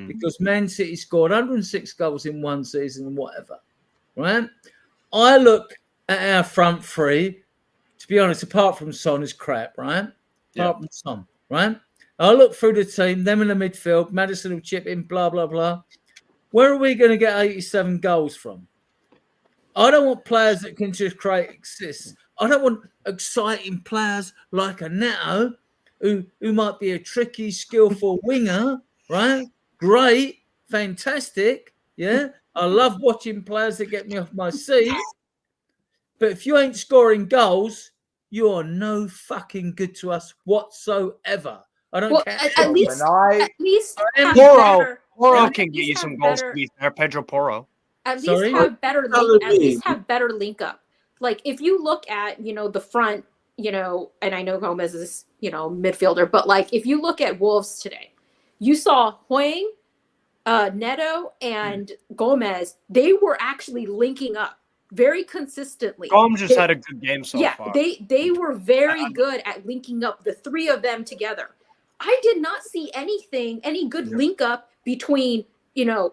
because Man City scored 106 goals in one season and whatever, right? I look at our front three, to be honest, apart from Son, is crap, right? Apart from Son, right? I look through the team, them in the midfield, Maddison will chip in, blah, blah, blah. Where are we going to get 87 goals from? I don't want players that can just create assists. I don't want exciting players like a Neto, who might be a tricky, skillful winger, right? Great, fantastic, yeah? I love watching players that get me off my seat. But if you ain't scoring goals, you are no fucking good to us whatsoever. I don't care. At least have Porro better, can get you some goals. To be fair, Pedro Porro. At least have better link up. Like if you look at, the front, and I know Gomez is, midfielder, but like if you look at Wolves today, you saw Huang, Neto, and Gomez, they were actually linking up very consistently. Gomez just had a good game so far. They were very good at linking up the three of them together. I did not see any good link up between,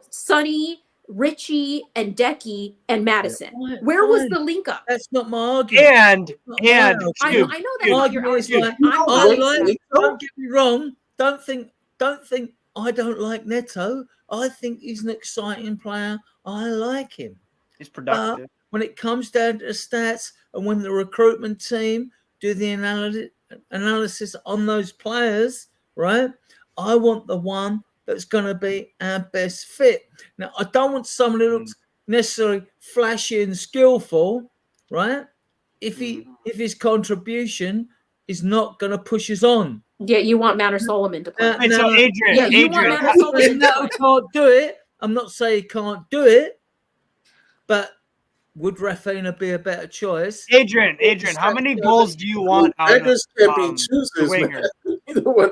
Sonny, Richie, and Decky and Madison. Where was the link up? That's not my argument. I know that's not your argument. Don't get me wrong. Don't think I don't like Neto. I think he's an exciting player. I like him. He's productive. But when it comes down to the stats and when the recruitment team do the analysis on those players, right? I want the one that's going to be our best fit. Now, I don't want someone who looks necessarily flashy and skillful, right? If his contribution is not going to push us on. Yeah, you want Manor Solomon to play. So Adrian, can't do it. I'm not saying he can't do it, but would Rafinha be a better choice? Adrian, how many goals do you want out of the winger?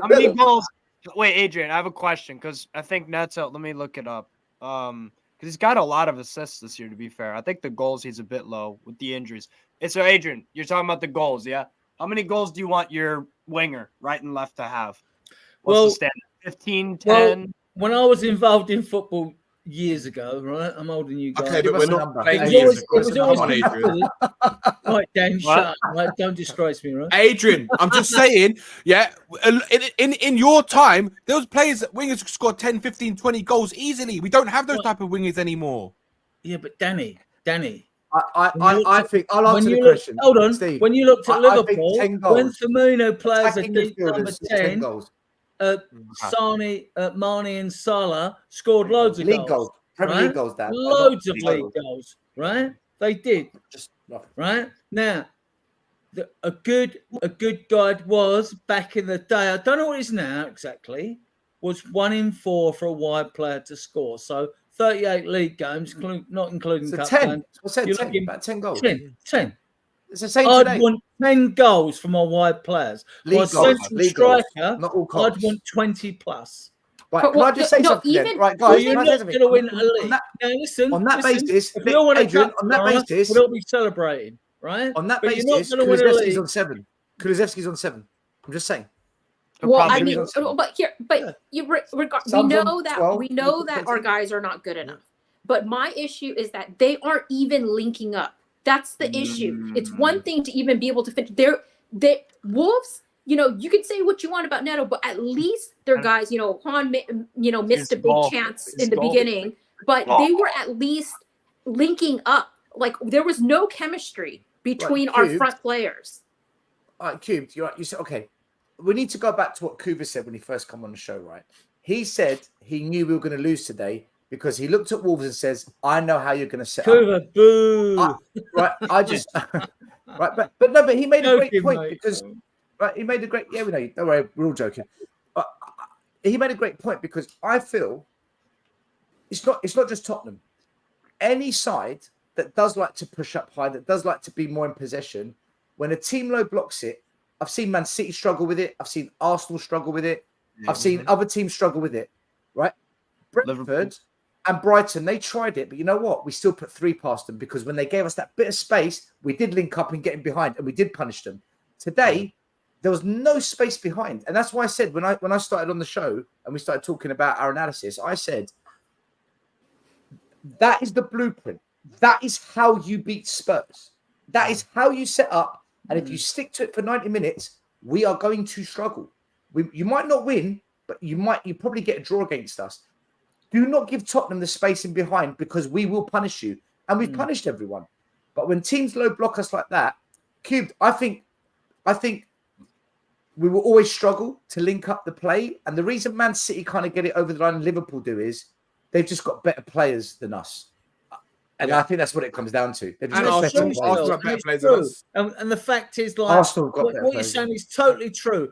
How many goals? Wait, Adrian, I have a question because I think Neto. Let me look it up. Because he's got a lot of assists this year. To be fair, I think the goals he's a bit low with the injuries. And so, Adrian, you're talking about the goals, yeah? How many goals do you want your winger, right and left, to have? What's the standard? 15, 10? Well, when I was involved in football years ago, right? I'm older than you guys. Okay, but we're not playing years ago. Come on, Adrian. Right, Dan, shut up. Right? Don't disgrace me, right? Adrian, I'm just saying, yeah, in your time, there was players, wingers who scored 10, 15, 20 goals easily. We don't have those type of wingers anymore. Yeah, but Danny. I think I'll answer the look, question. hold on. Steve, When you looked at I think Liverpool, 10 when goals. Firmino plays Attacking against number midfielders, 10 10, goals. Sane, Mane, and Salah scored loads of League goals. goals. Premier right? League goals, Dan. Loads of league goals, right? They did. Right? Now, a good guide was back in the day. I don't know what it is now exactly. Was 1 in 4 for a wide player to score. So 38 league games, not including So cup 10. games. I said You're 10. looking About 10 goals. 10. It's the same I'd today. want 10 goals from my wide players. For a League goals. central League goals. striker, Not all I'd cops. want 20 plus. Right, can I just say something then? Right, Well, guys, you're can I say not something? going to win a On league. that- Now, listen. on that basis, if you want a Adrian, cup, on that Clara, basis- we'll all be celebrating, right? On that But you're not basis, going to win a Kulusevski's league. on 7. Kulusevski's on 7. I'm just saying. Well, I Kulusevski's mean, on 7. but here, but you we Some know from that 12, we know some that from our guys are not good enough. But my issue is that they aren't even linking up. That's the issue. It's one thing to even be able to finish. They Wolves. You know, you can say what you want about Neto, but at least their guys. You know, Juan. Missed a big chance in the beginning, but they were at least linking up. Like there was no chemistry between our Cubed. front players. All right, Cubed, you're right. You said, okay, we need to go back to what Kuba said when he first came on the show, right? He said he knew we were going to lose today because he looked at Wolves and says, I know how you're going to set Kuba, up. boo. I just, right, but he made a great Joking, point mate. because, right, he made a great, yeah, we know, don't worry, we're all joking. But he made a great point because I feel it's not just Tottenham. Any side that does like to push up high, that does like to be more in possession, when a team low blocks it, I've seen Man City struggle with it. I've seen Arsenal struggle with it. I've seen other teams struggle with it, right? Brentford and Brighton, they tried it, but you know what? We still put 3 past them because when they gave us that bit of space, we did link up and get in behind, and we did punish them. Today, there was no space behind, and that's why I said when I started on the show and we started talking about our analysis, I said that is the blueprint. That is how you beat Spurs. That is how you set up. And if you stick to it for 90 minutes, we are going to struggle. You might not win, but you probably get a draw against us. Do not give Tottenham the space in behind because we will punish you. And we've punished everyone. But when teams low block us like that, Cubed, I think we will always struggle to link up the play. And the reason Man City kind of get it over the line and Liverpool do is they've just got better players than us. And I think that's what it comes down to. They've just got better players. And the fact is, like, Arsenal got what better you're players. saying is totally true.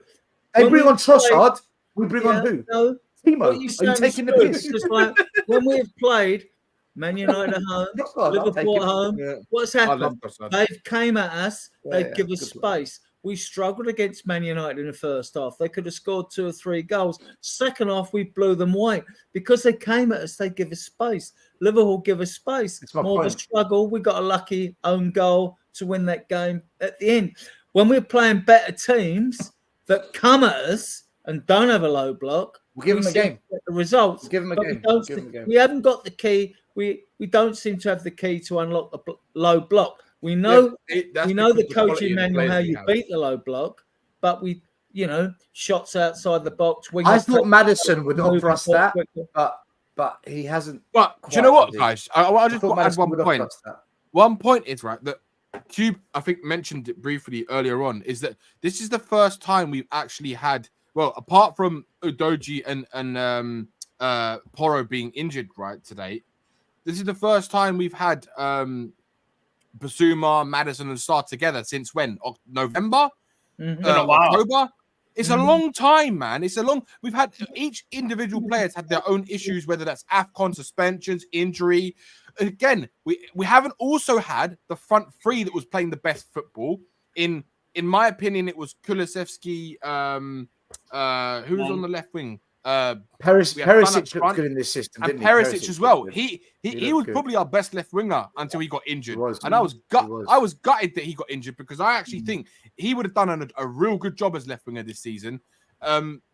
They When bring we on Trossard. played- We bring on who? No, Timo. what Are you saying is taking the true. piss? It's just like when we've played Man United at home, I'll take Liverpool it. at home, Yeah. what's I happened? love Trossard. They've came at us. They've yeah, given us good player. space. We struggled against Man United in the first half. They could have scored 2 or 3 goals. Second half, we blew them away because they came at us. They give us space. Liverpool give us space. my More of a point. struggle. We got a lucky own goal to win that game at the end. When we're playing better teams that come at us and don't have a low block, We'll give them a seem game. to get the results. We'll give them a But game. We, We'll give them a game. we haven't got the key. We don't seem to have the key to unlock the low block. We know that's we know the because the quality coaching of the manual players how we you have. beat the low block, but we, shots outside the box. I thought Maddison would move offer us the ball that, quicker. but he hasn't. But do you know what, quite, guys? I just thought want to add Maddison one would offer point. us that. One point is right that Cube, I think, mentioned it briefly earlier on, is that this is the first time we've actually had, well, apart from Udoji and Porro being injured right today, this is the first time we've had Basuma, Maddison, and Sarr together since when? November? October? It's a long time, man. It's a long. We've had each individual players had their own issues, whether that's AFCON suspensions, injury. Again, we haven't also had the front three that was playing the best football. In my opinion, it was Kulusevski. Who was on the left wing? Perisic looked good in this system, and didn't he? Perisic as well. looked He looked was good. probably our best left winger until he got injured, and He I was. was gutted that he got injured because I actually think he would have done a real good job as left winger this season.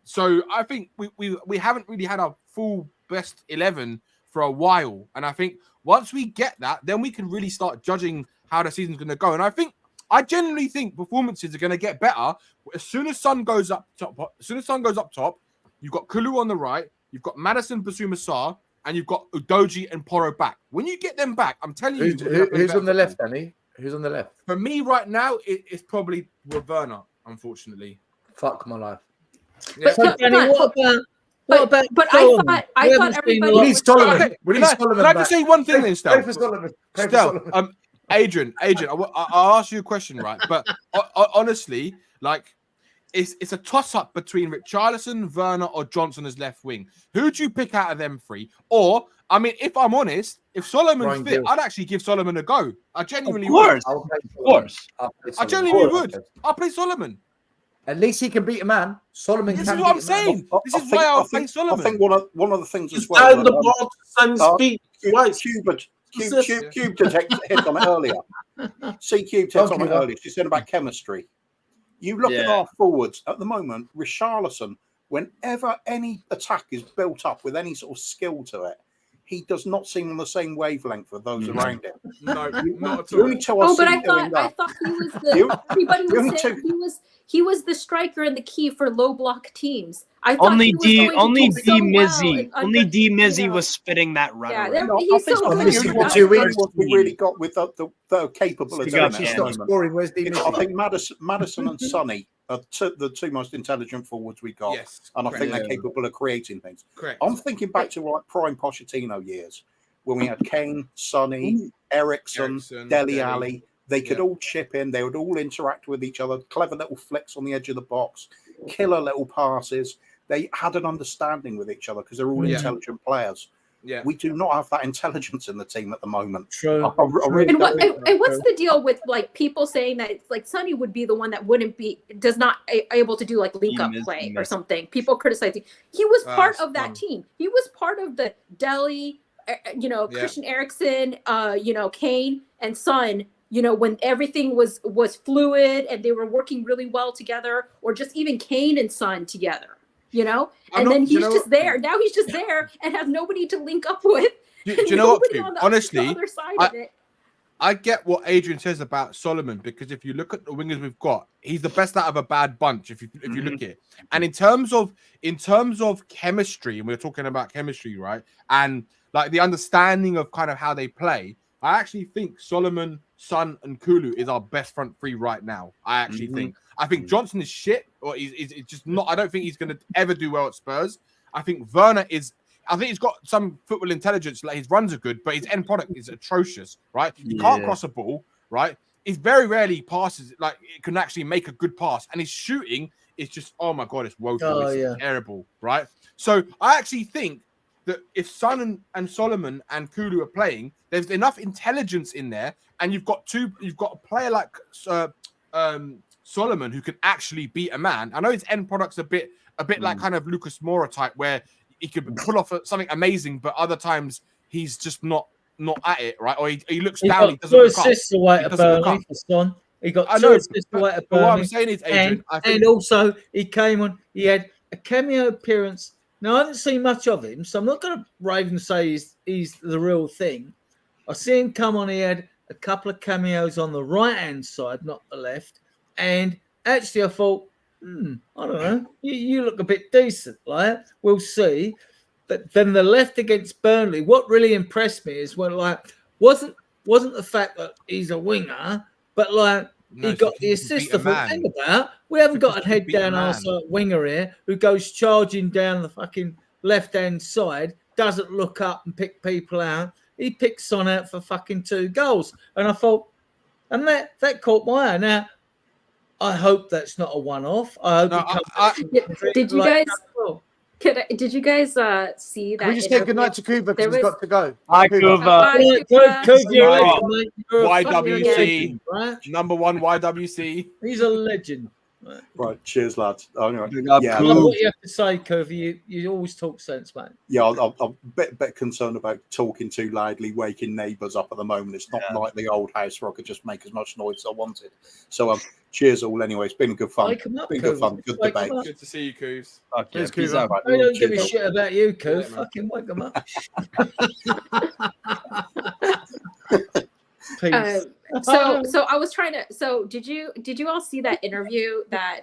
So I think we haven't really had our full best 11 for a while, and I think once we get that, then we can really start judging how the season's going to go. And I genuinely think performances are going to get better as soon as Son goes up top. As soon as Son goes up top, you've got Kulu on the right, you've got Maddison, Basuma, Sarr, and you've got Udogie and Porro back. When you get them back, I'm telling you, Who's on the left, Danny? Who's on the left? For me right now, it's probably Werner, unfortunately. Fuck my life. Yeah. So, Danny, what about But Solomon? I thought everybody. We need Solomon. Okay, We need Solomon can I back. just say one thing then, Pray Stel? for Solomon. Pray for Stel, Solomon. Adrian, I'll ask you a question, right? But honestly, like, it's a toss-up between Richarlison, Werner, or Johnson as left wing. Who do you pick out of them three? Or, I mean, if I'm honest, if Solomon's fit, I'd actually give Solomon a go. I genuinely would. Of course. I genuinely would. I'll play Solomon. At least he can beat a man. Solomon This can is what I'm beat a man. saying. This is why I'll play Solomon. I think one of the things as He's well. down the ball, Son's feet twice. Cube hit on it earlier. Cube hit on it earlier. She said about chemistry. You look at our forwards at the moment, Richarlison, whenever any attack is built up with any sort of skill to it, he does not seem on the same wavelength with those around him. No, not at The only two I Oh, but see I doing thought that. he was the. Everybody the only was saying two- he was the striker and the key for low block teams. I thought Only he was D, going to only do D so well Mizzy, and only under- D Mizzy you know. was spitting that Yeah, rhetoric. he's so I good. think the only ones we really got with the capability. Speak up, at man. the moment. Scoring. Where's the I think Madison and Sonny are the two most intelligent forwards we got, Yes, and I think correct. they're capable of creating things. Correct. I'm thinking back to like prime Pochettino years when we had Kane, Sonny, Ericsson, Dele Alli. They could all chip in. They would all interact with each other. Clever little flicks on the edge of the box, killer little passes. They had an understanding with each other because they're all intelligent players. Yeah. We do not have that intelligence in the team at the moment. True. I really And, don't. and what's the deal with like people saying that it's like Sonny would be the one that does not able to do like link up play or something? People criticizing. He was part of that team. He was part of the Dele, Christian Eriksen, Kane and Son. When everything was fluid and they were working really well together, or just even Kane and Son together. Then he's just there. Now he's just there and has nobody to link up with. Do you know what? Nobody on the Honestly, other side of it. I get what Adrian says about Solomon, because if you look at the wingers we've got, he's the best out of a bad bunch. If you look at it, and in terms of chemistry, and we're talking about chemistry, right? And like the understanding of kind of how they play, I actually think Solomon, Son, and Kulu is our best front three right now. I actually think. I think Johnson is shit, or he's just not. I don't think he's going to ever do well at Spurs. I think Werner is. I think he's got some football intelligence. Like his runs are good, but his end product is atrocious. Right? He can't cross a ball. Right? He very rarely passes. Like it can actually make a good pass, and his shooting is just my god, it's woeful. It's terrible. Right? So I actually think that if Son and Solomon and Kulu are playing, there's enough intelligence in there, and you've got a player like Solomon who can actually beat a man. I know his end product's a bit like kind of Lucas Moura type, where he could pull off something amazing, but other times he's just not at it, right? Or he looks down, he doesn't look up. Away at Burnley for Son. He got two assists away at Burnley. What I'm saying is, Adrian, and also he came on. He had a cameo appearance. Now I haven't seen much of him, so I'm not going to rave and say he's the real thing. I see him come on. He had a couple of cameos on the right-hand side, not the left. And actually, I thought, I don't know, you look a bit decent, like we'll see. But then the left against Burnley, what really impressed me is wasn't the fact that he's a winger, but he got the assist. Think about we haven't got a head down our winger here who goes charging down the fucking left-hand side, doesn't look up and pick people out. He picks Son out for fucking 2 goals, and I thought, and that caught my eye. Now, I hope that's not a one-off. I hope Did you guys? Did you guys see that? Can we just say goodnight to Kuba because he's got to go. Hi, Kuba. YWC, number 1 YWC. He's a legend. Right, cheers, lads. Anyway, what you have to say, Kobe. You always talk sense, mate. Yeah, I'm a bit concerned about talking too loudly, waking neighbours up at the moment. It's not like the old house where I could just make as much noise as I wanted. So, cheers all. Anyway, it's been good fun. Good debate. Good to see you, Coos. Cheers, Coos. I don't give a shit about you, Coos. Fucking wake them up. Peace. So I was trying to. So did you all see that interview that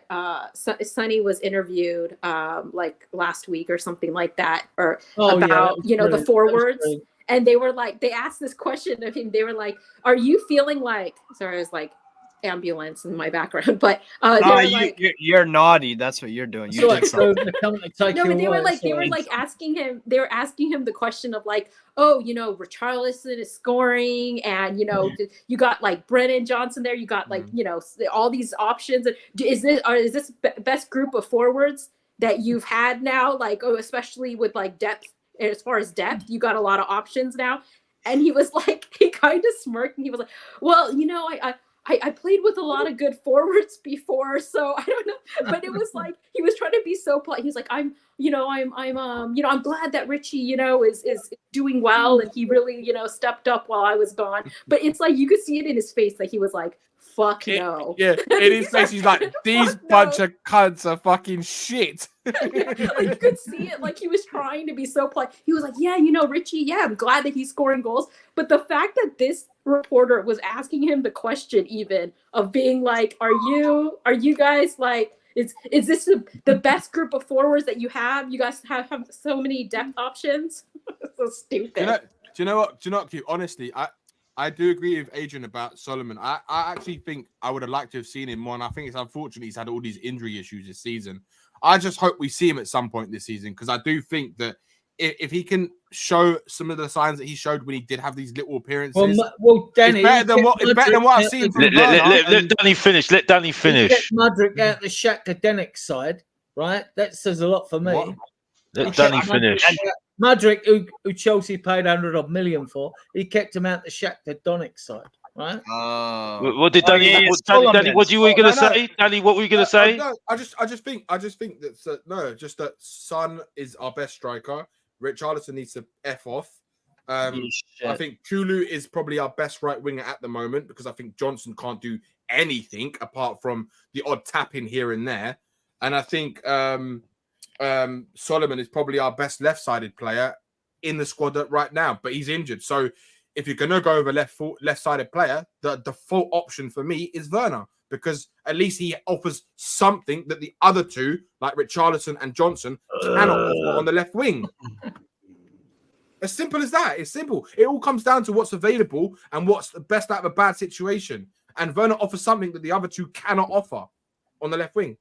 Sonny was interviewed like last week or something like that, or about the forwards, and they were like, they asked this question of him. They were like, "Are you feeling like?" Sorry, I was like ambulance in my background, but you're naughty. That's what you're doing. You did something. No, but they were like asking him. They were asking him the question of like, oh, Richarlison is scoring, and you got like Brennan Johnson there. You got like all these options. Is this best group of forwards that you've had now? Like, especially with like depth. As far as depth, you got a lot of options now. And he was like, he kind of smirked, and he was like, well, I played with a lot of good forwards before, so I don't know. But it was like he was trying to be so polite. He was like, I'm glad that Richie, is doing well, and he really, stepped up while I was gone. But it's like you could see it in his face that he was like, fuck no. Yeah, in his face, he's like, these bunch of cunts are fucking shit. Like you could see it, like he was trying to be so polite. He was like, yeah, Richie, yeah, I'm glad that he's scoring goals. But the fact that this reporter was asking him the question even of being like, are you guys like, is this the best group of forwards that you have? You guys have so many depth options. So stupid. Do you know what, Q? Honestly, I do agree with Adrian about Solomon. I actually think I would have liked to have seen him more, and I think it's unfortunate he's had all these injury issues this season. I just hope we see him at some point this season, because I do think that if he can show some of the signs that he showed when he did have these little appearances, well, Danny, it's better than what I've seen from Let Danny finish. Let Danny finish. Get Mudryk out the Shakhtar Donetsk side, right? That says a lot for me. What? Let Danny finish. Mudryk, who Chelsea paid 100 million for, he kept him out the Shakhtar Donetsk side, right? What did Danny? Danny, what were you going to say? Danny, what were you going to say? I just think that just that Son is our best striker. Richarlison needs to F off. I think Kulu is probably our best right winger at the moment, because I think Johnson can't do anything apart from the odd tap in here and there. And I think Solomon is probably our best left-sided player in the squad right now, but he's injured. So if you're going to go over left-sided player, the default option for me is Werner, because at least he offers something that the other two, like Richarlison and Johnson, cannot offer on the left wing. As simple as that. It's simple. It all comes down to what's available and what's the best out of a bad situation. And Werner offers something that the other two cannot offer on the left wing.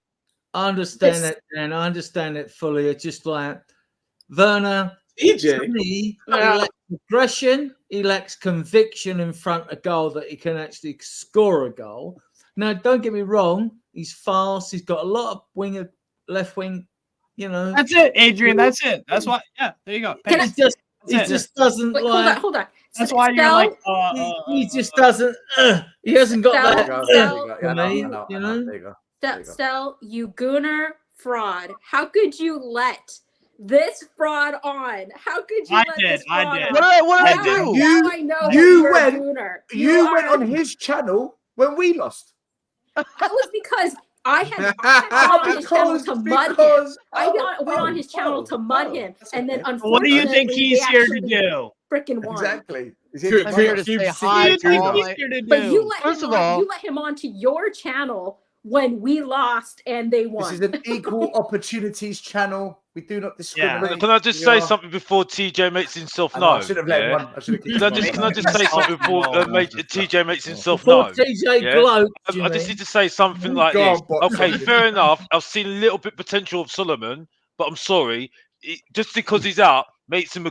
I understand that, Dan. I understand it fully. It's just like Werner, EJ, he lacks aggression, he lacks conviction in front of goal that he can actually score a goal. Now, don't get me wrong, he's fast, he's got a lot of left wing, That's it, Adrian. That's it. That's why. Yeah, there you go. He just doesn't like. Hold on. That's why you're like. He just doesn't. He hasn't got that. Stel, you gooner fraud. How could you let this fraud on? How could you let this fraud on? What did I do? Now I know you went. You went on his channel when we lost. That was because I had on his channel to mud him. I went on his channel to mud him, and then unfortunately, what do you think he's here to do? Freaking won. Exactly. He's here to say hi. But you let him onto your channel when we lost and they won. This is an equal opportunities channel. We do not discriminate. Yeah. Can I just say something before TJ makes himself known? I should have let one. Can I just say something before TJ makes himself known? I just need to say something like this. Okay, fair enough. I've seen a little bit potential of Solomon, but I'm sorry. Just because he's out makes him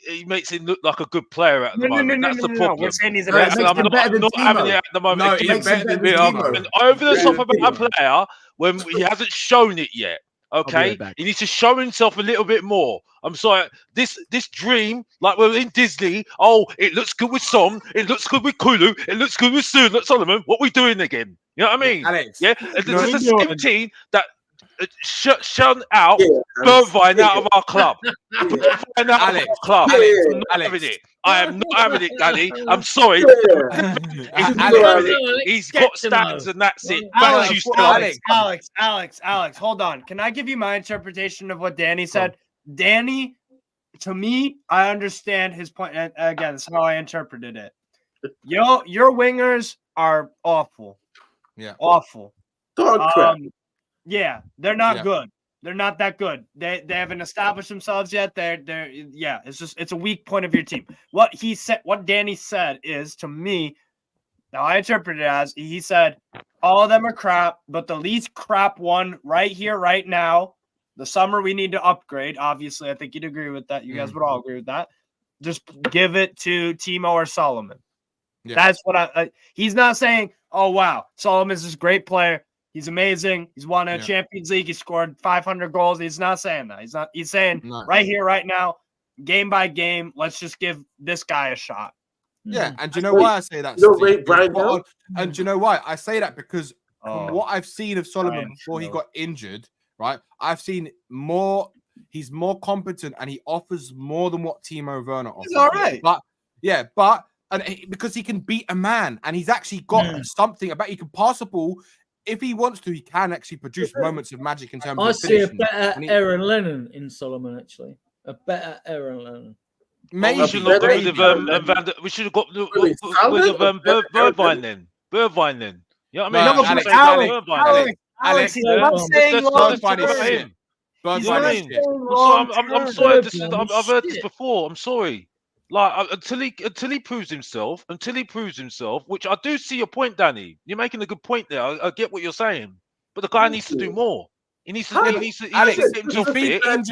he makes him look like a good player at the moment. That's the problem. We're saying he's a I'm not having it at the moment. No, he's better than Timo. And over the top about a player when he hasn't shown it yet. Okay, he needs to show himself a little bit more. I'm sorry, this dream, like we're in Disney. Oh, it looks good with Son, it looks good with Kulu, it looks good with Solomon. What are we doing again? You know what I mean? Alex, yeah, this is the same team that shut out Bergwijn out of our club. Bergwijn out of our club. I am not having it, Danny. I'm sorry. He's got stats and that's it. Alex, hold on. Can I give you my interpretation of what Danny said? Danny, to me, I understand his point. And again, that's how I interpreted it. Your wingers are awful. Yeah. Awful. Dog crap. Yeah, they're not Yeah. good. They're not that good. They haven't established themselves yet. It's a weak point of your team. What he said, what Danny said is, to me, now I interpret it as he said all of them are crap, but the least crap one right here, right now, the summer we need to upgrade. Obviously, I think you'd agree with that. You guys would all agree with that. Just give it to Timo or Solomon. Yeah. That's what he's not saying, oh wow, Solomon's this great player. He's amazing. He's won a Champions League. He scored 500 goals. He's not saying that. He's saying right here, right now, game by game, let's just give this guy a shot. Yeah, and do you know why I say that? And do you know why I say that? Because from what I've seen of Solomon before he got injured, right? I've seen more. He's more competent and he offers more than what Timo Werner offers. He's all right. Because he can beat a man and he's actually got something about. He can pass a ball. If he wants to, he can actually produce moments of magic in terms of finishing. I see a better Aaron Lennon in Solomon, actually. A better Aaron Lennon. Maybe we should have got rid of we should have got rid of Birdvine then. Birdvine then. You know what I mean? Alex, I'm sorry. I've heard this before. I'm sorry. Like until he proves himself, which I do see your point, Danny. You're making a good point there. I get what you're saying, but the guy needs to do more. He needs to get himself fit. He needs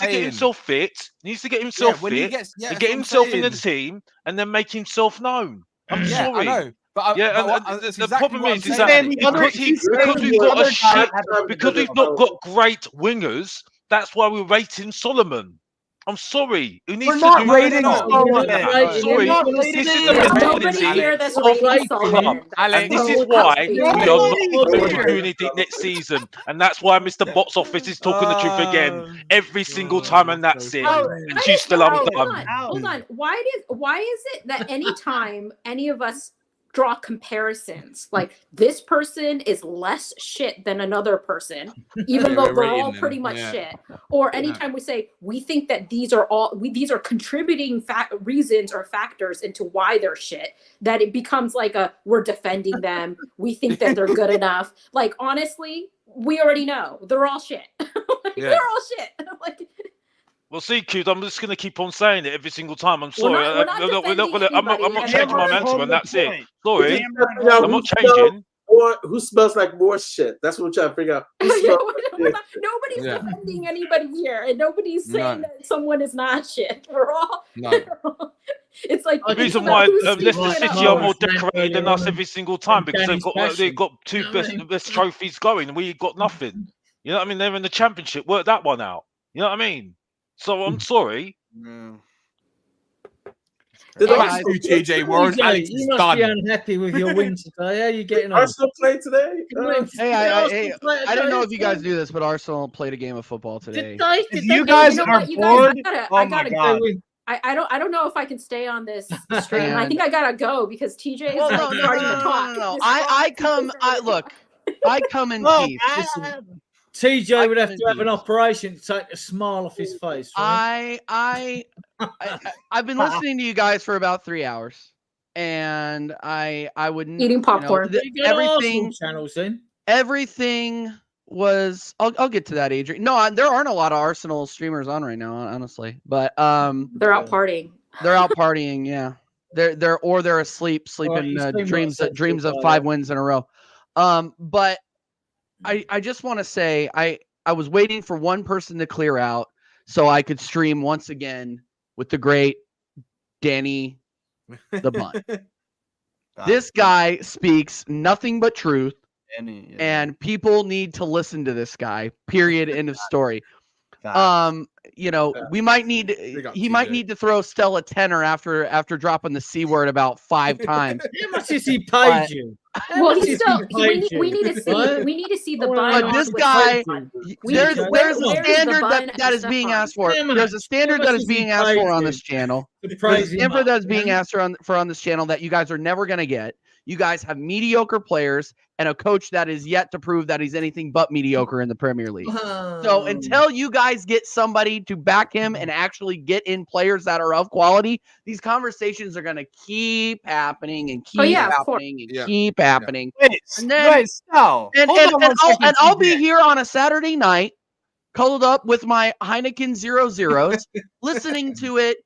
to get himself fit. He needs to get himself fit. Get himself in the team, and then make himself known. I'm sorry. I know. But the problem is that because we've not got great wingers, that's why we rate him Solomon. I'm sorry. Who needs to do rating Solomon? Sorry. This is the mentality. And this is why we are not going to do anything next season. And that's why Mr. Box Office is talking the truth again every single time, and that's it. And she's still undone. Hold on. Why is it that anytime any of us draw comparisons, like this person is less shit than another person, even though they're all pretty much shit, or anytime we say we think that these are contributing reasons or factors into why they're shit, that it becomes like we're defending them, we think that they're good enough. Like, honestly, we already know they're all shit. They're all shit. Like, well, see, Q, I'm just going to keep on saying it every single time. I'm sorry. I'm not changing my mental, and that's it. Sorry. I'm not changing. Or who smells like more shit? That's what we're trying to figure out. Nobody's defending anybody here, and nobody's saying that someone is not shit. We're all. It's like the reason why Leicester City are more decorated than us every single time, because they've got two best trophies going, and we got nothing. You know what I mean? They're in the Championship. Work that one out. You know what I mean? So I'm sorry. TJ Warren, Alex you must be unhappy with your win today. How are you getting on? Arsenal played today. I don't know if you guys do this, but Arsenal played a game of football today. You guys are bored. I gotta go. I don't know if I can stay on this stream. I think I gotta go because TJ is starting to talk. No. I come in peace. TJ would have to have an operation to take a smile off his face. Right? I've been listening to you guys for about 3 hours, and I wouldn't eating popcorn. Everything was. I'll get to that, Adrian. No, there aren't a lot of Arsenal streamers on right now, honestly. But they're out partying. They're out partying. Yeah, they're asleep, sleeping dreams of 5 wins in a row. But. I just want to say I was waiting for one person to clear out so I could stream once again with the great Danny the Bunt. This guy speaks nothing but truth, and people need to listen to this guy. Period. End of story. We might need he might need to throw Stella tenner after dropping the C word about 5 times. How much has he paid you? Well, he's still. We need to see. We need to see the bun. But this guy, there's a standard that is being asked for. There's a standard that is being asked for on this channel. There's a standard that is being asked for on this channel that you guys are never going to get. You guys have mediocre players and a coach that is yet to prove that he's anything but mediocre in the Premier League. So until you guys get somebody quality to back him and actually get in players that are of quality, these conversations are going to keep happening and keep happening and keep happening. And then, I'll be here on a Saturday night, cuddled up with my Heineken 00s, listening to it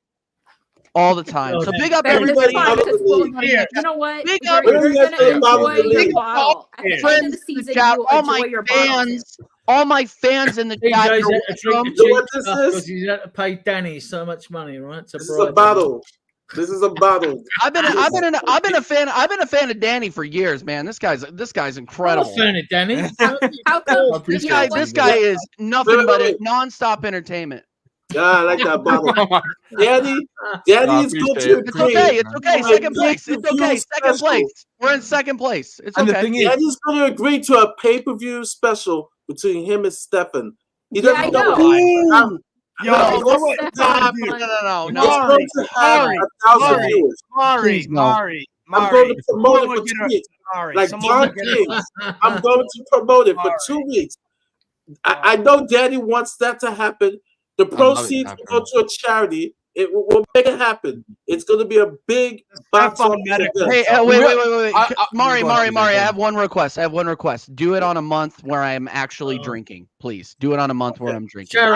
all the time. So big up everybody. You know what? Big You're up gonna enjoy your bottle. At the end of friends the season, chat, you'll all enjoy my your bottle. fans, all my fans in the chat. DJ's had to drink the You know cheap what this stuff is? because he's had to pay Danny so much money, right? To This is a bottle. This is a bottle. I've been a fan of Danny for years, man. This guy's incredible. I'm a fan of Danny. How come? This guy is nothing but nonstop entertainment. Yeah, I like that bottle. Daddy is going to It's agree. okay. It's okay. Second place. It's okay. Second place. We're in second place. It's okay. Daddy's going to agree to a pay-per-view special between him and Stefan. He Yeah, I doesn't know. No, He's going to have Mari, 1,000 viewers. I'm going to promote it for 2 weeks. Like John James, I'm going to promote it for 2 weeks. I know Daddy wants that to happen. The proceeds will go to a charity. We'll make it happen. It's going to be a big box office event. Hey, wait. Mari, I have one request. Do it on a month where I'm actually drinking, please. Do it on a month where I'm drinking. TJ,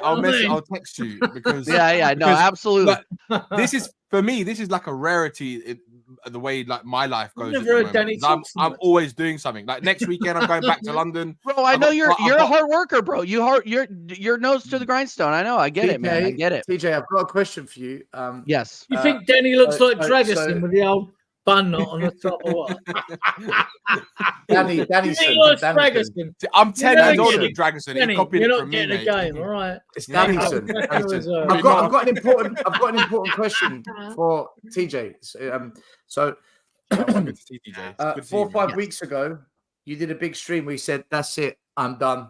I'll text you because absolutely. This is for me. This is like a rarity. The way like my life goes. Never heard Danny talk so I'm always doing something. Like next weekend, I'm going back to London. Bro, I know you're a hard worker, bro. Your nose to the grindstone. I know. I get it, man. I get it. TJ, I've got a question for you. Yes. You think Danny looks like Dragosin with the old bun knot on the top or what? Danny, I'm 10 years older than Dragosin. Danny, He copied you're it not from me, getting a mate. game, all right? It's Dannison. I've got an important question for TJ. So 4 or 5 weeks ago, you did a big stream where you said, "That's it, I'm done.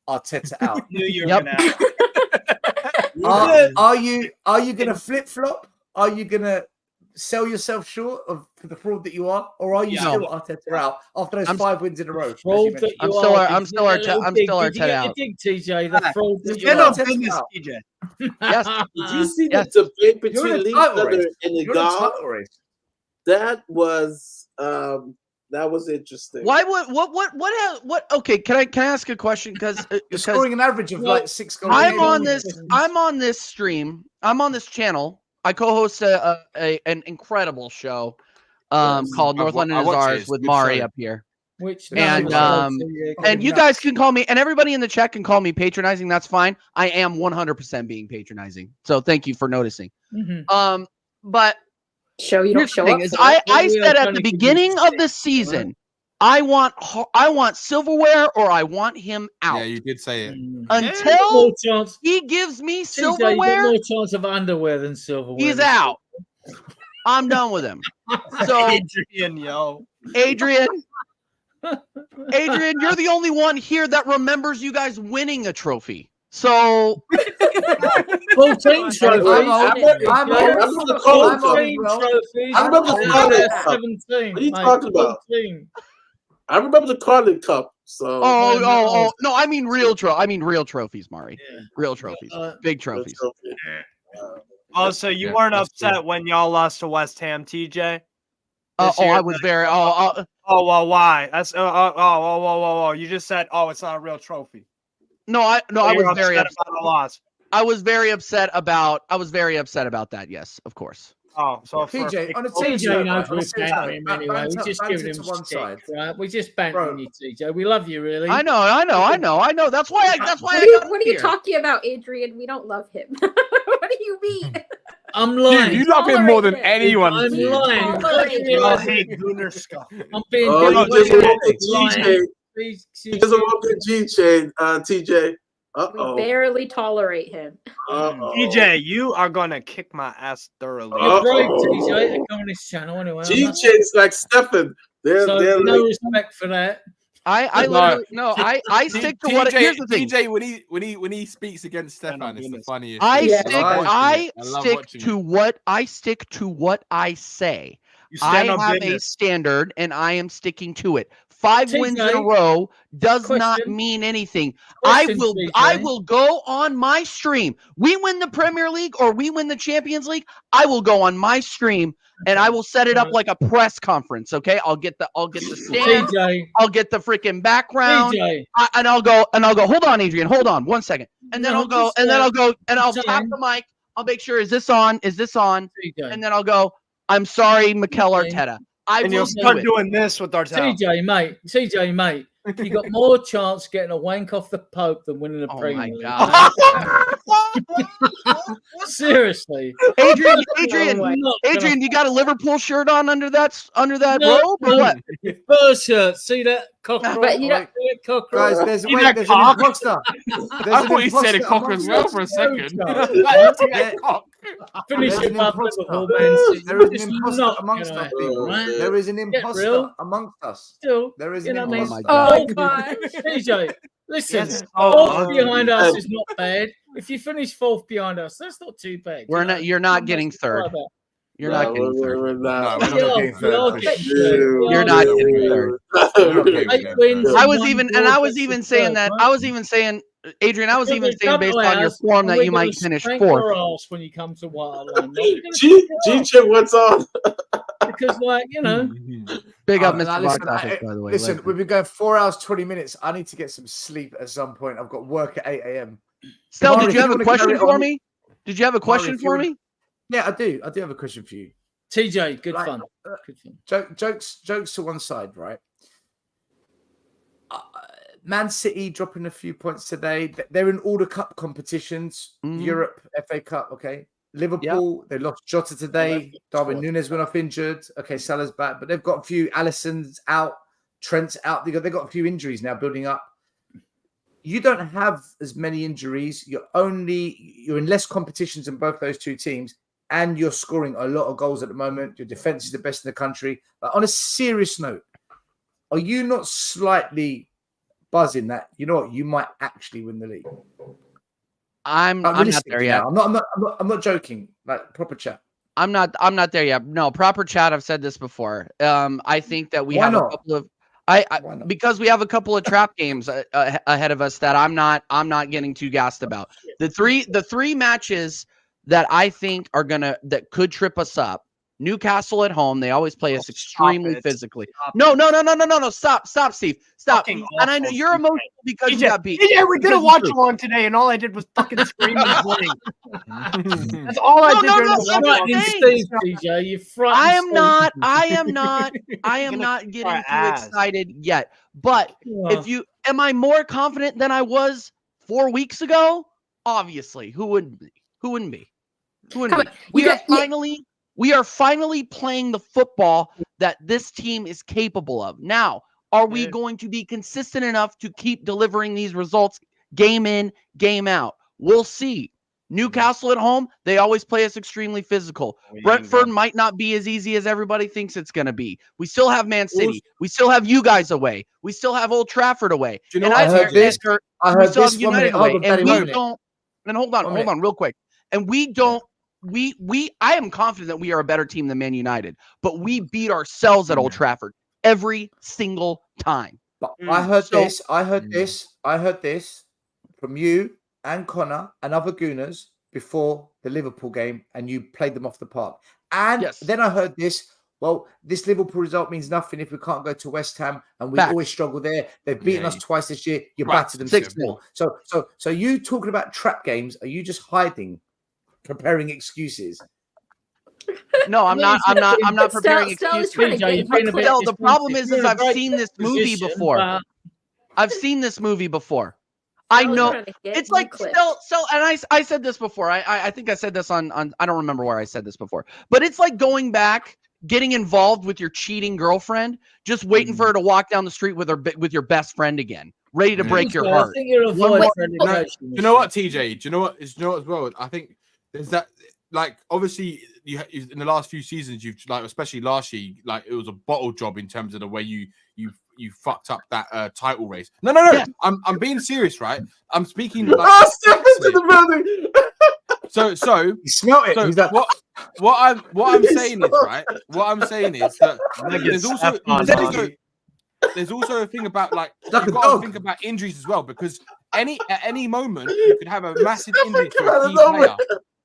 Arteta out." Knew you were gonna. Are you gonna flip flop? Are you gonna sell yourself short of the fraud that you are, or are you still Arteta out after those 5 wins in a row? I'm still Arteta out. You think, TJ, the fraud that you Get are. on business, TJ. Yes. Did you see the debate between Lee Feather and the God? That was interesting. Why would what? Okay, can I ask a question? Because you're scoring an average of like 6 goals. I'm on this stream. I'm on this channel. I co-host an incredible show called North London is Ours with Mari up here. And you guys can call me, and everybody in the chat can call me patronizing. That's fine. I am 100% being patronizing. So thank you for noticing. But show you don't show up. I said at the beginning of the season, I want silverware or I want him out. Yeah, you did say it. Until he gives me silverware, you got more chance of underwear than silverware. He's out. I'm done with him. So Adrian, you're the only one here that remembers you guys winning a trophy. So 14 trophies. I'm the Carling Cup. What are you talking about? I remember the Carling Cup. So no, I mean real trophies, Mari. Yeah. Real trophies, big trophies. Oh, so you weren't upset when y'all lost to West Ham, TJ? I was very. Well, why? That's you just said, it's not a real trophy. No, I was very upset about the loss. I was very upset about that. Yes, of course. Oh, so TJ, on a TJ knows we're bantering him anyway. We're just giving him one side, right? We're just bantering you, TJ. We love you, really. I know. That's why. What are you talking about, Adrian? We don't love him. What do you mean? I'm lying. Dude, you love him more than anyone. I'm lying. I hate Gunnar Skull. I'm being he doesn't want the G chain, TJ. We barely tolerate him. TJ, you are gonna kick my ass thoroughly. You're great, TJ. Come on this channel anyway. G chain's like Stefan. They're no respect for that. I stick to what. Here's the thing, TJ. When he speaks against Stefan, it's the funniest. I stick to what I say. I have a standard, and I am sticking to it. 5 wins in a row does not mean anything. I will go on my stream. We win the Premier League or we win the Champions League, I will go on my stream and I will set it up like a press conference. Okay, I'll get the stand, I'll get the freaking background, and I'll go. Hold on, Adrian. Hold on 1 second, and then I'll go, and I'll tap the mic. I'll make sure is this on, and then I'll go. I'm sorry, Mikel Arteta. And you'll start doing this with Arteta. TJ, mate. You got more chance getting a wank off the Pope than winning a Premier League. Seriously, Adrian, you got a Liverpool shirt on under that robe or what? Spurs shirt. See that cockroach? But you know, guys, there's an imposter. I thought you said a cock as well for a second. Finish it up, Liverpool, man. There is an imposter amongst us. There is an imposter amongst us. Still, there is an imposter. Oh God, TJ, listen. Fourth behind us is not bad. If you finish fourth behind us, that's not too bad. You're not getting third. You're not getting third. We're not getting third. You're not getting third. 8 wins. I was even saying, Adrian, I was even saying based on your form that you might finish fourth. When you come to Waterloo, G-Chip, what's on? Because, big up, Mr. Box Office, by the way. Listen, we've been going 4 hours, 20 minutes. I need to get some sleep at some point. I've got work at 8 a.m. Stel, did you have a question for me? Did you have a question for me? Yeah, I do. I do have a question for you. TJ, good fun. Jokes to one side, right? Man City dropping a few points today. They're in all the cup competitions. Europe, FA Cup, okay. Liverpool, they lost Jota today. Darwin Núñez went off injured. Okay, Salah's back, but they've got a few. Alisson's out. Trent's out. They've got a few injuries now building up. You don't have as many injuries. You're in less competitions than both those two teams, and you're scoring a lot of goals at the moment. Your defense is the best in the country. But on a serious note, are you not slightly buzzing that you know what you might actually win the league? I'm not there yet. I'm not joking. Like proper chat. I'm not there yet. No, proper chat. I've said this before. I think that we have a couple of. Because we have a couple of trap games ahead of us that I'm not getting too gassed about. The three matches that I think that could trip us up. Newcastle at home, they always play us extremely physically. No. Stop, Steve. Stop. And I know you're emotional because you got beat. Yeah, we did a watch along today, and all I did was fucking scream and blame. That's all I did. I am not getting too excited yet. But am I more confident than I was 4 weeks ago? Obviously. Who wouldn't be? We are finally playing the football that this team is capable of. Now, are we going to be consistent enough to keep delivering these results game in, game out? We'll see. Newcastle at home, they always play us extremely physical. Brentford might not be as easy as everybody thinks it's going to be. We still have Man City. We still have you guys away. We still have Old Trafford away. Do you know I heard this? I heard this United away. And we don't. And hold on, real quick. And we don't. I am confident that we are a better team than Man United, but we beat ourselves at Old Trafford every single time. But I heard this from you and Connor and other Gooners before the Liverpool game, and you played them off the park. And then I heard this. Well, this Liverpool result means nothing if we can't go to West Ham, and we always struggle there. They've beaten us twice this year. You battered them 6-0. So you talking about trap games? Are you just hiding? Preparing excuses. No, I'm not preparing excuses. The problem is I've seen this movie before. I've seen this movie before. I know it's like still, and I said this before. I think I said this on I don't remember where I said this before, but it's like going back, getting involved with your cheating girlfriend, just waiting for her to walk down the street with your best friend again, ready to break your heart. You know what, TJ? Do you know what as well? I think there's that, like, obviously you in the last few seasons, you've like, especially last year, like it was a bottle job in terms of the way you fucked up that title race. No. Yeah. I'm being serious, right? I'm speaking. Like, step into the building. So you smelt it. So like, what I'm saying is, right? What I'm saying is that there's also there's also a thing about like Like you've a got dog. to think about injuries as well, because at any moment you could have a massive injury to a key player,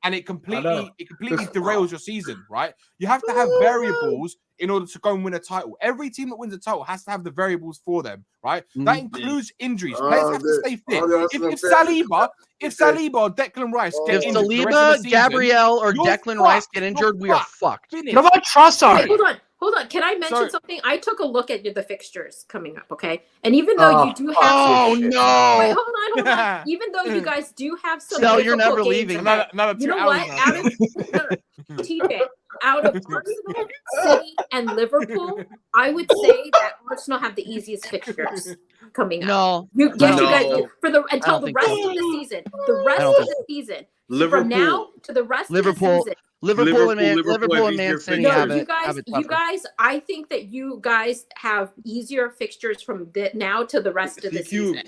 and it completely derails your season, right? You have to have variables in order to go and win a title. Every team that wins a title has to have the variables for them, right? That includes injuries. Players have to stay fit. If Saliba or Declan Rice get injured, for the rest of the season, Gabriel, or you're Declan Rice fucked. get You're injured, we are fucked. finished. What about Trossard? Wait, hold on. Can I mention something? I took a look at the fixtures coming up, okay? And even though you do have no. Wait, hold on. Even though you guys do have some Sel, you're never difficult leaving. games ahead, you know what? Out of Arsenal, City, and Liverpool, I would say that Arsenal have the easiest fixtures coming up. No. You guys for until the rest of the season. The rest of the season. From now to the rest of the season. Liverpool and Man City have it. You guys, I think that you guys have easier fixtures from now to the rest of the season.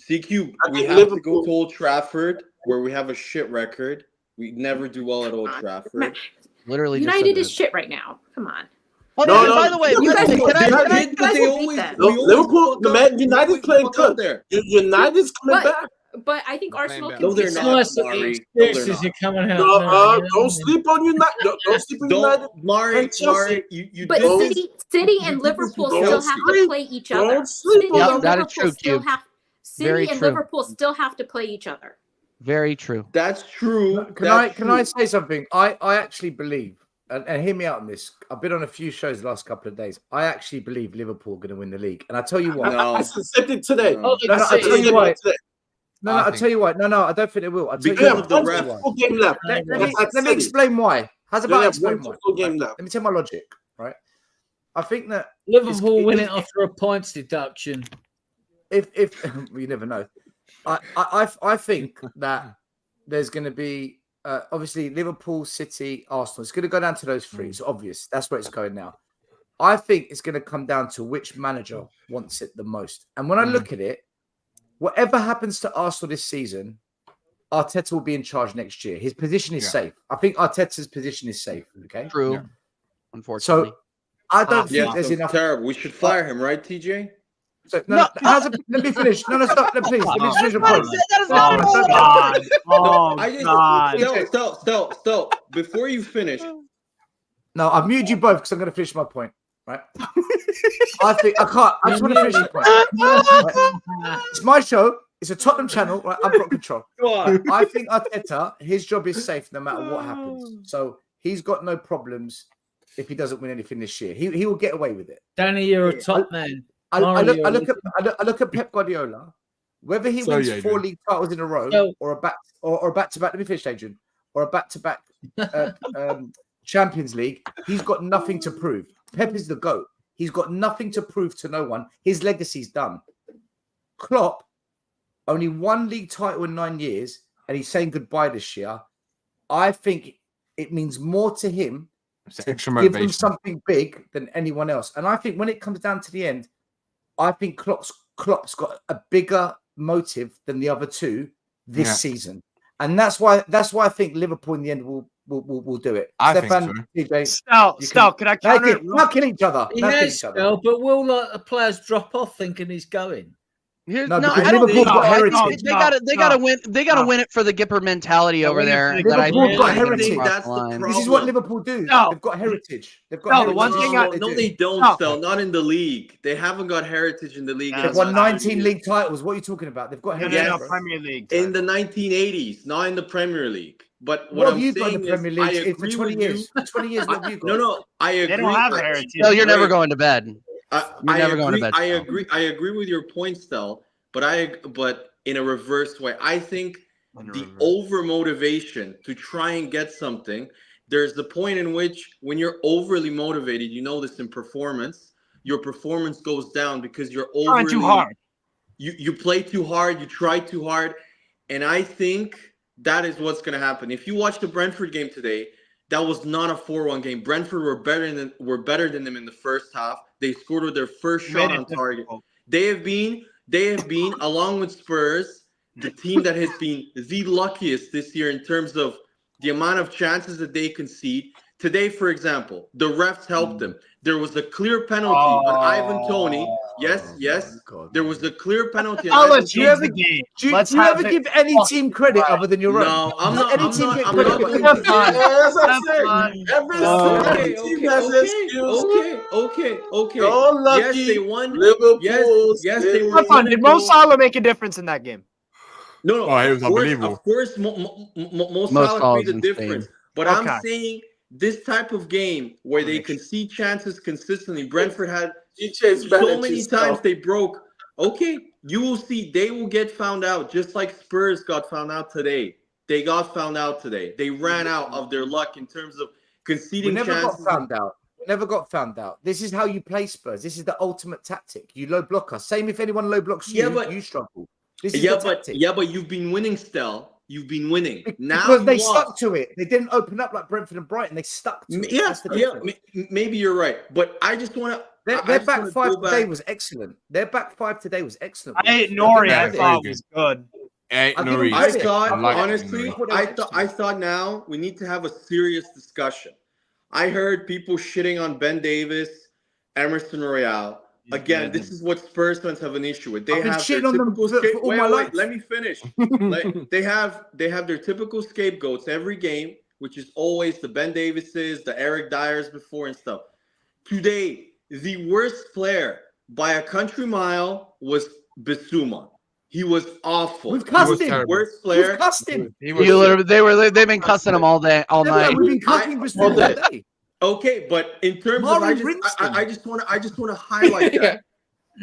CQ, we have to go to Old Trafford, where we have a shit record. We never do well at Old Trafford. Literally, United is shit right now. Come on. Oh, no, by the way, you guys Liverpool, the man, United's playing good there. United's coming back. But I think Arsenal can. No, they're not. Sorry. No, they're not. Coming out. Don't sleep on United. Don't sleep on United. Mari, you but City and Liverpool still have to play each other. That is true, Cube. City and Liverpool still have to play each other. Very true. That's true. Can I say something? I actually believe, and hear me out on this. I've been on a few shows the last couple of days. I actually believe Liverpool are going to win the league, and I tell you why. I said it today. No, I tell you why. No, I'll tell you why. No, I don't think it will. I'll tell you why. Let me explain why. How's about explain why? Let me tell my logic, right? I think that Liverpool win it after a points deduction. If you never know. I think that there's going to be obviously Liverpool, City, Arsenal. It's going to go down to those three. It's obvious. That's where it's going now. I think it's going to come down to which manager wants it the most. And when I look at it, whatever happens to Arsenal this season, Arteta will be in charge next year. His position is safe. I think Arteta's position is safe. Okay. True. Unfortunately. So I don't think there's enough. Terrible. We should fire him, right, TJ? So, let me finish. No, stop. Please. Let me finish your point. Stop. Before you finish. No, I've muted you both because I'm going to finish my point. Right? I think I can't. I just want to finish the point. Right? It's my show. It's a Tottenham channel. Right? I've got control. I think Arteta, his job is safe no matter what happens. So he's got no problems if he doesn't win anything this year. He will get away with it. Danny, you're a top man. I look at Pep Guardiola. Whether he wins 4 league titles in a row or a back-to-back. Let me finish, Adrian. Or a back-to-back Champions League. He's got nothing to prove. Pep is the GOAT. He's got nothing to prove to no one. His legacy's done. Klopp, only 1 league title in 9 years, and he's saying goodbye this year. I think it means more to him to give him something big than anyone else. And I think when it comes down to the end, I think Klopp's got a bigger motive than the other two this season. And that's why I think Liverpool in the end will do it. I Stefan, think TJ, Stel, can I counter? Not kill each other. But will the players drop off thinking he's going? I don't think they gotta win. They gotta win it for the Gipper mentality over there. Liverpool got heritage. That's the problem. This is what Liverpool do. They've got heritage. They've got heritage. No, they don't. Still, not in the league. They haven't got heritage in the league. They've won 19 league titles. What are you talking about? They've got heritage. Yes, Premier League in the 1980s, not in the Premier League. But what I'm have you got saying in the Premier is, League? I agree For 20 years. For 20 years, what have you got? No, I agree. They don't have heritage. No, you're never going to bed. You're never going to bed. I agree with your point, Stel. But in a reversed way, I think the over motivation to try and get something. There's the point in which when you're overly motivated, you know this in performance, your performance goes down because you're overly too hard. You play too hard, you try too hard, and I think that is what's going to happen. If you watch the Brentford game today, that was not a 4-1 game. Brentford were better than them in the first half. They scored with their first shot on target. They have been, along with Spurs, the team that has been the luckiest this year in terms of the amount of chances that they concede. Today, for example, the refs helped him. There was a clear penalty on Ivan Toney. Yes. There was a clear penalty on Ivan Do you ever give any team credit other than your own? No, I'm not. Any I'm team not. get I'm credit not but giving your teams- fun. As I said, every team has an excuse. Okay. Go Lucky. Yes, they won. Liverpool. Yes, they were. Have fun. Did Mo Salah make a difference in that game? No. Oh, it was unbelievable. Of course, Mo Mo Salah Salah's made a insane. difference. But Okay. I'm saying this type of game where they concede chances consistently. Brentford had so many times they broke. Okay, you will see. They will get found out, just like Spurs got found out today. They got found out today. They ran out of their luck in terms of conceding We never chances. got found out. Never got found out. This is how you play Spurs. This is the ultimate tactic. You low block us. Same if anyone low blocks you, you struggle. This is the tactic. But you've been winning still. You've been winning. Now Because they you stuck lost. to it. They didn't open up like Brentford and Brighton. They stuck to it. That's the difference. Maybe you're right. But I just want to. Their back five today was excellent. Their back five today was excellent. Nori, I thought was good. I thought honestly, I thought now we need to have a serious discussion. I heard people shitting on Ben Davis, Emerson Royale. Again, this is what Spurs fans have an issue with. They have their typical Wait, let me finish. They have their typical scapegoats every game, which is always the Ben Davises, the Eric Dyers before and stuff. Today, the worst player by a country mile was Bissouma. He was awful. We've cussed him. Worst player. We've cussed him. They've been cussing him all day, all night. We've been cussing Bissouma all day. Okay, but in terms of, I just want to highlight that.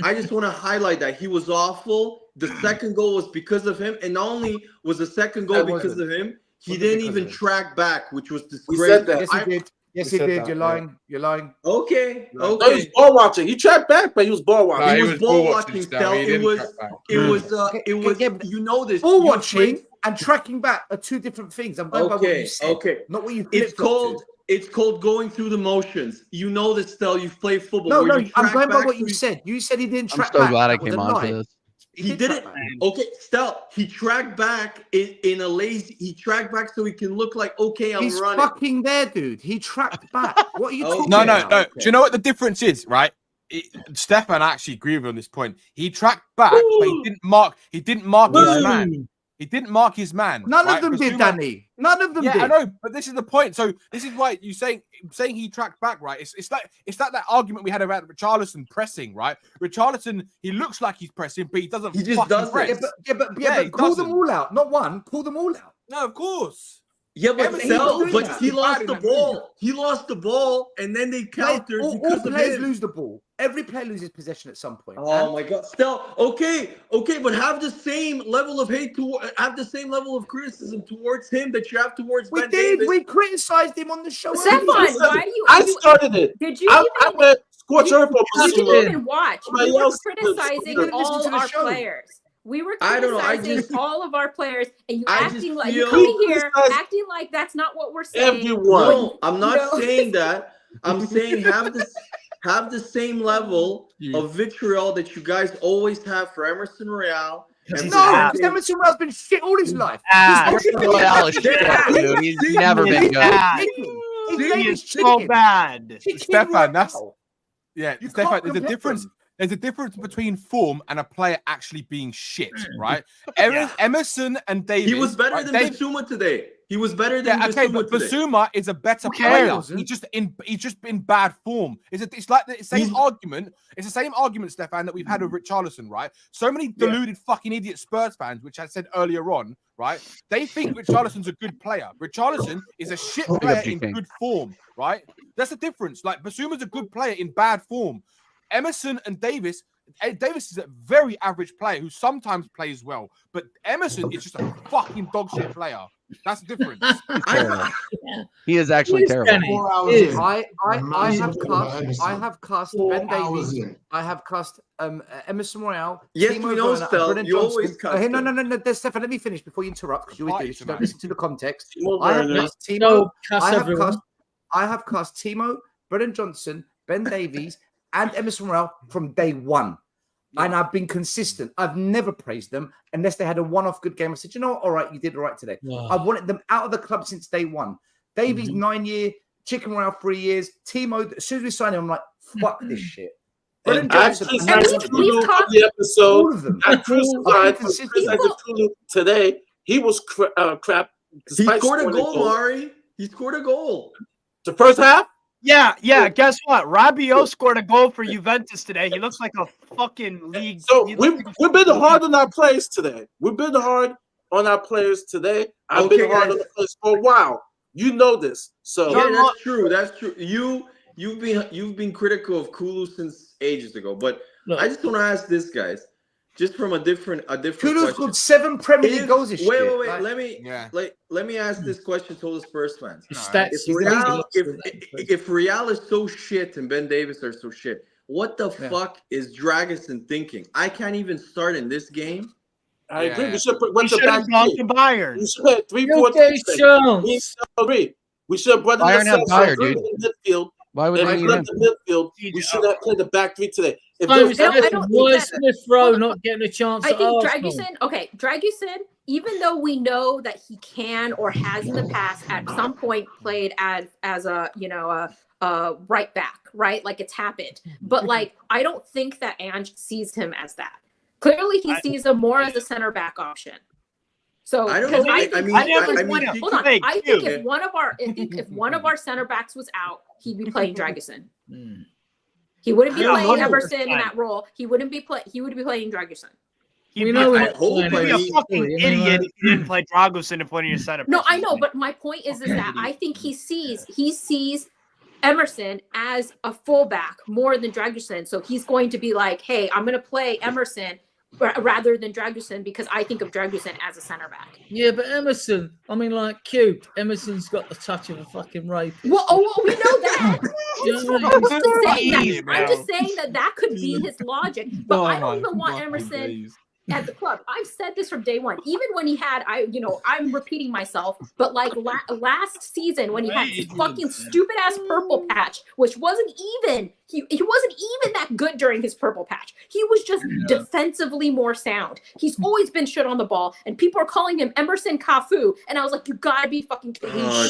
I just want to highlight that he was awful. The second goal was because of him, and not only was the second goal because of him, he didn't even track back, which was disgraceful. said that. Yes, he did. Yes, he did. You're lying. You're lying. Okay. No, he was ball watching. He tracked back, but he was ball watching. He was ball watching. It was. You know this. Ball watching and tracking back are two different things. I'm going by what you said. Not what you. It's called going through the motions. You know this, Stel. You've played football. No, I'm going by what you said. You said he didn't track back. I'm so glad I came on for this. He did it. Okay, Stel. He tracked back in a lazy. He tracked back so he can look like I'm running. He's fucking there, dude. He tracked back. What are you talking about? No. Do you know what the difference is, right? Stefan actually agreed with on this point. He tracked back, but he didn't mark. He didn't mark his man. He didn't mark his man. None of them did, Danny. None of them did. Yeah, I know, but this is the point. So this is why you saying he tracked back, right? It's like that argument we had about Richarlison pressing, right? Richarlison, he looks like he's pressing, but he doesn't. He just does press. Yeah, but call them all out. Not one. Call them all out. No, of course. Yeah, but he lost the ball. He lost the ball, and then they countered all because of players him. lose the ball. Every player loses possession at some point. Oh my God, Stel. Okay, but have the same level of hate have the same level of criticism towards him that you have towards Ben Davis. We criticized him on the show. Stefan, why do you? I started it. Did you? I went scorch earth for You didn't even watch. We Somebody were else criticizing did. all Listen to the our show. players. We were I don't know, I criticizing just- all of our players, and you I acting just like you feel- coming here criticize acting like that's not what we're saying. No, I'm not You know? saying that. I'm saying have the same level of vitriol that you guys always have for Emerson Royale. No, because Emerson Royale's been shit all his life. Emerson Royale is shit, dude. He's never been good. He is so bad. Stefan, You Stefan, can't there's a compare difference. them. There's a difference between form and a player actually being shit, right? Emerson and Davis. He was better right? than Bissouma today. He was better than okay, Bissouma but today. Bissouma is a better player. He's just in bad form. It's like the same argument. It's the same argument, Stefan, that we've had with Richarlison, right? So many deluded fucking idiot Spurs fans, which I said earlier on, right? They think Richarlison's a good player. Richarlison is a shit player in good form, right? That's the difference. Like Bissouma's a good player in bad form. Emerson and Davis is a very average player who sometimes plays well, but Emerson is just a fucking dog shit player. That's the difference. He is actually terrible. I have cast Ben Davies. I have cast Emerson Royale. Yes, Timo we know, Werner, Stel. Brennan You Johnson. always cast Hey, them. no, Stefan, let me finish before you interrupt, because you always do this. You don't listen to the context. Timo I have Werner. cast Timo. No, cast everyone. I have cast Timo, Brennan Johnson, Ben Davies, and Emerson Royale from day one. And I've been consistent. I've never praised them unless they had a one-off good game. I said, you know what? All right, you did all right today. Wow. I've wanted them out of the club since day one. Davies, 9-year Chicken Royale 3 years. Timo, as soon as we signed him, I'm like, fuck this shit. And Johnson, actually, the episode, all of them. got crucified for criticizing Kulu today. He was crap. He scored a goal, Mari. He scored a goal. The first half? Yeah. Guess what? Rabiot scored a goal for Juventus today. He looks like a fucking league. So we've been hard on our players today. We've been hard on our players today. I've been hard on the players for a while. You know this. So yeah, that's true. That's true. You've been critical of Kulu since ages ago. But I just want to ask this, guys, just from a different Kulu's got 7 Premier League goals this year. Wait. Like, Let me ask this question to all the Spurs fans. Stats. If Real is so shit and Ben Davis are so shit, what the fuck is Dragusin thinking? I can't even start in this game. I agree. We should have went to back to Bayern. We should have 3-4-3. We should have brought Bayern have Bayern, dude. in the midfield. Why would they need him? The midfield. We should have played the back 3 today. Why is Smith Rowe not getting a chance? I think Dragusin, even though we know that he can or has in the past at some point played as a right back, right? Like it's happened. But like I don't think that Ange sees him as that. Clearly he sees him more as a center back option. So I think if one of our center backs was out, he'd be playing Dragusin. He wouldn't be playing Emerson in that role. He would be playing Dragusin. He'd be a fucking idiot if he didn't play Dragusin in front of your center. No, I know, but my point is that I think he sees Emerson as a fullback more than Dragusin. So he's going to be like, hey, I'm going to play Emerson rather than Dragusin because I think of Dragusin as a center back. Yeah, but Emerson, I mean, like, cute. Emerson's got the touch of a fucking rapist. Well, we know that. I'm just saying that could be his logic. But I don't even want Emerson at the club. I've said this from day one. Even when he had, I'm repeating myself, but like last season when he had his fucking stupid ass purple patch, which wasn't even, he wasn't even that good during his purple patch. He was just defensively more sound. He's always been shit on the ball, and people are calling him Emerson Cafu, and I was like, you gotta be fucking kidding me. No,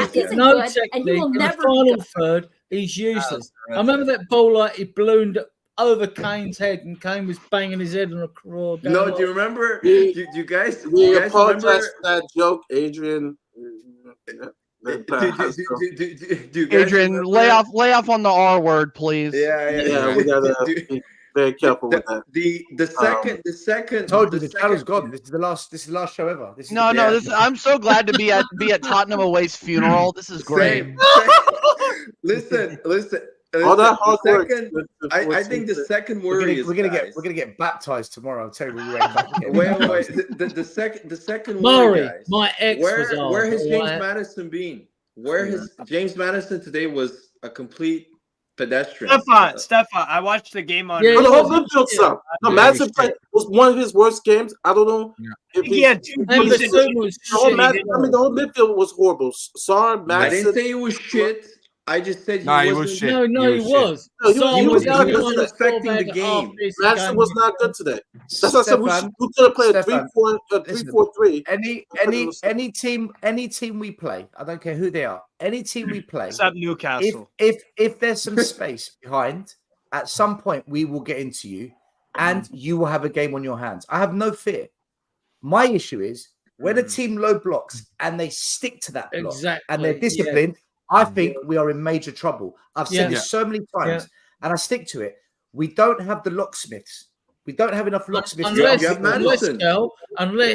technique. And he will in never the final third, he's useless. I remember that ball like he ballooned over Kane's head, and Kane was banging his head on a crawl. No, do you remember? Do you guys apologize remember for that joke, Adrian? Adrian, lay off on the R word, please. Yeah. We gotta be very careful with that. The second. Told you the channel's gone. This is the last show ever. I'm so glad to be at Tottenham Away's funeral. This is great. Listen. All that hard work. I think the second worry we're gonna get baptized tomorrow. I'll tell you when you wake up. Wait. The second Murray, worry, guys. my ex was on. Where has James Madison been? James Madison today was a complete pedestrian. Stefan, I watched the game on. The whole midfield stuff. No, Madison played was one of his worst games. I don't know if he had two. The whole midfield was horrible. Sorry, Madison. I didn't say it was shit. I just said he was shit. No, he was. He was not good affecting the game. Madison was not good today. That's what I said. We could have played a 3-4-3. Any team we play, I don't care who they are. Any team we play, except Newcastle. If there's some space behind, at some point we will get into you, and you will have a game on your hands. I have no fear. My issue is when a team low blocks and they stick to that block and they're disciplined. I think we are in major trouble. I've said this so many times, and I stick to it. We don't have the locksmiths. We don't have enough locksmiths. Unless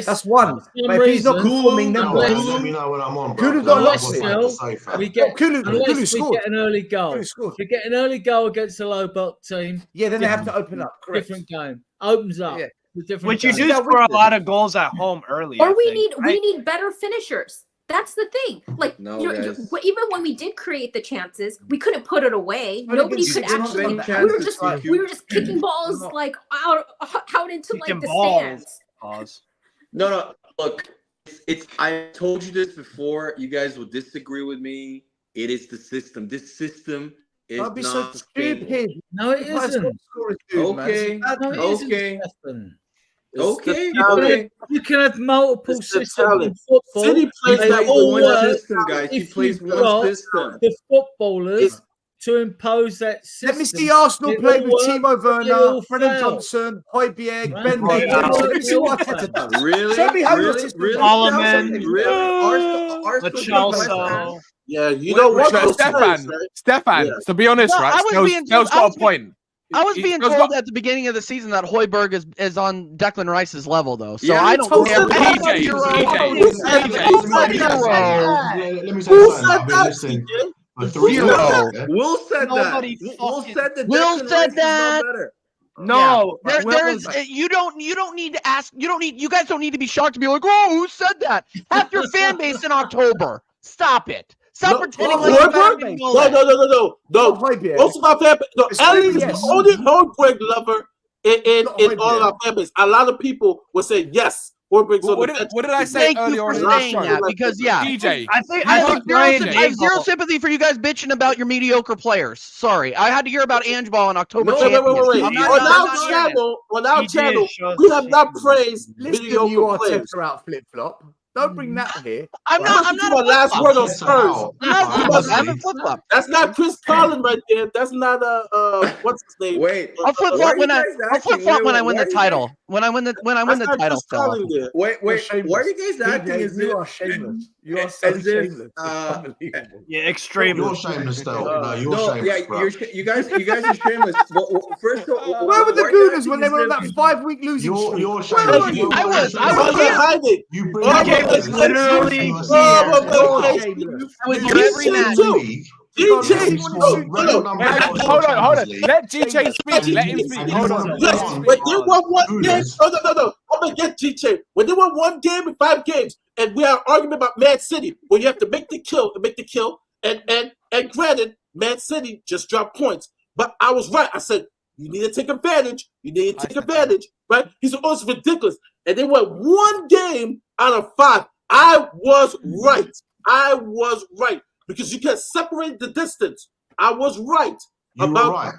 that's one. But if he's not performing, then what? Kulu's got a locksmith. We get an early goal. We get an early goal against a low block team. Yeah, then they have to open up. Correct. Different game opens up. Yeah. Which you do score a lot of goals at home early. Or we need better finishers. That's the thing. Like, even when we did create the chances, we couldn't put it away. Nobody could actually. We were just kicking balls like out into like the stands. Pause. No. Look, it's. I told you this before. You guys will disagree with me. It is the system. This system is not so stupid. No, it isn't. Okay. Okay. You can have multiple It's the systems in talent. football. City plays They that all with work one system, guys. He if plays you've one got system. the footballers to impose that system. Let me see Arsenal They play all with work, Timo but they Werner, all Brennan fail. Johnson, Højbjerg, Right? Ben They Davies. all Let me see work, what they all Arteta fail. does. Really? Show me how your Really? system Really? works. Solomon, Really? Arsenal Lo plays West Ham. Celso. Yeah, you know what? Look, Those Stefan, players, right? Stefan. Yeah. To be honest, No, right? I was being told. Scales got a point. I was being Scales told got- at the beginning of the season that Højbjerg is on Declan Rice's level, though. So Yeah, I they don't told care. him What that. hero? Who said that? Let me say Who something. said I've been that? listening for Who 3 said years. that? Yeah? Will said Nobody that. Will fucking- said that. Will Declan said Rice is that. not better. No, Yeah, there is. You don't need to ask. You guys don't need to be shocked to be like, oh, who said that? Half your fan base in October. Stop it. Stop pretending like you guys didn't know that. No. Most of our fan base, no, Ellie is the only Højbjerg lover in all our fan base. A lot of people will say yes. Højbjerg's on the bench. What did I say Thank you earlier for on in the saying show? that because DJ, I have zero sympathy for you guys bitching about your mediocre players. Sorry, I had to hear about Angeball in October. No, wait. I'm not- On I'm our not hearing it. channel, we have not praised Listen, you mediocre players. Arteta out flip flop. Don't bring that here. I'm not a my last flip-flop. word on Spurs. I'm a flip flop. That's not Chris Collins right there. That's not what's his name? Wait, I'll flip flop when I win the title. When I win the title. Still, I'll flip flop. Wait. Why are you guys acting as You if are shameless. You are so as if, shameless. It's unbelievable. Yeah, extremely. You're shameless, though. No, you're no, shameless. yeah, bro. you guys are shameless. First of all, Where were the Gooners when they were on that 5-week losing streak? You're Where were shameless. you? I was hiding. You bring DJ was literally I was here every match. Hold on. Let GJ speak. Let him speak. Hold on. Yes, when they won one game. No. I'm gonna get GJ. When they won one game in 5 games, and we had an argument about Man City, where you have to make the kill, and granted, Man City just dropped points. But I was right. I said, you need to take advantage. Right? He said, oh, it's ridiculous. And they won one game out of 5. I was right. Because you can separate the distance. I was right. You were right.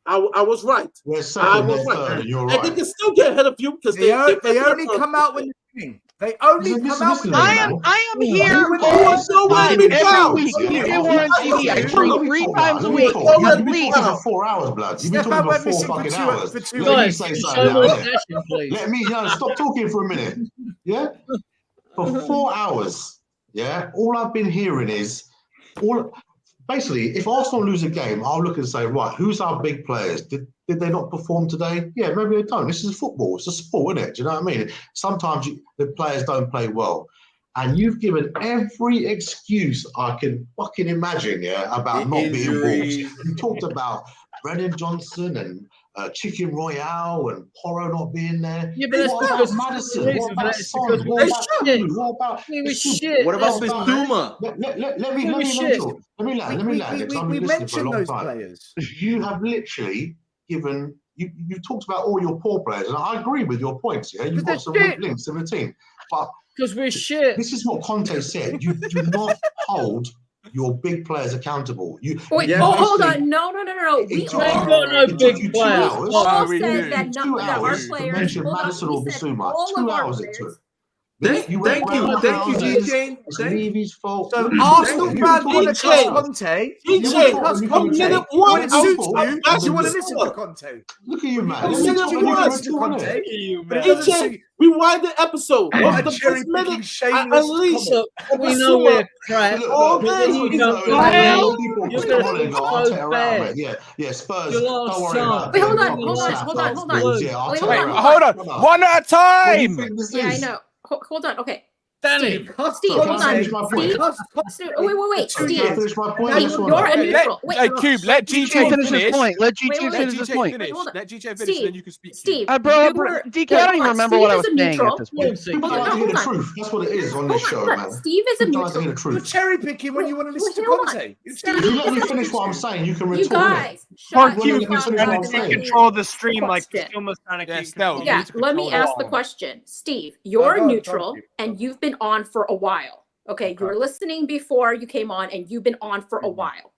I was right. We're second, they're third, and you're right. And they can still get ahead of you because they only come out when they're winning. They only come out when I am here all the time, every week. DJ Warren TV. I stream 3 times a week. You've been talking for 4 hours, blood. You've been Stefan talking went for 4 missing fucking hours. for 2 Let me weeks. say something now, innit? Let me, stop talking for a minute. Yeah? For 4 hours, yeah? All I've been hearing is, basically, if Arsenal lose a game, I'll look and say, right, who's our big players? Did they not perform today? Yeah, maybe they don't. This is football. It's a sport, isn't it? Do you know what I mean? Sometimes the players don't play well. And you've given every excuse I can fucking imagine, about not being Wolves. You talked about Brennan Johnson and Chicken Royale and Porro not being there. Yeah, but that's what because about Madison? What about Son? What about shit? What about Bissouma? Let me land. We mentioned those players. You have literally given. You talked about all your poor players, and I agree with your points. Yeah, you've got some weak links in the team, but because we're shit. This is what Conte said. You do not hold your big players accountable. Wait, hold on. No. We all got no big players. All said that our to players. mention Madison or Bissouma. All 2 of our hours it players. took. Thank you, DJ. It's Levy's fault. So Arsenal fans want to trust Conte. When it suits you, you want to listen to Conte. Look at you, man. When it suits you, you want to listen to Conte. But it doesn't suit. Rewind the episode. What a cherry-picking, shameless comment. We know we're crap. All Then you don't you're going to be so bad. Yeah, Spurs. Your Don't last worry about Wait, it. hold on. Yeah, I'll Wait, tear her hold out. on. One at a time. Yeah, I know. Hold on. Okay. Danny. Steve, hold on. Finish my point. Wait. Can I Steve. finish my point? You're a neutral. Hey, Cube, let GJ finish his finish. point. Let Wait, GJ finish his point. Let GJ finish, and then you can speak. Steve, bro, DK, I don't even remember what I was saying at this point. I'm trying to hear the truth. That's what it is on this show, man. Steve is a I'm trying to hear neutral. the truth. You're cherry picking when you want to listen to Hold on. Conte. If you let me finish what I'm saying, you can You retort. guys, Mark shut Hughes your is fuck trying up. to control the stream like Question. Bissouma trying to keep Stella, control. Yeah, to let me control ask the that. question. Steve, you're go on, neutral and you've been on for a while. Okay, you were listening before you came on and you've been on for a while.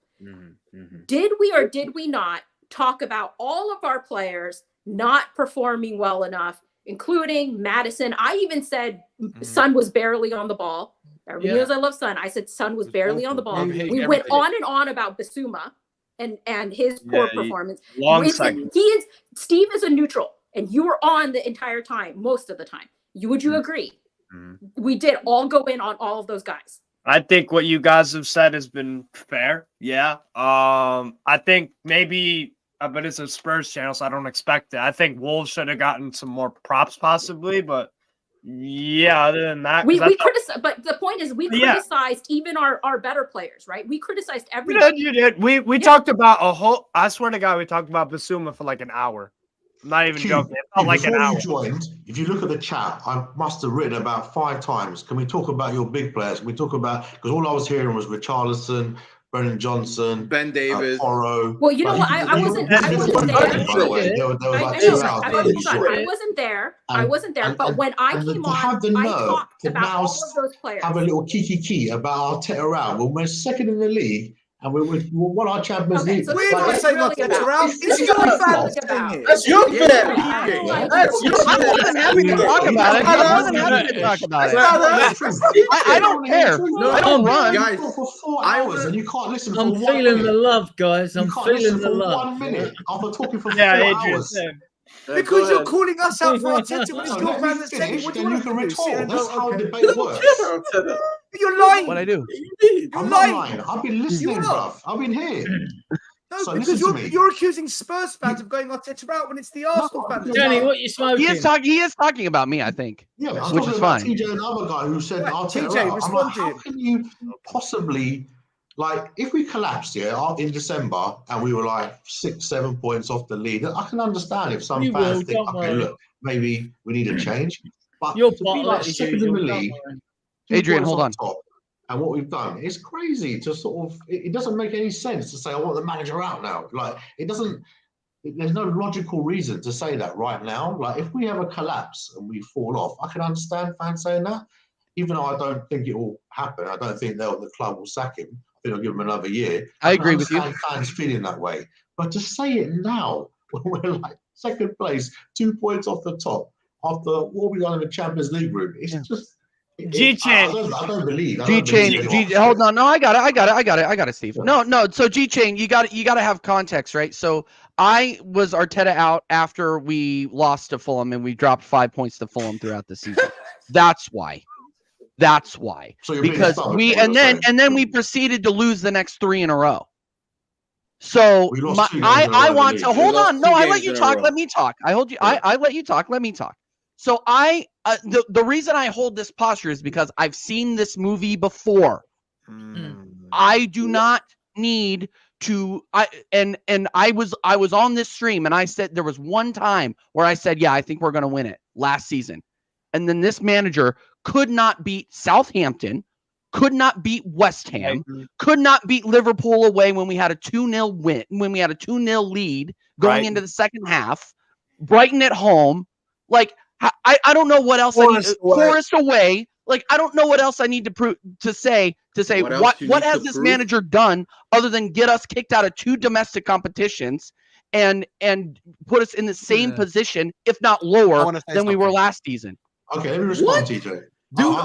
Did we or did we not talk about all of our players not performing well enough including Madison. I even said Son was barely on the ball. Everybody knows I love Son. I said Son was barely on the ball. We went on and on about Basuma and his poor performance. Steve is a neutral, and you were on the entire time, most of the time. Would you agree? We did all go in on all of those guys. I think what you guys have said has been fair. Yeah. I think maybe, but it's a Spurs channel, so I don't expect it. I think Wolves should have gotten some more props possibly, but yeah, other than that. We criticized, but the point is we criticized even our better players, right? We criticized everybody. You did. We talked about a whole, I swear to God, we talked about Basuma for like an hour. I'm not even joking. It felt like an hour. Before you joined, if you look at the chat, I must have written about 5 times. Can we talk about your big players? Can we talk about, because all I was hearing was Richarlison, Brennan Johnson, Ben Davis, Porro. Well, you know what? I wasn't there. By the way, there was like 2 hours. I wasn't there. I wasn't there. But when I came on, I talked about all of those players. Have a little kiki about Arteta out. When we're second in the league, and we won our Champions League. So we're not saying Arteta out. It's your fan. That's your fan. I'm more than happy to talk about it. I'm more than happy to talk about it. I don't care. I don't run. Guys, for 4 hours and you can't listen for 1 minute. I'm feeling the love, guys. I'm feeling the for love. 1 minute after talking for 4 hours. Because you're calling us out for Arteta when it's your man that's saying it. What do you want to retort? That's how debate works. You're lying. What I do? I'm not lying. I've been listening, bruv. I've been here. No, So because listen to me. you're accusing Spurs fans of going Arteta out when it's the Arsenal fans. Danny, what you smoking? He is talking about me, I think. Yeah, I'm which talking is about fine. TJ, another guy who said Arteta TJ, out. I'm respond like, to how him. can you possibly, like, if we collapsed in December and we were like 6-7 points off the lead, I can understand if some fans think, okay, look, maybe we need a change. But to be like second in the league, Adrian, hold on. Top, and what we've done, it's crazy to sort of, it doesn't make any sense to say, I want the manager out now. Like, it doesn't, there's no logical reason to say that right now. Like, if we have a collapse and we fall off, I can understand fans saying that, even though I don't think it will happen. I don't think the club will sack him. I think they'll give him another year. I agree with you. Fans feeling that way. But to say it now, when we're like second place, 2 points off the top, after what we done in the Champions League group, it's just... G-Chain. I don't believe. G-Chain. Hold on. No, I got it, Steve. No. So G-Chain, you got to have context, right? So I was Arteta out after we lost to Fulham and we dropped 5 points to Fulham throughout the season. That's why. So because and then we proceeded to lose the next 3 in a row. So I want to hold on. No, I let you talk. Let me talk. I let you talk. Let me talk. So the reason I hold this posture is because I've seen this movie before. I do not need to. I was on this stream and I said there was one time where I said, yeah, I think we're going to win it last season, and then this manager could not beat Southampton, could not beat West Ham, could not beat Liverpool away when we had a 2-0 win, when we had a 2-0 lead going into the second half. Brighton at home, like. I don't know what else I need. Forest away. Like, I don't know what else I need to prove to say what has this manager done other than get us kicked out of 2 domestic competitions and put us in the same position, if not lower, than we were last season. Okay, let me respond, TJ. Dude,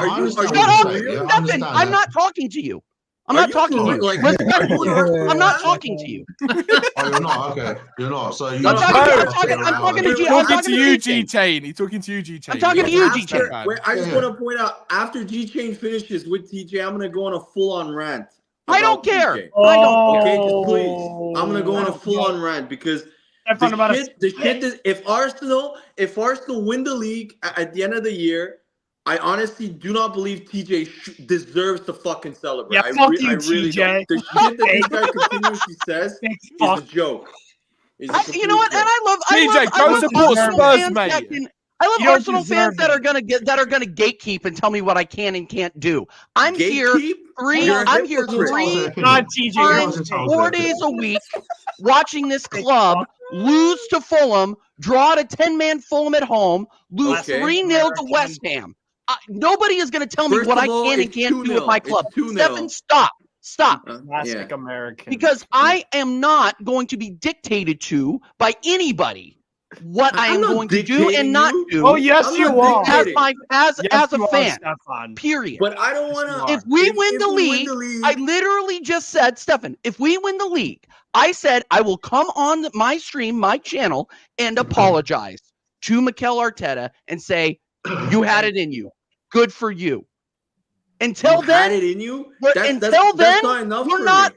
Nothing. I'm not talking to you. I'm not talking to you. Respectfully, I'm not talking to you. Oh, you're not? Okay. You're not. So you're I'm talking to you. He's talking to you, G-Chain. He's talking to you, G-Chain. I'm talking to you, G-Chain. Wait, I just want to point out, after G-Chain finishes with TJ, I'm going to go on a full-on rant. I don't care. Okay, just please. I'm going to go on a full-on rant because the shit is, if Arsenal win the league at the end of the year, I honestly do not believe TJ deserves to fucking celebrate. Yeah, I really don't. The shit that this guy continuously says is a joke. You know what? And I love TJ, go support Spurs, mate. I love Arsenal fans that are gonna gatekeep and tell me what I can and can't do. I'm here 4 days a week watching this club lose to Fulham, draw to 10-man Fulham at home, lose 3-0 to West Ham. Nobody is going to tell me what I can and can't do with my club. Stefan, stop. Classic American. Because I am not going to be dictated to by anybody what I am going to do and not do. Oh, yes, you are. As Yes, a you are, fan. Stefan. Period. But I don't want to. If we win the league, I literally just said, Stefan, if we win the league, I said I will come on my stream, my channel, and apologize to Mikel Arteta and say, you had it in you. Good for you. Until then, had it in you. That's not enough. We're not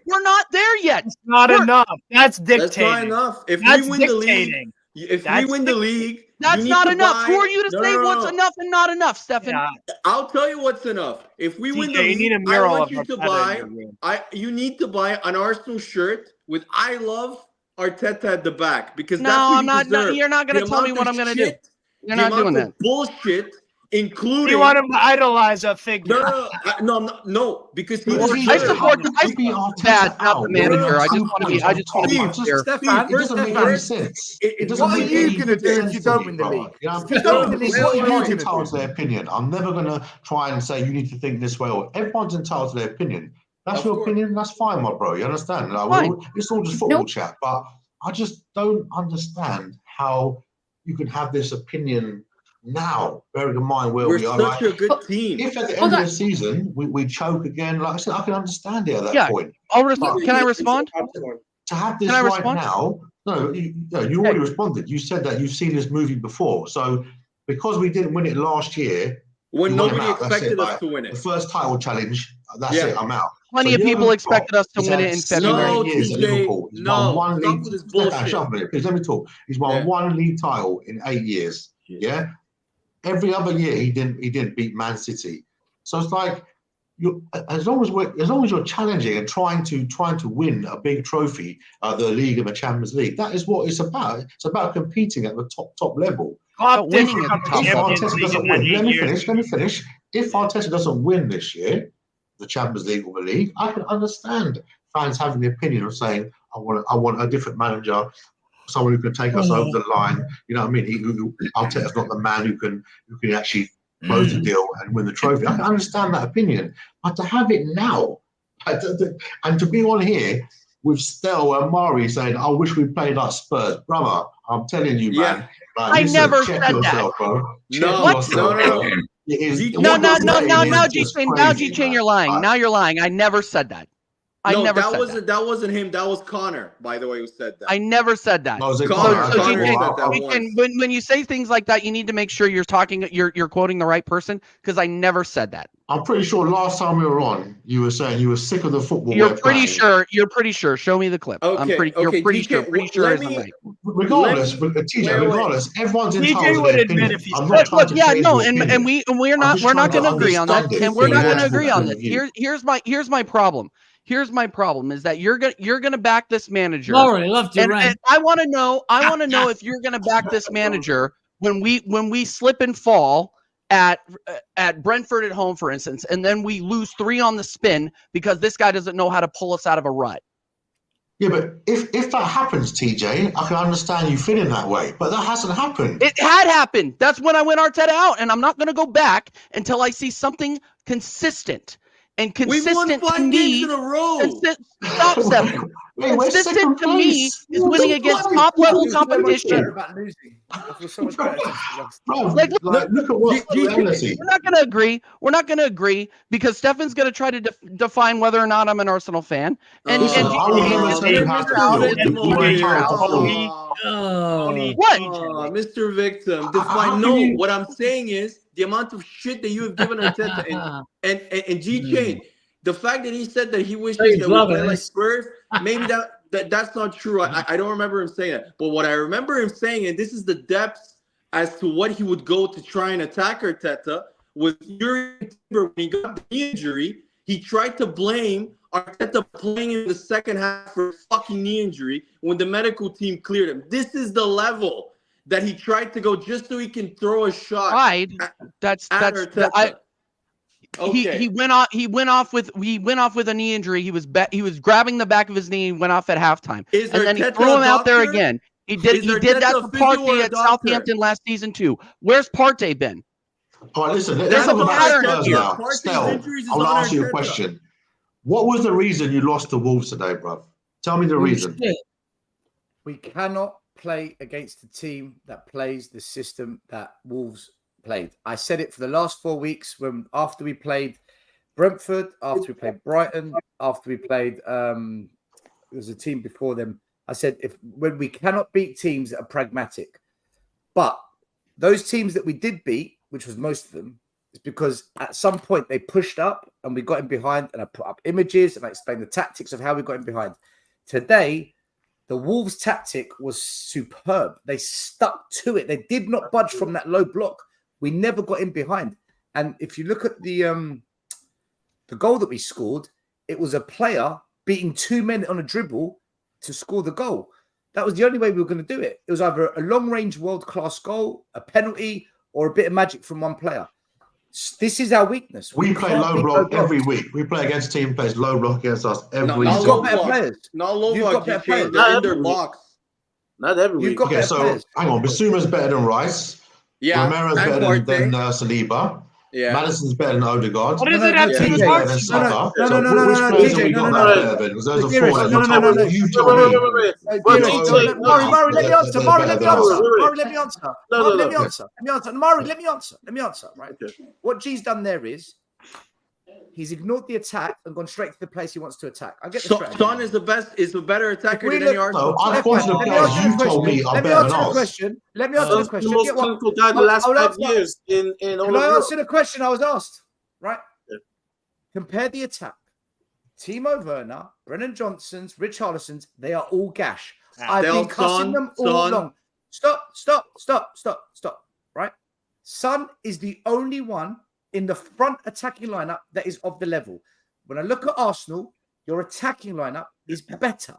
there yet. It's not enough. That's dictating. That's not enough. If That's we win dictating. the league, we win the league, that's not enough. Who are you to say what's enough and not enough, Stefan? Yeah. I'll tell you what's enough. If we win the TJ, you league, need a I mural want of you to Arteta in your buy. You need to buy an Arsenal shirt with "I love Arteta" at the back because No, that's what I'm not. deserve. You're not going to tell me what I'm going to do. You're not doing that. Bullshit. Including you want him to idolize a figure. No, because he I support Dad, not the manager. I just want to be clear. Stefan, it doesn't make any sense. What are you going to do if you don't win the league? If you don't win the league, what are you going to do? Entitled to their opinion. I'm never going to try and say you need to think this way. Or everyone's entitled to their opinion. That's your opinion. That's fine, my bro. You understand? It's all just football chat. But I just don't understand how you can have this opinion now, bearing in mind where we are. We're such a good team. If at the end of the season we choke again, like I said, I can understand it at that point. I'll respond. Can I respond? To have this right now, no, you already responded. You said that you've seen this movie before. So because we didn't win it last year, when nobody expected us to win it, the first title challenge, that's it. I'm out. Plenty of people expected us to win it in February. No, TJ, stop with this bullshit. Please let me talk. He's won one league title in 8 years. Yeah. Every other year he didn't beat Man City. So it's like as long as you're challenging and trying to win a big trophy, the league and the Champions League, that is what it's about. It's about competing at the top level. Winning at the top level. Let me finish. If Arteta doesn't win this year, the Champions League or the league, I can understand fans having the opinion of saying, I want a different manager, someone who can take us over the line. You know what I mean? Arteta's not the man who can actually close the deal and win the trophy. I can understand that opinion, but to have it now, and to be on here with Stel and Mari saying, "I wish we played like Spurs," brother. I'm telling you, man. I never said that. Bro. No, G-Chain, you're lying. Now you're lying. I never said that. That wasn't him. That was Connor, by the way, who said that. I never said that. When you say things like that, you need to make sure you're quoting the right person, because I never said that. I'm pretty sure last time we were on, you were saying you were sick of the football. You're pretty sure. Show me the clip. Okay, you're pretty sure. Pretty sure isn't right. Regardless, everyone's entitled to their opinion. We're not going to agree on that, and we're not going to agree on this. Here's my problem. Here's my problem is that you're gonna back this manager. Laurie, left you right. And I want to know if you're gonna back this manager when we slip and fall at Brentford at home, for instance, and then we lose 3 on the spin because this guy doesn't know how to pull us out of a rut. Yeah, but if that happens, TJ, I can understand you feeling that way, but that hasn't happened. It had happened. That's when I went Arteta out, and I'm not going to go back until I see something consistent. And consistent we won 5 games in a row. Stop, Stefan. Consistent to me is winning against top level competition. Look at what we're not going to agree. We're not going to agree because Stefan's going to try to define whether or not I'm an Arsenal fan. And Mr. Victim, define. No, what I'm saying is the amount of shit that you have given Arteta and G-Chain. The fact that he said that he wishes that we play like Spurs, maybe that's not true. I don't remember him saying that. But what I remember him saying, and this is the depths as to what he would go to try and attack Arteta, was when he got the knee injury, he tried to blame Arteta playing in the second half for a fucking knee injury when the medical team cleared him. This is the level that he tried to go just so he can throw a shot. Right. That's Arteta. He went off with a knee injury. He was grabbing the back of his knee and went off at halftime. And then he threw him out there again. He did that for Partey at Southampton last season too. Where's Partey been? All right, listen. There's a pattern here. I'll ask you a question. What was the reason you lost to Wolves today, bro? Tell me the reason. We cannot play against a team that plays the system that Wolves played. I said it for the last 4 weeks after we played Brentford, after we played Brighton, after we played there was a team before them. I said when we cannot beat teams that are pragmatic, but those teams that we did beat, which was most of them, is because at some point they pushed up and we got in behind, and I put up images and I explained the tactics of how we got in behind. Today, the Wolves tactic was superb. They stuck to it. They did not budge from that low block. We never got in behind. And if you look at the goal that we scored, it was a player beating 2 men on a dribble to score the goal. That was the only way we were going to do it. It was either a long-range world-class goal, a penalty, or a bit of magic from one player. This is our weakness. We play low block every week. We play against a team plays low block against us every week. You've got better players. Not low You've block. got better players. They're in their box. Not every You've week. got Okay, better so players. hang on. Basuma's better than Rice. Yeah. Romero's and better Partey. than Saliba. Yeah. Madison's better than Odegaard. What does it have to do with better than Partey? Saka. No, Which players have we TJ, got no. that better than? Because those are Dearest, four. no. You tell me. Murray, let me answer. Murray, let me answer. Right. What G's done there is he's ignored the attack and gone straight to the place he wants to attack. I get the strategy. Son is a better attacker than any Arsenal. No, I've gone to the players you told me are better than us. Let me answer the question. The most clinical guy the last 5 years in all Can of I Europe. answer the question I was asked? Right. Compare the attack. Timo Werner, Brennan Johnson's, Rich Harlison's, they are all gash. I've been cussing them all along. Stop. Right? Son is the only one in the front attacking lineup that is of the level. When I look at Arsenal, your attacking lineup is better.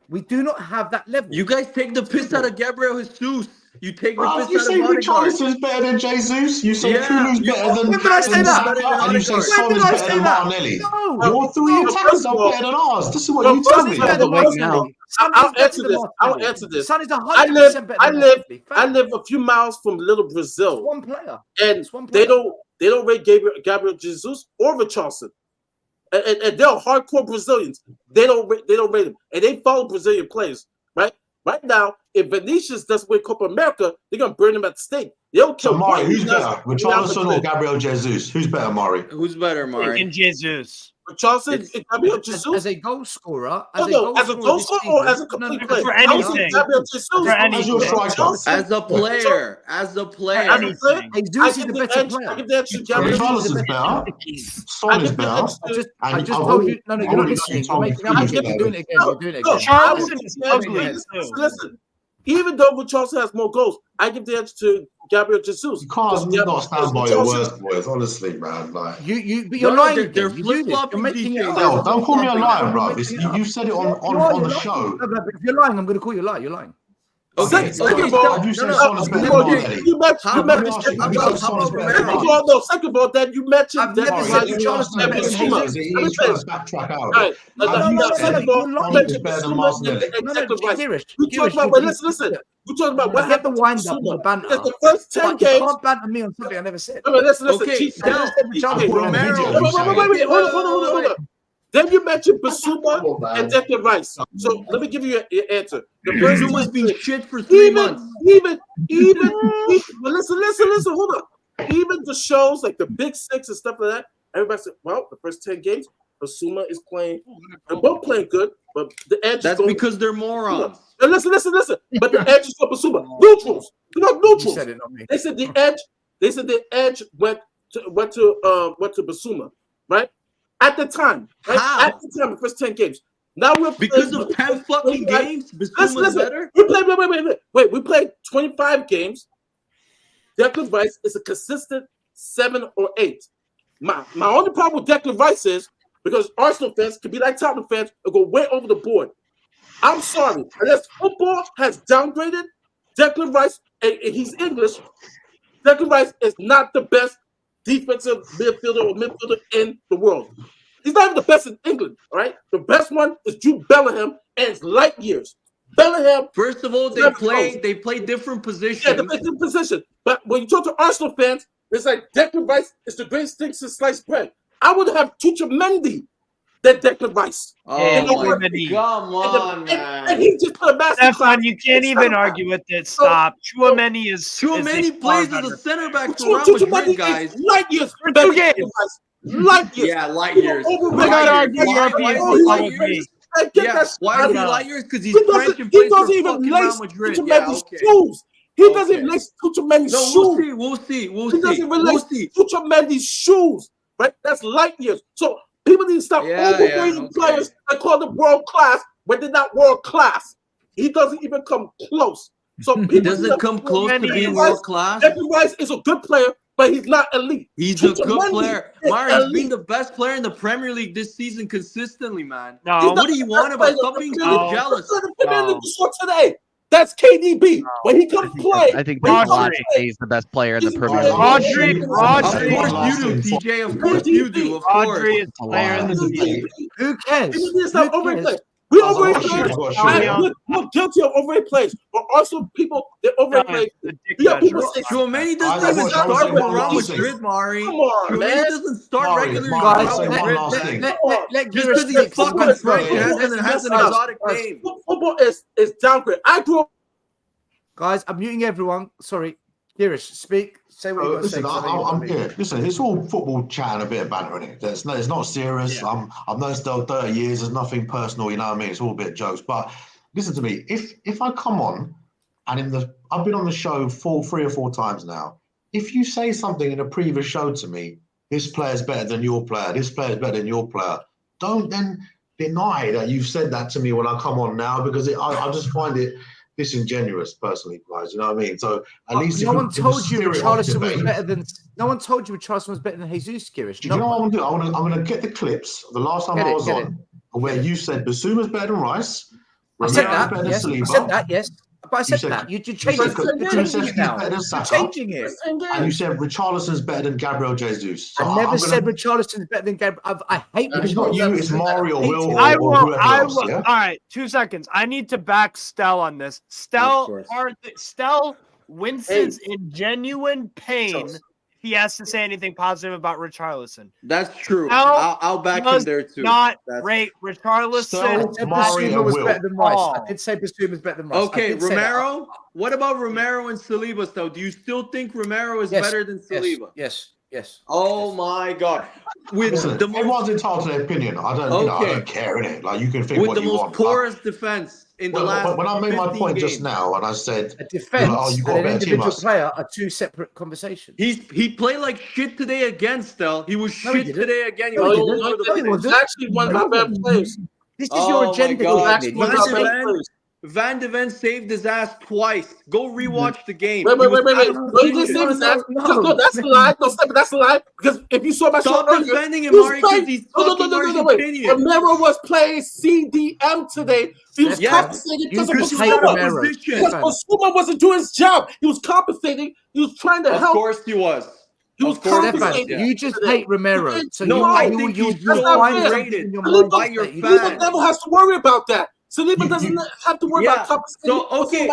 We do not have that level. You guys take the piss out of Gabriel Jesus. You take the piss You out say of Richarlison's better than Jesus. You say Kulu's better than When did I say that? And you say Son is better than Martinelli. No. Your three attackers are better than ours. This is what you tell me. I'll answer this. Son is 100% better I than live a few miles from Little Brazil. One player. And they don't rate Gabriel Jesus or Richarlison. And they're hardcore Brazilians. They don't rate him. And they follow Brazilian players, right? Right now, if Vinicius doesn't win Copa America, they're gonna burn him at the stake. They don't care. So Mari, who's better? Richarlison or Gabriel Jesus? Who's better, Mari? Who's better, Mari? In Jesus. Richarlison and Gabriel Jesus? As a goal scorer, as a goal scorer or as a complete player? For anything. For anything. As a player. As a player. Jesus is the better player. I give the answer to Gabriel Richarlison's better. Son is better. I just told you. No, you're not listening. You're doing it again. Richarlison is ugly. Listen, even though Richarlison has more goals, I give the answer to Gabriel Jesus. You can't not stand by your words, boys. Honestly, man. Like but you're lying. They're flip-flopping. No, don't call me a liar, bro. You said it on the show. No, if you're lying, I'm going to call you a liar. You're lying. Okay, Second of all, you said Son is better than Martinelli. Second of all, then you mentioned I've never said Richarlison is better than Jesus. He is trying to backtrack out. Right. Second of all, Son is better than Martinelli. We talked about, listen. We talked about what happened the wind up and the banter. the first 10 games. You can't banter me on something I never said. Listen. Okay, now, Hold on. Then you mentioned Basuma and Declan Rice. So let me give you your answer. The Basuma's been shit for 3 months. Even. But listen. Hold on. Even the shows like the Big Six and stuff like that. Everybody said, well, the first 10 games, Basuma is playing. They're both playing good, but the edge. That's because they're morons. And listen. But the edge is for Basuma. Neutrals. They're not neutrals. Said it, not me. They said the edge. They said the edge went to Basuma, right? At the time, right? How? At the time, the first 10 games. Now we're because of 10 fucking games. Basuma's better. We played. Wait. We played 25 games. Declan Rice is a consistent 7 or 8. My only problem with Declan Rice is because Arsenal fans can be like Tottenham fans and go way over the board. I'm sorry, unless football has downgraded Declan Rice, and he's English. Declan Rice is not the best defensive midfielder in the world. He's not even the best in England, all right? The best one is Jude Bellingham, and it's light years. Bellingham. First of all, they play different positions. Yeah, they play different positions. But when you talk to Arsenal fans, it's like Declan Rice is the greatest thing since sliced bread. I would have Tuchel Mendy than Declan Rice. Oh my come on, man! And he just put a massive. Stefan, you can't even argue with it. Stop. Chouameni is Chouameni plays as a center back for Real Chouameni Madrid, is guys. light years For better 2 than games. Light years. Yeah, light years. We're not arguing your Why opinion. is he light years? Yeah, why is he light years? Because he's French and plays for fucking Real Madrid. Yeah, okay. Shoes. He doesn't lace Chouameni's shoes. We'll see. He doesn't lace Chouameni's shoes. Right? That's light years. So people need to stop overrating players and call them world class when they're not world class. He doesn't even come close. So he doesn't come close to being world class. Declan Rice is a good player, but he's not elite. He's a good player. Mari's been the best player in the Premier League this season consistently, man. No. What do you want about? Stop being so jealous. Today. That's KDB. When he comes play, I think he's the best player in the Premier League. Rodri. Of course you do, TJ. Of course you do. Of course. Rodri is player in the league. Who cares? We overrate players. We're guilty of overrate players, but also people they overrate players. Chouameni doesn't even start with Real Madrid, Mari. Come on, man. Chouameni doesn't start regularly. Let just because he's fucking French and has an exotic name. Football is downgrade. I grew up. Guys, I'm muting everyone. Sorry. Girish, speak. Say what you got to say. I'm here. Listen, it's all football chat and a bit of banter in it. It's not serious. Yeah. I've known Stel 30 years. There's nothing personal. You know what I mean? It's all a bit jokes. But listen to me. If I come on and I've been on the show 3 or 4 times now. If you say something in a previous show to me, this player's better than your player. This player's better than your player. Don't then deny that you've said that to me when I come on now because I just find it disingenuous personally, guys. You know what I mean? So at least no one told you Richarlison was better than. No one told you Richarlison was better than Jesus, Girish. Do you know what I'm gonna do? I'm gonna get the clips of the last time I was on where you said Basuma's better than Rice. I said that. Yes. I said that. Yes. But I said that. You changed it. You're changing it now. You're changing it. And you said Richarlison's better than Gabriel Jesus. So I never said Richarlison's better than Gabriel. I hate Richarlison. It's not you, it's Mario, Will, I or will. whoever else, yeah? All right, 2 seconds. I need to back Stel on this. Stel winces in genuine pain. He has to say anything positive about Richarlison. That's true. I'll back him there too. Not rate Richarlison. Basuma was better than Rice. I did say Basuma was better than Rice. Okay, Romero. What about Romero and Saliba? Though, do you still think Romero is better than Saliba? Yes. Oh my God! Everyone's entitled to their opinion. I don't care, innit? Like you can think with what you want. With the most porous defense in the last. When I made my point just now, and I said a defense you got and an individual player are 2 separate conversations. He played like shit today again, Stel. He was shit today again. He was actually one of my best players. This is your agenda. Van de Ven saved his ass twice. Go rewatch the game. Wait. He didn't save his ass. No, that's a lie. No, Stephen, that's a lie. Because if you saw my show earlier, defending him, Mari, because he's fucking Argentinian. Romero was playing CDM today. He was compensating because of Basuma. Because Basuma wasn't doing his job. He was compensating. He was trying to help. Of course he was. He was compensating. You just hate Romero. So no, I think he's so underrated by your fans. Saliba never has to worry about that. Saliba doesn't have to worry about compensating. So okay.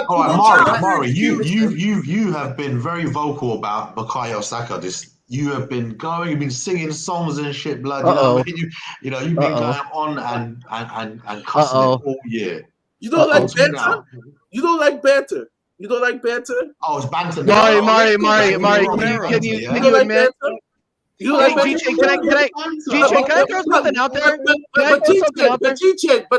All right, Mari, you have been very vocal about Bukayo Saka. You have been you've been singing songs and shit, blood. You know, you've been going on and cussing it all year. You don't like banter? You don't like banter? You don't like banter? Oh, it's banter. Mari, can you admit? DJ, can I throw something out there? But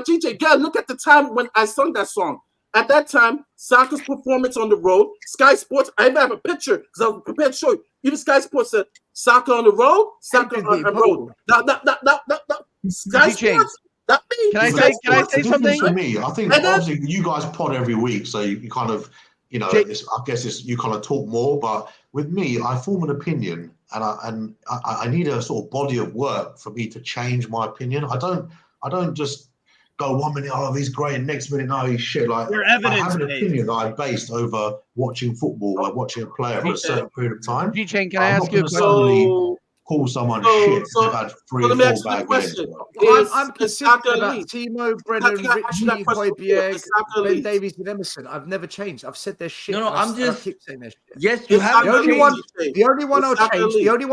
DJ, gotta look at the time when I sung that song. At that time, Saka's performance on the road, Sky Sports, I even have a picture because I was prepared to show you. Even Sky Sports said, Saka on the road, Saka on the road. Sky Sports, not me. Can I say something? For me, I think obviously you guys pod every week, so you kind of, I guess you kind of talk more, but with me, I form an opinion and I need a sort of body of work for me to change my opinion. I don't just go 1 minute, oh, he's great, and next minute, no, he's shit. Like I have an opinion that I based over watching football or watching a player for a certain period of time. G-Chain, can I ask you a question? Call someone shit. They've had 3 or 4 bad games. I'm consistent about Timo, Brennan, Richie, Højbjerg, Ben Davies, and Emerson. I've never changed. I've said their shit. No, I keep saying their shit. Yes, you have. The only one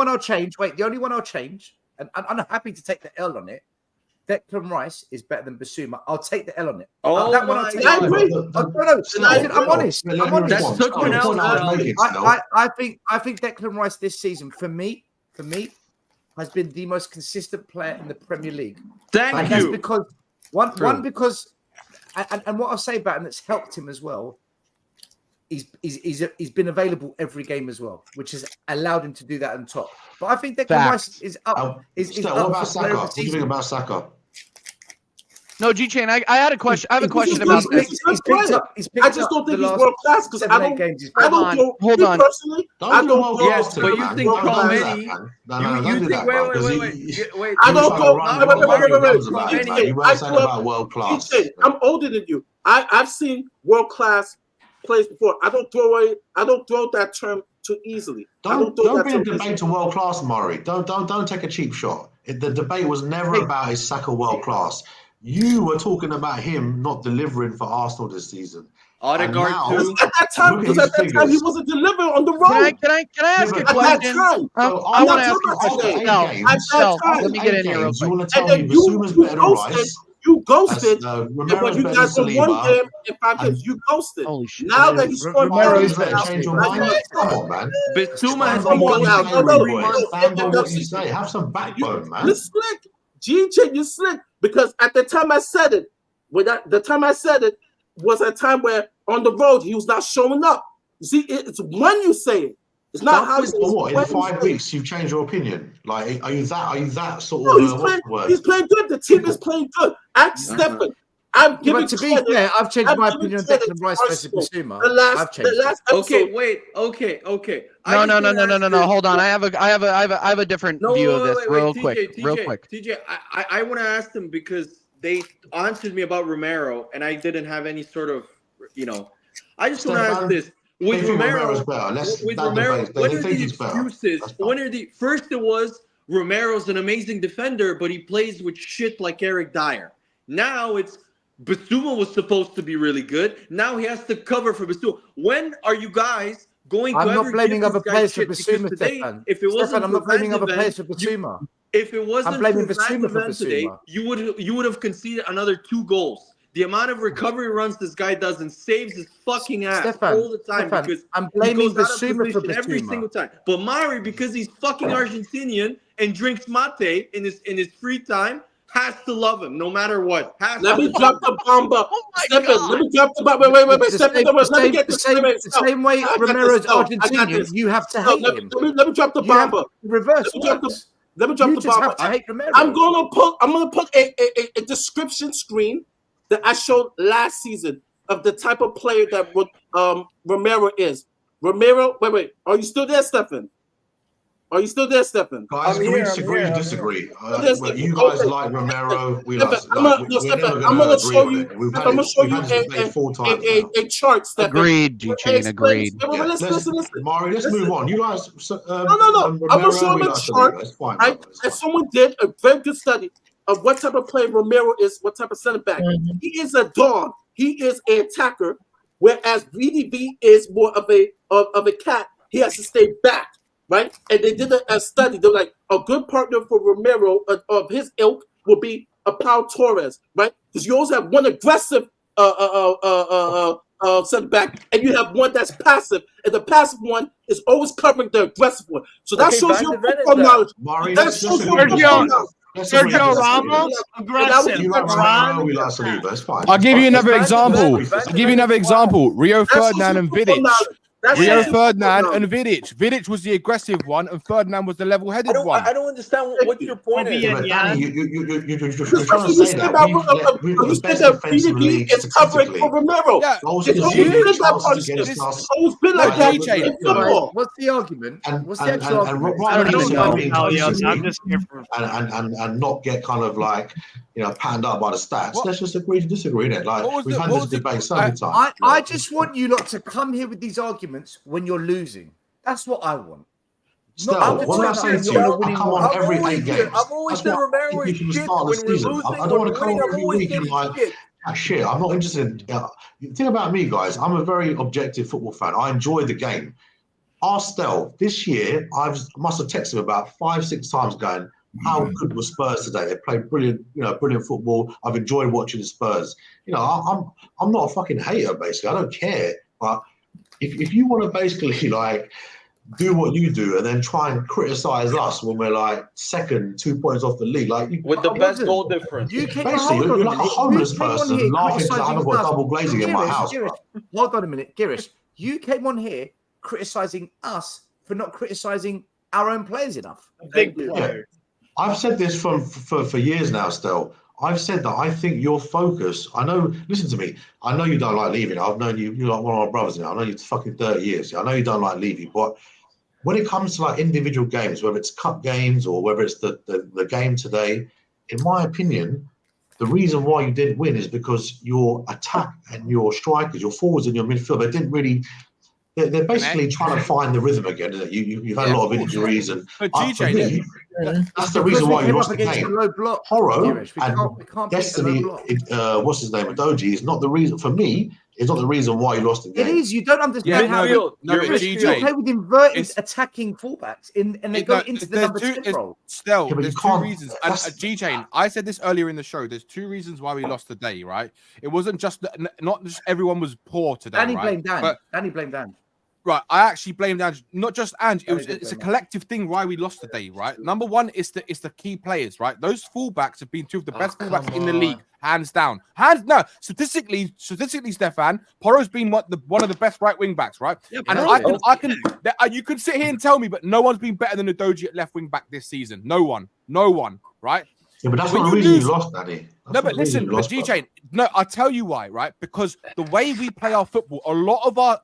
I'll change. Wait, the only one I'll change and I'm happy to take the L on it. Declan Rice is better than Basuma. I'll take the L on it. Oh that one my I'll take. God. I'm honest. I'm honest. That's such an L. I think Declan Rice this season, for me, has been the most consistent player in the Premier League. Thank and you. That's because one because, and what I'll say about him that's helped him as well. He's been available every game as well, which has allowed him to do that on top. But I think Declan Rice is up. What about Saka? What do you think about Saka? No, G Chain. I had a question. I have a question about this. I just don't think he's world class because I don't. Hold on. Personally, I don't. Yes, but you think how many? You think? Wait. I don't go. Wait. I'm older than you. I've seen world class plays before. I don't throw that term too easily. Don't bring a debate to world class, Murray. Don't take a cheap shot. The debate was never about his Saka world class. You were talking about him not delivering for Arsenal this season. Odegaard too. At that time, because at that time he wasn't delivering on the road. Can I ask a question? I want to ask a question. Let me get in here real quick. You want to tell me Basuma's better than Rice? You ghosted. Romero's You better guys than won Saliba. 1 game in 5 games. You ghosted. Holy shit. Now that he's scoring Romero's better. Change your mind. Come on, man. Basuma has Stand been on what ghosting you for say, 3 months. Stand on what you say. Have some backbone, man. You're slick. GJ, you're slick. Because at the time I said it, the time I said it was a time where on the road he was not showing up. You see, it's when you say it. It's not how you say it. What, in 5 weeks you've changed your opinion? Like, are you that sort No, of he's playing good. The team is playing good. Ask Stefan. I'm giving to be fair, I've changed my opinion on Declan Rice versus Basuma. I've changed it. Okay, wait. Okay. No. Hold on. I have a different view of this. Real quick. TJ, I want to ask them because they answered me about Romero, and I didn't have any sort of, I just want to ask this. With Romero, what are the excuses? First it was Romero's an amazing defender, but he plays with shit like Eric Dyer. Now it's Basuma was supposed to be really good. Now he has to cover for Basuma. When are you guys going to I'm ever not blaming give other this guy players for shit? Because Basuma, today, Stefan. if it wasn't Stefan, I'm not blaming other players for Basuma, Basuma. if it wasn't I'm blaming for Basuma for today, Basuma. you would have conceded another 2 goals. The amount of recovery runs this guy does and saves his fucking ass all the time because I'm blaming he goes out of Basuma for position every Basuma. single time. But Mari, because he's fucking Argentinian and drinks mate in his free time, has to love him no matter what. Let me drop the bomb up. Stefan, let me drop the bomb. Wait. Stefan, let me get the same way Romero's Argentinian, you have to hate him. Let me drop the bomb up. Reverse. Let me drop the bomb up. I'm gonna put a description screen that I showed last season of the type of player that Romero is. Romero, wait. Are you still there, Stefan? Are you still there, Stefan? Guys, can we disagree and disagree? You guys like Romero, we like. I'm gonna show you. I'm gonna show you a chart. Stefan. Agreed, G-Chain. Agreed. Listen. Mari, let's move on. You guys. No. I'm gonna show him a chart. And someone did a very good study of what type of player Romero is, what type of center back. He is a dog. He is an attacker, whereas VDB is more of a cat. He has to stay back. Right, and they did a study. They're like, a good partner for Romero of his ilk will be a Pau Torres, right? Because you always have one aggressive center back, and you have one that's passive, and the passive one is always covering the aggressive one. So that shows your football knowledge. That shows your football knowledge. Sergio Ramos, aggressive. I'll give you another example. Rio Ferdinand and Vidic. Vidic was the aggressive one, and Ferdinand was the level-headed one. I don't understand what your point is. You're trying to say that we've got the best defensive league statistically. What's the argument? What's the actual argument? And not get kind of like, panned up by the stats. Let's just agree to disagree, innit? Like, we've had this debate so many times. I just want you lot to come here with these arguments when you're losing. That's what I want. Still, what I say to you, I come on every 8 games. I've always said Romero is shit when we're losing. I don't want to come on every week and like, shit, I'm not interested. The thing about me, guys, I'm a very objective football fan. I enjoy the game. Arsenal, this year, I must have texted him about 5-6 times going, how good was Spurs today? They played brilliant, brilliant football. I've enjoyed watching the Spurs. I'm not a fucking hater, basically. I don't care. But if you want to basically like do what you do and then try and criticize us when we're like second, 2 points off the league, like with the best goal difference. Basically, you're like a homeless person laughing because I haven't got double glazing in my house. Hold on a minute, Girish. You came on here criticizing us for not criticizing our own players enough. Yeah. I've said this for years now, Stel. I've said that I think your focus, listen to me, I know you don't like Levy. I've known you, you're like one of my brothers now. I know you fucking 30 years. I know you don't like Levy, but when it comes to like individual games, whether it's cup games or whether it's the game today, in my opinion, the reason why you didn't win is because your attack and your strikers, your forwards and your midfield, they didn't really. They're basically trying to find the rhythm again. You've had a lot of injuries, and for me, that's the reason why you lost the game. Porro and Destiny, what's his name, Udogie, is not the reason. For me, it's not the reason why you lost the game. It is. You don't understand how you play with inverted attacking fullbacks, and they go into the number 10 role. Still, there's two reasons. G-Chain, I said this earlier in the show. There's two reasons why we lost today, right? It wasn't just not just everyone was poor today. Danny right? blamed Dan. But, Danny blamed Dan. Right, I actually blame Ange, not just Ange. It's a collective thing why we lost today, right? Number one is the key players, right? Those fullbacks have been two of the best fullbacks in the league, hands down. Statistically, Stefan, Porro's been one of the best right wing backs, right? Yeah, and you could sit here and tell me, but no one's been better than Udogie at left wing back this season. No one, right? Yeah, but that's not the reason you lost, Danny. No, but listen, G-Chain. No, I'll tell you why, right? Because the way we play our football, a lot of our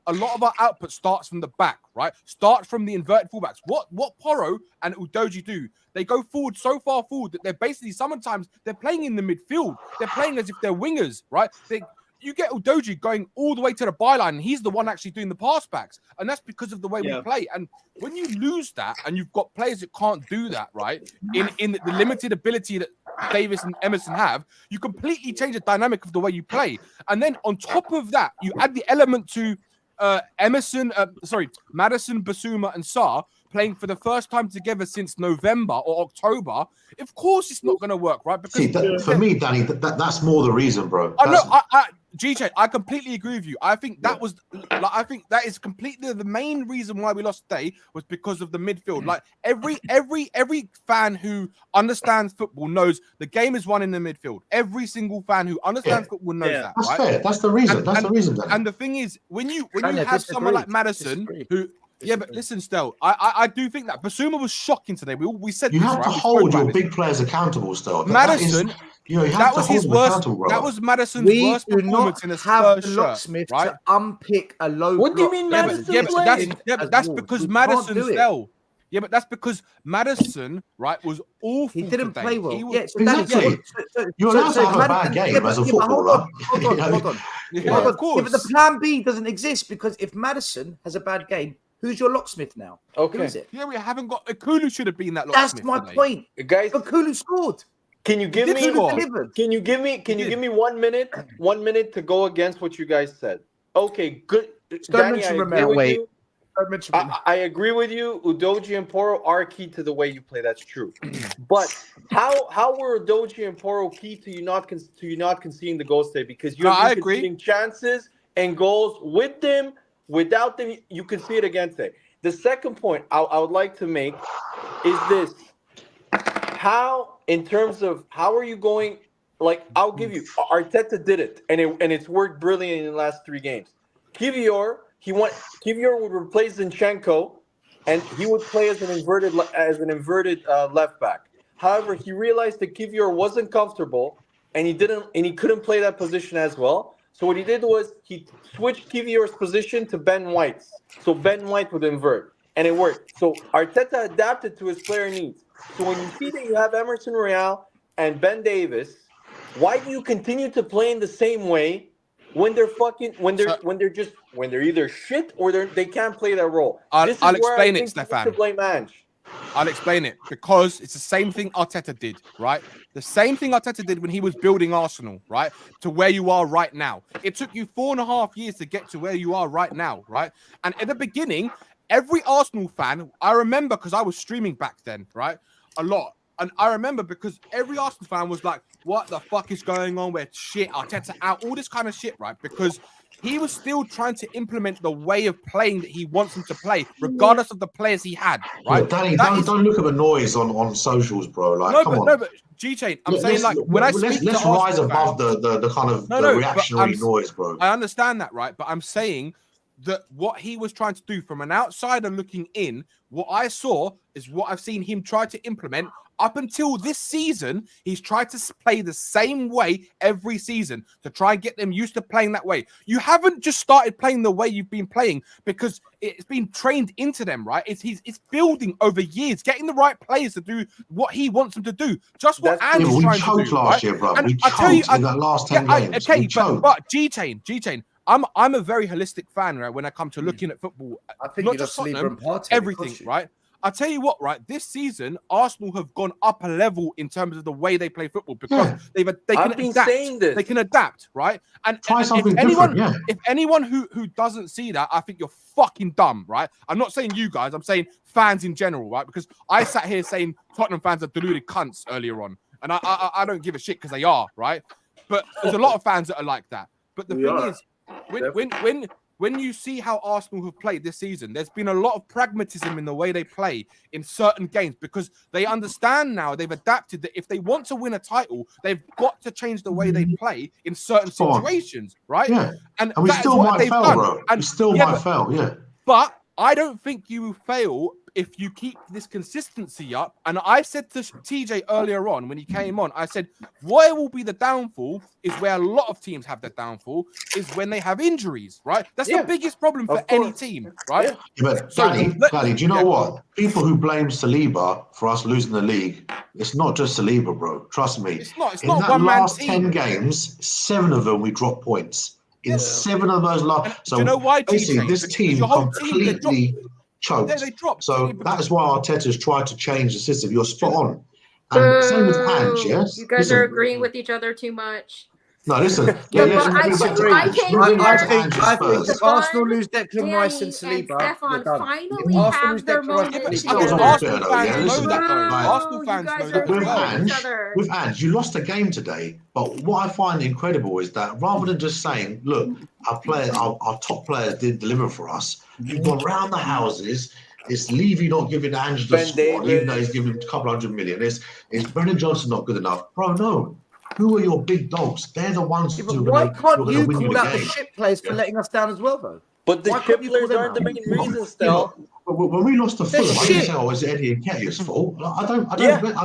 output starts from the back, right? Starts from the inverted fullbacks. What Porro and Udogie do, they go forward so far forward that they're basically sometimes they're playing in the midfield. They're playing as if they're wingers, right? You get Udogie going all the way to the byline, and he's the one actually doing the pass backs, and that's because of the way we play. And when you lose that, and you've got players that can't do that, right? In the limited ability that Davis and Emerson have, you completely change the dynamic of the way you play. And then on top of that, you add the element to Madison, Basuma, and Sarr playing for the first time together since November or October. Of course, it's not going to work, right? Because for me, Danny, that's more the reason, bro. GJ, I completely agree with you. I think that was, I think that is completely the main reason why we lost today was because of the midfield. Like every fan who understands football knows the game is won in the midfield. Every single fan who understands football knows that. That's right? fair. That's the reason. That's the reason. Danny. And the thing is, when you have someone like Madison who. Yeah, but listen, Stel, I do think that Basuma was shocking today. We said you have to hold your big players accountable, Stel. Madison, that was his worst. That was Madison's worst performance in a Spurs shirt, right? To unpick a low. What do you mean, Madison? That's because Madison, Stel. Yeah, but that's because Madison, right, was awful. He didn't play well. Exactly. You're allowed to have a bad game as a footballer. Hold on. Of course. But the plan B doesn't exist because if Madison has a bad game, who's your locksmith now? Okay. Who is it? Yeah, we haven't got Akulu. Should have been that locksmith. That's my point, guys. Akulu scored. Can you give me 1 minute? 1 minute to go against what you guys said. Okay, good. Danny, I agree with you. Udogie and Porro are key to the way you play. That's true. But how were Udogie and Porro key to you not conceding the goals today? Because you're conceding chances and goals with them. Without them, you can see it against it. The second point I would like to make is this: how, in terms of how are you going? Like, I'll give you Arteta did it, and it's worked brilliantly in the last 3 games. Kivior would replace Zinchenko, and he would play as an inverted left back. However, he realized that Kivior wasn't comfortable, and he couldn't play that position as well. So what he did was he switched Kivior's position to Ben White's. So Ben White would invert, and it worked. So Arteta adapted to his player needs. So when you see that you have Emerson Royal and Ben Davis, why do you continue to play in the same way when they're either shit or they can't play their role? I'll explain it, Stefan. To blame Ange. I'll explain it because it's the same thing Arteta did, right? The same thing Arteta did when he was building Arsenal, right? To where you are right now. It took you 4.5 years to get to where you are right now, right? And at the beginning, every Arsenal fan, I remember because I was streaming back then, right? A lot. And I remember because every Arsenal fan was like, what the fuck is going on? We're shit, Arteta out, all this kind of shit, right? Because he was still trying to implement the way of playing that he wants them to play, regardless of the players he had, right? Look, Danny, don't look at the noise on socials, bro. Like, come on. No, but G-Chain, I'm saying like when I speak to let's rise Arsenal above fans, the kind of No, the but reactionary noise, bro. I understand that, right? But I'm saying that what he was trying to do from an outsider looking in, what I saw is what I've seen him try to implement up until this season. He's tried to play the same way every season to try and get them used to playing that way. You haven't just started playing the way you've been playing because it's been trained into them, right? It's building over years, getting the right players to do what he wants them to do. Just what Andy's trying to do. We choked last year, bro. We choked in that last 10 games. Okay, but G-Chain, I'm a very holistic fan, right? When I come to looking at football, I think not just Tottenham, everything, right? I tell you what, right? This season, Arsenal have gone up a level in terms of the way they play football because they can adapt. They can adapt, right? And if anyone who doesn't see that, I think you're fucking dumb, right? I'm not saying you guys. I'm saying fans in general, right? Because I sat here saying Tottenham fans are deluded cunts earlier on, and I don't give a shit because they are, right? But there's a lot of fans that are like that. But the thing is, when you see how Arsenal have played this season, there's been a lot of pragmatism in the way they play in certain games because they understand now, they've adapted that if they want to win a title, they've got to change the way they play in certain situations, right? Yeah. And we still might fail, bro. We still might fail, yeah. But I don't think you will fail if you keep this consistency up. And I said to TJ earlier on when he came on, I said, where will be the downfall is where a lot of teams have the downfall is when they have injuries, right? That's the biggest problem for any team, right? Yeah, but Danny, do you know what? People who blame Saliba for us losing the league, it's not just Saliba, bro. Trust me. It's not in that one last team. 10 games, 7 of them we dropped points. In 7 of those last, so do you know why, basically TJ? this team Your whole completely choked. Yeah, they dropped. So that is why Arteta's tried to change the system. You're spot on. And same with Ange, yes? You guys are agreeing with each other too much. No, listen. I think if Arsenal lose Declan Rice and Saliba, Stefan done. finally have their moment together. Arsenal fans know that, though. Arsenal fans know that. With Ange, you lost a game today, but what I find incredible is that rather than just saying, look, our top players did deliver for us, you've gone round the houses. It's Levy not giving Ange the squad, even though he's giving him a couple $100 million. It's Brendan Johnson not good enough. Bro, no. Who are your big dogs? They're the ones who why can't you win call out the game. shit players for letting us down as well, though? But the shit players aren't the main reason, still. When we lost to Fulham, I didn't say, "Oh, it's Eddie Nketiah's fault." I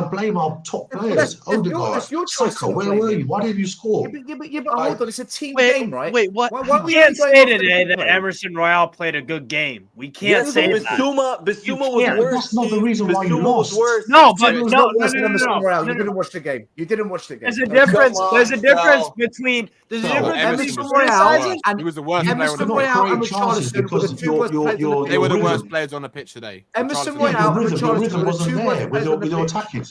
blame our top players. Odegaard, Saka, where were you? Why didn't you score? Yeah, but hold on, it's a team game, right? Wait, what? Why We can't say today that Emerson Royale played a good game. We can't say that. Bissouma was worse. That's not the reason why you lost. No, but You didn't watch the game. You didn't watch the game. There's a difference. There's a difference between. There's a difference between criticizing. He was the worst player on Emerson the Royale and pitch. Richarlison were the two worst players on the pitch. They were the worst players on the pitch today. Emerson Royale and Richarlison were the two worst players on the pitch.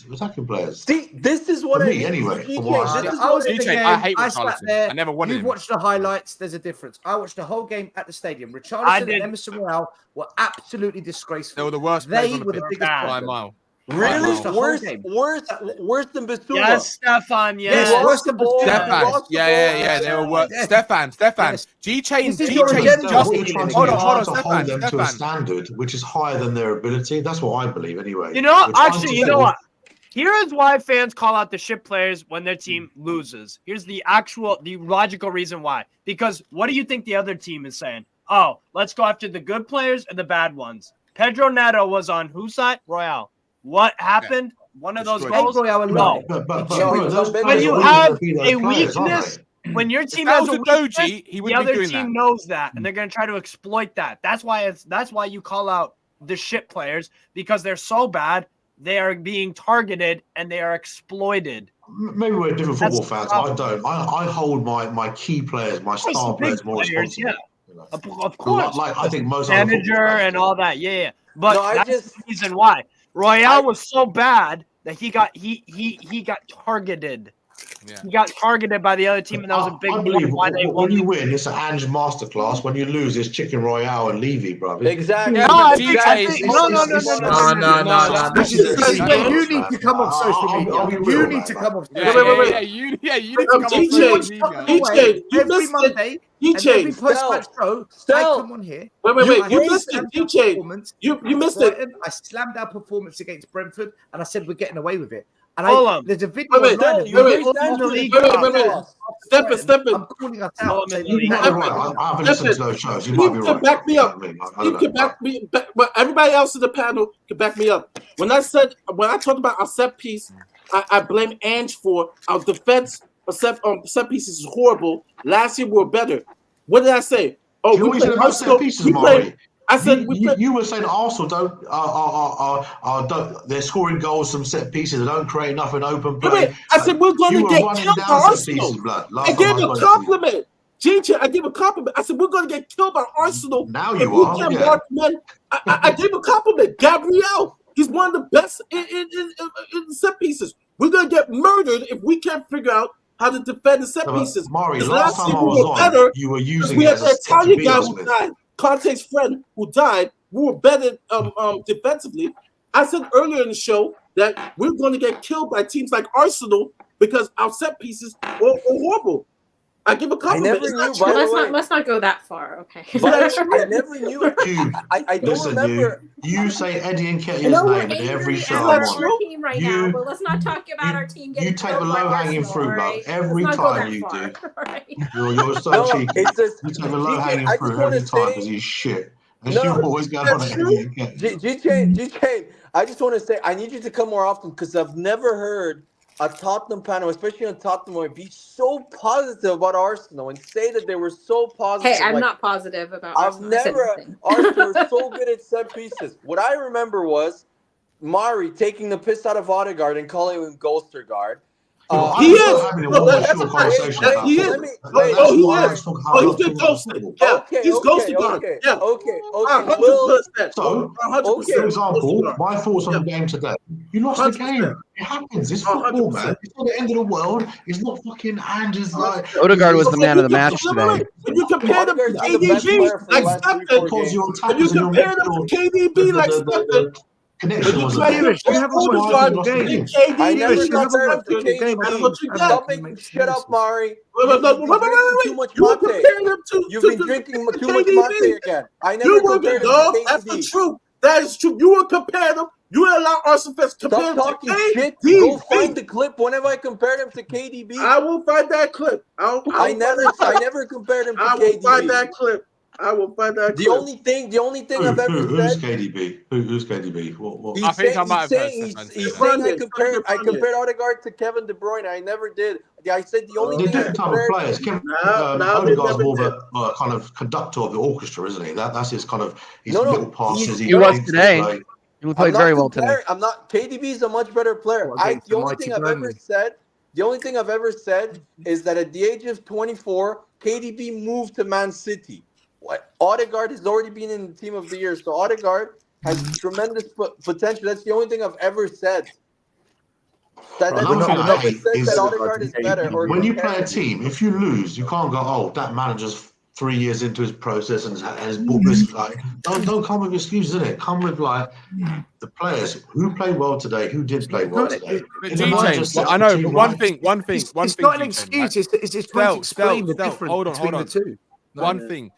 With attacking players. See, this is what For I me, mean. anyway. I was at the game. I hate I sat Richarlison. there. I never wanted You've him. watched the highlights. There's a difference. I watched the whole game at the stadium. Richarlison and Emerson Royale were absolutely disgraceful. They were the worst players on the were pitch the biggest by a problem. mile. Really? Worse Worse than Bissouma. Yes, Stefan. Yes. Worse than Stefan. Yeah. They were worse. Stefan. G-Chain just hold on, hold them to a standard which is higher than their ability. That's what I believe, anyway. You know, actually, you know what? Here is why fans call out the shit players when their team loses. Here's the logical reason why. Because what do you think the other team is saying? Oh, let's go after the good players and the bad ones. Pedro Neto was on whose side? Royale. What happened? One of those goals? No. When you have a weakness, when your team has a weakness, the other team knows that, and they're going to try to exploit that. That's why you call out the shit players, because they're so bad, they are being targeted and they are exploited. Maybe we're different football fans. I don't. I hold my key players, my star players more responsible. Yeah. Of course. Like I think most manager and all that. Yeah. But that's the reason why. Royale was so bad that he got targeted. He got targeted by the other team, and that was a big I believe why they when won. you win, it's an Ange masterclass. When you lose, it's Chicken Royale and Levy, bro. Exactly. No, I think No. You need to come off social media. You need to come off social media. You need to come off social media. Every Monday and every post-match show, I come on here. Wait. You missed it, DJ. You missed it. I slammed our performance against Brentford, and I said we're getting away with it. And there's a video Wait. Step it. I'm calling us out. You might be right. I haven't listened to those shows. You might be right. Back me up. You can back me. But everybody else in the panel can back me up. When I talked about our set piece, I blame Ange for our defense. Set pieces is horrible. Last year we were better. What did I say? Oh, you know what you said about set pieces, Murray? I said you were saying Arsenal don't they're scoring goals from set pieces. They don't create enough in open play. I said we're going to get killed by Arsenal. I gave a compliment. GJ, I gave a compliment. I said we're going to get killed by Arsenal. Now you are. Mark men. I gave a compliment. Gabriel, he's one of the best in set pieces. We're going to get murdered if we can't figure out how to defend the set pieces. Mari, last time I was on, you were using we it had as the a Italian guy who died. Conte's friend who died, we were better defensively. I said earlier in the show that we're going to get killed by teams like Arsenal because our set pieces are horrible. I give a compliment. Let's not go that far, okay? I never knew. I don't remember. You say Eddie Nketiah's name in every show. Our team right now, but let's not talk about our team getting. You take the low-hanging fruit, right? Every time you do. Right? You're so cheeky. You take the low-hanging fruit every time because he's shit. And you always go on Eddie Nketiah. GK, I just want to say I need you to come more often because I've never heard a Tottenham panel, especially on Tottenham, be so positive about Arsenal and say that they were so positive. Hey, I'm not positive about Arsenal. Arsenal were so good at set pieces. What I remember was Mari taking the piss out of Odegaard and calling him Ghostergaard. He is. He is. He's been ghosted. Yeah, he's ghosted. Yeah. Okay. So, for example, my thoughts on the game today. You lost the game. It happens. It's football, man. It's not the end of the world. It's not fucking Andrew's like. Odegaard was the man of the match today. When you compare them to KDB, like Stephen, when you compare them to KDB, like Stephen. Connection was I never compared them to KDB. Shut up, Mari. Wait. You've been drinking too much mate again. I never compared them to KDB. That's the truth. That is true. You will compare them. You will allow Arsenal fans to compare them talking to shit. KDB. Go find the clip whenever I compare them to KDB. I will find that clip. I never compared them to KDB. I will find that clip. The only thing I've ever said. Who's KDB? Who's KDB? What? I think I might have heard he's saying I compared Odegaard to Kevin De Bruyne. I never did. I said the only thing. Different type of players. Odegaard's more of a kind of conductor of the orchestra, isn't he? That's his kind of little passes. He was today. He played very well today. I'm not. KDB is a much better player. The only thing I've ever said is that at the age of 24, KDB moved to Man City. Odegaard has already been in the team of the year, so Odegaard has tremendous potential. That's the only thing I've ever said. That Odegaard is better. When you play a team, if you lose, you can't go, oh, that manager's 3 years into his process and has bought this. Like, don't come with excuses, innit? Come with like the players who played well today, who did play well today. I know, but one thing. It's not an excuse. It's trying to explain the difference between the two. One thing.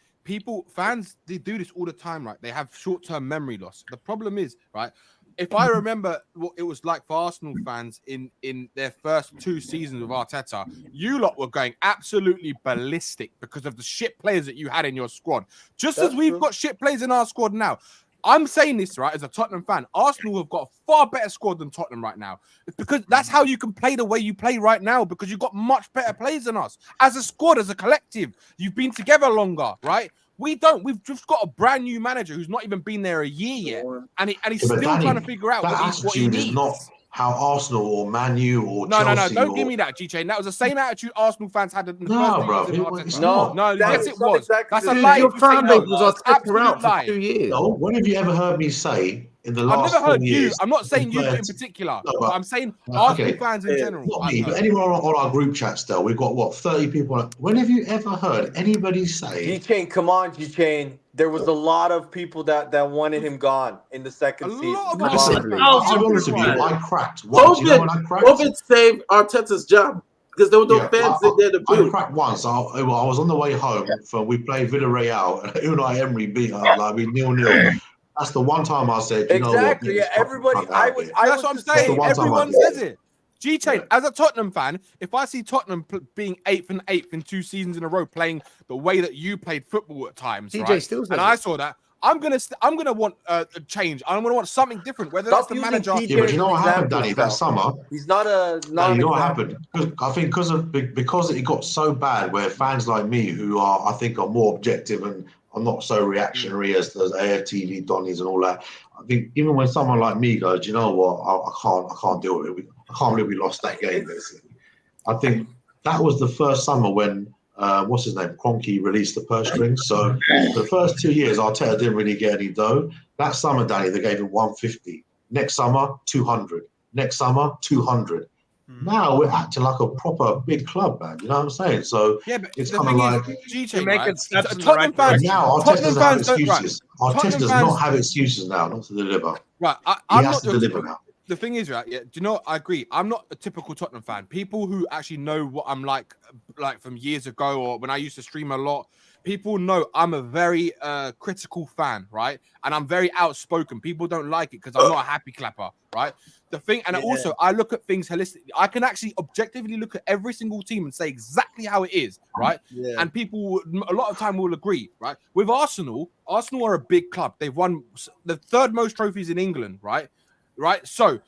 Fans, they do this all the time, right? They have short-term memory loss. The problem is, right, if I remember what it was like for Arsenal fans in their first 2 seasons with Arteta, you lot were going absolutely ballistic because of the shit players that you had in your squad. Just as we've got shit players in our squad now. I'm saying this, right, as a Tottenham fan. Arsenal have got a far better squad than Tottenham right now. It's because that's how you can play the way you play right now, because you've got much better players than us. As a squad, as a collective, you've been together longer, right? We don't. We've just got a brand new manager who's not even been there a year yet. And he's still trying to figure out what he needs. Is not how Arsenal or Man U or Chelsea. No. Don't give me that, G-Chain. That was the same attitude Arsenal fans had in the first season. No, yes, it was. That's a lie. Your fan base was Arteta out for 2 years. No, when have you ever heard me say in the I've last never 4 heard you. years. I'm not saying you in compared to- particular, No, but I'm saying Arsenal fans in general. Not I've me, heard. but anyone on our group chats, though, we've got what 30 people. When have you ever heard anybody say? G-Chain, come on, G-Chain. There was a lot of people that wanted him gone in the second season. lot of Come Arsenal on. fans. I'll be honest with you, I cracked once. You know when I cracked? COVID saved Arteta's job because there were no fans there to I boo. cracked once. I was on the way home from we played Villarreal and Unai Emery beat us like we 0-0. That's the one time I said, you know what? Exactly. Yeah, everybody. I was That's what I'm the saying. same. Everyone says it. G-Chain, as a Tottenham fan, if I see Tottenham being 8th and 8th in 2 seasons in a row, playing the way that you played football at times, TJ right? still says And it. I saw that, I'm gonna want a change. I'm gonna want something different. Whether that's the manager. Yeah, but you know what happened, Danny, that summer? He's not a. No, you know what happened? I think because it got so bad, where fans like me, who I think are more objective and are not so reactionary as those AFTV Donnies and all that. I think even when someone like me goes, you know what, I can't deal with it. I can't believe we lost that game. Basically, I think that was the first summer when what's his name, Kroenke released the purse strings. So the first 2 years, Arteta didn't really get any dough. That summer, Danny, they gave him 150. Next summer, 200. Next summer, 200. Now we're acting like a proper big club, man. You know what I'm saying? So yeah, but it's the kind of thing like is, G-Chain, right? Tottenham fans. Now Arteta doesn't have excuses. Arteta Tottenham does fans- not have excuses now not to deliver. Right, He I'm has not to your deliver typical- now. The thing is, right? Yeah, do you know what? I agree. I'm not a typical Tottenham fan. People who actually know what I'm like from years ago or when I used to stream a lot, people know I'm a very critical fan, right? And I'm very outspoken. People don't like it because I'm not a happy clapper, right? The thing, and also I look at things holistically. I can actually objectively look at every single team and say exactly how it is, right? Yeah. And people a lot of time will agree, right? With Arsenal are a big club. They've won the 3rd most trophies in England, right? Right. So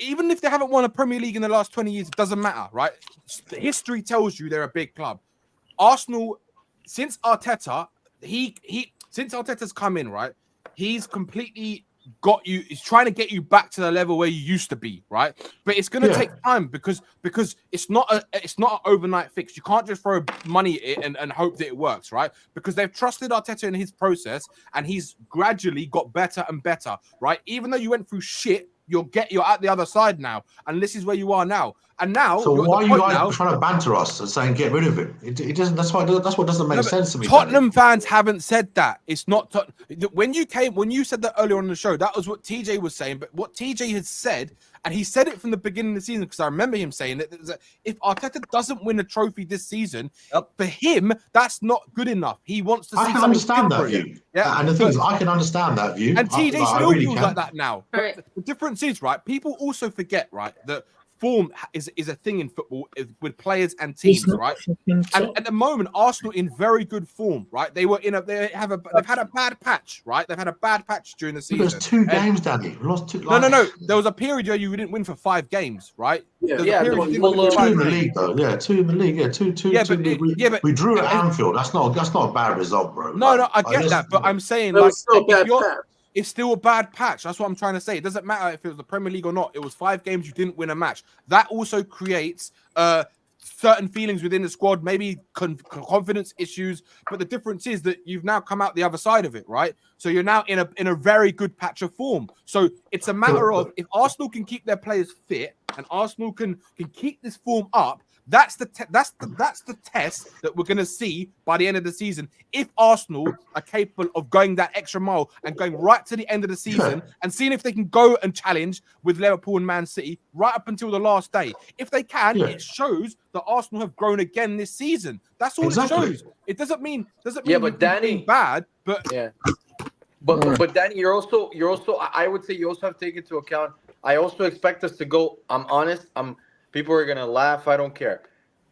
even if they haven't won a Premier League in the last 20 years, it doesn't matter, right? History tells you they're a big club. Arsenal, since Arteta, since Arteta's come in, right? He's completely got you. He's trying to get you back to the level where you used to be, right? But it's going to take time because it's not an overnight fix. You can't just throw money at it and hope that it works, right? Because they've trusted Arteta in his process and he's gradually got better and better, right? Even though you went through shit, you're at the other side now, and this is where you are now. And now, So why are you guys trying to banter us and saying get rid of it? It doesn't. That's what doesn't make sense to me. Tottenham fans haven't said that. It's not when you said that earlier on in the show. That was what TJ was saying. But what TJ had said, and he said it from the beginning of the season because I remember him saying it. That if Arteta doesn't win a trophy this season, for him that's not good enough. He wants to see. I can understand that view. Yeah, and the thing is, I can understand that view. And TJ I still really feels can. like that now. But the difference is, right? People also forget, right, that form is a thing in football with players and teams, right? And at the moment, Arsenal in very good form, right? They've had a bad patch, right? They've had a bad patch during the season. There's 2 games, Danny. We lost 2. No. There was a period where you didn't win for 5 games, right? There was 2 in the league, though. Yeah, 2 in the league. Yeah, two. We drew at Anfield. That's not a bad result, bro. No, I get that, but I'm saying it's still a bad patch. That's what I'm trying to say. It doesn't matter if it was the Premier League or not. It was 5 games you didn't win a match. That also creates certain feelings within the squad, maybe confidence issues. But the difference is that you've now come out the other side of it, right? So you're now in a very good patch of form. So it's a matter of if Arsenal can keep their players fit and Arsenal can keep this form up. That's the test that we're going to see by the end of the season. If Arsenal are capable of going that extra mile and going right to the end of the season and seeing if they can go and challenge with Liverpool and Man City right up until the last day. If they can, it shows that Arsenal have grown again this season. That's all it shows. It doesn't mean but Danny, being bad, but But Danny, you're also I would say you also have to take into account. I also expect us to go. I'm honest. People are gonna laugh. I don't care.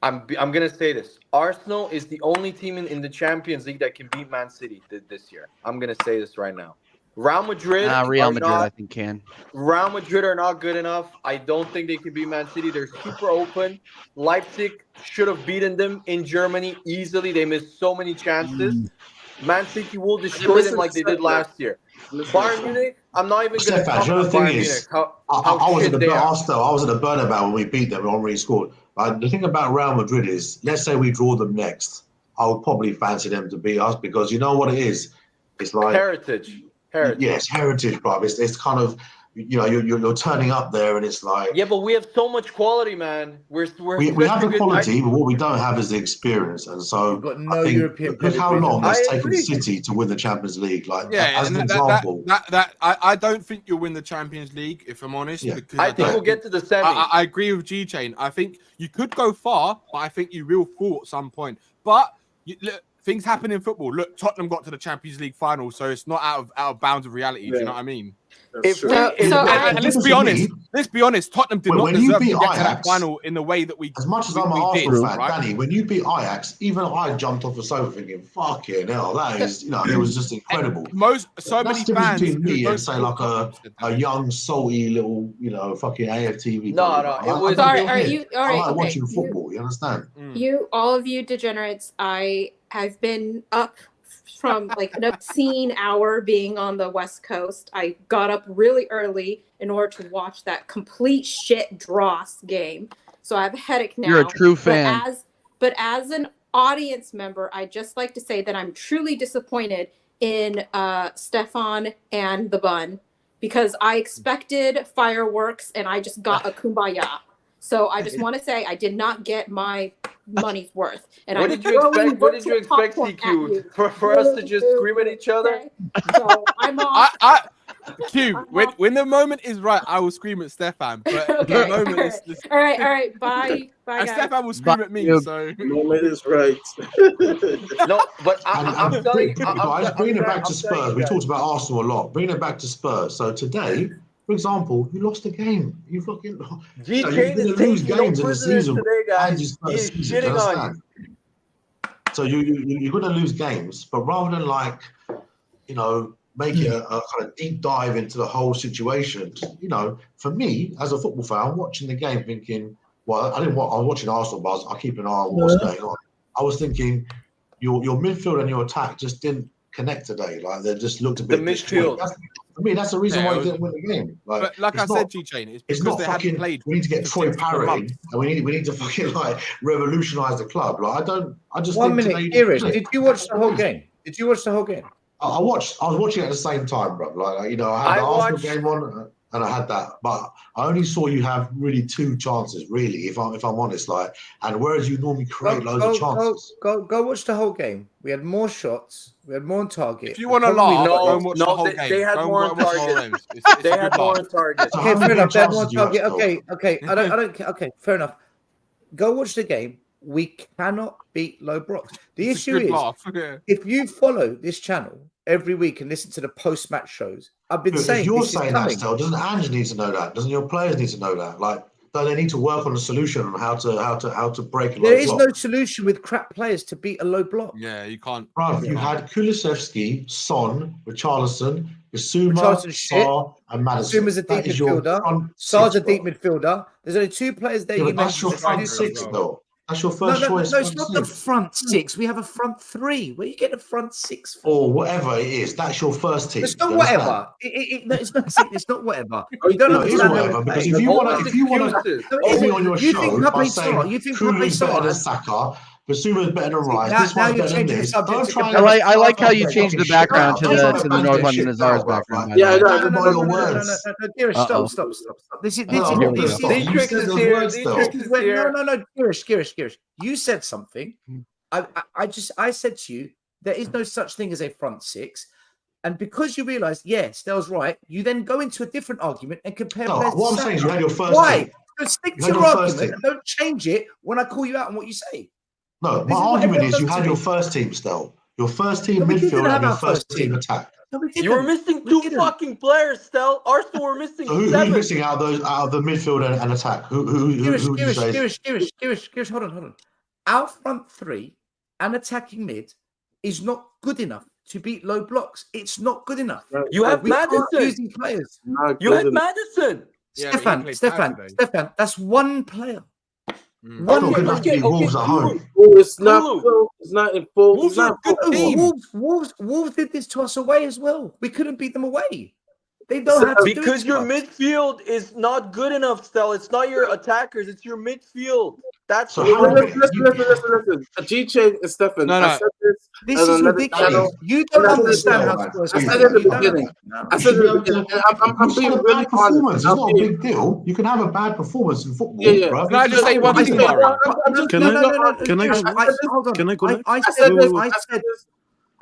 I'm gonna say this. Arsenal is the only team in the Champions League that can beat Man City this year. I'm gonna say this right now. Real Madrid. I think can. Real Madrid are not good enough. I don't think they can beat Man City. They're super open. Leipzig should have beaten them in Germany easily. They missed so many chances. Man City will destroy them like they did last year. Bayern Munich, I'm not even going to talk about Bayern Munich. I was at the Bernabeu when we beat them. We already scored. But the thing about Real Madrid is, let's say we draw them next, I would probably fancy them to beat us because you know what it is. It's like heritage. Heritage. Yeah, it's heritage, bro. It's kind of, you know, you're turning up there, and it's like, Yeah, but we have so much quality, man. We're we have the quality, but what we don't have is the experience. And so You've got no I think European look how pedigree. long I it's taken agree. City to win the Champions League. Like, Yeah, as and an example. I don't think you'll win the Champions League, if I'm honest. Yeah. Because I think we'll get to the semi. I agree with G Chain. I think you could go far, but I think you will fall at some point. But look, things happen in football. Look, Tottenham got to the Champions League final, so it's not out of bounds of reality. Do you know what I mean? Let's be honest. Tottenham did not deserve to get to that final in the way that we. As much as I'm an Arsenal fan, Danny, when you beat Ajax, even I jumped off the sofa thinking, "Fucking hell, that is," you know, it was just incredible. Many fans between me and say like a young salty little, you know, fucking AFTV. No, it was. Sorry, are you all I right? like Okay. watching football. You understand? You, all of you degenerates, I have been up from like an obscene hour being on the West Coast. I got up really early in order to watch that complete shit Dross game. So I have a headache now. You're a true fan. But as an audience member, I'd just like to say that I'm truly disappointed in Stefan and the Bun, because I expected fireworks and I just got a kumbaya. So I just want to say I did not get my money's worth. And What did you expect? What did you expect, CQ? For us to just scream at each other? So I'm off. Q, when the moment is right, I will scream at Stefan. But Okay. the moment is All right. Bye, and guys. Stefan will scream at me. So the moment is right. No, but I'm telling you. Guys, bringing it back to Spurs. We talked about Arsenal a lot. Bringing it back to Spurs. So today, for example, you lost a game. You fucking. G you're Chain going is to lose taking no games in the prisoners season. today, guys. He's He's shitting on you. So you're going to lose games, but rather than like, you know, make it a kind of deep dive into the whole situation. You know, for me as a football fan, I'm watching the game thinking, well, I was watching Arsenal, but I keep an eye on what's going on. I was thinking, your midfield and your attack just didn't connect today. Like they just looked a bit. The midfield. For me, that's the reason why you didn't win the game. But like I said, G-Chain, it's because they hadn't played. We need to get Troy Parry, and we need to fucking like revolutionise the club. Like I just. 1 minute, Irish. Did you watch the whole game? Did you watch the whole game? I was watching at the same time, bro. Like, you know, I had the Arsenal game on, and I had that, but I only saw you have really 2 chances, really, if I'm honest. Like, and whereas you normally create loads of chances. Go watch the whole game. We had more shots. We had more on target. If you want to laugh, go and watch the whole game. They had more on target. They had more on target. Okay, fair enough. They had more on target. Okay. I don't. Okay, fair enough. Go watch the game. We cannot beat low blocks. The issue is, if you follow this channel every week and listen to the post-match shows, I've been saying. If you're saying that, still, doesn't Ange need to know that? Doesn't your players need to know that? Like, don't they need to work on a solution on how to break a low block? There is no solution with crap players to beat a low block. Yeah, you can't. Right, you had Kulusevski, Son, Richarlison, Bissouma, Sarr, and Maddison. Bisuma's a deep midfielder. Sarr's a deep midfielder. There's only 2 players there. Yeah, you but that's your mentioned. front 6, though. That's your first choice. No, it's not the front 6. We have a front 3. Where you get a front 6 for? Or whatever it is. That's your first team. It's not whatever. No, it's not. It's not whatever. You don't understand whatever, because if you want to hold me on your show by saying Kulu's better than Saka, Basuma's better than Rice, this one's better than this. I like how you changed the background to the North London Azars background. Yeah, no, words. No, Girish, stop. This is Girish. You said something. I said to you, there is no such thing as a front 6. And because you realise, Stell's right, you then go into a different argument and compare players. What I'm saying is you had your first Why? team. So stick to your argument and don't change it when I call you out on what you say. No, my argument is you had your first team still. Your first team midfield and your first team attack. You were missing 2 fucking players, Stel. Arsenal were missing 7. Who's missing out of the midfield and attack? Who would you say? Girish, hold on. Our front 3 and attacking mid is not good enough to beat low blocks. It's not good enough. You have Maddison. Players. You had Maddison. Stefan, that's one player. One good enough to beat Wolves at home. It's not in full. Wolves are good team. Wolves did this to us away as well. We couldn't beat them away. They don't have to because your midfield is not good enough, Stel. It's not your attackers, it's your midfield. That's listen. G-Chain and Stefan. I said this This is ridiculous. You don't understand how Spurs. I said at the beginning. I said at the beginning. I'm being really performance. honest. It's not a big deal. You can have a bad performance in football. Yeah. Bro. Can I just say one thing, Murray? Can I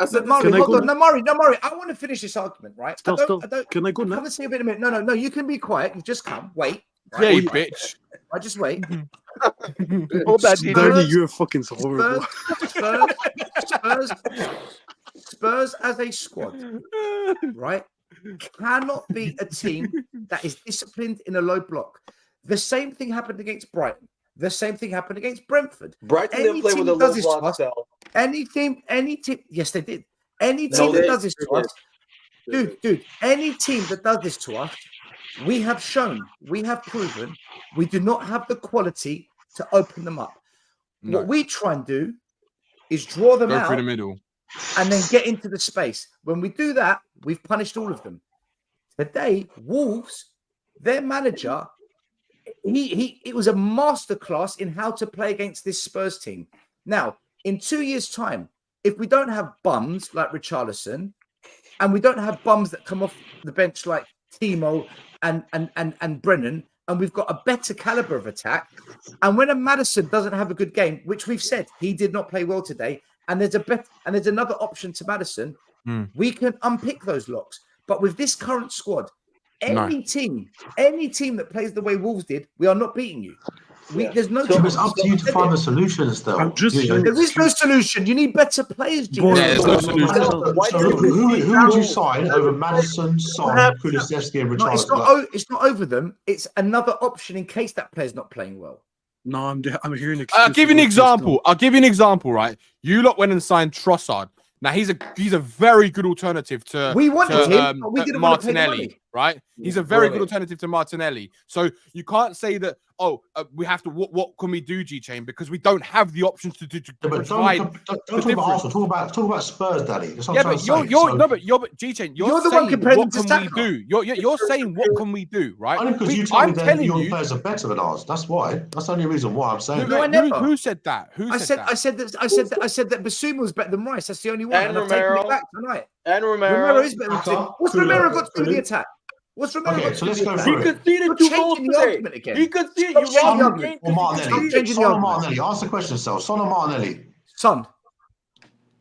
said, Murray, hold on. No, Murray. I want to finish this argument, right? I don't. Can I go now? Come and see a bit in a minute. No. You can be quiet. You just come. Wait. Right? Yeah, you bitch. I just wait. Hold that, Danny. You're fucking horrible. Spurs as a squad, right, cannot be a team that is disciplined in a low block. The same thing happened against Brighton. The same thing happened against Brentford. Brighton didn't play with a low block cell. Any team, yes, they did. Any team that does this to us, dude, any team that does this to us, we have shown, we have proven, we do not have the quality to open them up. No. What we try and do is draw them out through the middle and then get into the space. When we do that, we've punished all of them. Today, Wolves, their manager, it was a masterclass in how to play against this Spurs team. Now, in 2 years' time, if we don't have bums like Richarlison, and we don't have bums that come off the bench like Timo and Brennan, and we've got a better caliber of attack, and when a Maddison doesn't have a good game, which we've said he did not play well today, and there's another option to Maddison, we can unpick those locks. But with this current squad, any team that plays the way Wolves did, we are not beating you. There's no. So it's up to you to find the solutions, though. There is no solution. You need better players. There's no solution. So who would you sign over Maddison, Son, Kulusevski, and Richarlison? It's not over them. It's another option in case that player's not playing well. No, I'm hearing. I'll give you an example. Right? You lot went and signed Trossard. Now he's a very good alternative to him, but we didn't Martinelli, right? He's a very good alternative to Martinelli. So you can't say that. We have to. What can we do, G-Chain? Because we don't have the options to provide. Don't talk about Arsenal. Talk about Spurs, Daddy. That's what but G-Chain. You're the one comparing what can we do? You're saying what can we do, right? Only because you told me that your players are better than ours. That's why. That's the only reason why I'm saying. Who said that? I said that Basuma was better than Rice. That's the only one. And Romero. Back tonight. And Romero is better than what's Romero got to do the attack? What's Romero? Okay, so let's go through it. He conceded 2 goals today. He conceded. Son or Martinelli? Ask the question, Sal. Son or Martinelli? Son.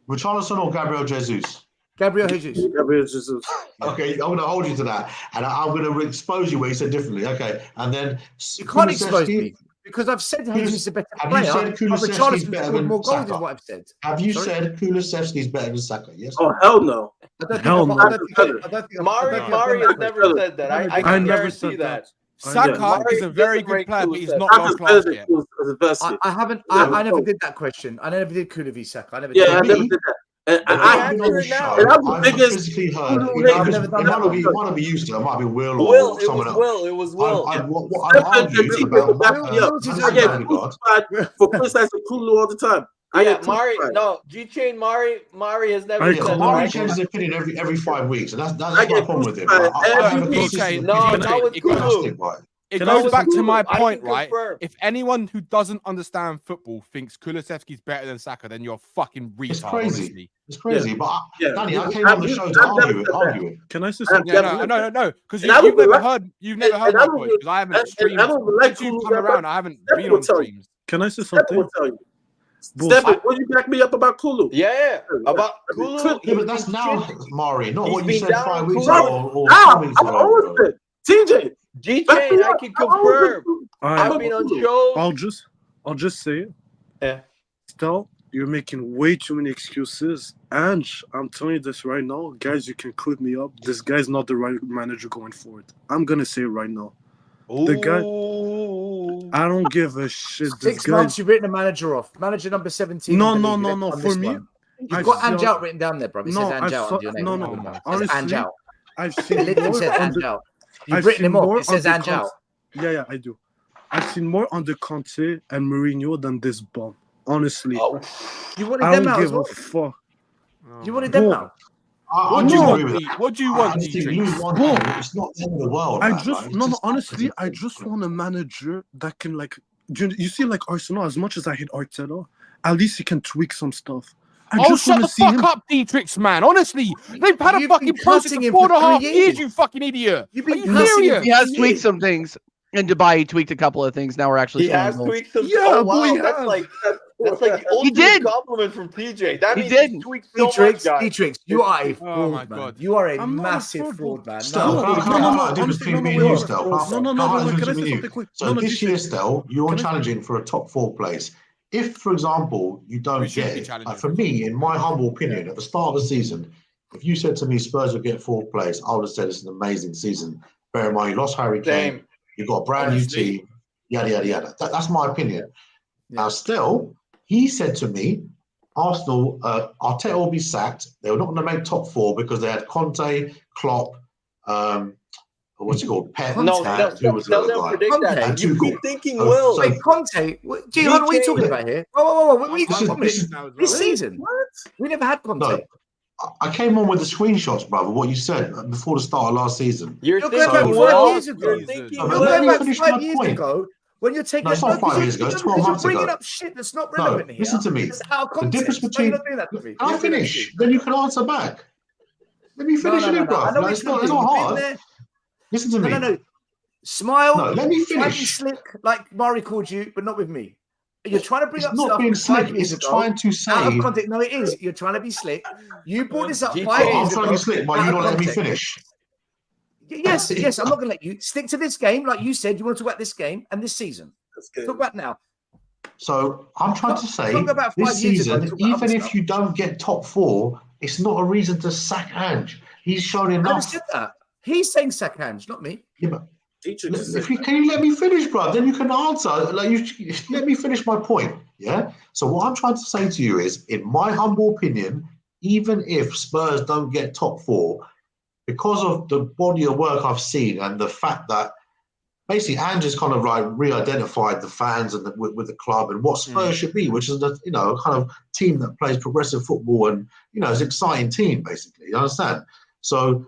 Richarlison or Gabriel Jesus? Gabriel Jesus. Okay, I'm going to hold you to that, and I'm going to expose you where you said differently. Okay, and then you can't expose me because I've said Jesus is a better player. Have you said Kulusevski's better than more goals Saka? Is what I've said. Have you said Kulusevski's better than Saka? Yes. Oh hell no. Mari has never said that. I never see that. Saka is a very good player, but he's not world class yet. I haven't. I never did that question. I never did Kulevi Saka. I never did. I never did that. And I'm the biggest. One of you used to. It might be Will or Will. someone else. It was Will. I'm arguing about. For criticizing Kulu all the time. Mari. No, G-Chain Mari has never said that. Mari changes his opinion every 5 weeks, and that's my problem with him. It goes back to my point, right? If anyone who doesn't understand football thinks Kulusevski's better than Saka, then you're fucking retard. It's crazy. Honestly. It's crazy. But Danny, I came on the show to argue it. Can I say something? No. Because you've never heard my point. Because I haven't streamed. Since you've come around, I haven't been on streams. Can I say something? Stephen, will you back me up about Kulu? Yeah, about Kulu. Yeah, but that's now, Mari, not what you said 5 weeks ago or 4 weeks ago. TJ, G-Chain, I can confirm. I've been on shows. I'll just say it. Yeah. Still, you're making way too many excuses. And I'm telling you this right now, guys, you can clip me up. This guy's not the right manager going forward. I'm gonna say it right now. The guy, I don't give a shit. 6 months, you've written a manager off. Manager number 17. No. For me, you've got Angel written down there, bro. It says Angel. No. Honestly, Angel. I've seen more. Says Angel. You've written him off. It says Angel. Yeah, I do. I've seen more under Conte and Mourinho than this bum. Honestly, you wanted them out as well. Fuck. You wanted them out. What do you want? It's not the end of the world. Honestly, I just want a manager that can you see, like Arsenal. As much as I hate Arteta, at least he can tweak some stuff. Oh, shut the fuck up, Dietrich, man. Honestly, they've had a fucking process of 4.5 years, you fucking idiot. Are you serious? He has tweaked some things. In Dubai, he tweaked a couple of things. Now we're actually He scoring has goals. tweaked some. Yeah, oh boy, wow, he that's has. like the ultimate compliment from TJ. That means he's tweaked so much, guys. Dietrich, you are a Oh my fraud, man. God. You are a I'm not a massive fraud, man. Stell, can I highlight a difference between me and you, Stell? Can I highlight a difference between you? So this year, Stell, you're challenging for a top 4 place. If, for example, you don't get it, like for me, in my humble opinion, at the start of the season, if you said to me Spurs would get 4th place, I would have said it's an amazing season. Bear in mind, you lost Harry Kane, you've got a brand new team, yada, yada, yada. That's my opinion. Now, still, he said to me, Arsenal, Arteta will be sacked. They were not going to make top 4 because they had Conte, Klopp, what's it called? Pep. No, who was the other guy? predict that. And You Tuchel. keep thinking Will. Wait, Conte? Gee, what are we talking about here? Whoa. What are you talking about? This season? What? We never had Conte. No, I came on with the screenshots, brother, what you said before the start of last season. You're going back 5 years ago. You're let going me back finish 5 my years point. ago when you're taking. No, it's not 5 years ago. It's 12 months You're bringing ago. up shit that's not No, relevant here. listen to me. It's out of The context. difference Why are between. you not doing that to me? Can I finish? Then you can answer back. Let me finish it, bro. I know No, what it's you're not doing. You've been hard. there. Listen to me. No. Smile. No, let me Try and be finish. slick, like Mari called you, but not with me. You're trying to bring It's up not stuff being from 5 slick. years It's ago. trying to Out of say. context. No, it is. You're trying to be slick. You brought this up I'm 5 years trying ago. to be slick, but out you of don't let me context. finish. Yes. I'm not going to let you stick to this game, like you said. You want to talk about this game and this season. Talk about now. So I'm trying to say talk about this 5 years ago, season, talk about even other if stuff. you don't get top 4, it's not a reason to sack Ange. He's shown I never enough. said that. He's saying sack Ange, not me. Yeah, but can you let me finish, bro? Then you can answer. Like you let me finish my point. Yeah. So what I'm trying to say to you is, in my humble opinion, even if Spurs don't get top 4, because of the body of work I've seen and the fact that basically Ange has kind of like re-identified the fans and with the club and what Spurs should be, which is the kind of team that plays progressive football and is an exciting team basically. You understand? So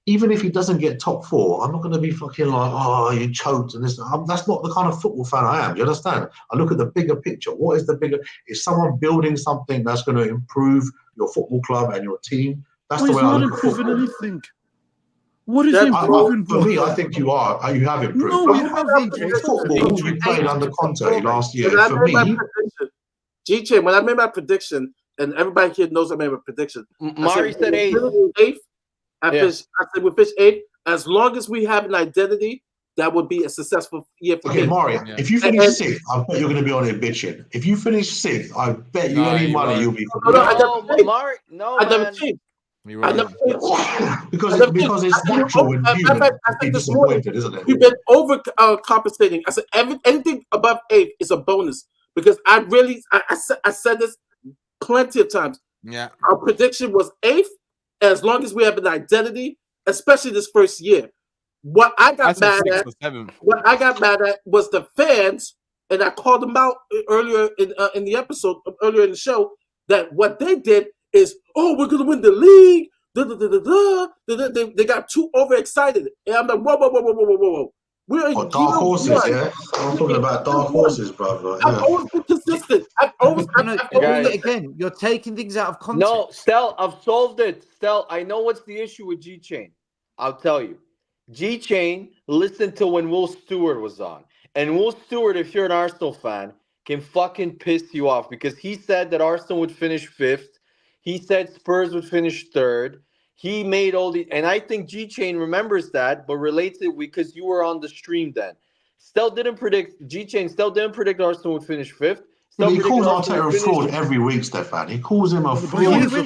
even if he doesn't get top 4, I'm not going to be fucking like, oh, you choked and this. That's not the kind of football fan I am. Do you understand? I look at the bigger picture. What is the bigger? Is someone building something that's going to improve your football club and your team? That's the way I look at football. Anything. What is improving, for me, I think you are. You have improved. No, you haven't. Football you played under Conte last year. When For me, G-Chain, when I made my prediction, and everybody here knows I made a prediction. Mari said 8th. I said we fish 8th. As long as we have an identity, that would be a successful year for me. Mari, if you finish 6th, I bet you're going to be on here bitching. If you finish 6th, I bet you any money you'll be. Mari, no, I never man. changed. Because it's natural when human to be disappointed, isn't it? We've been over compensating. I said anything above 8th is a bonus because I said this plenty of times. Yeah, our prediction was 8th. As long as we have an identity, especially this first year. What I got mad at was the fans, and I called them out earlier in the episode, earlier in the show, that what they did is, oh, we're gonna win the league. They got too overexcited, and I'm like, whoa. We're in dark horses, yeah. I'm talking about dark horses, brother. Yeah. I've always been consistent. Again, you're taking things out of context. No, Stel, I've solved it. Stel, I know what's the issue with G-Chain. I'll tell you. G-Chain listened to when Will Stewart was on. And Will Stewart, if you're an Arsenal fan, can fucking piss you off because he said that Arsenal would finish 5th. He said Spurs would finish 3rd. He made all the, and I think G-Chain remembers that, but relates it because you were on the stream then. Stel didn't predict Arsenal would finish 5th. He calls Arteta a fraud every week, Stefan. He calls him a fraud. He's not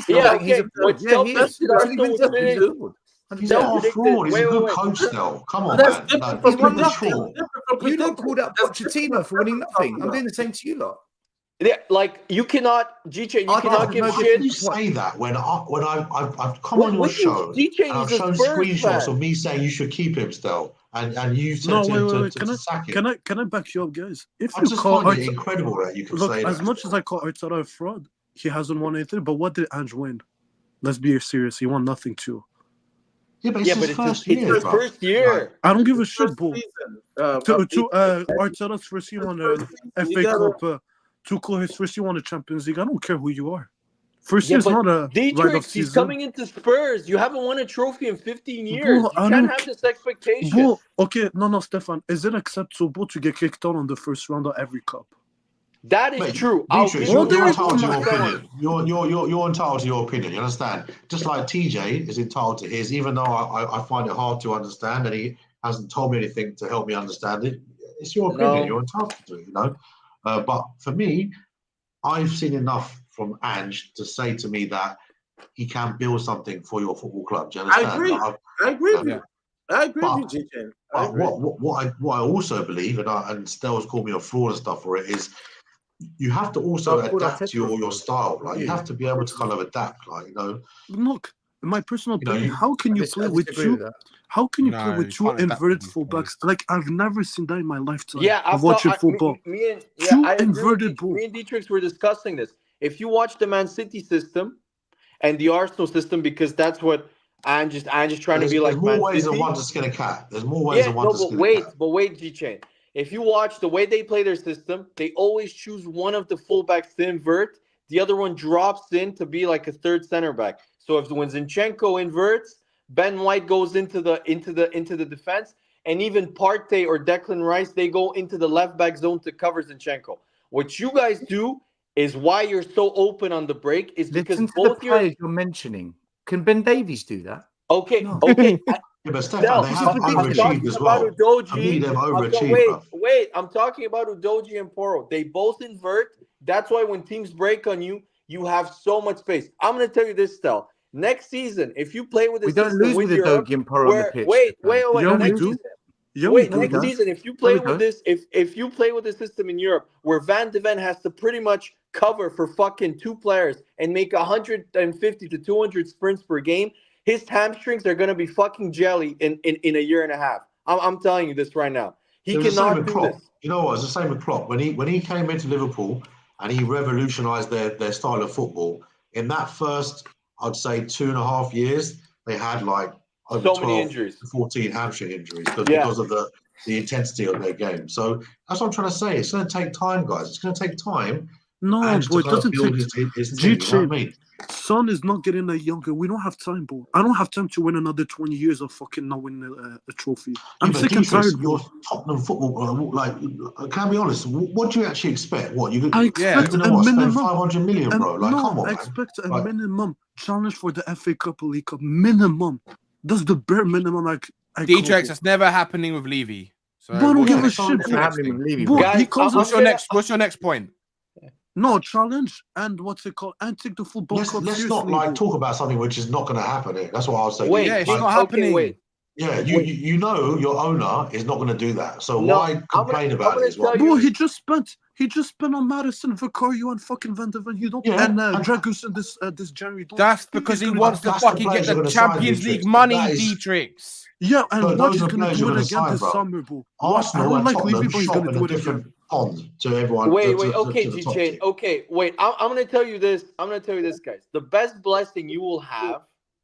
a fraud. He's a good coach still. Come on, man. He's won nothing. You don't call out Pochettino for winning nothing. I'm doing the same to you lot. Yeah, like you cannot, G-Chain, you cannot give shit. You say that when I've come on your show and I've shown screenshots of me saying you should keep him still, and you said to sack him. Can I back you up, guys? If I you just call find it incredible that you can say that. As much as I call Arteta a fraud, he hasn't won anything. But what did Ange win? Let's be serious. He won nothing too. Yeah, but it's his first year. I don't give a shit, bull. Arteta's first year on the FA Cup. Tuchel his first year on the Champions League. I don't care who you are. First Yeah, year's but not a Dietrich, write-off he's season. coming into Spurs. You haven't won a trophy in 15 years. Bro, You I can't don't. have this expectation. Bro, okay, no, Stefan. Is it acceptable to get kicked out on the first round of every cup? That is true. Dietrich, you're entitled to your opinion. You're entitled to your opinion. You understand? Just like TJ is entitled to his, even though I find it hard to understand, and he hasn't told me anything to help me understand it. It's your opinion. No. You're entitled to it, you know. But for me, I've seen enough from Ange to say to me that he can build something for your football club. Do you understand? I agree. I agree with you. I agree with you, GJ. But what I also believe, and Stell's called me a fraud and stuff for it, is you have to also adapt your style. Like you have to be able to kind of adapt. Like, you know. Look, my personal opinion. you- How can you play with two? How can you play No, with you two can't adapt inverted these fullbacks? Like I've never seen that in my lifetime. Yeah, of watching football. I agree with me and Dietrich were discussing this. If you watch the Man City system and the Arsenal system, because that's what I'm just trying to be like There's more Man ways City. than one to skin a cat. There's more ways than one to skin a cat. But wait, G-Chain. If you watch the way they play their system, they always choose one of the fullbacks to invert. The other one drops in to be like a third center back. So if when Zinchenko inverts, Ben White goes into the defense, and even Partey or Declan Rice, they go into the left back zone to cover Zinchenko. What you guys do is why you're so open on the break is because Listen to both the players you're mentioning. Can Ben Davies do that? Okay. Yeah, but Stefan, they have overachieved as well. For me, they've overachieved. Wait. I'm talking about Udogie and Porro. They both invert. That's why when teams break on you, you have so much space. I'm going to tell you this, Stel. Next season, if you play with this We don't system lose with Europe, Udogie and Porro on the pitch. Wait. Yeah, we Next do. season, Yeah, we do. next season, if you play with this, if you play with the system in Europe, where Van de Ven has to pretty much cover for fucking two players and make 150 to 200 sprints per game, his hamstrings are gonna be fucking jelly in a year and a half. I'm telling you this right now. He cannot do this. You know what? It's the same with Klopp. When he came into Liverpool and he revolutionised their style of football, in that first, I'd say 2.5 years, they had like over So many injuries. 14 hamstring injuries because of the intensity of their game. So that's what I'm trying to say. It's going to take time, guys. It's going to take time. No, boy, it doesn't take. His team, you know what I mean? Son is not getting any younger. We don't have time, bro. I don't have time to win another 20 years of fucking not winning a trophy. I'm sick and tired. You're Tottenham football. Like, can I be honest? What do you actually expect? What you? I expect you're a spend minimum. 500 million, bro. Like, no, come on, I man. expect a minimum challenge for the FA Cup or League Cup. Minimum. That's the bare minimum. Dietrich, that's never happening with Levy. So I don't give a shit. What's your next point? No, challenge and what's it called? And take the football club Let's seriously. not talk about something which is not going to happen. That's what I was saying. It's not happening. Yeah, you know your owner is not going to do that. So why complain about it? Bro, he just spent on Madison, Vicario, and fucking Van de Ven. You don't and Dragusin this January. That's because he wants to fucking get the Champions League money, Dietrich. Yeah, and what those is are going to players do you're it gonna again sign, this bro. summer, bro? Arsenal I don't and like Tottenham Levy, but he's shot going to in do a it again. different pond to everyone. Wait, to okay, the top GJ. team. Okay, wait. I'm gonna tell you this. Guys. The best blessing you will have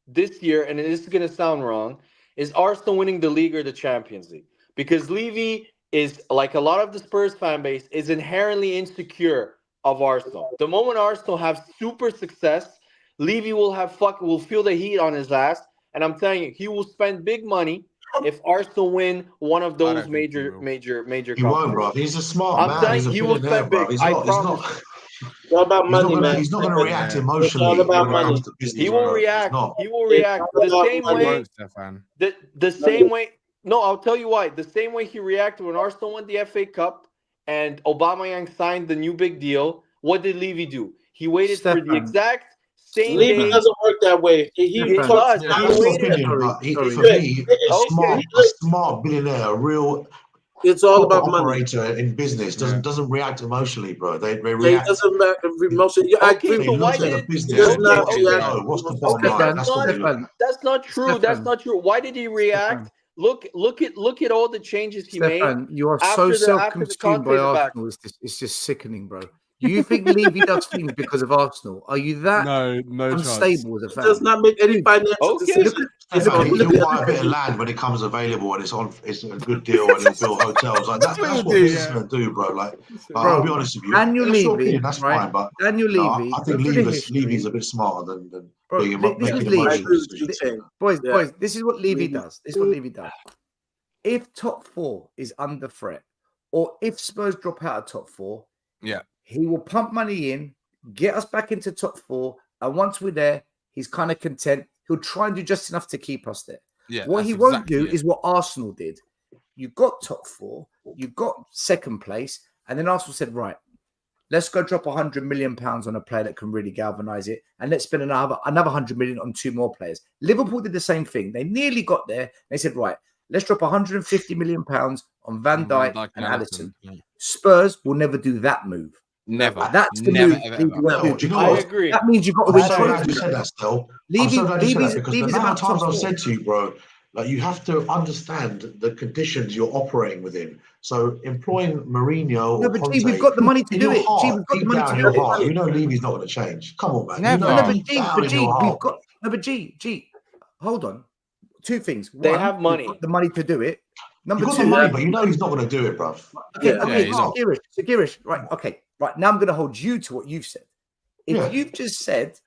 this year, and this is gonna sound wrong, is Arsenal winning the league or the Champions League. Because Levy is, like a lot of the Spurs fan base, is inherently insecure of Arsenal. The moment Arsenal have super success, Levy will feel the heat on his ass. And I'm telling you, he will spend big money if Arsenal win one of those major He won't, bro. He's a smart man. telling He's a he will billionaire, spend bro. big. I promise. It's all about money, man. He's not going to react It's emotionally all about when it comes money. to business. He will bro. react. He's not. He will react the same He way. won't, Stefan. The same way. No, I'll tell you why. The same way he reacted when Arsenal won the FA Cup and Aubameyang signed the new big deal. What did Levy do? He waited for the exact same Levy day. doesn't work that way. He talks. Yeah, that's your opinion, but for me, a smart billionaire, a real it's all proper about money. operator in business doesn't react emotionally, bro. They Yeah, react. it doesn't matter emotionally. I agree. They look at the business. He does and not they react. know what's the bottom line. That's what they look at. That's not true. That's not true. Why did he react? Look at all the changes he Stefan, made. you are after so after the self-consumed by Conte Arsenal. It's just sickening, bro. You think Levy does things because of Arsenal? Are you that no unstable as a fan? Does not make any financial decisions. Stefan, he'll buy a bit of land when it comes available and it's a good deal and he'll build hotels. Like that's what businessmen do, bro. Like I'll be honest with you. Daniel That's your Levy, opinion, that's right? fine. But Daniel Levy, I think look through the history. Levy's a bit smarter than Bro, making emotional decisions. Boys, this is what Levy does. This is what Levy does. If top 4 is under threat, or if Spurs drop out of top 4, he will pump money in, get us back into top 4, and once we're there, he's kind of content. He'll try and do just enough to keep us there. What he won't do is what Arsenal did. You got top 4, you got second place, and then Arsenal said, right, let's go drop £100 million on a player that can really galvanise it, and let's spend another £100 million on 2 more players. Liverpool did the same thing. They nearly got there. They said, right, let's drop £150 million on Van Dijk and Alisson. Spurs will never do that move. Never. That's the never, move. Ever. Do you know what? I agree. That means you've got to I'm win so glad you trophies. said that, still. Levy- I'm so glad you said Levy's- that because Levy's the amount about of times top I've 4. said to you, bro, like you have to understand the conditions you're operating within. So employing Mourinho No, or but Conte, G, we've got the money to in do your it. heart, G, we've got the deep money down to in do your it. heart, you know Levy's not going to change. Come on, man. Never. You know No, but deep G, down in your heart. we've got. No, but G, hold on. 2 things. They One, have money. we've got the money to do it. Number You've got 2, the money, but you know he's not going to do it, bruv. Okay, he's so not. Girish, right, okay, right. Now I'm going to hold you to what you've said. If you've just said,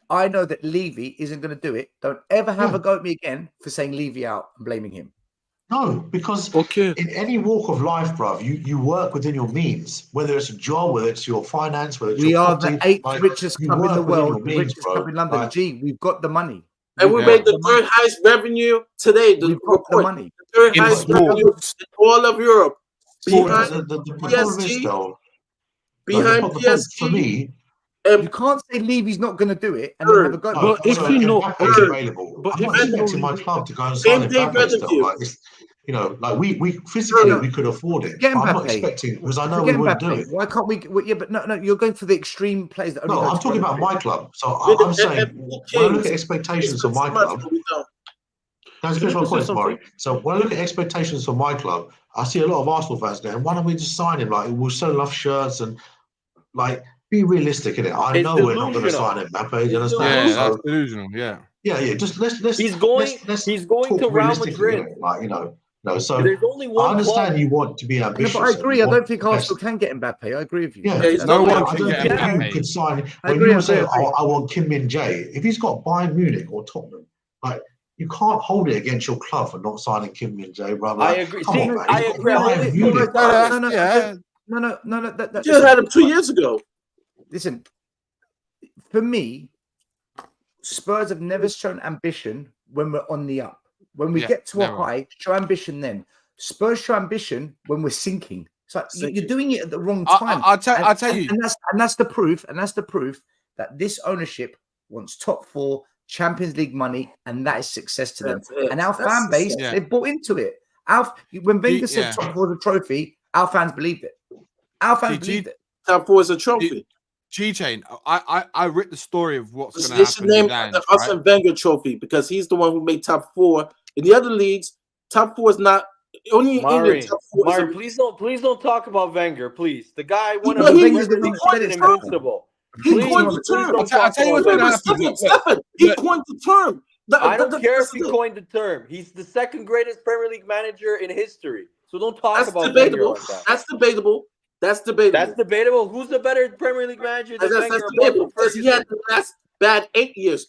I know that Levy isn't going to do it, don't ever have a go at me again for saying Levy out and blaming him. No, because in any walk of life, bruv, you work within your means, whether it's a job, whether it's your finance, whether it's We your are property. the 8th like, richest you club in the work within world, your the means, richest bro. club in London. Like, G, we've got the money. And we We've made got the the money. third highest revenue today. The We've got the report. money. The third In highest sport. revenue in all of Europe. Behind the problem is, PSG. though, Behind the problem for PSG. me, You can't say Levy's not going to do it and then have a go. no, But if so you know, Mbappe's okay, available. but I'm if not you know expecting my Levy, club to go and sign Same day Mbappe still. revenue. Like it's, like we physically we could afford it. Forget But I'm not Mbappe. expecting because I know Forget we wouldn't do Mbappe. it. Why can't we? Yeah, but no, you're going for the extreme players that only No, go I'm to talking Real about Madrid. my club. So With I'm the saying MVP when I look at Kings, expectations for it's my much club. what we know. Can I just finish my point, Murray? So when I look at expectations for my club, I see a lot of Arsenal fans going, "Why don't we just sign him? Like we'll sell enough shirts and like be realistic in it." I It's know we're not going to delusional. sign Mbappe. You It's understand? Yeah, So that's delusional. yeah. Just let's He's going let's to talk Real realistically in Madrid. it. Like no. So There's only I one understand club. you want to be No, but ambitious. I and agree. you I want don't think the best. Arsenal can get Mbappe. I agree with you. Yeah, That's No one I can don't get think Mbappe. you could sign. I When agree, you I were saying, agree. "Oh, I want Kim Min Jae," if he's got Bayern Munich or Tottenham, like you can't hold it against your club for not signing Kim Min Jae, brother. I Like, agree. come See, on, man. I He's agree. got Bayern Munich. No. You just had him 2 years ago. Listen, for me, Spurs have never shown ambition when we're on the up. When we get to never. a high, show ambition then. Spurs show ambition when we're sinking. It's like you're doing it at the wrong time. I'll tell you. And that's the proof. And that's the proof that this ownership wants top 4 Champions League money, and that is success to them. That's it. And our That's fan base, success. they bought into it. When Wenger said yeah. top 4 is a trophy, our fans believed it. Our fans believed it. Top 4 is a trophy. G-Chain, I read the story of what's going to They should happen name with Ange, the right? Arsene Wenger trophy because he's the one who made top 4. In the other leagues, top 4 is not only in Mari, England. Top 4 is Mari, please don't talk about Wenger, please. The guy won But a he- Premier League he coined season the term. invincible. He Please, coined the please term. don't talk I'll tell you about what's going to Wenger. happen. Stefan, he coined the term. I don't care if he that's it. coined the term. He's the second greatest Premier League manager in history. So don't talk That's about debatable. Wenger like that. That's debatable. That's debatable. That's debatable. Who's the better Premier League manager than That's Wenger? debatable because he had the last bad 8 years.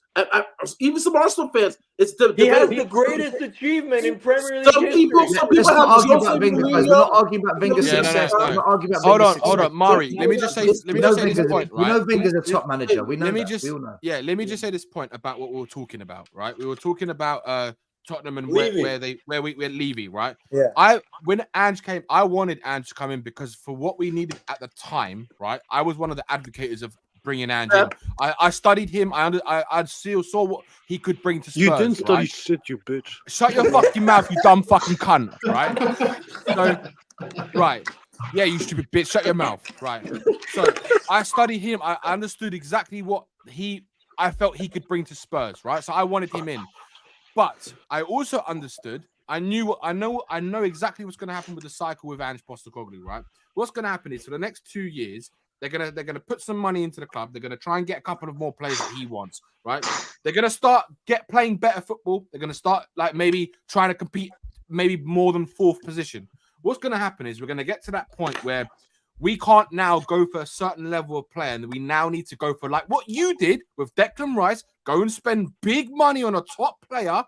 Even some Arsenal fans, it's He has debatable. the greatest achievement in Premier League Some history. people Let's have not argue Jose about Wenger, guys. We're Mourinho. not arguing about Wenger's Yeah, success. no. We're not arguing about Hold Wenger's on, hold success. on, Mari. Let me just say this point, right? We know Wenger's a top manager. We know Let me that. just We all know. let me just say this point about what we were talking about, right? We were talking about Tottenham and Levy. where we Levy, right? Yeah. When Ange came, I wanted Ange to come in because for what we needed at the time, right? I was one of the advocates of bringing Ange in. I studied him. I saw what he could bring to Spurs. You didn't study right? shit, you bitch. Shut your fucking mouth, you dumb fucking cunt, right? So, right. Yeah, you stupid bitch. Shut your mouth. Right. So I studied him. I understood exactly what I felt he could bring to Spurs, right? So I wanted him in. But I also understood, I know exactly what's going to happen with the cycle with Ange Postecoglou, right? What's going to happen is for the next 2 years, They're gonna put some money into the club. They're gonna try and get a couple of more players that he wants, right? They're gonna start playing better football. They're gonna start like maybe trying to compete, maybe more than 4th position. What's gonna happen is we're gonna get to that point where we can't now go for a certain level of player, and we now need to go for like what you did with Declan Rice. Go and spend big money on a top player.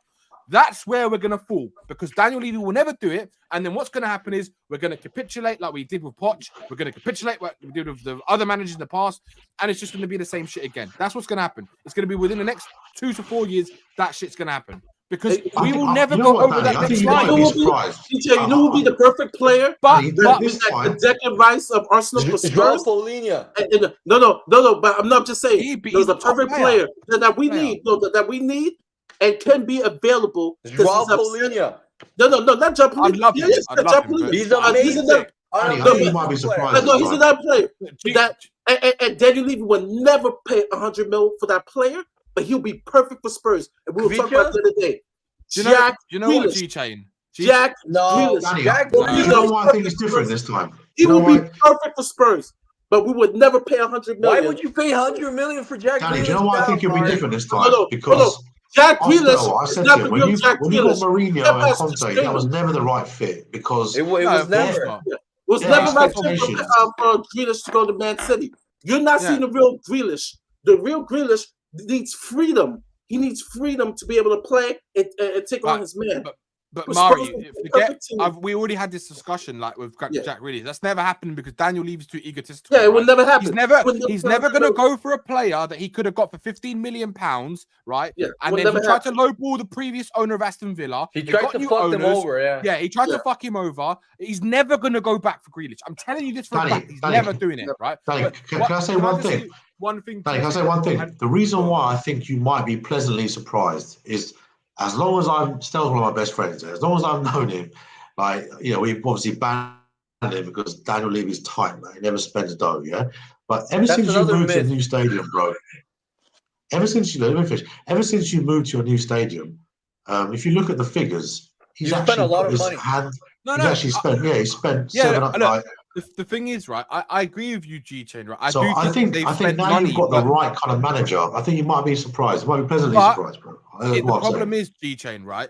That's where we're going to fall, because Daniel Levy will never do it. And then what's going to happen is we're going to capitulate like we did with Poch. We're going to capitulate like we did with the other managers in the past. And it's just going to be the same shit again. That's what's going to happen. It's going to be within the next 2 to 4 years, that shit's going to happen. Because we will never go over that next line. You know who will be the perfect player? But Declan Rice of Arsenal for Spurs. No, but I'm not just saying. There's a perfect player that we need. That we need. And can be available. Joao Paulinho. No, not Joao Paulinho. I'd love him. He's amazing. He might be surprised. No, he's another player. And Daniel Levy will never pay 100 mil for that player, but he'll be perfect for Spurs. And we were talking about the other day. Do you know what, G-Chain? Jack Danny, you know why I think it's different this time? He will be perfect for Spurs, but we would never pay 100 million. Why would you pay 100 million for Jack Danny, Grealish? do you know why I think it'll be different this time? Because Jack Grealish. I said to you, when you got Mourinho and Conte, that was never the right fit, because it was never. It was never right fit for Grealish to go to Man City. You're not seeing the real Grealish. The real Grealish needs freedom. He needs freedom to be able to play and take on his man. But Mari, we already had this discussion like with Jack Grealish. That's never happened because Daniel Levy's too egotistical. Yeah, it would never happen. He's never going to go for a player that he could have got for £15 million, right? Yeah, and then he tried to lowball the previous owner of Aston Villa. He tried to fuck them over. Yeah, he tried to fuck him over. He's never going to go back for Grealish. I'm telling you this for a fact. He's never doing it, right? Danny, can I say one thing? Danny, can I say one thing? The reason why I think you might be pleasantly surprised is, as long as Stell's one of my best friends, as long as I've known him, like, you know, we've obviously banned him because Daniel Levy's tight, man. He never spends dough, yeah? But ever since you moved to a new stadium, bro, ever since you moved to your new stadium, if you look at the figures, he's actually spent a lot of money. He spent 7 The thing is, right, I agree with you, G-Chain, right? I think now you've got the right kind of manager. I think you might be surprised. You might be pleasantly surprised, bro. The problem is, G-Chain, right?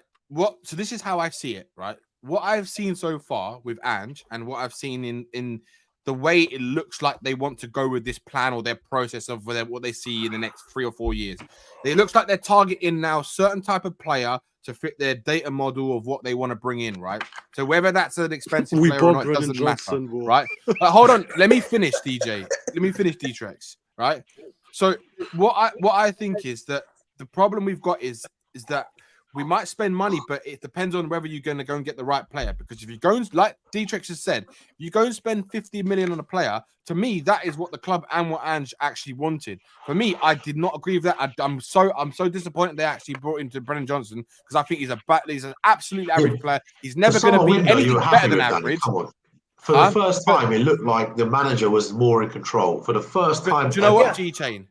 So this is how I see it, right? What I've seen so far with Ange and what I've seen in the way it looks like they want to go with this plan or their process of what they see in the next 3 or 4 years. It looks like they're targeting now certain type of player to fit their data model of what they want to bring in, right? So whether that's an expensive player or not, it doesn't matter, right? Hold on, let me finish, DJ. Let me finish, D-Trex, right? So what I think is that the problem we've got is that we might spend money, but it depends on whether you're going to go and get the right player. Because if you go and, like D-Trex has said, if you go and spend 50 million on a player, to me, that is what the club and what Ange actually wanted. For me, I did not agree with that. I'm so disappointed they actually brought into Brennan Johnson, because I think he's an absolutely average player. He's never going to be anything better than average. For the first time, it looked like the manager was more in control. For the first time, do you know what, G-Chain?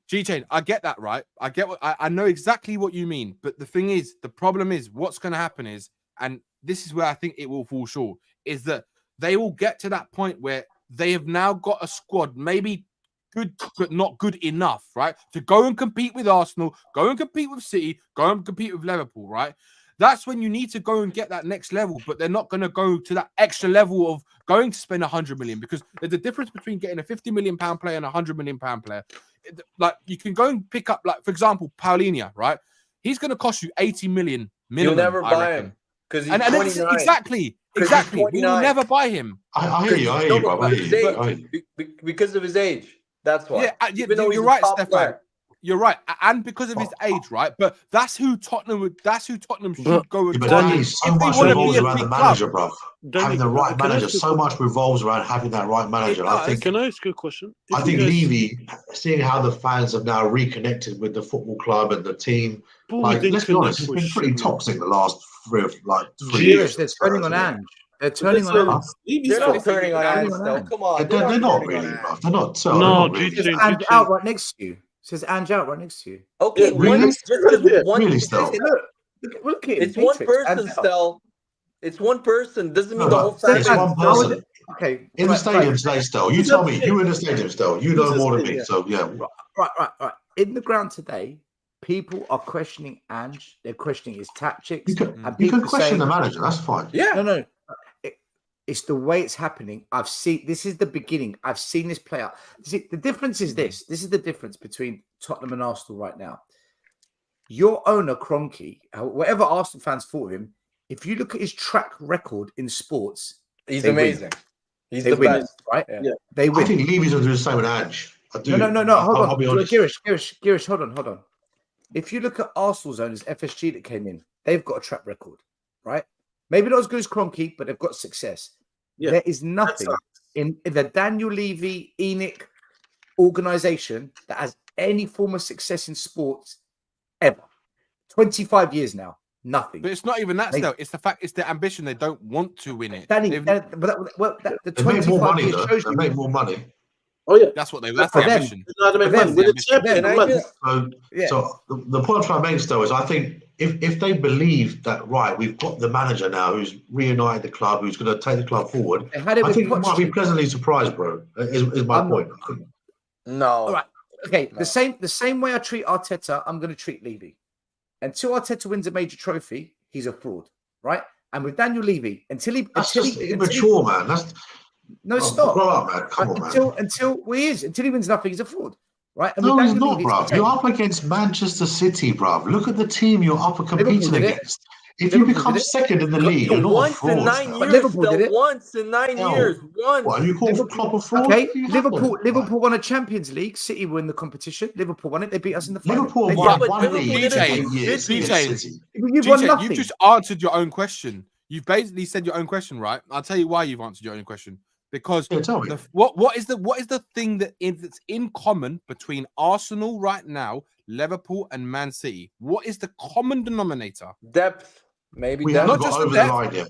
I get that, right? I know exactly what you mean. But the thing is, the problem is, what's going to happen is, and this is where I think it will fall short, is that they will get to that point where they have now got a squad, maybe good, but not good enough, right? To go and compete with Arsenal, go and compete with City, go and compete with Liverpool, right? That's when you need to go and get that next level, but they're not going to go to that extra level of going to spend 100 million, because there's a difference between getting a 50 million pound player and a 100 million pound player. Like, you can go and pick up, like, for example, Paulinho, right? He's going to cost you 80 million minimum. You'll never buy him because he's 29. Exactly. We will never buy him. I hear you, bro. Because of his age. That's why. Yeah, you're right, Stefan. You're right, and because of his age, right? But that's who Tottenham should go and Danny, so much revolves around the manager, bro. Having the right manager, so much revolves around having that right manager. Can I ask you a question? I think Levy, seeing how the fans have now reconnected with the football club and the team, like, let's be honest, it's been pretty toxic the last 3 years. They're turning on Ange. They're turning on Ange. They're not turning on Ange, though. Come on. They're not really, bro. They're not. No, There's Ange out right next to you. Says Ange out right next to you. Okay, really? It's one person, Stel. It's one person. Doesn't mean the whole family. It's one person. Okay. In the stadium today, still. You tell me. You were in the stadium still. You know more than me. Yeah. So yeah. Right. In the ground today, people are questioning Ange. They're questioning his tactics. You can, and you people can question saying, the manager. That's fine. Yeah. No. It's the way it's happening. I've seen. This is the beginning. I've seen this play out. See, the difference is this. This is the difference between Tottenham and Arsenal right now. Your owner, Kroenke, whatever Arsenal fans thought of him, if you look at his track record in sports, he's amazing. He's the win, best, right? Yeah. They win. I think Levy's going to do the same with Ange. I do. No. Hold on. I'll be honest. Girish, hold on. If you look at Arsenal's owners, FSG that came in, they've got a track record, right? Maybe not as good as Kroenke, but they've got success. Yeah. There is nothing in the Daniel Levy, ENIC organization that has any form of success in sports ever. 25 years now, nothing. But it's not even that, still. It's the fact, it's their ambition. They don't want to win it. Danny, the They make more 25 money, years though. shows They you. make more money. Oh yeah, that's their For them. ambition. It's not to make For them. money. We're the For them. champion of money. So the point I'm trying to make, still, is I think if they believe that, right, we've got the manager now who's reunited the club, who's going to take the club forward, I think we might be pleasantly surprised, bro. Is my point. No. All right. Okay. The same way I treat Arteta, I'm going to treat Levy. Until Arteta wins a major trophy, he's a fraud, right? And with Daniel Levy, until he immature, man. No, it's not. Grow up, man. Come on, man. Until he wins nothing, he's a fraud, right? And No, with he's Daniel not, Levy, bro. it's You're up against Manchester City, bro. Look at the team you're up and competing Liverpool did it. against. If you become second in the league, you're not a Once fraud. in 9 man. years, Liverpool did though. it. Once in 9 years. Once. What, you call Klopp a fraud? Okay, You Liverpool won a Champions League. City won the competition. Liverpool won it. They beat us in the final. Liverpool They won did. one league in 8 years against City. You've won nothing. You've just answered your own question. You've basically said your own question, right? I'll tell you why you've answered your own question. Because what is the thing that's in common between Arsenal right now, Liverpool, and Man City? What is the common denominator? Depth. Maybe We depth. haven't Not got just over the the depth. line yet.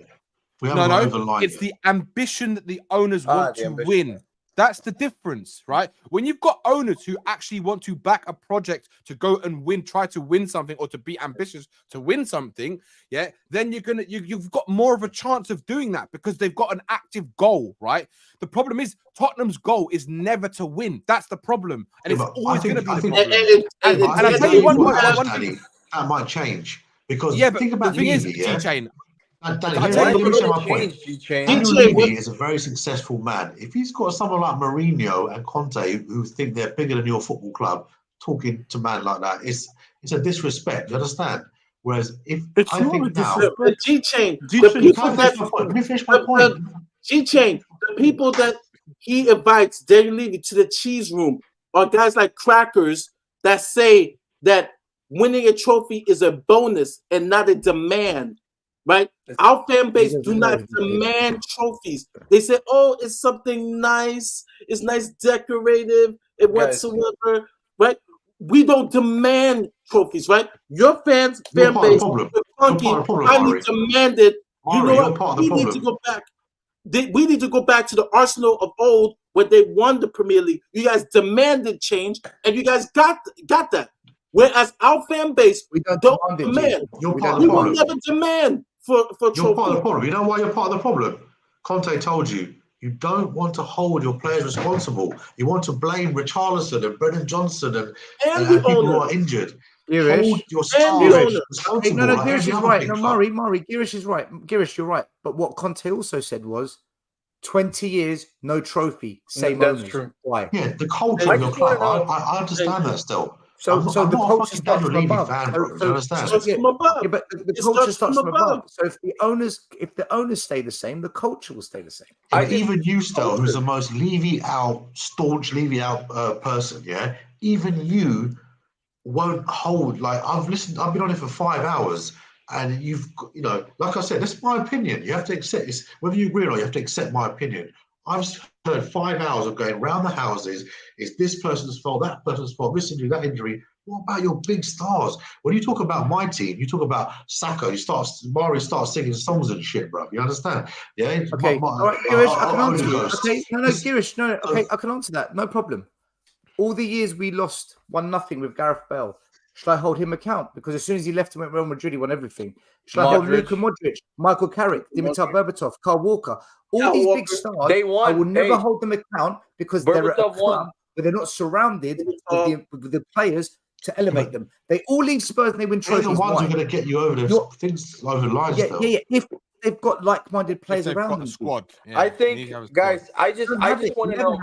We haven't got over the line it's yet. the ambition that the owners want the to ambition. win. That's the difference, right? When you've got owners who actually want to back a project to go and win, try to win something, or to be ambitious to win something, yeah, then you've got more of a chance of doing that because they've got an active goal, right? The problem is Tottenham's goal is never to win. That's the problem, and it's always going to be the problem. And I'll tell you one thing. That might change because Yeah, but think about the thing is, Levy, yeah? G-Chain. Danny, I'll let tell you me say what- my point. G-Chain. Daniel G-Chain, Levy is a very successful man. If he's got someone like Mourinho and Conte who think they're bigger than your football club talking to man like that, it's a disrespect. You understand? Whereas if It's I not think a now, The G-Chain, the G-Chain, people let that me finish my point. G-Chain, the people that he invites Daniel Levy to the cheese room are guys like Crackers that say that winning a trophy is a bonus and not a demand, right? Our fan base do not demand trophies. They say, oh, it's something nice, it's nice decorative, and whatsoever, right? We don't demand trophies, right? Your fan You're part of the base, problem. you're You're part of the problem, finally Murray. demanded. You Murray, know you're what? part of the We need problem. to go back. We need to go back to the Arsenal of old when they won the Premier League. You guys demanded change, and you guys got that. Whereas our fan base don't demand. You're We part of the will problem. never demand for You're part of the trophies. problem. You know why you're part of the problem? Conte told you don't want to hold your players responsible. You want to blame Richarlison and Brennan Johnson and the people who owner. are injured. Girish. Hold your And the stars owner. responsible. No, like Girish every is other right. big No, club. Murray, Girish is right. Girish, you're right. But what Conte also said was 20 years, no trophy, same That's owners. true. Why? Yeah, the culture I of your just wanna club. know- I understand that still. So I'm the not a culture fucking starts Daniel from Levy above. fan, bro. Do you understand? Starts from above. Yeah, but the It culture starts starts from from above. So if the owners stay the same, the culture will stay the same. Yeah, but even you, still, who's the most Levy out, staunch Levy out person, yeah, even you won't hold. Like I've been on it for 5 hours, and like I said, that's my opinion. You have to accept this, whether you agree or not. You have to accept my opinion. I've heard 5 hours of going round the houses. It's this person's fault, that person's fault, this injury, that injury. What about your big stars? When you talk about my team, you talk about Saka. Mari starts singing songs and shit, bro. You understand? Yeah. Okay. All right, Girish, I can answer you. Ghost. Okay. No, Girish, no. Okay, I can answer that. No problem. All the years we lost 1-0 with Gareth Bale, Should I hold him account? Because as soon as he left and went Real Madrid, he won everything. Should I hold Luka Modric, Michael Carrick, Dimitar Berbatov, Kyle Walker, all these big stars? They won. I will never hold them account because they're at a club where they're not surrounded with the players to elevate them. They all leave Spurs and they win trophies. They're the ones who are going to get you over over the lines. Yeah. If they've got like-minded players around them, squad. Yeah, I think, guys, I just want to know.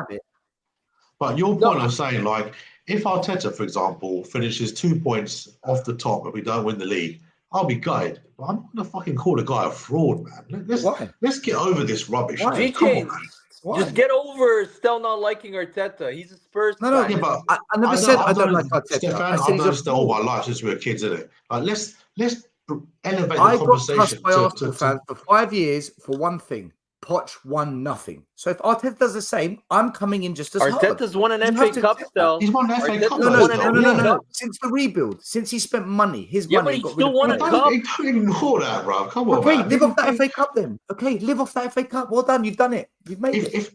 But your point of saying, like, if Arteta, for example, finishes 2 points off the top and we don't win the league, I'll be gutted. But I'm not going to fucking call the guy a fraud, man. Let's get over this rubbish. Come on, man. Just get over still not liking Arteta. He's a Spurs fan. Yeah, but I never said I don't like Arteta. Stefan, I said I've he's noticed a that all my life since we were kids, isn't it? Like, let's elevate the I got conversation. trust by Arsenal fans for 5 years for one thing. Poch won nothing. So if Arteta does the same, I'm coming in just as hard. Arteta's won an FA Cup still. He's won an FA Cup. No. Since the rebuild, since he spent money, his money. But he still won a cup. Don't ignore that, bro. Come on, okay, man. live off that FA Cup then. Okay, live off that FA Cup. Well done, you've done it. You've made it.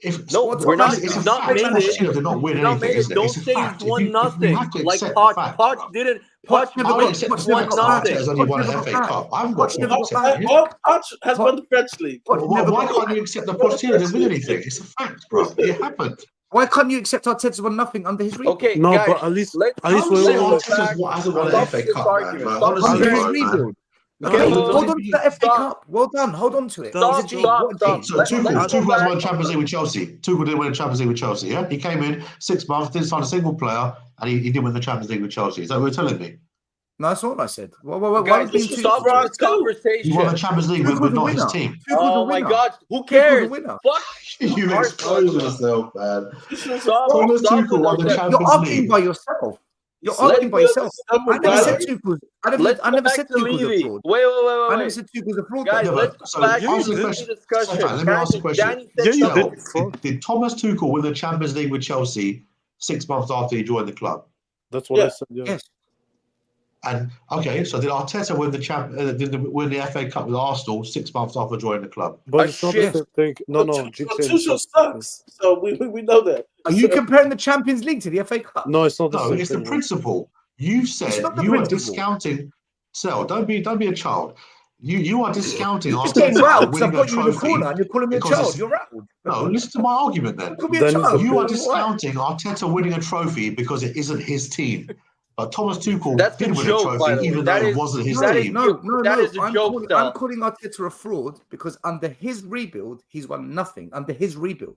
We're not. He's not made it. They're not winning anything. Don't say he's won nothing. Like Poch didn't. Poch won nothing. Has only won an FA Cup. I haven't got Poch has won the French league. Why can't you accept the Pochettino didn't win anything? It's a fact, bro. It happened. Why can't you accept Arteta's won nothing under his rebuild? Okay, no, guys, but at least Arteta hasn't won an FA Cup, man. Under his rebuild. Okay, hold on to the FA Cup. Well done. Hold on to it. So Tuchel has won Champions League with Chelsea. Tuchel didn't win the Champions League with Chelsea. Yeah, he came in 6 months, didn't sign a single player, and he didn't win the Champions League with Chelsea. Is that what you're telling me? No, that's not what I said. Why guys, stop this conversation. He won the Champions League with not his team. Oh my God, who cares? Fuck. You exposed yourself, man. Thomas Tuchel won the Champions League. You're arguing by yourself. You're arguing by yourself. I never said Tuchel. I never said Tuchel's a fraud. Wait. I never said Tuchel's a fraud. Guys, let's go back to the discussion. Let me ask a question. Did Thomas Tuchel win the Champions League with Chelsea 6 months after he joined the club? That's what I said. Yeah. Yes. And okay, so did Arteta win the FA Cup with Arsenal 6 months after joining the club? But it's not the same thing. No. Tuchel sucks. So we know that. Are you comparing the Champions League to the FA Cup? No, it's not the same it's thing. the principle. You said you are discounting. Sel, don't be a child. You are discounting Arteta winning I've got a you in the trophy. corner and you're calling me a child. You're rattled. No, listen to my argument then. You are discounting Arteta winning a trophy because it isn't his team. But Thomas Tuchel did win a trophy, even though it wasn't his team. No. I'm calling Arteta a fraud because under his rebuild, he's won nothing. Under his rebuild.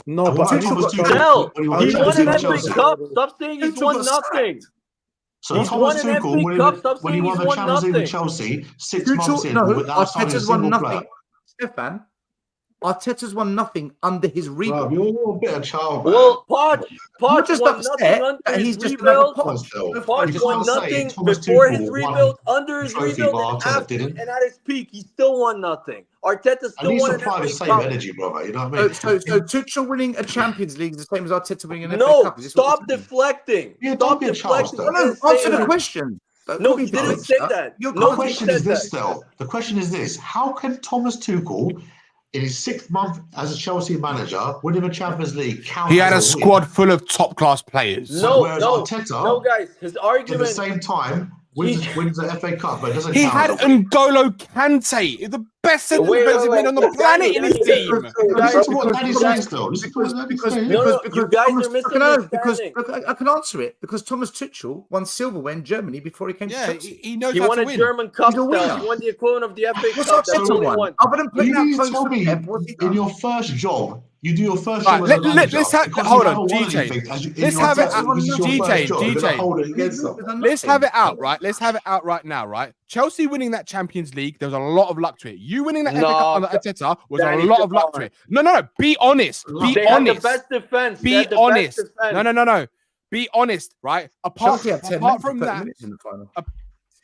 No, but he won an FA Cup. Stop saying he's won nothing. So Thomas Tuchel, when he won the Champions League with Chelsea 6 months in, without signing a single player. Stefan, Arteta's won nothing under his rebuild. You're a bit of a child, man. Well, Poch just won upset nothing that under he's his just rebuild. Poch won nothing before his rebuild, under his rebuild, and at his peak, he still won nothing. Arteta still won an FA Cup. The same energy, brother. You know what I mean? So Tuchel winning a Champions League is the same as Arteta winning an FA Cup. No, stop deflecting. Yeah, stop deflecting. Answer the question. No, he didn't say that. The question is this, though. The question is this: how can Thomas Tuchel, in his 6th month as a Chelsea manager, winning a Champions League, count he had a as squad full of top-class players? Arteta, guys, his argument at the same time wins the FA Cup, but it doesn't He count. had N'Golo Kante, the best centre defensive mid on the planet in his team. Listen to what Danny says, though. Because you guys are misunderstanding. I can answer it because Thomas Tuchel won silverware in Germany before he came to Chelsea. He knows he how won to a win. German Cup. He's a winner. He won the equivalent of the FA What's Cup. Arteta won? Other than putting out close tell to me, Pep, what's he done? in your first job, you do your first Right, job as a manager. hold on, DJ. Let's have it out. Let's have it out, right? Let's have it out right now, right? Chelsea winning that Champions League, there was a lot of luck to it. You winning that FA Cup under Arteta was a lot of luck to it. No. Be honest. Be honest. The best defense. Be honest. No. Be honest, right? Apart from that,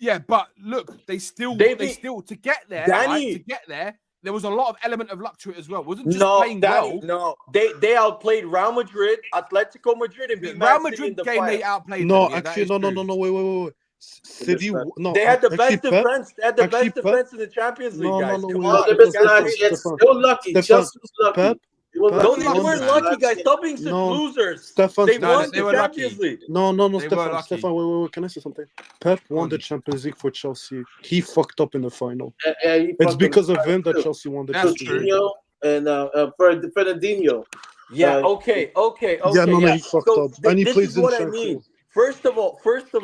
yeah. But look, they still to get there. Danny, to get there. There was a lot of element of luck to it as well. It wasn't just playing well. No, they outplayed Real Madrid, Atletico Madrid, and beat Real Man City Madrid in the game final. they outplayed. No, them, actually, no. Wait. City, no. They had the best Pep, defense. They had the best defense in the Champions League, guys. Come on. Still lucky. Chelsea was lucky. No, they weren't lucky, guys. Stop being such losers. Stefan, they won the Champions League. No, They were Stefan. lucky. Stefan, wait. Can I say something? Pep won the Champions League for Chelsea. He fucked up in the final. It's because of him that Chelsea won the Champions League. And Fernandinho. Yeah. Okay. Yeah, no, he fucked up. And he this plays is in what I Shankly. mean. First of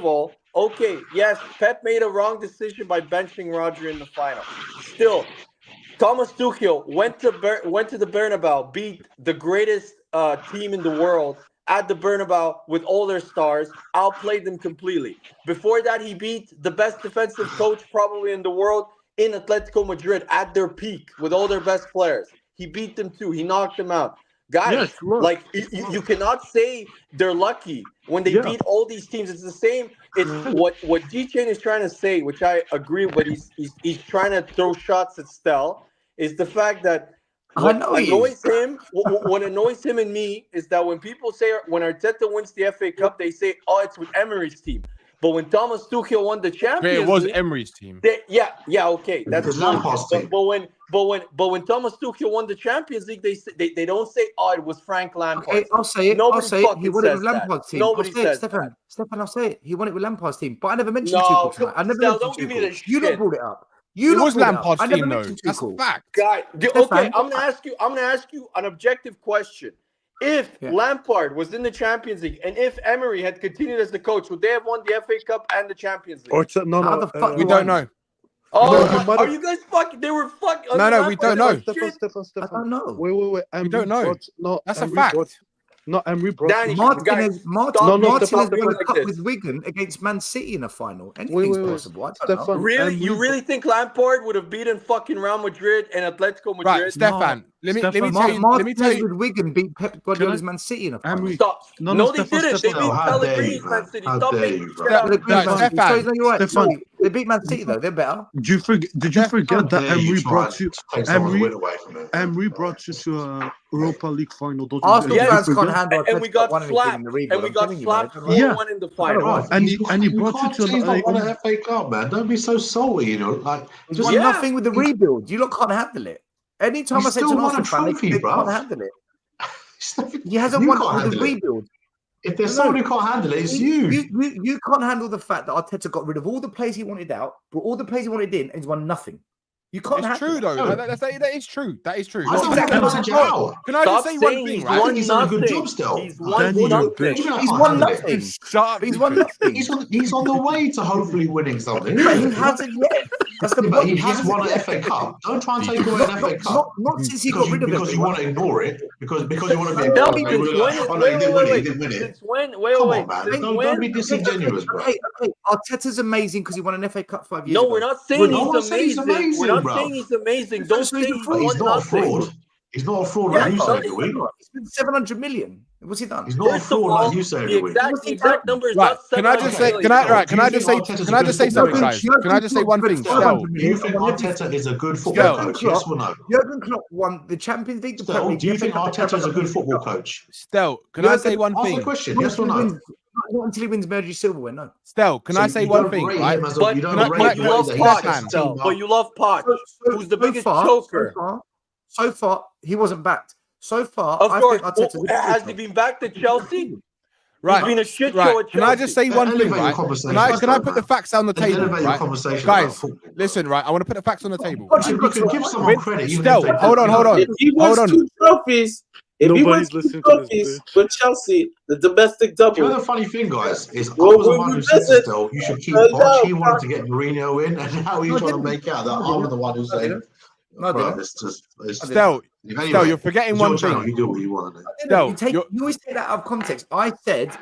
all, okay, yes, Pep made a wrong decision by benching Roger in the final. Still, Thomas Tuchel went to the Bernabeu, beat the greatest team in the world at the Bernabeu with all their stars, outplayed them completely. Before that, he beat the best defensive coach probably in the world in Atletico Madrid at their peak with all their best players. He beat them too. He knocked them out. Guys, like you cannot say they're lucky when they beat all these teams. It's the same. It's what G-Chain is trying to say, which I agree with. He's trying to throw shots at Stell. Is the fact that what annoys him and me is that when people say when Arteta wins the FA Cup, they say, "Oh, it's with Emery's team." But when Thomas Tuchel won the Champions It was League, Emery's team. Okay, that's Because Lampard's team. But when Thomas Tuchel won the Champions League, they don't say, "Oh, it was Frank Lampard." Okay, I'll say it. Nobody I'll say it. He fucking won it says with that. Lampard's team. Nobody I'll say it, says Stefan. that. Stefan, I'll say it. He won it with Lampard's team, but I never mentioned No, Tuchel tonight. I never Stell, mentioned don't give me Tuchel. this You shit. lot brought it up. You It lot was brought it up. Lampard's I never team, though. mentioned That's a Tuchel. fact. Guy, Stefan, okay, I'm gonna ask you an objective question. If Lampard was in the Champions League and if Emery had continued as the coach, would they have won the FA Cup and the Champions League? We don't know. Oh, are you guys fucking? They were fucking. No, we don't know. Stefan. I don't know. Wait. We don't know. That's a fact. Emery brought Danny, Martinez won Stefan, the cup with Wigan against Man City in a final. Anything's possible. I don't know. Really? You really think Lampard would have beaten fucking Real Madrid and Atletico Madrid? Right, Stefan. Let me tell you. Martinez with Wigan beat Pep Guardiola's Man City in a final. Stop. No, they didn't. They beat Pellegrini's Man City. Stop making shit up. Stefan. They beat Man City though. They're better. Did you forget that Emery brought you? Emery brought you to a Europa League final. Arsenal fans can't handle. And we got slapped. And we got slapped 4-1 in the final. And he brought you to He's not won an FA Cup, man. Don't be so salty, you know. Like he's won nothing with the rebuild. You lot can't handle it. Anytime I say to an Arsenal fan, they can't handle it. He hasn't won with the rebuild. If there's someone who can't handle it, it's you. You can't handle the fact that Arteta got rid of all the players he wanted out, brought all the players he wanted in, and he's won nothing. You can't. It's true though. That is true. That is true. I don't think that's out. Can I just say one thing? Right? He's done a good job still. He's won nothing. He's won nothing. He's won nothing. He's on the way to hopefully winning something. But he hasn't yet. That's the But he has won an FA Cup. Don't try and take away an FA Cup. Not since he got rid of it. Because you want to ignore it. Because you want to be. Tell me He didn't win it. Since when? Come on, man. Don't be disingenuous, bro. Okay. Arteta's amazing because he won an FA Cup 5 years No, ago. we're not saying he's amazing. We're not saying he's amazing. Don't say he's not a fraud. He's not a fraud like you say every week. He's been 700 million. What's he done? He's not a fraud like you say every week. The exact number is Right. not Can I just say? Can I just say something, guys? Can I just say one thing? Stell. Do you think Arteta is a good football coach? Yes or no? Jurgen Klopp won the Champions League. Stell, do you think Arteta is a good football coach? Stell, can I say one thing? Ask the question. Yes or no? Not until he wins Mergy Silverware, no. Stell, can I say one thing? Right? But you love Poch, but you love Poch, who's the biggest choker. So far, he wasn't backed. So far, of course, has he been backed to Chelsea? Right. He's been a shit show at Chelsea. Can I just say one thing, right? Can I put the facts on the table, right? Guys, listen, right? I want to put the facts on the table. You can give someone credit. Stell, hold on. If he wins 2 trophies, if he wins 2 trophies with Chelsea, the domestic double. You know the funny thing, guys, is I was the one who said to Stell, you should keep Poch. He wanted to get Mourinho in, and now he's trying to make out that I'm the one who's saying. Stell, you're forgetting one thing. You do what you want. Stell, you always take that out of context. I said,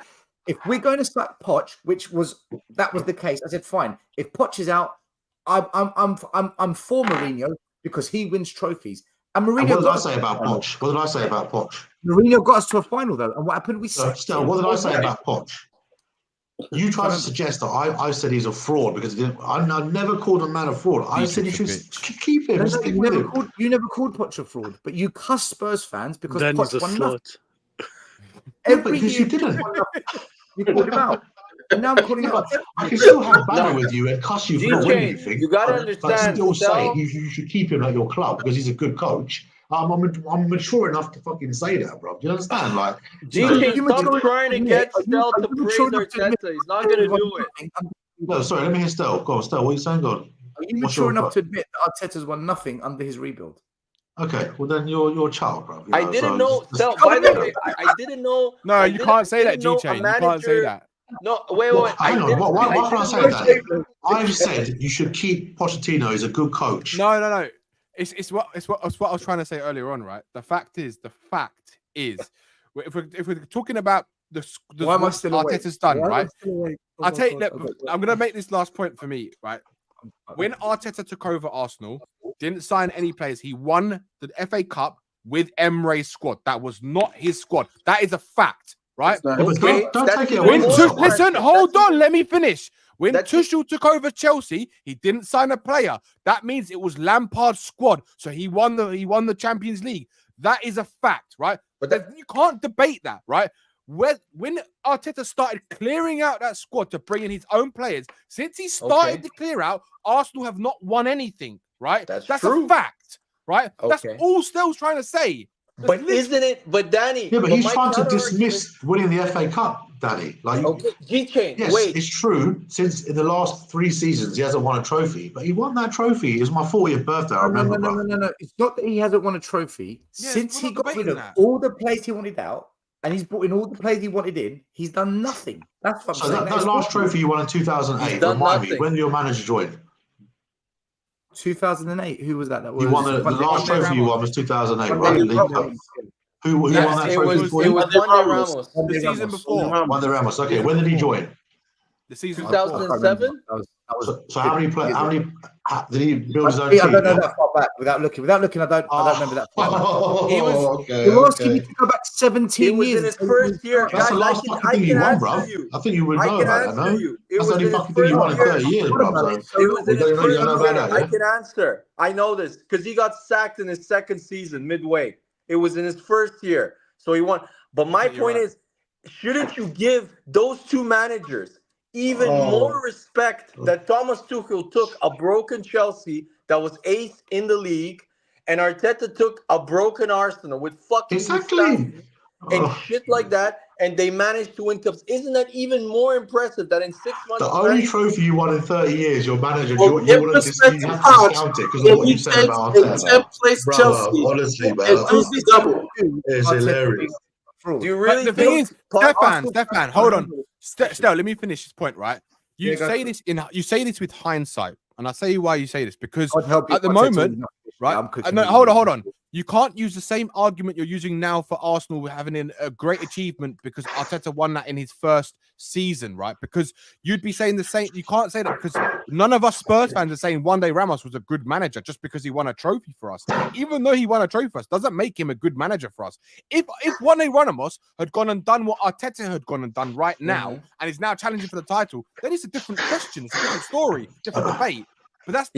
if we're going to slap Poch, that was the case. I said, fine. If Poch is out, I'm for Mourinho because he wins trophies. And Mourinho. What did I say about Poch? What did I say about Poch? Mourinho got us to a final though, and what happened? Stell, what did I say about Poch? You tried to suggest that I said he's a fraud because I never called a man a fraud. I said you should keep him. You never called Poch a fraud, but you cussed Spurs fans because Poch won nothing. Every year you didn't. You called him out. And now I'm calling out. I can still have banter with you and cuss you for not winning anything. You got to understand. But still say you should keep him at your club because he's a good coach. I'm mature enough to fucking say that, bro. Do you understand? Like, GK, stop trying to get Stel to praise Arteta. He's not going to do it. No, sorry. Let me hear Stel. Go on, Stel. What are you saying? Go on. Are you mature enough to admit that Arteta's won nothing under his rebuild? Okay, well then you're a child, bro. I didn't know. Stel, by the way, I didn't know. No, you can't say that, G-Chain. You can't say that. No, wait. Hang on. Why can't I say that? I've said you should keep Pochettino as a good coach. No. It's what I was trying to say earlier on, right? The fact is, if we're talking about the why am I still awake? Arteta's done, Why am I right? still awake? I'll take that. I'm gonna make this last point for me, right? When Arteta took over Arsenal, didn't sign any players. He won the FA Cup with Emre's squad. That was not his squad. That is a fact, right? Okay, don't take it away. Listen, hold on. Let me finish. When Tuchel took over Chelsea, he didn't sign a player. That means it was Lampard's squad. So he won the Champions League. That is a fact, right? But you can't debate that, right? When Arteta started clearing out that squad to bring in his own players, since he started to clear out, Arsenal have not won anything, right? That's a fact, right? That's all Stel's trying to say. But isn't it? But Danny, yeah, but he's trying to dismiss winning the FA Cup, Danny. Like, G-Chain. Yes, wait. It's true. Since in the last 3 seasons, he hasn't won a trophy, but he won that trophy. It was my 40th birthday. I remember. No. It's not that he hasn't won a trophy. Yeah, Since he got rid of all the players he wanted out, and he's brought in all the players he wanted in, he's done nothing. That's what I'm saying. That last trophy you won in 2008. Remind me, when did your manager join? 2008. Who was that? That was you won the last trophy you won was 2008, right? League Cup. Who won that trophy for you? It was Juan Ramos. The season before. Juan Ramos. Okay, when did he join? The season 2007. So how many players? How many did he build his own I team? don't know that far back. Without looking, I don't remember that far back. He was. You're asking me to go back 17 years. It was in his first year. That's the last fucking thing you won, bro. I think you would know about that, no? That's the only fucking thing you won in 30 years, bro. It was in his first year. I can answer. I know this because he got sacked in his second season midway. It was in his first year, so he won. But my point is, shouldn't you give those two managers even more respect that Thomas Tuchel took a broken Chelsea that was 8th in the league, and Arteta took a broken Arsenal with fucking and shit like that, and they managed to win cups? Isn't that even more impressive that in 6 months? The only trophy you won in 30 years, your manager, you have to discount it because of what you said about Arteta. Brother, honestly, man, it's hilarious. Do you really the thing is, Stefan, hold on. Stel, let me finish this point, right? You say this with hindsight, and I'll tell you why you say this, because at the moment, right? No, hold on. You can't use the same argument you're using now for Arsenal having a great achievement because Arteta won that in his first season, right? Because you'd be saying the same. You can't say that because none of us Spurs fans are saying one day Ramos was a good manager just because he won a trophy for us. Even though he won a trophy for us, doesn't make him a good manager for us. If one day Ramos had gone and done what Arteta had gone and done right now, and is now challenging for the title, then it's a different question. It's a different story, different debate. But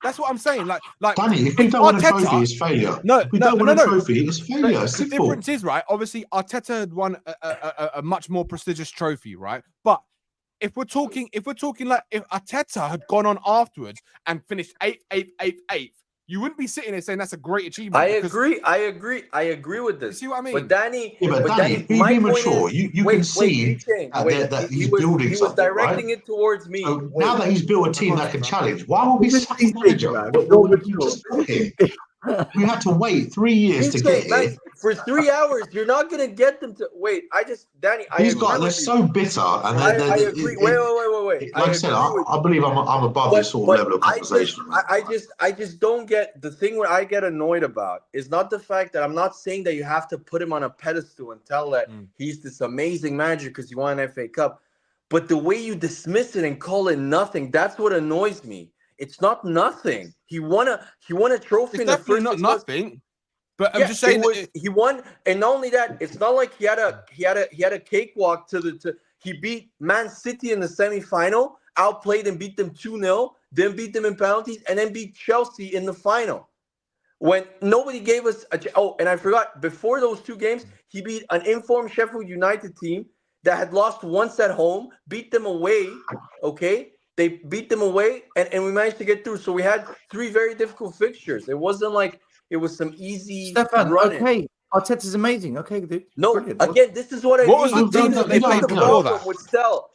that's what I'm saying. Like Danny, if we don't win a trophy, it's failure. If we don't win a trophy, it's failure. The difference is, right? Obviously, Arteta had won a much more prestigious trophy, right? But if we're talking like if Arteta had gone on afterwards and finished 8th, you wouldn't be sitting there saying that's a great achievement. I agree with this. You see what I mean? But Danny, Danny, be mature. You can see that he's building he was something, directing right? it towards me. So now that he's built a team that can challenge, why would we sack his manager? We had to wait 3 years to get here. For 3 hours, you're not gonna get them to wait. Danny. They're so bitter, and I agree. Wait. Like I said, I believe I'm above this sort of level of conversation. I just don't get the thing. Where I get annoyed about is not the fact that I'm not saying that you have to put him on a pedestal and tell that he's this amazing manager because he won an FA Cup, but the way you dismiss it and call it nothing, that's what annoys me. It's not nothing. He won a trophy. It's in the definitely first not nothing. But I'm just saying he won, and not only that, it's not like he had a cakewalk he beat Man City in the semifinal, outplayed and beat them 2-0, then beat them in penalties, and then beat Chelsea in the final. When nobody gave us and I forgot, before those 2 games, he beat an informed Sheffield United team that had lost once at home, beat them away, okay? They beat them away, and we managed to get through. So we had 3 very difficult fixtures. It wasn't like It was some easy Stefan, running. okay. Arteta's amazing. Okay, dude. No, Brilliant. again, this is what I What was mean. the team that they This is played the before problem that? with Stell.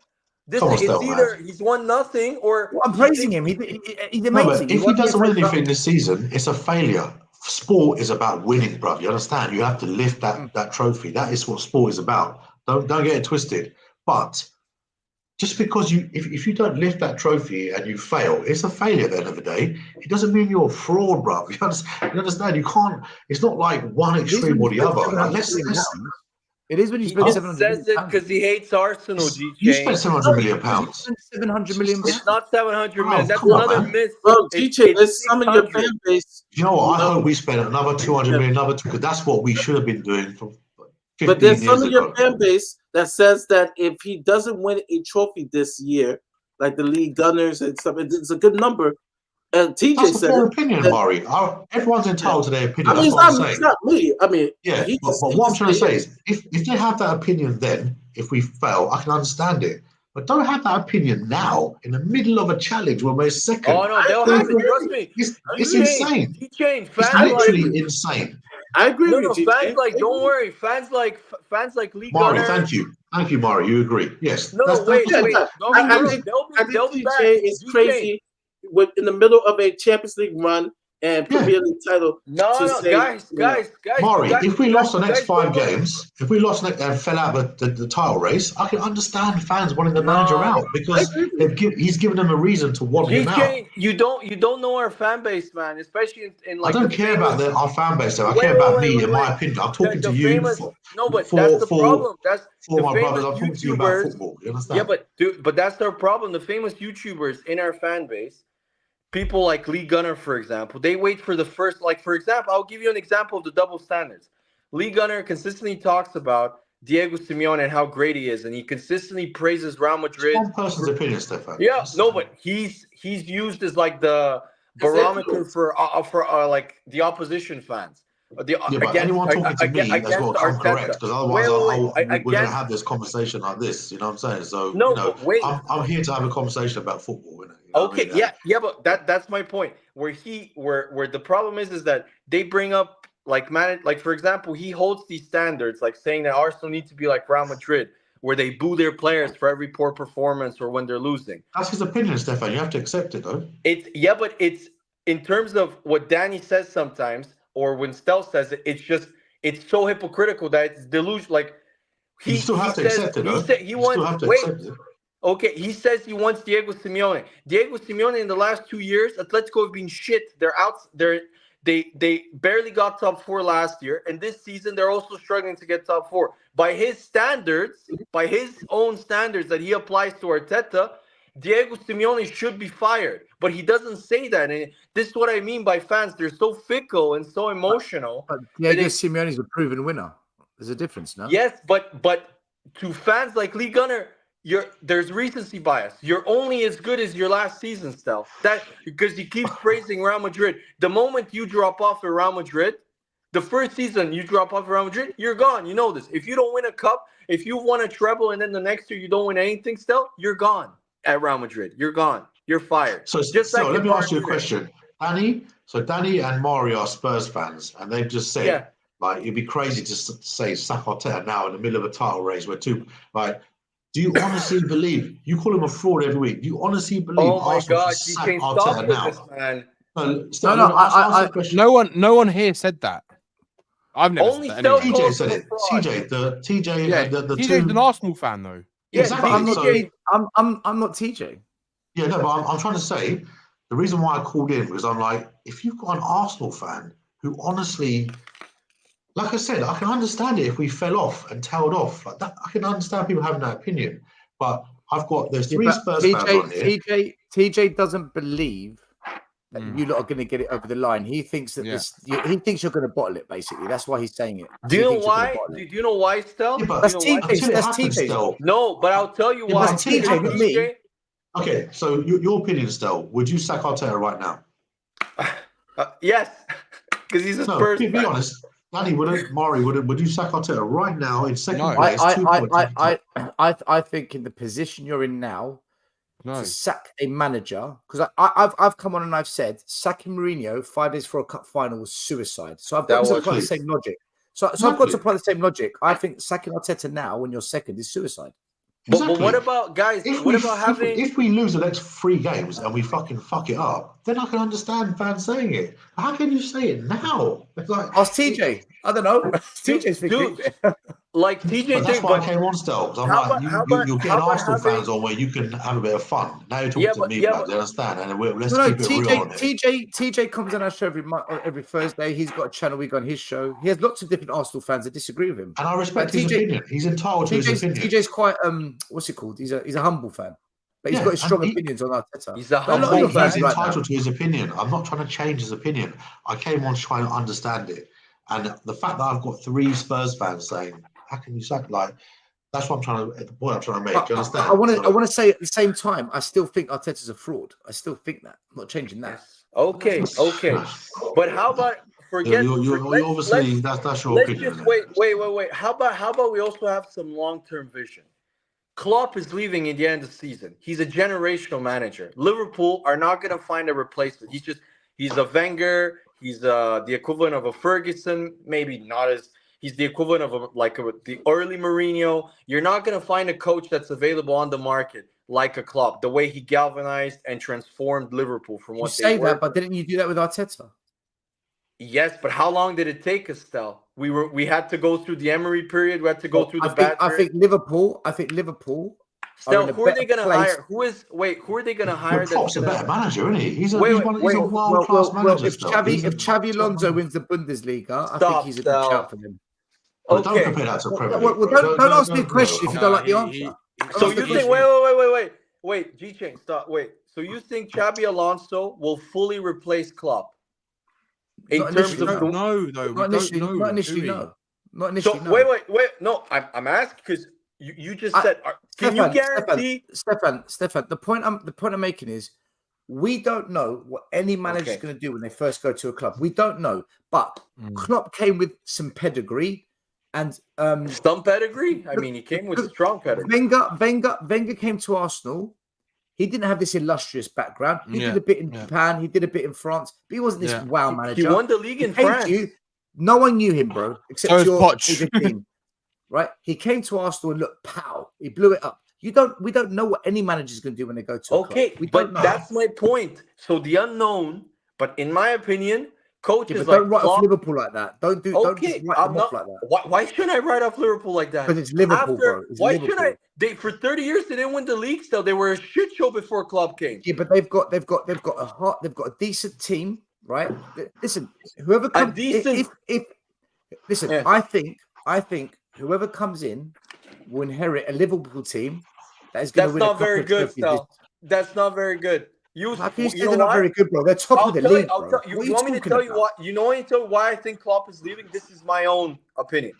This Come on, it's Stell, either man. he's won nothing or Well, I'm he praising thinks him. He's No, amazing. but if he won the doesn't FA win Cup. anything this season, it's a failure. Sport is about winning, bruv. You understand? You have to lift that trophy. That is what sport is about. Don't get it twisted. But just because if you don't lift that trophy and you fail, it's a failure at the end of the day. It doesn't mean you're a fraud, bruv. You understand? You can't. It's not like one extreme or the other. Like, It is when you he spend just 700 says million it because he hates Arsenal. You G-Chain. spent £700 million. 700 million pounds. It's not 700 million. That's come on, another man. myth. Well, It's TJ, there's some of your 600. fan base. You know what? I hope we spend another 200 million, because that's what we should have been doing for 15 But there's some years of your ago. fan base that says that if he doesn't win a trophy this year, like the league gunners and stuff, it's a good number. And TJ That's a said fair it, opinion, that- Murray. Everyone's entitled to their opinion. I mean, That's what I'm it's saying. not me. I mean, Yeah, he but he what I'm trying to say say it. is, if they have that opinion then, if we fail, I can understand it. But don't have that opinion now, in the middle of a challenge when we're second. Oh no, they'll have it. Trust me. It's insane. G-Chain. It's Fans literally like insane. I agree no, with you, fans TJ. like. Don't worry. Fans like Lee Murray, Gunner. thank you, Murray. You agree? Yes. No, wait. Yeah, I No, think they'll be back. TJ is crazy in the middle of a Champions League run and Premier League title. No, say, guys. Murray, if we lost the next guys 5 don't- games, if we lost and fell out the title race, I can understand fans wanting the manager out because he's given them a reason to want him out. G-Chain, you don't know our fan base, man. Especially in like I don't the care famous, about our fan base, though. I Wait, care wait, about wait, me wait, and my wait. opinion. I'm talking The to you famous, no, but for that's the problem. That's for the my famous brothers. I'm talking to you about YouTubers. football. You understand? Yeah, but that's our problem. The famous YouTubers in our fan base, people like Lee Gunner, for example, they wait for the first. Like, for example, I'll give you an example of the double standards. Lee Gunner consistently talks about Diego Simeone and how great he is, and he consistently praises Real Madrid. One person's opinion, Stefan. Yeah, no, but he's used as like the barometer for like the opposition fans. But anyone talking to me has got to come correct, because otherwise we're going to have this conversation like this. You know what I'm saying? So I'm here to have a conversation about football. You know Okay, but that's my point. Where the problem is that they bring up like for example, he holds these standards, like saying that Arsenal needs to be like Real Madrid, where they boo their players for every poor performance or when they're losing. That's his opinion, Stefan. You have to accept it, though. But it's in terms of what Danny says sometimes, or when Stell says it, it's so hypocritical that it's delusion. Like you still have to accept it, though. Okay, he says he wants Diego Simeone. Diego Simeone in the last 2 years, Atletico have been shit. They're out. They barely got top 4 last year, and this season they're also struggling to get top 4. By his standards, by his own standards that he applies to Arteta, Diego Simeone should be fired. But he doesn't say that, and this is what I mean by fans. They're so fickle and so emotional. But Diego Simeone is a proven winner. There's a difference, no? Yes, but to fans like Lee Gunner, there's recency bias. You're only as good as your last season, Stell. That because he keeps praising Real Madrid. The moment you drop off at Real Madrid, the first season you drop off at Real Madrid, you're gone. You know this. If you don't win a cup, if you won a treble and then the next year you don't win anything, Stell, you're gone at Real Madrid. You're gone. You're fired. So let me ask you a question, Danny. So Danny and Mario are Spurs fans, and they've just said, like, it'd be crazy to say sack Arteta now in the middle of a title race. Do you honestly believe, you call him a fraud every week, do you honestly believe Arsenal should sack Arteta now? No one here said that. I've never Only said that. TJ said it. TJ, the TJ's two... an Arsenal fan, though. Yeah, exactly. I'm not TJ. Yeah, no, but I'm trying to say, the reason why I called in was I'm like, if you've got an Arsenal fan who honestly... Like I said, I can understand it if we fell off and tailed off. Like that, I can understand people having that opinion. But there's 3 Spurs fans on here. TJ doesn't believe that you lot are going to get it over the line. He thinks that he thinks you're going to bottle it, basically. That's why he's saying it. Do you know why? Do you know why, Stell? That's TJ. No, but I'll tell you why. That's TJ, not me. Okay, so your opinion, Stell, would you sack Arteta right now? Yes, because he's a Spurs fan. Be honest. Danny, would you sack Arteta right now in second place? I think in the position you're in now, No. to sack a manager, because I've come on and I've said sacking Mourinho 5 days for a cup final was suicide. So I've got to apply the same logic. So I've got to apply the same logic. I think sacking Arteta now when you're second is suicide. But what about, guys? If we lose the next 3 games and we fucking fuck it up, then I can understand fans saying it. How can you say it now? It's like, ask TJ. I don't know. TJ's thinking. Like TJ, but that's why I came on still. I'm like, you're getting Arsenal fans on where you can have a bit of fun. Now you're talking to me, blood. You understand? And let's keep it real on it. TJ comes on our show every Thursday. He's got a channel week on his show. He has lots of different Arsenal fans that disagree with him. And I respect his opinion. He's entitled to his opinion. TJ's quite what's it called? He's a humble fan. But he's got his strong opinions on Arteta. He's entitled to his opinion. I'm not trying to change his opinion. I came on trying to understand it. And the fact that I've got 3 Spurs fans saying, how can you sack, like, that's what I'm trying to, the point I'm trying to make. Do you understand? I want to say at the same time, I still think Arteta's a fraud. I still think that. I'm not changing that. Okay. But how about forget? You're obviously that's your opinion. Just wait. How about we also have some long-term vision? Klopp is leaving in the end of the season. He's a generational manager. Liverpool are not going to find a replacement. He's a Wenger. He's the equivalent of a Ferguson. Maybe not as. He's the equivalent of the early Mourinho. You're not going to find a coach that's available on the market like a Klopp. The way he galvanized and transformed Liverpool from what you they say were. that, but didn't you do that with Arteta? Yes, but how long did it take us, Stel? We had to go through the Emery period. We had to go through the bad period. I think Liverpool. Stel, who are they going to hire? Who are they going to hire? Klopp's a better manager, isn't he? He's a world-class manager. If Xavi Alonso wins the Bundesliga, I think he's a good shout for them. Don't compare that to Premier League. Don't ask me a question if you don't like the answer. So you think? Wait, G-Chain, stop. Wait. So you think Xabi Alonso will fully replace Klopp? Not initially, no. Not initially, no. Wait. No, I'm asking because you just said. Can you guarantee, Stefan? The point I'm making is, we don't know what any manager is going to do when they first go to a club. We don't know, but Klopp came with some pedigree. And some pedigree. I mean, he came with strong pedigree. Wenger came to Arsenal. He didn't have this illustrious background. He did a bit in Japan. He did a bit in France. But he wasn't this wow manager. He won the league in France. No one knew him, bro, except your team. Right? He came to Arsenal and look, pow! He blew it up. We don't know what any manager is going to do when they go to a club. That's my point. So the unknown. But in my opinion. Coaches don't write off Liverpool like that. Don't just write them off like that. Why shouldn't I write off Liverpool like that? Because it's Liverpool, bro. Should I? For 30 years they didn't win the league. Still, they were a shit show before Klopp came. Yeah, but they've got a heart. They've got a decent team, right? Listen, whoever comes, I think whoever comes in will inherit a Liverpool team that is going to win. That's not very good, Stel. That's not very good. They're not very good, bro. They're top of the league, bro. You want me to tell you what? You know why I think Klopp is leaving? This is my own opinion.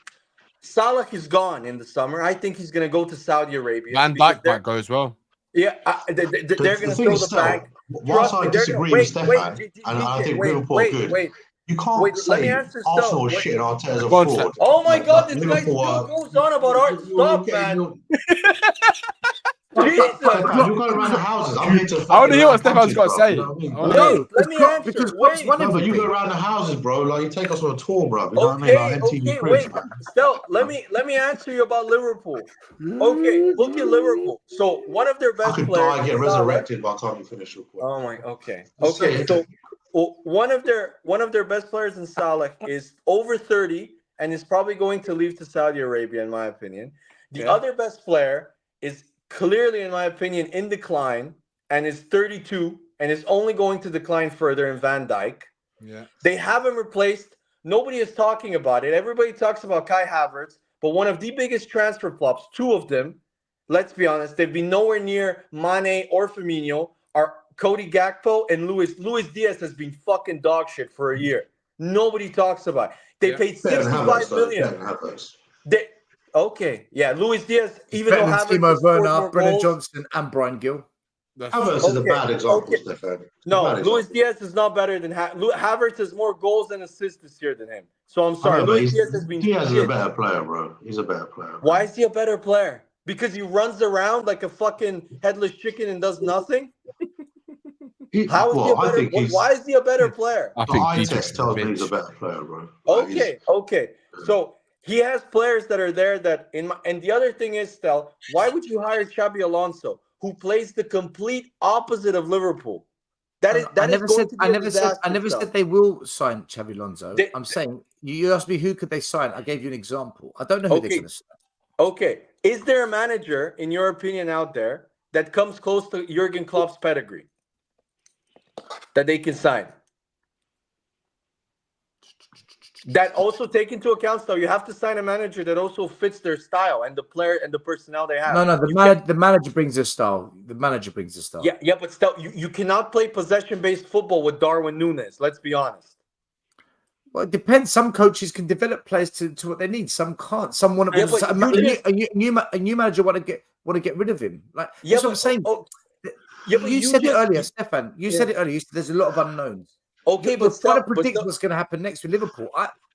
Salah is gone in the summer. I think he's going to go to Saudi Arabia. Van Dijk might go as well. Yeah, they're going to throw the bag. Whilst I disagree with Stefan, and I think Liverpool are good, you can't say Arsenal shit and Arteta's a fraud. Oh my God, this guy still goes on about art. Stop, man. Jesus. You're going around the houses. I'm here to. I want to hear what Stefan's got to say. No, let me answer. But you go around the houses, bro. Like you take us on a tour, bro. You know what I mean? Wait. Stel, let me answer you about Liverpool. Okay, look at Liverpool. So one of their best players. I could die, get resurrected by the time you finish your point. Oh my. Okay. So one of their best players in Salah is over 30 and is probably going to leave to Saudi Arabia, in my opinion. The other best player is clearly, in my opinion, in decline and is 32 and is only going to decline further in Van Dijk. Yeah. They haven't replaced. Nobody is talking about it. Everybody talks about Kai Havertz, but one of the biggest transfer flops, 2 of them, let's be honest, they've been nowhere near Mane or Firmino, are Cody Gakpo and Luis Diaz has been fucking dog shit for a year. Nobody talks about it. They paid 65 million. Okay, yeah, Luis Diaz, even though Timo Werner, Brennan Johnson, and Brian Gill. Havertz is a bad example, Stefan. No, Luis Diaz is not better than Havertz has more goals and assists this year than him. So I'm sorry, Luis Diaz has been. Diaz is a better player, bro. He's a better player. Why is he a better player? because he runs around like a fucking headless chicken and does nothing? How is he a better? Why is he a better player? The eye test tells me he's a better player, bro. Okay. So he has players that are there that and the other thing is, Stel, why would you hire Xabi Alonso, who plays the complete opposite of Liverpool? I never said they will sign Xabi Alonso. I'm saying you asked me who could they sign. I gave you an example. I don't know who they're going to sign. Okay. Is there a manager, in your opinion, out there that comes close to Jurgen Klopp's pedigree that they can sign? That also take into account, so you have to sign a manager that also fits their style and the player and the personnel they have. No, the manager brings their style. The manager brings the style. Yeah, but still, you cannot play possession-based football with Darwin Núñez. Let's be honest. Well, it depends. Some coaches can develop players to what they need. Some can't. Some want to. A new manager want to get rid of him. Like that's what I'm saying. You said it earlier, Stefan. You said it earlier. You said there's a lot of unknowns. Okay, but trying to predict what's going to happen next with Liverpool.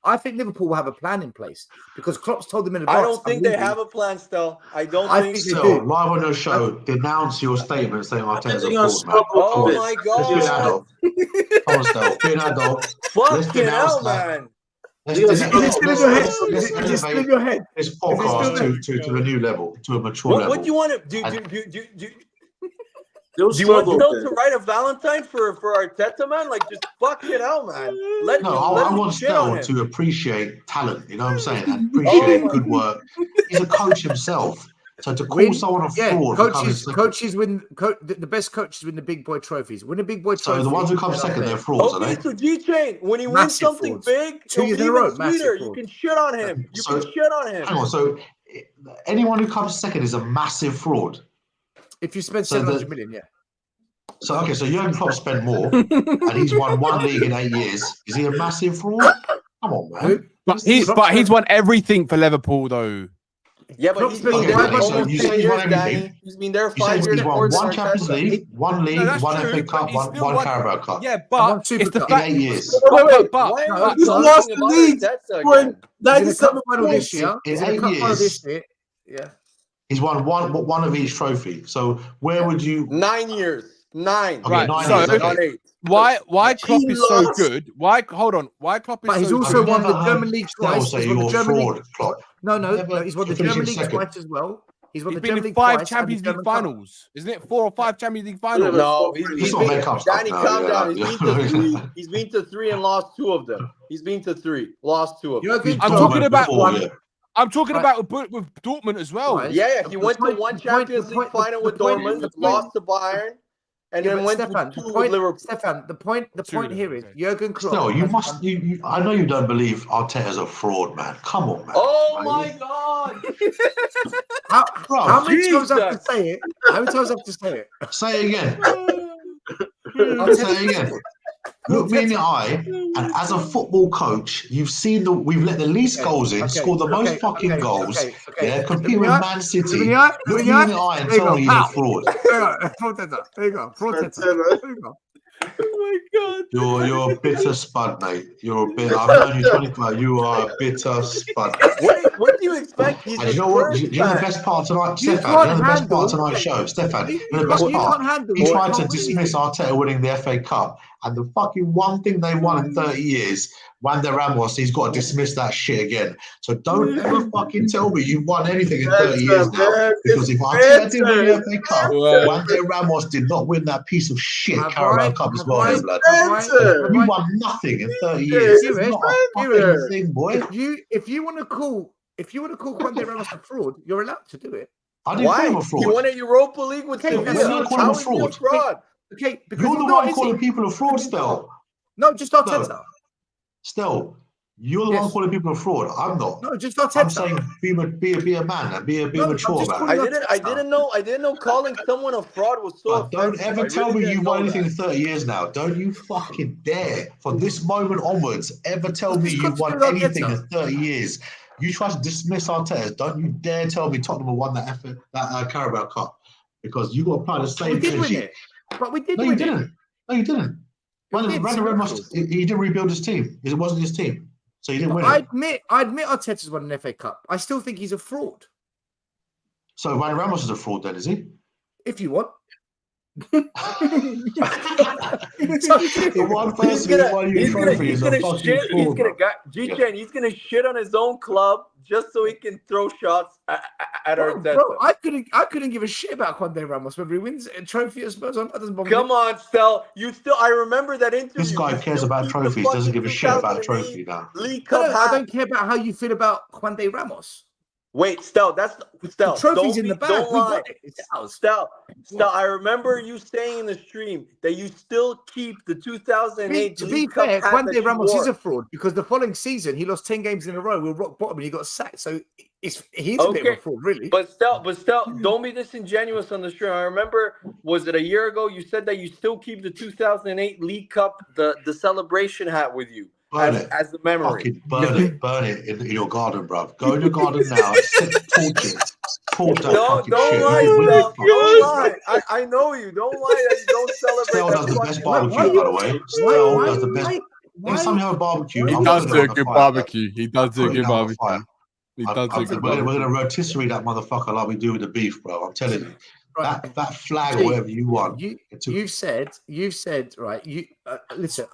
I think Liverpool will have a plan in place because Klopp's told them in advance. I don't think they have a plan still. I think they do. Live on your show, denounce your statement saying Arteta's a fraud, man. Oh my God. Let's be an adult. Come on, Stel. Be an adult. Fucking hell, man. Let's elevate this podcast to a new level, to a mature level. What do you want to do? Do you want Stel to write a Valentine for Arteta, man? Like, just fucking hell, man. I want Stel to appreciate talent, you know what I'm saying? And appreciate good work. He's a coach himself. So to call someone a fraud... Coaches win... the best coaches win the big boy trophies. Win a big boy trophy. So the ones who come second, they're frauds, are they? Okay, so G-Chain, when he wins something big, it'll be even sweeter. You can shit on him. Hang on, so anyone who comes second is a massive fraud. If you spend 700 million, yeah. So okay, so Jurgen Klopp spent more, and he's won one league in 8 years. Is he a massive fraud? Come on, man. But he's won everything for Liverpool, though. Yeah, but he's been there for almost 10 years, Danny. He's been there 5 years. He's won one Champions League, one league, one FA Cup, one Carabao Cup. Yeah, but it's the fact. In 8 years. Wait. He's lost the league for 97 this year. In 8 years. Yeah. He's won one of each trophy. So where would you? 9 years. 9. Okay, right. 9 so, years. Okay. Why Klopp is so good? Why Klopp is but he's so also good? won the German League twice. Say you're a fraud, Klopp. No, he's won the German League twice as well. He's won the been German in League 5 twice Champions League finals. Isn't it 4 or 5 Champions League finals? No, he's been, Danny, calm down. Yeah. He's been to 3. He's been to 3 and lost 2 of them. He's been to 3, lost 2 of them. I'm talking about one. I'm talking about with Dortmund as well. Yeah. He went to 1 Champions League final with Dortmund, lost to Bayern, and then went to 2 with Liverpool. Stefan, the point here is Jurgen Klopp. No, you must. I know you don't believe Arteta's a fraud, man. Come on, man. Oh my God! How many times I have to say it? How many times I have to say it? Say it again. Say it again. Look me in the eye, and as a football coach, you've seen we've let the least goals in, scored the most fucking goals. Yeah, compete with Man City. Look me in the eye and tell me you're a fraud. There you go. Oh my God! You're a bitter spud, mate. You're a bit. I've known you 25. You are a bitter spud. What do you expect? He's you know what? You know the best part tonight, Stefan. You know the best part of tonight's show, Stefan. You know the best part. He tried to dismiss Arteta winning the FA Cup, and the fucking one thing they won in 30 years, Wander Ramos, he's got to dismiss that shit again. So don't ever fucking tell me you've won anything in 30 years now, because if Arteta didn't win the FA Cup, Wander Ramos did not win that piece of shit Carabao Cup as well, blood. You won nothing in 30 years. It's not a fucking thing, boy. If you want to call Wander Ramos a fraud, you're allowed to do it. I didn't call him a fraud. He won a Europa League with Sevilla. How is he a fraud? Okay, because you're the one calling people a fraud, Stel. No, just Arteta. Stel, you're the one calling people a fraud. I'm not. No, just Arteta. I'm saying be a man and be a mature man. I didn't know calling someone a fraud was so. Don't ever tell me you've won anything in 30 years now. Don't you fucking dare, from this moment onwards, ever tell me you've won anything in 30 years. You try to dismiss Arteta. Don't you dare tell me Tottenham have won that Carabao Cup, because you got to apply the same energy. But we did win it. No, you didn't. He didn't rebuild his team. It wasn't his team. So he didn't win it. I admit Arteta's won an FA Cup. I still think he's a fraud. So Van Ramos is a fraud then, is he? If you want. The one person who won you a trophy is a fucking fraud. He's gonna bro. G-Chain, he's gonna shit on his own club just so he can throw shots at Arteta. Bro, I couldn't give a shit about Juande Ramos whether he wins a trophy at Spurs. That doesn't bother me. Come on, Stel. I remember that interview. This guy cares about trophies, doesn't give a shit about a trophy now. League Cup I don't care about how you feel about Juande Ramos. Wait, Stel, that's Stel. The trophy's in the bag. Don't We got lie. it. It's ours. Stel, I remember you saying in the stream that you still keep the 2008 To be League Cup fair, hat that Juande you Ramos wore. is a fraud because the following season he lost 10 games in a row with rock bottom and he got sacked. So he's a bit of a fraud, really. But Stel, don't be disingenuous on the stream. I remember, was it a year ago? You said that you still keep the 2008 League Cup, the celebration hat with you as the memory. Fucking burn it in your garden, bruv. Go in your garden now, torch that fucking Don't shit. lie, You will Stel. fucking Don't shit. lie. I know you. Don't lie that you don't celebrate. Stel that does the fucking- best barbecue, by the way. Stel does the best. Next time you have a barbecue, He I'm does putting do a on the good fire. barbecue. He does do a I'm good putting on the barbecue. fire. He does do a good We're barbecue. gonna rotisserie that motherfucker like we do with the beef, bro. I'm telling you. That flag or whatever you want. You've said right. You listen.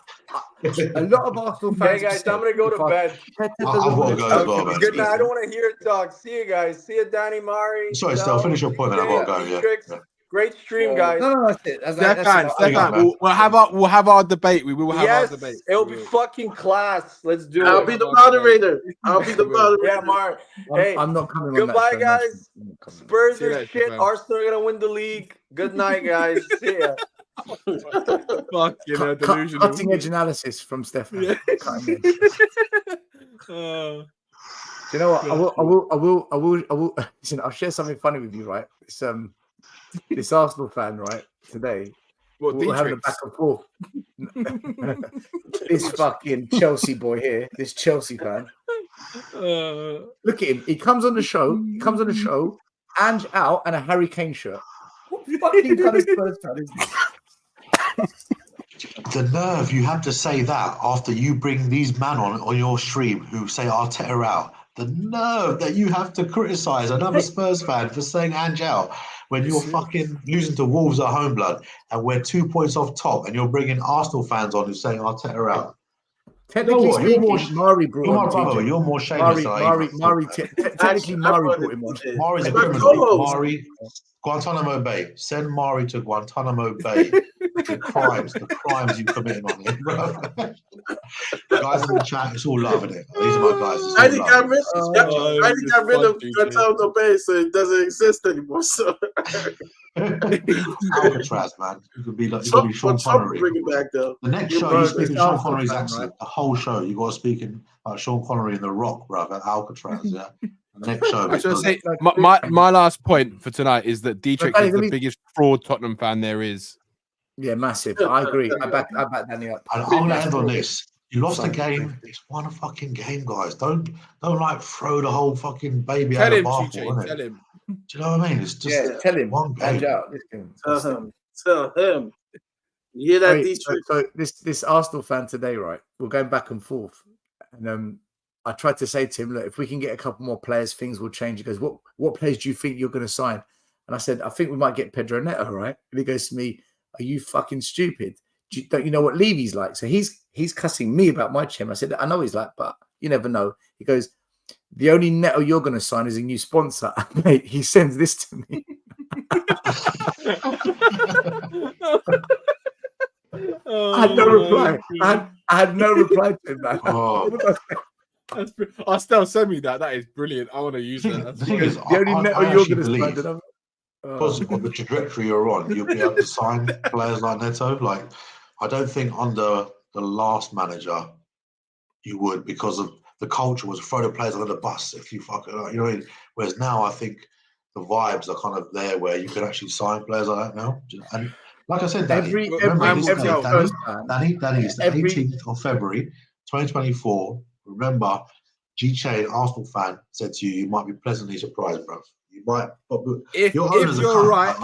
A lot of Arsenal fans. Hey guys, I'm gonna go to bed. I've got to go as well, man. Good night. I don't want to hear it talk. See you guys. See you, Danny Mari. Sorry, Stel, finish your point, and I've got to go. Yeah. Great stream, guys. No, that's it. Stefan, we'll have our debate. We will have our debate. It'll be fucking class. Let's do it. I'll be the moderator. I'll be the moderator. Yeah, Mark. Hey, I'm not coming. Goodbye, on that guys. Spurs See you are later, shit. Stefan. Arsenal are gonna win the league. Good night, guys. See ya. Fucking delusional. Cutting edge analysis from Stefan. Yeah. Cutting edge. Do you know what? I will. Listen, I'll share something funny with you, right? This Arsenal fan, right? Today, we're having a back and forth. This fucking Chelsea boy here, this Chelsea fan. Look at him. He comes on the show. Ange out and a Harry Kane shirt. What fucking kind of Spurs fan is this? The nerve you have to say that after you bring these men on your stream who say Arteta out. The nerve that you have to criticise another Spurs fan for saying Ange out when you're fucking losing to Wolves at home, blood, and we're 2 points off top, and you're bringing Arsenal fans on who's saying Arteta out. Technically speaking, Mari brought you're my him. brother. You're more shameless than I am. Technically, Mari brought him on. Mari's a criminal. Mari, Guantanamo Bay. Send Mari to Guantanamo Bay. The crimes you committed on him, bro. The guys in the chat, it's all love, isn't it? These are my guys. I got rid of Guantanamo Bay, so it doesn't exist anymore. So Alcatraz, man. You could be like Sean Connery. Bring it back though. The next show, you speak in Sean Connery's accent. The whole show, you got to speak in Sean Connery in The Rock, bro, at Alcatraz. Yeah. The next show. I should say my last point for tonight is that Dietrich is the biggest fraud Tottenham fan there is. Yeah, massive. I agree. I back Danny up. And I'm gonna end on this. You lost the game. It's one fucking game, guys. Don't like throw the whole fucking baby out of the bathwater. Tell him. Do you know what I mean? It's just tell him. one game. Tell him. You hear that, Dietrich? So this Arsenal fan today, right? We're going back and forth, and I tried to say to him, look, if we can get a couple more players, things will change. He goes, what players do you think you're going to sign? And I said, I think we might get Pedro Neto, right? And he goes to me, are you fucking stupid? Don't you know what Levy's like? So he's cussing me about my chairman. I said, I know he's like, but you never know. He goes, the only Neto you're going to sign is a new sponsor. Mate, he sends this to me. I had no reply. I had no reply to him, man. I'll still send me that. That is brilliant. I want to use that. The thing is, the only Neto you're going to sign. Because of the trajectory you're on, you'll be able to sign players like Neto. Like, I don't think under the last manager you would, because of the culture was throw the players under the bus if you fuck it up. You know what I mean? Whereas now I think the vibes are kind of there where you can actually sign players like that now. And like I said, Danny, Danny, it's the 18th of February, 2024. Remember, G-Chain, Arsenal fan, said to you, you might be pleasantly surprised, bro. You might. If you're right,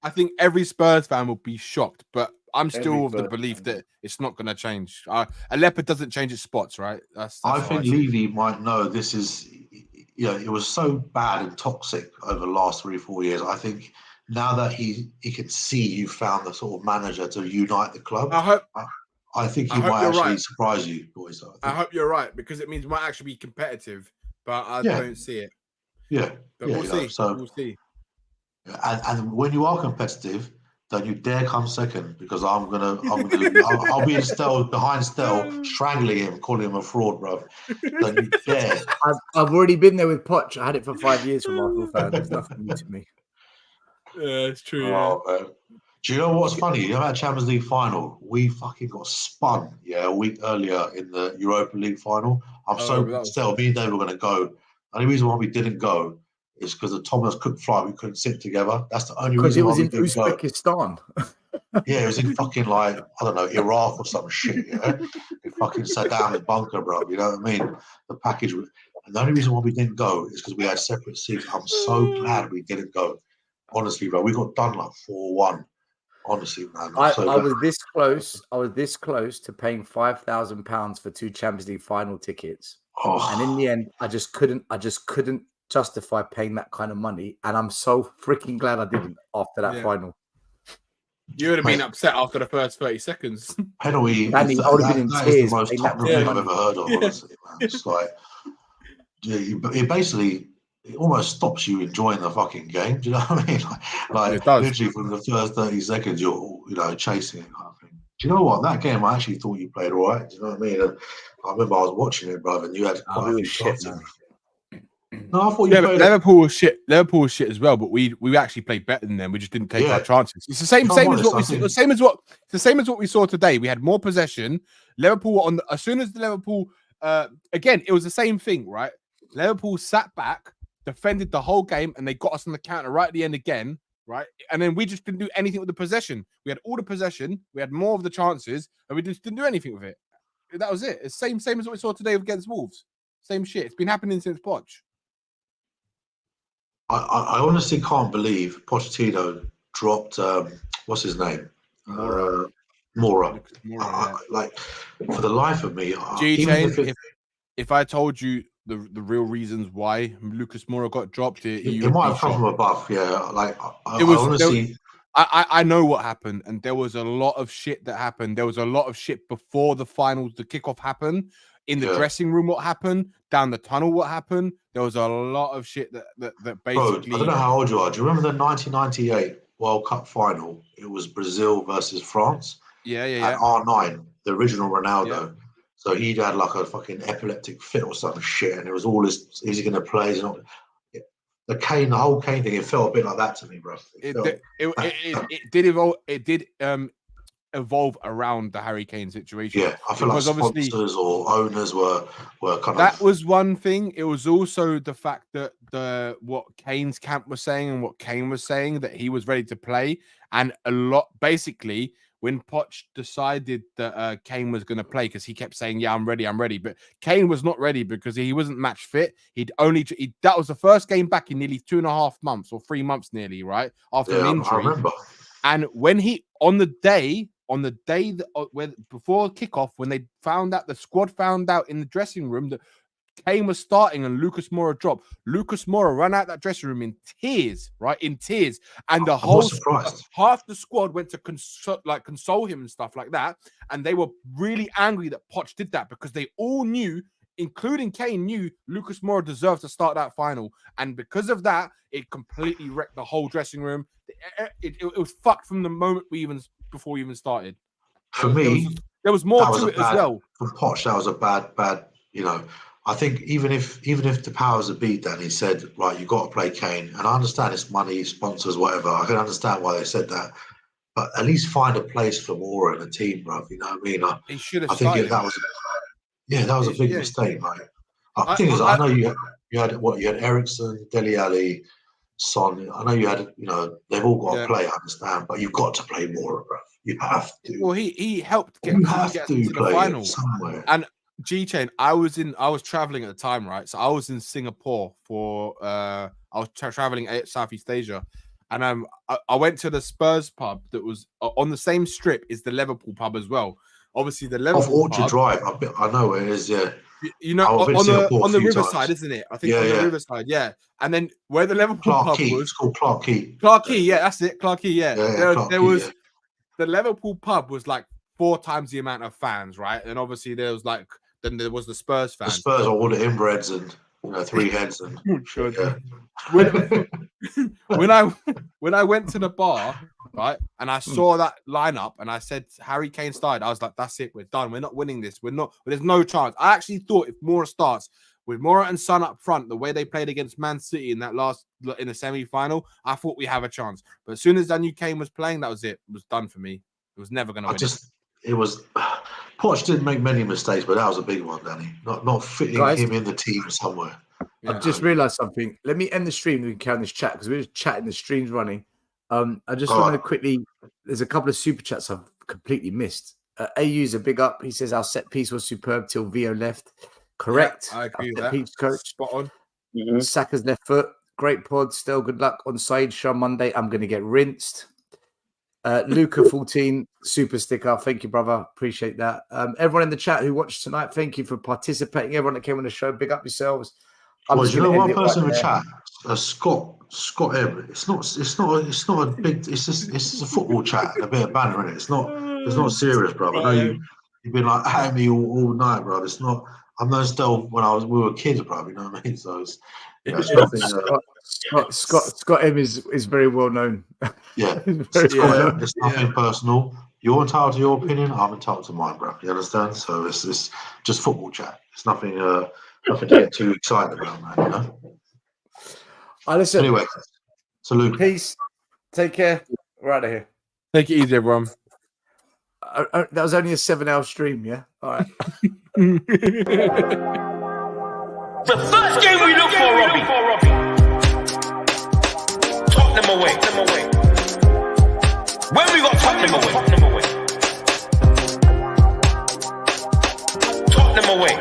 I think every Spurs fan will be shocked. But I'm still of the belief that it's not going to change. A leopard doesn't change its spots, right? That's I think Levy might know this is. it was so bad and toxic over the last 3-4 years. I think now that he can see you found the sort of manager to unite the club, I think he might actually surprise you, boys. I hope you're right, because it means we might actually be competitive, but I don't see it. Yeah, but we'll see. So we'll see. And when you are competitive, don't you dare come second, because I'll be in Stell, behind Stell, strangling him, calling him a fraud, bro. Don't you dare. I've already been there with Poch. I had it for 5 years from Arsenal fans. There's nothing new to me. Yeah, it's true. Oh, man. Do you know what's funny? You know that Champions League final, we fucking got spun. A week earlier in the Europa League final. Stell, me and Dave were going to go. The only reason why we didn't go is because the Thomas Cook flight, we couldn't sit together. That's the only reason why we didn't go. Because it was in Uzbekistan. Yeah, it was in fucking I don't know, Iraq or some shit, In fucking Saddam's bunker, bro. You know what I mean? The package. And the only reason why we didn't go is because we had separate seats. I'm so glad we didn't go. Honestly, bro, we got done like 4-1. Honestly, man. I was this close. I was this close to paying £5,000 for 2 Champions League final tickets, and in the end, I just couldn't justify paying that kind of money. And I'm so freaking glad I didn't after that final. You would have been upset after the first 30 seconds. Penalty. I would have been in that tears. is the most Tottenham thing I've ever heard of. Honestly, man. It's like it basically. It almost stops you enjoying the fucking game. Do you know what I mean? Like literally from the first 30 seconds, you're chasing it kind of thing. Do you know what? That game, I actually thought you played all right. Do you know what I mean? And I remember I was watching it, brother, and you had quite a few shots. No, I thought you played. Liverpool was shit. Liverpool was shit as well, but we actually played better than them. We just didn't take our chances. It's the same as what we saw today. We had more possession. Liverpool as soon as the Liverpool again, it was the same thing, right? Liverpool sat back, defended the whole game, and they got us on the counter right at the end again, right? And then we just didn't do anything with the possession. We had all the possession, we had more of the chances, and we just didn't do anything with it. That was it. It's same as what we saw today against Wolves. Same shit. It's been happening since Poch. I honestly can't believe Pochettino dropped what's his name? Mora. Like, for the life of me, if I told you the real reasons why Lucas Moura got dropped, it might have come from above. Yeah, like honestly, I know what happened, and there was a lot of shit that happened. There was a lot of shit before the finals, the kickoff happened. In the dressing room, what happened? Down the tunnel, what happened? There was a lot of shit that basically. Bro, I don't know how old you are. Do you remember the 1998 World Cup final? It was Brazil versus France. Yeah. At R9, the original Ronaldo. Yeah. So he'd had like a fucking epileptic fit or some shit, and it was all is he going to play? Is he not? The whole Kane thing, it felt a bit like that to me, bro. It did evolve around the Harry Kane situation. Yeah, I feel like sponsors or owners were kind that of. That was one thing. It was also the fact that what Kane's camp was saying and what Kane was saying, that he was ready to play, and a lot basically. When Poch decided that Kane was going to play, because he kept saying, "Yeah, I'm ready," but Kane was not ready because he wasn't match fit. That was the first game back in nearly 2.5 months or 3 months, nearly right after an injury. I remember. And when he on the day before kickoff, when they found out, the squad found out in the dressing room that Kane was starting and Lucas Moura dropped. Lucas Moura ran out that dressing room in tears, right? In tears. And the whole half the squad went to console him and stuff like that. And they were really angry that Poch did that, because they all knew, including Kane, knew Lucas Moura deserved to start that final. And because of that, it completely wrecked the whole dressing room. It was fucked from the moment before we even started. For me, there was more to it as well. For Poch, that was a bad, I think even if the powers that be, Danny, said, right, you got to play Kane, and I understand it's money, sponsors, whatever. I can understand why they said that, but at least find a place for Moura in the team, bro. You know what I mean? He should have. I think that was a big mistake. Like, the thing is, I know you had Ericsson, Dele Alli, Son. I know you had, they've all got to play. I understand, but you've got to play Moura, bro. You have to. Well, he helped get to the final somewhere. And G-Chain, I was traveling at the time, right? So I was in Singapore for I was traveling at Southeast Asia, and I went to the Spurs pub that was on the same strip as the Liverpool pub as well. obviously the Off Liverpool Orchard pub. Drive. I know where it is. Yeah. You know, I've been to Singapore on a the few riverside, times. isn't it? I think Yeah, on the yeah. riverside, yeah. And then where the Liverpool Clark pub Quay. was, It's called Clark Quay. Clark Quay, yeah, that's it, Clark Quay, yeah. Yeah, Clark There Quay, was yeah. the Liverpool pub was like 4 times the amount of fans, right? And obviously there was the Spurs The fans. Spurs are all the inbreds and 3 heads and shit, yeah. When I went to the bar, right, and I saw that lineup, and I said Harry Kane started, I was like, "That's it, we're done. We're not winning this. We're not. There's no chance." I actually thought if Mora starts with Mora and Son up front, the way they played against Man City in the semi-final, I thought we have a chance. But as soon as I knew Kane was playing, that was it. It was done for me. It was never going to win. It was. Poch didn't make many mistakes, but that was a big one, Danny. Not fitting him in the team somewhere. I've just realised something. Let me end the stream. We can count this chat because we're just chatting. The stream's running. I just want to quickly. There's a couple of super chats I've completely missed. AU's a big up. He says our set piece was superb till Vio left. Correct. Yeah, I agree with that. that. Coach. Spot on. Saka's left foot. Great pod. Still good luck on Side Show Monday. I'm going to get rinsed. Luca 14 super sticker. Thank you, brother. Appreciate that. Everyone in the chat who watched tonight, thank you for participating. Everyone that came on the show, big up yourselves. Well, you know, one person in the chat, Scott M. It's not a big. It's just a football chat and a bit of banter in it. It's not serious, bro. I know you've been like at me all night, bro. It's not. I'm not still when we were kids, bro. You know what I mean? So it's nothing. Scott M is very well known. Yeah, Very well known. it's nothing personal. You're entitled to your opinion. I'm entitled to mine, bro. You understand? So it's just football chat. It's nothing. Nothing to get too excited about, man. You know. Listen. Anyway, salute. Peace. Take care. We're out of here. Take it easy, everyone. That was only a 7-hour stream, yeah? All right. The first game we look for, Robbie.